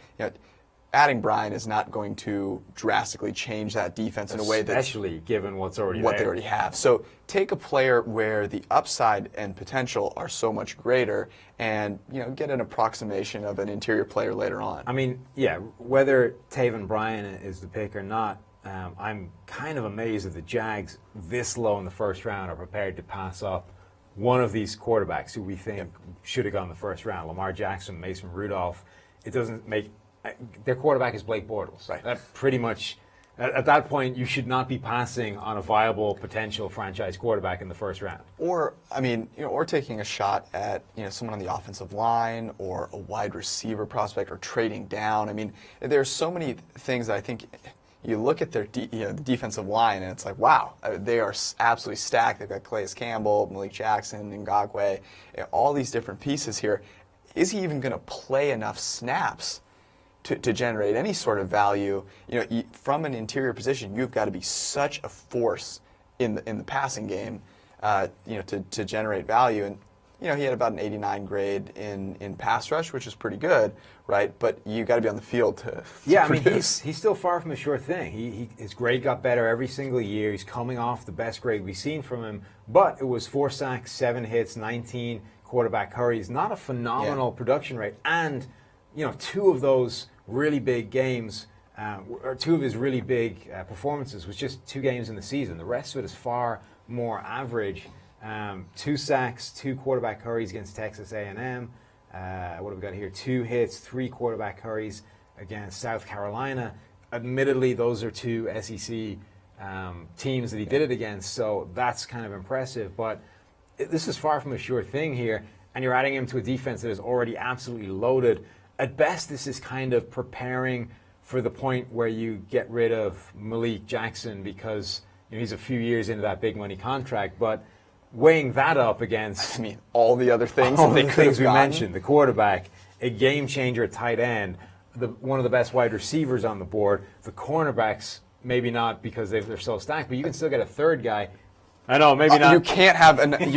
C: adding Bryan is not going to drastically change that defense in a way that,
A: especially given what they
C: already have. So take a player where the upside and potential are so much greater, and get an approximation of an interior player later on.
A: I mean, whether Taven Bryan is the pick or not, I'm kind of amazed that the Jags this low in the first round are prepared to pass up one of these quarterbacks who we think should have gone the first round. Lamar Jackson, Mason Rudolph. It doesn't make their quarterback is Blake Bortles.
C: Right.
A: That pretty much at that point you should not be passing on a viable potential franchise quarterback in the first round.
C: Or or taking a shot at someone on the offensive line or a wide receiver prospect or trading down. I mean, there's so many things that I think. You look at their the defensive line, and it's like, wow, they are absolutely stacked. They've got Calais Campbell, Malik Jackson, Ngakoue, all these different pieces here. Is he even going to play enough snaps to generate any sort of value, from an interior position, you've got to be such a force in the passing game, to generate value. And he had about an 89 grade in pass rush, which is pretty good, right? But you got to be on the field to produce.
A: He's still far from a sure thing. His grade got better every single year. He's coming off the best grade we've seen from him. But it was 4 sacks, 7 hits, 19 quarterback hurries. Not a phenomenal production rate. And 2 of those really big games, or 2 of his really big performances, was just 2 games in the season. The rest of it is far more average. 2 sacks, 2 quarterback hurries against Texas A&M. What have we got here? 2 hits, 3 quarterback hurries against South Carolina. Admittedly, those are 2 SEC teams that he did it against, so that's kind of impressive. But this is far from a sure thing here, and you're adding him to a defense that is already absolutely loaded. At best, this is kind of preparing for the point where you get rid of Malik Jackson because he's a few years into that big money contract, but weighing that up against
C: all the other things
A: we mentioned, the quarterback, a game changer at tight end, one of the best wide receivers on the board, the cornerbacks, maybe not because they're so stacked, but you can still get a third guy. I know, maybe not.
C: You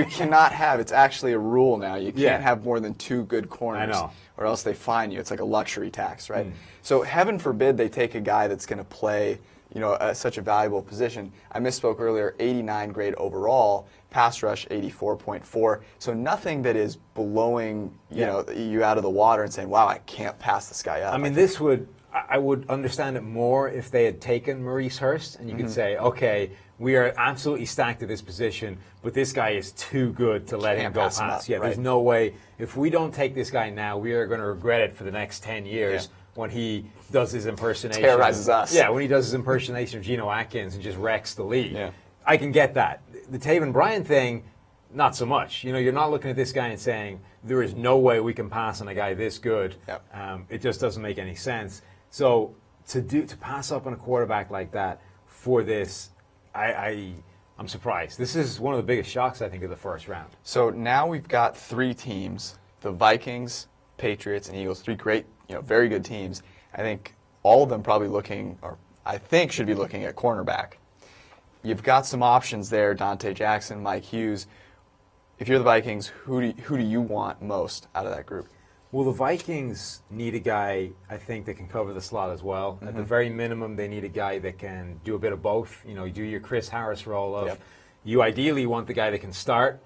C: cannot have, it's actually a rule now, you can't have more than 2 good corners.
A: I know.
C: Or else they fine you. It's like a luxury tax, right? So heaven forbid they take a guy that's going to play such a valuable position. I misspoke earlier, 89 grade overall, pass rush 84.4. So nothing that is blowing you out of the water and saying, wow, I can't pass this guy up.
A: I would understand it more if they had taken Maurice Hurst and you could say, okay, we are absolutely stacked at this position, but this guy is too good to let him go past. There's no way. If we don't take this guy now, we are going to regret it for the next 10 years when he does his impersonation.
C: Terrorizes us.
A: Yeah, when he does his impersonation of Geno Atkins and just wrecks the league.
C: Yeah.
A: I can get that. The Taven Bryan thing, not so much. You're not looking at this guy and saying, there is no way we can pass on a guy this good.
C: Yep.
A: It just doesn't make any sense. So to pass up on a quarterback like that for this, I'm surprised. This is one of the biggest shocks, I think, of the first round.
C: So now we've got 3 teams, the Vikings, Patriots, and Eagles, 3 great, very good teams. I think all of them probably should be looking at cornerback. You've got some options there, Dante Jackson, Mike Hughes. If you're the Vikings, who do you want most out of that group?
A: Well, the Vikings need a guy, I think, that can cover the slot as well. At the very minimum, they need a guy that can do a bit of both. You do your Chris Harris role of you ideally want the guy that can start,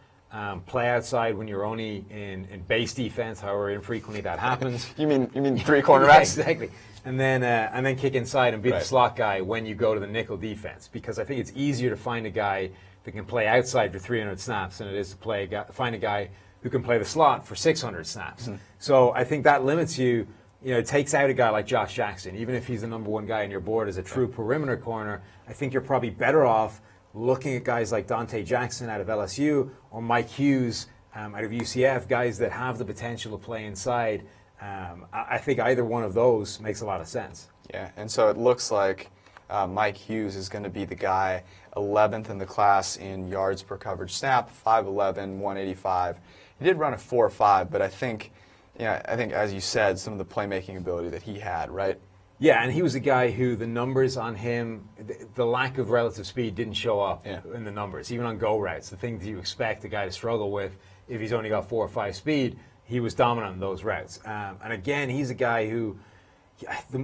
A: play outside when you're only in base defense, however infrequently that happens.
C: You mean 3 cornerbacks?
A: Yeah, exactly. And then kick inside and be the slot guy when you go to the nickel defense. Because I think it's easier to find a guy that can play outside for 300 snaps than it is to find a guy who can play the slot for 600 snaps. So I think that limits you. It takes out a guy like Josh Jackson. Even if he's the number 1 guy on your board as a true perimeter corner, I think you're probably better off looking at guys like Dante Jackson out of LSU or Mike Hughes out of UCF, guys that have the potential to play inside. I think either one of those makes a lot of sense.
C: Yeah, and so it looks like Mike Hughes is going to be the guy 11th in the class in yards per coverage snap, 5'11", 185. He did run a 4.5, but I think as you said, some of the playmaking ability that he had, right?
A: Yeah, and he was a guy who the numbers on him, the lack of relative speed didn't show up in the numbers, even on go routes. The things you expect a guy to struggle with if he's only got 4 or 5 speed, he was dominant in those routes. And again, he's a guy who,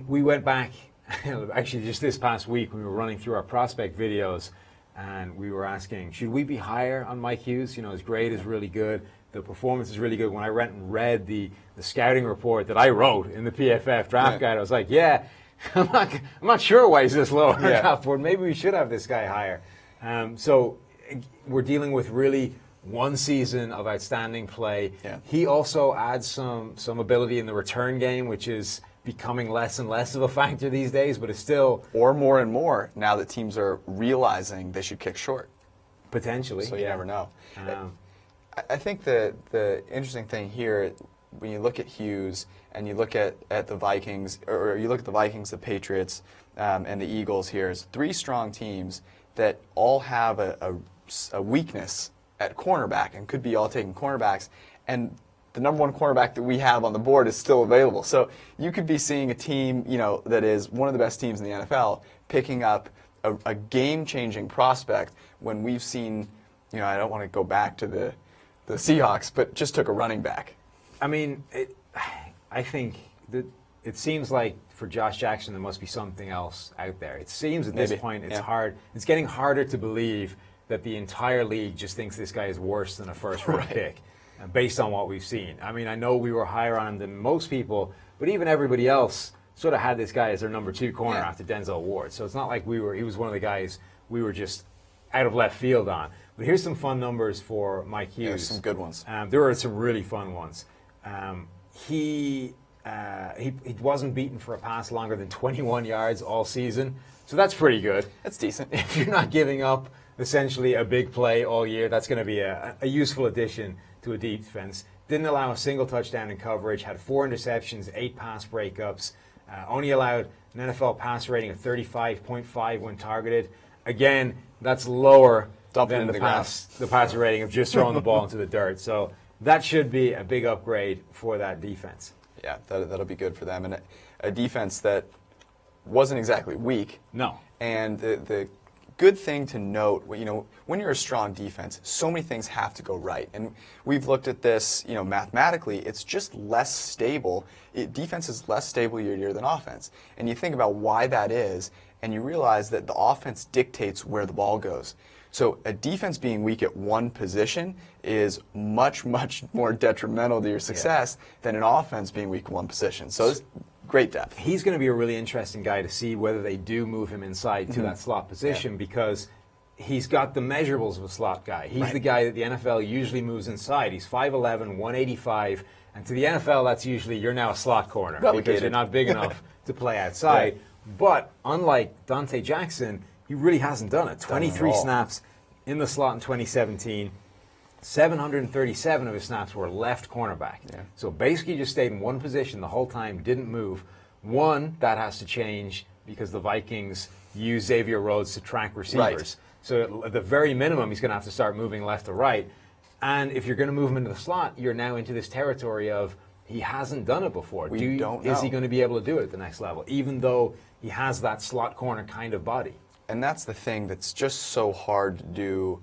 A: we went back, actually just this past week, we were running through our prospect videos, and we were asking, should we be higher on Mike Hughes? His grade is really good. The performance is really good. When I went and read the scouting report that I wrote in the PFF draft guide, I was like, I'm not sure why he's this low on the draft board. Maybe we should have this guy higher. So we're dealing with really 1 season of outstanding play.
C: Yeah.
A: He also adds some ability in the return game, which is becoming less and less of a factor these days, but it's still...
C: Or more and more now that teams are realizing they should kick short.
A: Potentially.
C: So you never know. I think the interesting thing here, when you look at Hughes and you look at the Vikings, or you look at the Vikings, the Patriots, and the Eagles here, is 3 strong teams that all have a weakness at cornerback and could be all taking cornerbacks. And the number one cornerback that we have on the board is still available. So you could be seeing a team, that is one of the best teams in the NFL picking up a game-changing prospect when we've seen, I don't want to go back to the Seahawks, but just took a running back.
A: I mean, I think that it seems like for Josh Jackson there must be something else out there. It seems at this point it's hard. It's getting harder to believe that the entire league just thinks this guy is worse than a first-round pick, based on what we've seen. I mean, I know we were higher on him than most people, but even everybody else sort of had this guy as their number 2 corner after Denzel Ward. So it's not like he was one of the guys we were just out of left field on. But here's some fun numbers for Mike Hughes.
C: There's some good ones.
A: There are some really fun ones. He wasn't beaten for a pass longer than 21 yards all season, so that's pretty good.
C: That's decent.
A: If you're not giving up essentially a big play all year, that's going to be a useful addition to a defense. Didn't allow a single touchdown in coverage, had 4 interceptions, 8 pass breakups, only allowed an NFL pass rating of 35.5 when targeted. Again, that's lower than the passer rating of just throwing the ball into the dirt. So that should be a big upgrade for that defense.
C: Yeah, that'll be good for them. And a defense that wasn't exactly weak.
A: No.
C: And the good thing to note, when you're a strong defense, so many things have to go right. And we've looked at this, mathematically, it's just less stable. Defense is less stable year to year than offense. And you think about why that is, and you realize that the offense dictates where the ball goes. So a defense being weak at one position is much, much more detrimental to your success than an offense being weak at one position. So it's great depth.
A: He's going to be a really interesting guy to see whether they do move him inside to that slot position because he's got the measurables of a slot guy. He's the guy that the NFL usually moves inside. He's 5'11", 185, and to the NFL that's usually you're now a slot corner because you're not big enough to play outside. Right. But unlike Dante Jackson, he really hasn't done it. 23 snaps in the slot in 2017. 737 of his snaps were left cornerback. Yeah. So basically just stayed in one position the whole time, didn't move. That has to change because the Vikings use Xavier Rhodes to track receivers. Right. So at the very minimum, he's going to have to start moving left to right. And if you're going to move him into the slot, you're now into this territory of he hasn't done it before.
C: Is he
A: going to be able to do it at the next level, even though he has that slot corner kind of body?
C: And that's the thing that's just so hard to do,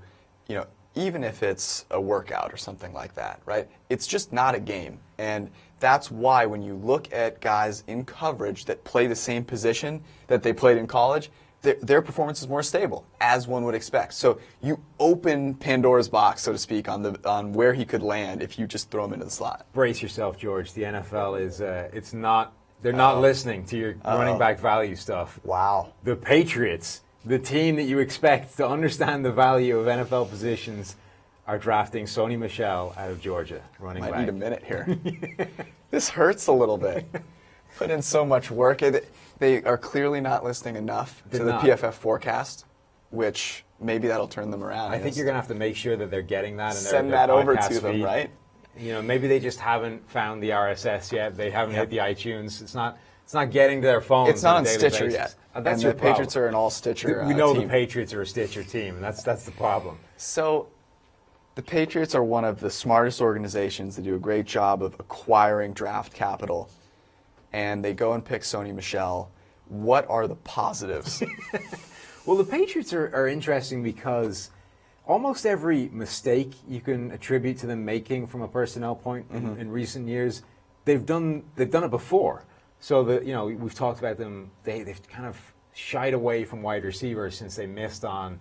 C: even if it's a workout or something like that, right? It's just not a game. And that's why when you look at guys in coverage that play the same position that they played in college, their performance is more stable, as one would expect. So you open Pandora's box, so to speak, on where he could land if you just throw him into the slot.
A: Brace yourself, George. The NFL is, they're not listening to your running back value stuff.
C: Wow.
A: The Patriots, the team that you expect to understand the value of NFL positions, are drafting Sony Michel out of Georgia, running back.
C: Might need a minute here. This hurts a little bit. Put in so much work. They are clearly not listening enough to the PFF forecast, which maybe that'll turn them around.
A: I think you're going to have to make sure that they're getting that. And
C: send that over to them, right?
A: Maybe they just haven't found the RSS yet. They haven't hit the iTunes. It's not getting to their phones.
C: It's not on Stitcher
A: basis.
C: yet.
A: That's
C: and the Patriots are an all Stitcher
A: We know
C: team.
A: the Patriots are a Stitcher team, and that's the problem.
C: So the Patriots are one of the smartest organizations. They do a great job of acquiring draft capital, and they go and pick Sony Michel. What are the positives?
A: Well, the Patriots are interesting because almost every mistake you can attribute to them making from a personnel point in recent years, they've done it before. So we've talked about them. They've kind of shied away from wide receivers since they missed on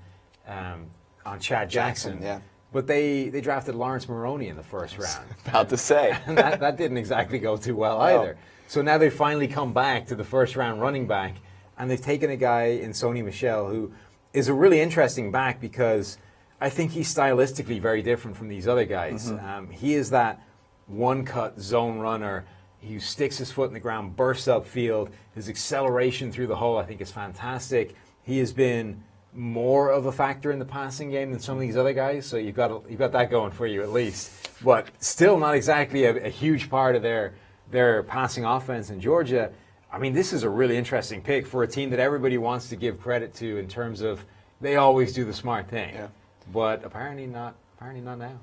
A: Chad Jackson.
C: Yeah.
A: But they drafted Lawrence Maroney in the first round.
C: About to say.
A: And that didn't exactly go too well either. So now they've finally come back to the first round running back, and they've taken a guy in Sony Michel who is a really interesting back because I think he's stylistically very different from these other guys. He is that one-cut zone runner. He sticks his foot in the ground, bursts upfield. His acceleration through the hole, I think, is fantastic. He has been more of a factor in the passing game than some of these other guys, so you've got that going for you at least. But still not exactly a huge part of their passing offense in Georgia. I mean, this is a really interesting pick for a team that everybody wants to give credit to in terms of they always do the smart thing. Yeah. But apparently not now.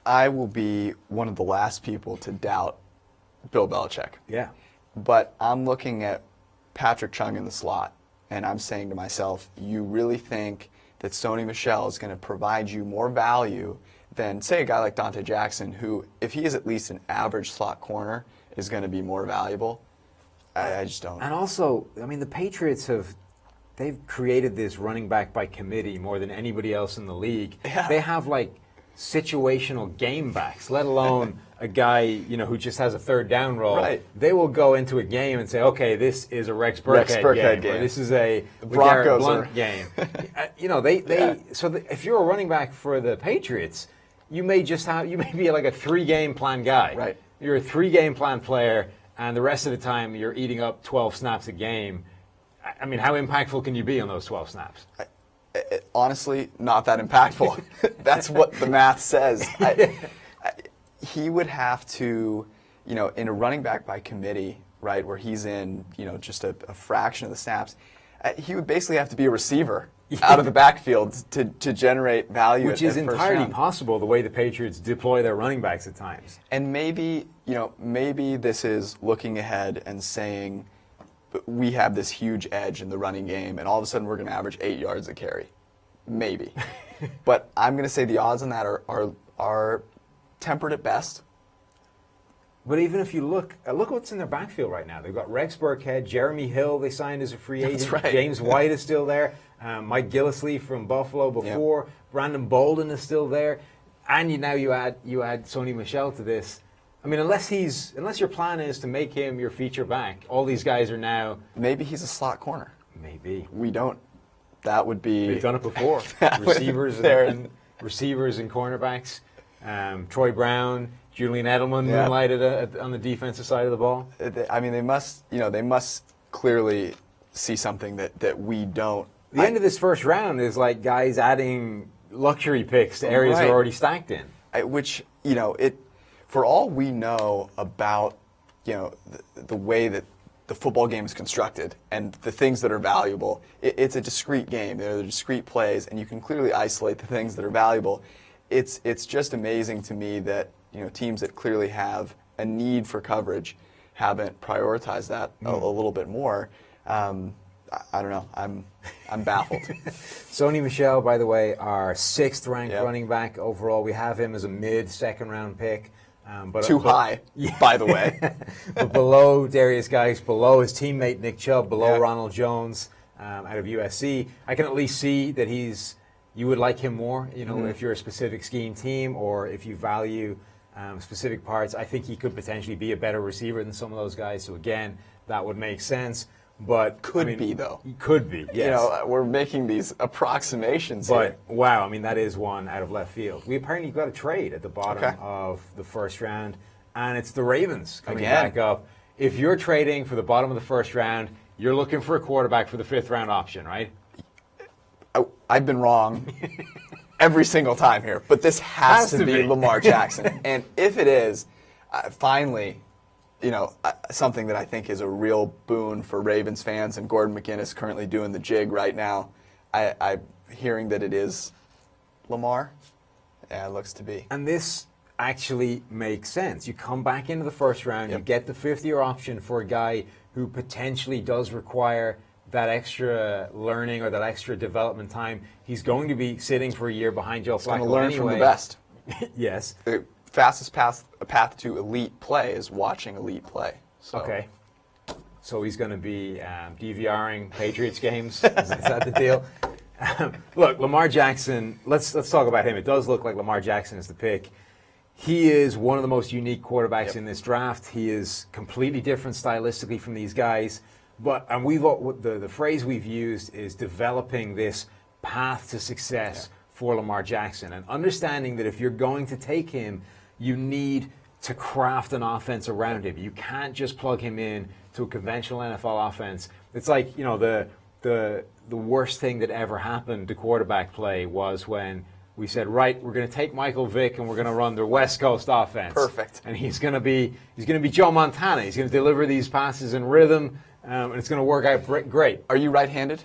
C: I will be one of the last people to doubt Bill Belichick.
A: Yeah.
C: But I'm looking at Patrick Chung in the slot, and I'm saying to myself, you really think that Sony Michel is going to provide you more value than, say, a guy like Dante Jackson, who, if he is at least an average slot corner, is going to be more valuable? I just don't.
A: And also, I mean, the Patriots they've created this running back by committee more than anybody else in the league.
C: Yeah.
A: They have like situational game backs, let alone a guy, who just has a third down role.
C: Right.
A: They will go into a game and say, okay, this is a Rex Burkhead game. Or this is a Garrett Blunt game. If you're a running back for the Patriots, you may be like a 3-game plan guy.
C: Right.
A: You're a 3-game plan player, and the rest of the time you're eating up 12 snaps a game. I mean, how impactful can you be on those 12 snaps?
C: Honestly, not that impactful. That's what the math says. He would have to, in a running back by committee, right, where he's in, just a fraction of the snaps, he would basically have to be a receiver out of the backfield to generate value.
A: Which is entirely possible the way the Patriots deploy their running backs at times.
C: And maybe this is looking ahead and saying, we have this huge edge in the running game, and all of a sudden we're going to average 8 yards a carry. Maybe. But I'm going to say the odds on that are tempered at best.
A: But even if you look what's in their backfield right now. They've got Rex Burkhead, Jeremy Hill, they signed as a free agent.
C: That's right.
A: James White is still there. Mike Gillislee from Buffalo before. Yep. Brandon Bolden is still there. And you add Sony Michel to this. I mean, unless your plan is to make him your feature back, all these guys are now.
C: Maybe he's a slot corner.
A: Maybe.
C: We don't. That would be.
A: We've done it before. Receivers and cornerbacks. Troy Brown, Julian Edelman moonlighted on the defensive side of the ball.
C: I mean, they must clearly see something that we don't.
A: The end of this first round is like guys adding luxury picks to areas they're already stacked in.
C: For all we know about, the way that the football game is constructed and the things that are valuable, it's a discrete game. There are discrete plays, and you can clearly isolate the things that are valuable. It's just amazing to me that teams that clearly have a need for coverage haven't prioritized that a little bit more. I don't know. I'm baffled.
A: Sony Michel, by the way, our 6th ranked running back overall. We have him as a mid-second round pick.
C: Too high, by the way.
A: But below Darius Geis, below his teammate Nick Chubb, below Ronald Jones out of USC. I can at least see that you would like him more, if you're a specific scheme team or if you value specific parts. I think he could potentially be a better receiver than some of those guys. So again, that would make sense. But
C: could be, though.
A: Could be, yes.
C: We're making these approximations
A: here. But, wow, that is one out of left field. We apparently got a trade at the bottom of the first round, and it's the Ravens coming back up. If you're trading for the bottom of the first round, you're looking for a quarterback for the 5th round option, right?
C: I've been wrong every single time here, but this has to be Lamar Jackson. And if it is, finally, something that I think is a real boon for Ravens fans, and Gordon McGinnis currently doing the jig right now. I'm hearing that it is Lamar. Yeah, it looks to be.
A: And this actually makes sense. You come back into the first round, you get the 5th-year option for a guy who potentially does require that extra learning or that extra development time. He's going to be sitting for a year behind Joe Flacco anyway.
C: He's going to learn from the best.
A: Yes.
C: Fastest path to elite play is watching elite play. So.
A: Okay. So he's going to be DVRing Patriots games? Is that the deal? Look, Lamar Jackson, let's talk about him. It does look like Lamar Jackson is the pick. He is one of the most unique quarterbacks in this draft. He is completely different stylistically from these guys. And the phrase we've used is developing this path to success for Lamar Jackson, and understanding that if you're going to take him, you need to craft an offense around him. You can't just plug him in to a conventional NFL offense. It's like, the worst thing that ever happened to quarterback play was when we said, right, we're going to take Michael Vick and we're going to run the West Coast offense.
C: Perfect.
A: And he's going to be Joe Montana. He's going to deliver these passes in rhythm, and it's going to work out great.
C: Are you right-handed?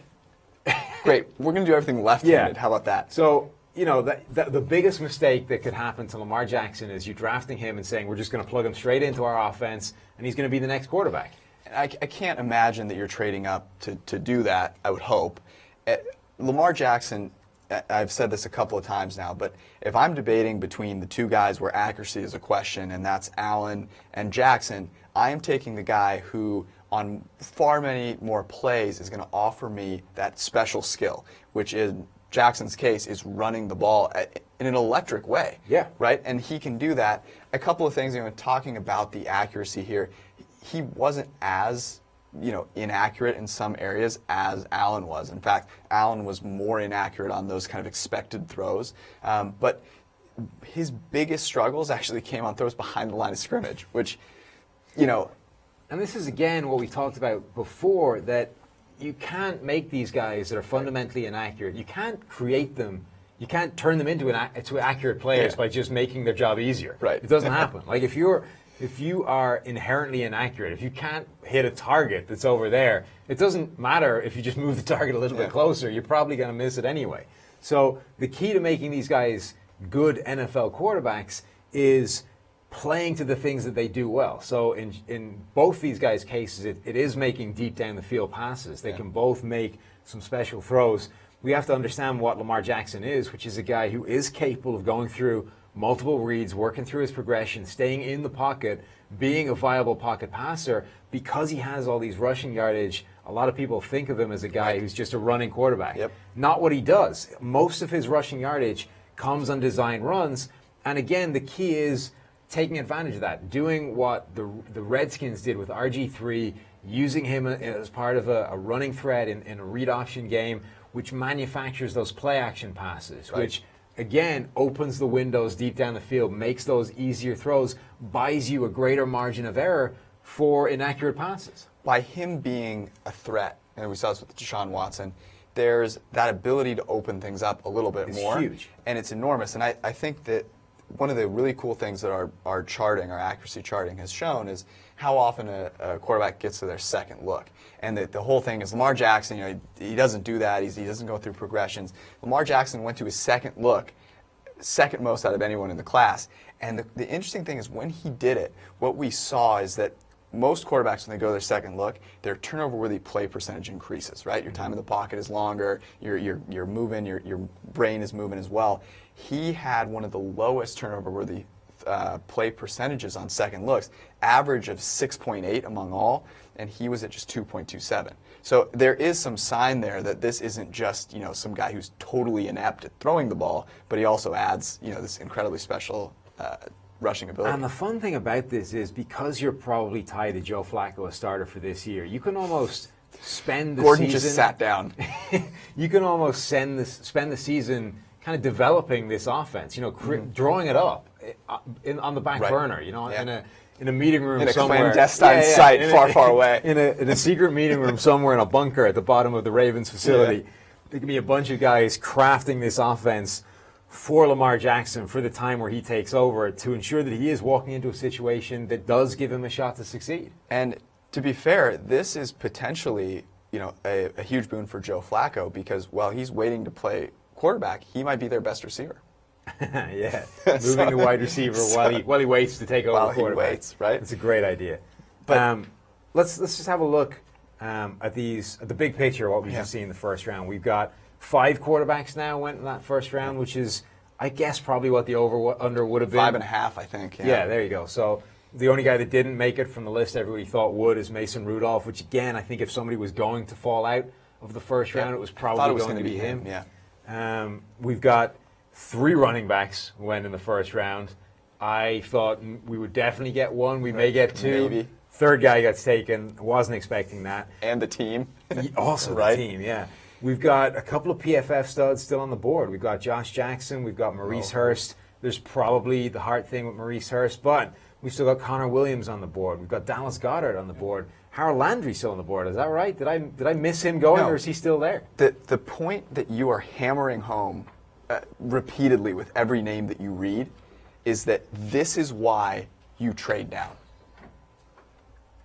C: Great. We're going to do everything left-handed. How about that?
A: So, the biggest mistake that could happen to Lamar Jackson is you drafting him and saying we're just going to plug him straight into our offense and he's going to be the next quarterback.
C: I can't imagine that you're trading up to do that, I would hope. Lamar Jackson, I've said this a couple of times now, but if I'm debating between the two guys where accuracy is a question, and that's Allen and Jackson, I am taking the guy who on far many more plays is going to offer me that special skill, which in Jackson's case is running the ball in an electric way.
A: Yeah.
C: Right? And he can do that. A couple of things, talking about the accuracy here, he wasn't as inaccurate in some areas as Allen was. In fact, Allen was more inaccurate on those kind of expected throws. But his biggest struggles actually came on throws behind the line of scrimmage, which,
A: And this is, again, what we talked about before, that you can't make these guys that are fundamentally inaccurate. You can't create them. You can't turn them into accurate players by just making their job easier.
C: Right.
A: It doesn't happen. Like, if you are inherently inaccurate, if you can't hit a target that's over there, it doesn't matter if you just move the target a little bit closer. You're probably going to miss it anyway. So the key to making these guys good NFL quarterbacks is playing to the things that they do well. So in both these guys' cases, it is making deep down the field passes. They can both make some special throws. We have to understand what Lamar Jackson is, which is a guy who is capable of going through multiple reads, working through his progression, staying in the pocket, being a viable pocket passer. Because he has all these rushing yardage, a lot of people think of him as a guy who's just a running quarterback.
C: Yep.
A: Not what he does. Most of his rushing yardage comes on design runs. And again, the key is taking advantage of that, doing what the Redskins did with RG3, using him as part of a running threat in a read option game, which manufactures those play action passes, which again opens the windows deep down the field, makes those easier throws, buys you a greater margin of error for inaccurate passes.
C: By him being a threat, and we saw this with Deshaun Watson, there's that ability to open things up a little bit more.
A: It's huge.
C: And it's enormous. And I think that one of the really cool things that our charting, our accuracy charting, has shown is how often a quarterback gets to their second look. And the whole thing is Lamar Jackson, he doesn't do that. He doesn't go through progressions. Lamar Jackson went to his second look, second most out of anyone in the class. And the interesting thing is when he did it, what we saw is that most quarterbacks, when they go to their second look, their turnover-worthy play percentage increases, right? Your time in the pocket is longer, you're moving, your brain is moving as well. He had one of the lowest turnover-worthy play percentages on second looks, average of 6.8 among all, and he was at just 2.27. So there is some sign there that this isn't just some guy who's totally inept at throwing the ball, but he also adds this incredibly special rushing ability.
A: And the fun thing about this is because you're probably tied to Joe Flacco, a starter for this year, you can almost spend the
C: Gordon
A: season.
C: just sat down.
A: You can almost spend the season kind of developing this offense, drawing it up on the back burner, in a meeting room
C: in a
A: somewhere.
C: clandestine site far away.
A: In a secret meeting room somewhere in a bunker at the bottom of the Ravens facility. There can be a bunch of guys crafting this offense for Lamar Jackson for the time where he takes over to ensure that he is walking into a situation that does give him a shot to succeed.
C: And to be fair, this is potentially a huge boon for Joe Flacco because while he's waiting to play quarterback, he might be their best receiver.
A: Moving the wide receiver while he waits to take over
C: while
A: quarterback.
C: He waits, right?
A: It's a great idea. But let's just have a look at the big picture. What we just see in the first round. We've got 5 quarterbacks now went in that first round, which is, I guess, probably what the over-under would have been.
C: 5.5, I think.
A: Yeah, there you go. So the only guy that didn't make it from the list everybody thought would is Mason Rudolph, which, again, I think if somebody was going to fall out of the first round, it was probably going to be him.
C: Yeah.
A: We've got 3 running backs went in the first round. I thought we would definitely get one. We may get 2.
C: Maybe.
A: Third guy gets taken. Wasn't expecting that.
C: And the team.
A: Also
C: right?
A: The team, yeah. We've got a couple of PFF studs still on the board. We've got Josh Jackson. We've got Maurice Hurst. There's probably the heart thing with Maurice Hurst, but we've still got Connor Williams on the board. We've got Dallas Goedert on the board. Harold Landry's still on the board. Is that right? Did I miss him going, or is he still there?
C: The point that you are hammering home repeatedly with every name that you read is that this is why you trade down.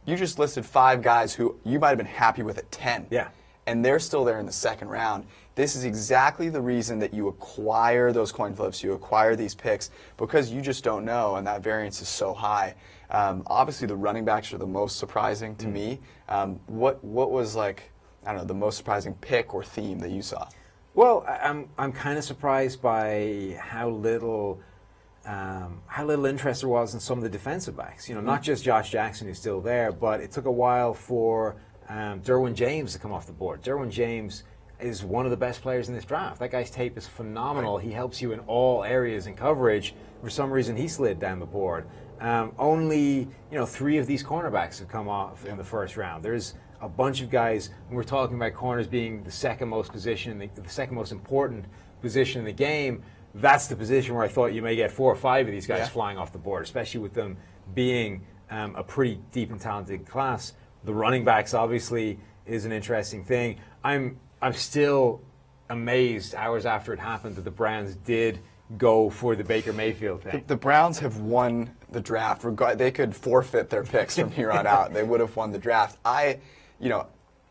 C: You just listed 5 guys who you might have been happy with at 10.
A: Yeah.
C: and they're still there in the second round. This is exactly the reason that you acquire those coin flips, you acquire these picks, because you just don't know, and that variance is so high. Obviously, the running backs are the most surprising to me. What was, like, I don't know, the most surprising pick or theme that you saw?
A: Well, I'm kind of surprised by how little interest there was in some of the defensive backs. You know, not just Josh Jackson, who's still there, but it took a while for Derwin James to come off the board. Derwin James is one of the best players in this draft. That guy's tape is phenomenal. He helps you in all areas in coverage. For some reason, he slid down the board. Only 3 of these cornerbacks have come off in the first round. There's a bunch of guys. When we're talking about corners being the second most position, the second most important position in the game. That's the position where I thought you may get 4 or 5 of these guys flying off the board, especially with them being a pretty deep and talented class. The running backs obviously is an interesting thing. I'm still amazed hours after it happened that the Browns did go for the Baker Mayfield thing.
C: The Browns have won the draft. They could forfeit their picks from here on out. They would have won the draft. I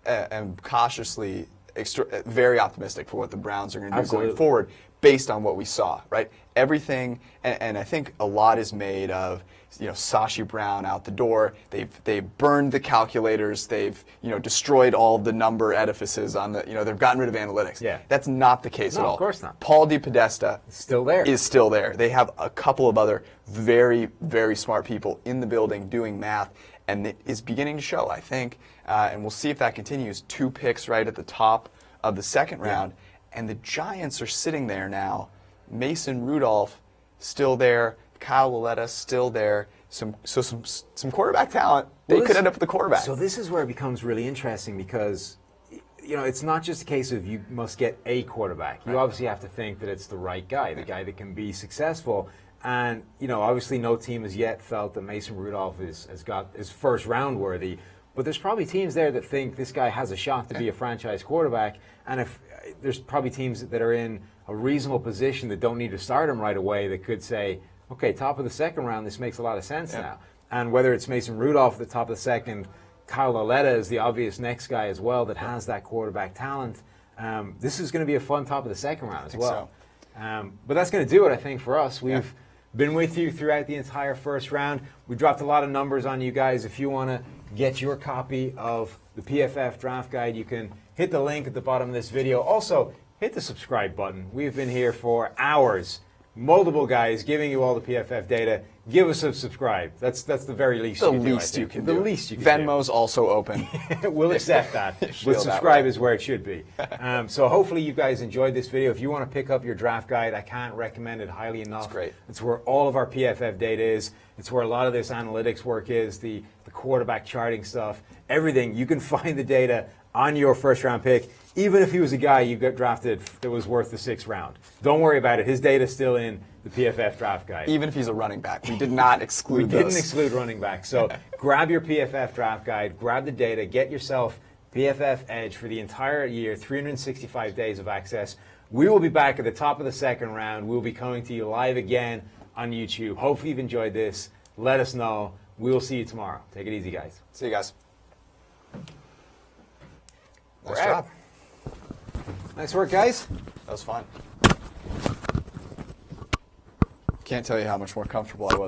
C: am cautiously very optimistic for what the Browns are going to do going forward based on what we saw, right? Everything, and I think a lot is made of, Sashi Brown out the door. They've burned the calculators. They've, destroyed all the number edifices on the, they've gotten rid of analytics.
A: Yeah.
C: That's not the case at all.
A: Of course not.
C: Paul DePodesta
A: Still there.
C: is still there. They have a couple of other very, very smart people in the building doing math, and it is beginning to show, I think, and we'll see if that continues. 2 picks right at the top of the second round, and the Giants are sitting there now. Mason Rudolph still there. Kyle Lauletta still there. Some quarterback talent. They could end up with the quarterback.
A: So this is where it becomes really interesting because, it's not just a case of you must get a quarterback. You obviously have to think that it's the right guy, the guy that can be successful. And, obviously no team has yet felt that Mason Rudolph is first round worthy. But there's probably teams there that think this guy has a shot to be a franchise quarterback. And if there's probably teams that are in a reasonable position that don't need to start him right away that could say, okay, top of the second round, this makes a lot of sense now. And whether it's Mason Rudolph at the top of the second, Kyle Lauletta is the obvious next guy as well that has that quarterback talent. This is going to be a fun top of the second round as well. So. But that's going to do it, I think, for us. We've been with you throughout the entire first round. We dropped a lot of numbers on you guys. If you want to get your copy of the PFF Draft Guide, you can hit the link at the bottom of this video. Also, hit the subscribe button. We've been here for hours. Multiple guys giving you all the PFF data. Give us a subscribe. That's the very least you can do. The least you can do.
C: Venmo's also open.
A: We'll accept that. But subscribe is where it should be. So hopefully you guys enjoyed this video. If you want to pick up your draft guide, I can't recommend it highly enough.
C: It's great.
A: It's where all of our PFF data is. It's where a lot of this analytics work is, the quarterback charting stuff, everything. You can find the data on your first round pick, even if he was a guy you got drafted that was worth the 6th round. Don't worry about it. His data's still in the PFF Draft Guide.
C: Even if he's a running back. We did not exclude
A: We didn't exclude running back. So grab your PFF Draft Guide, grab the data, get yourself PFF Edge for the entire year, 365 days of access. We will be back at the top of the second round. We'll be coming to you live again on YouTube. Hopefully you've enjoyed this. Let us know. We will see you tomorrow. Take it easy, guys.
C: See you guys. Nice
A: We're
C: job.
A: Nice work, guys.
C: That was fun. Can't tell you how much more comfortable I was.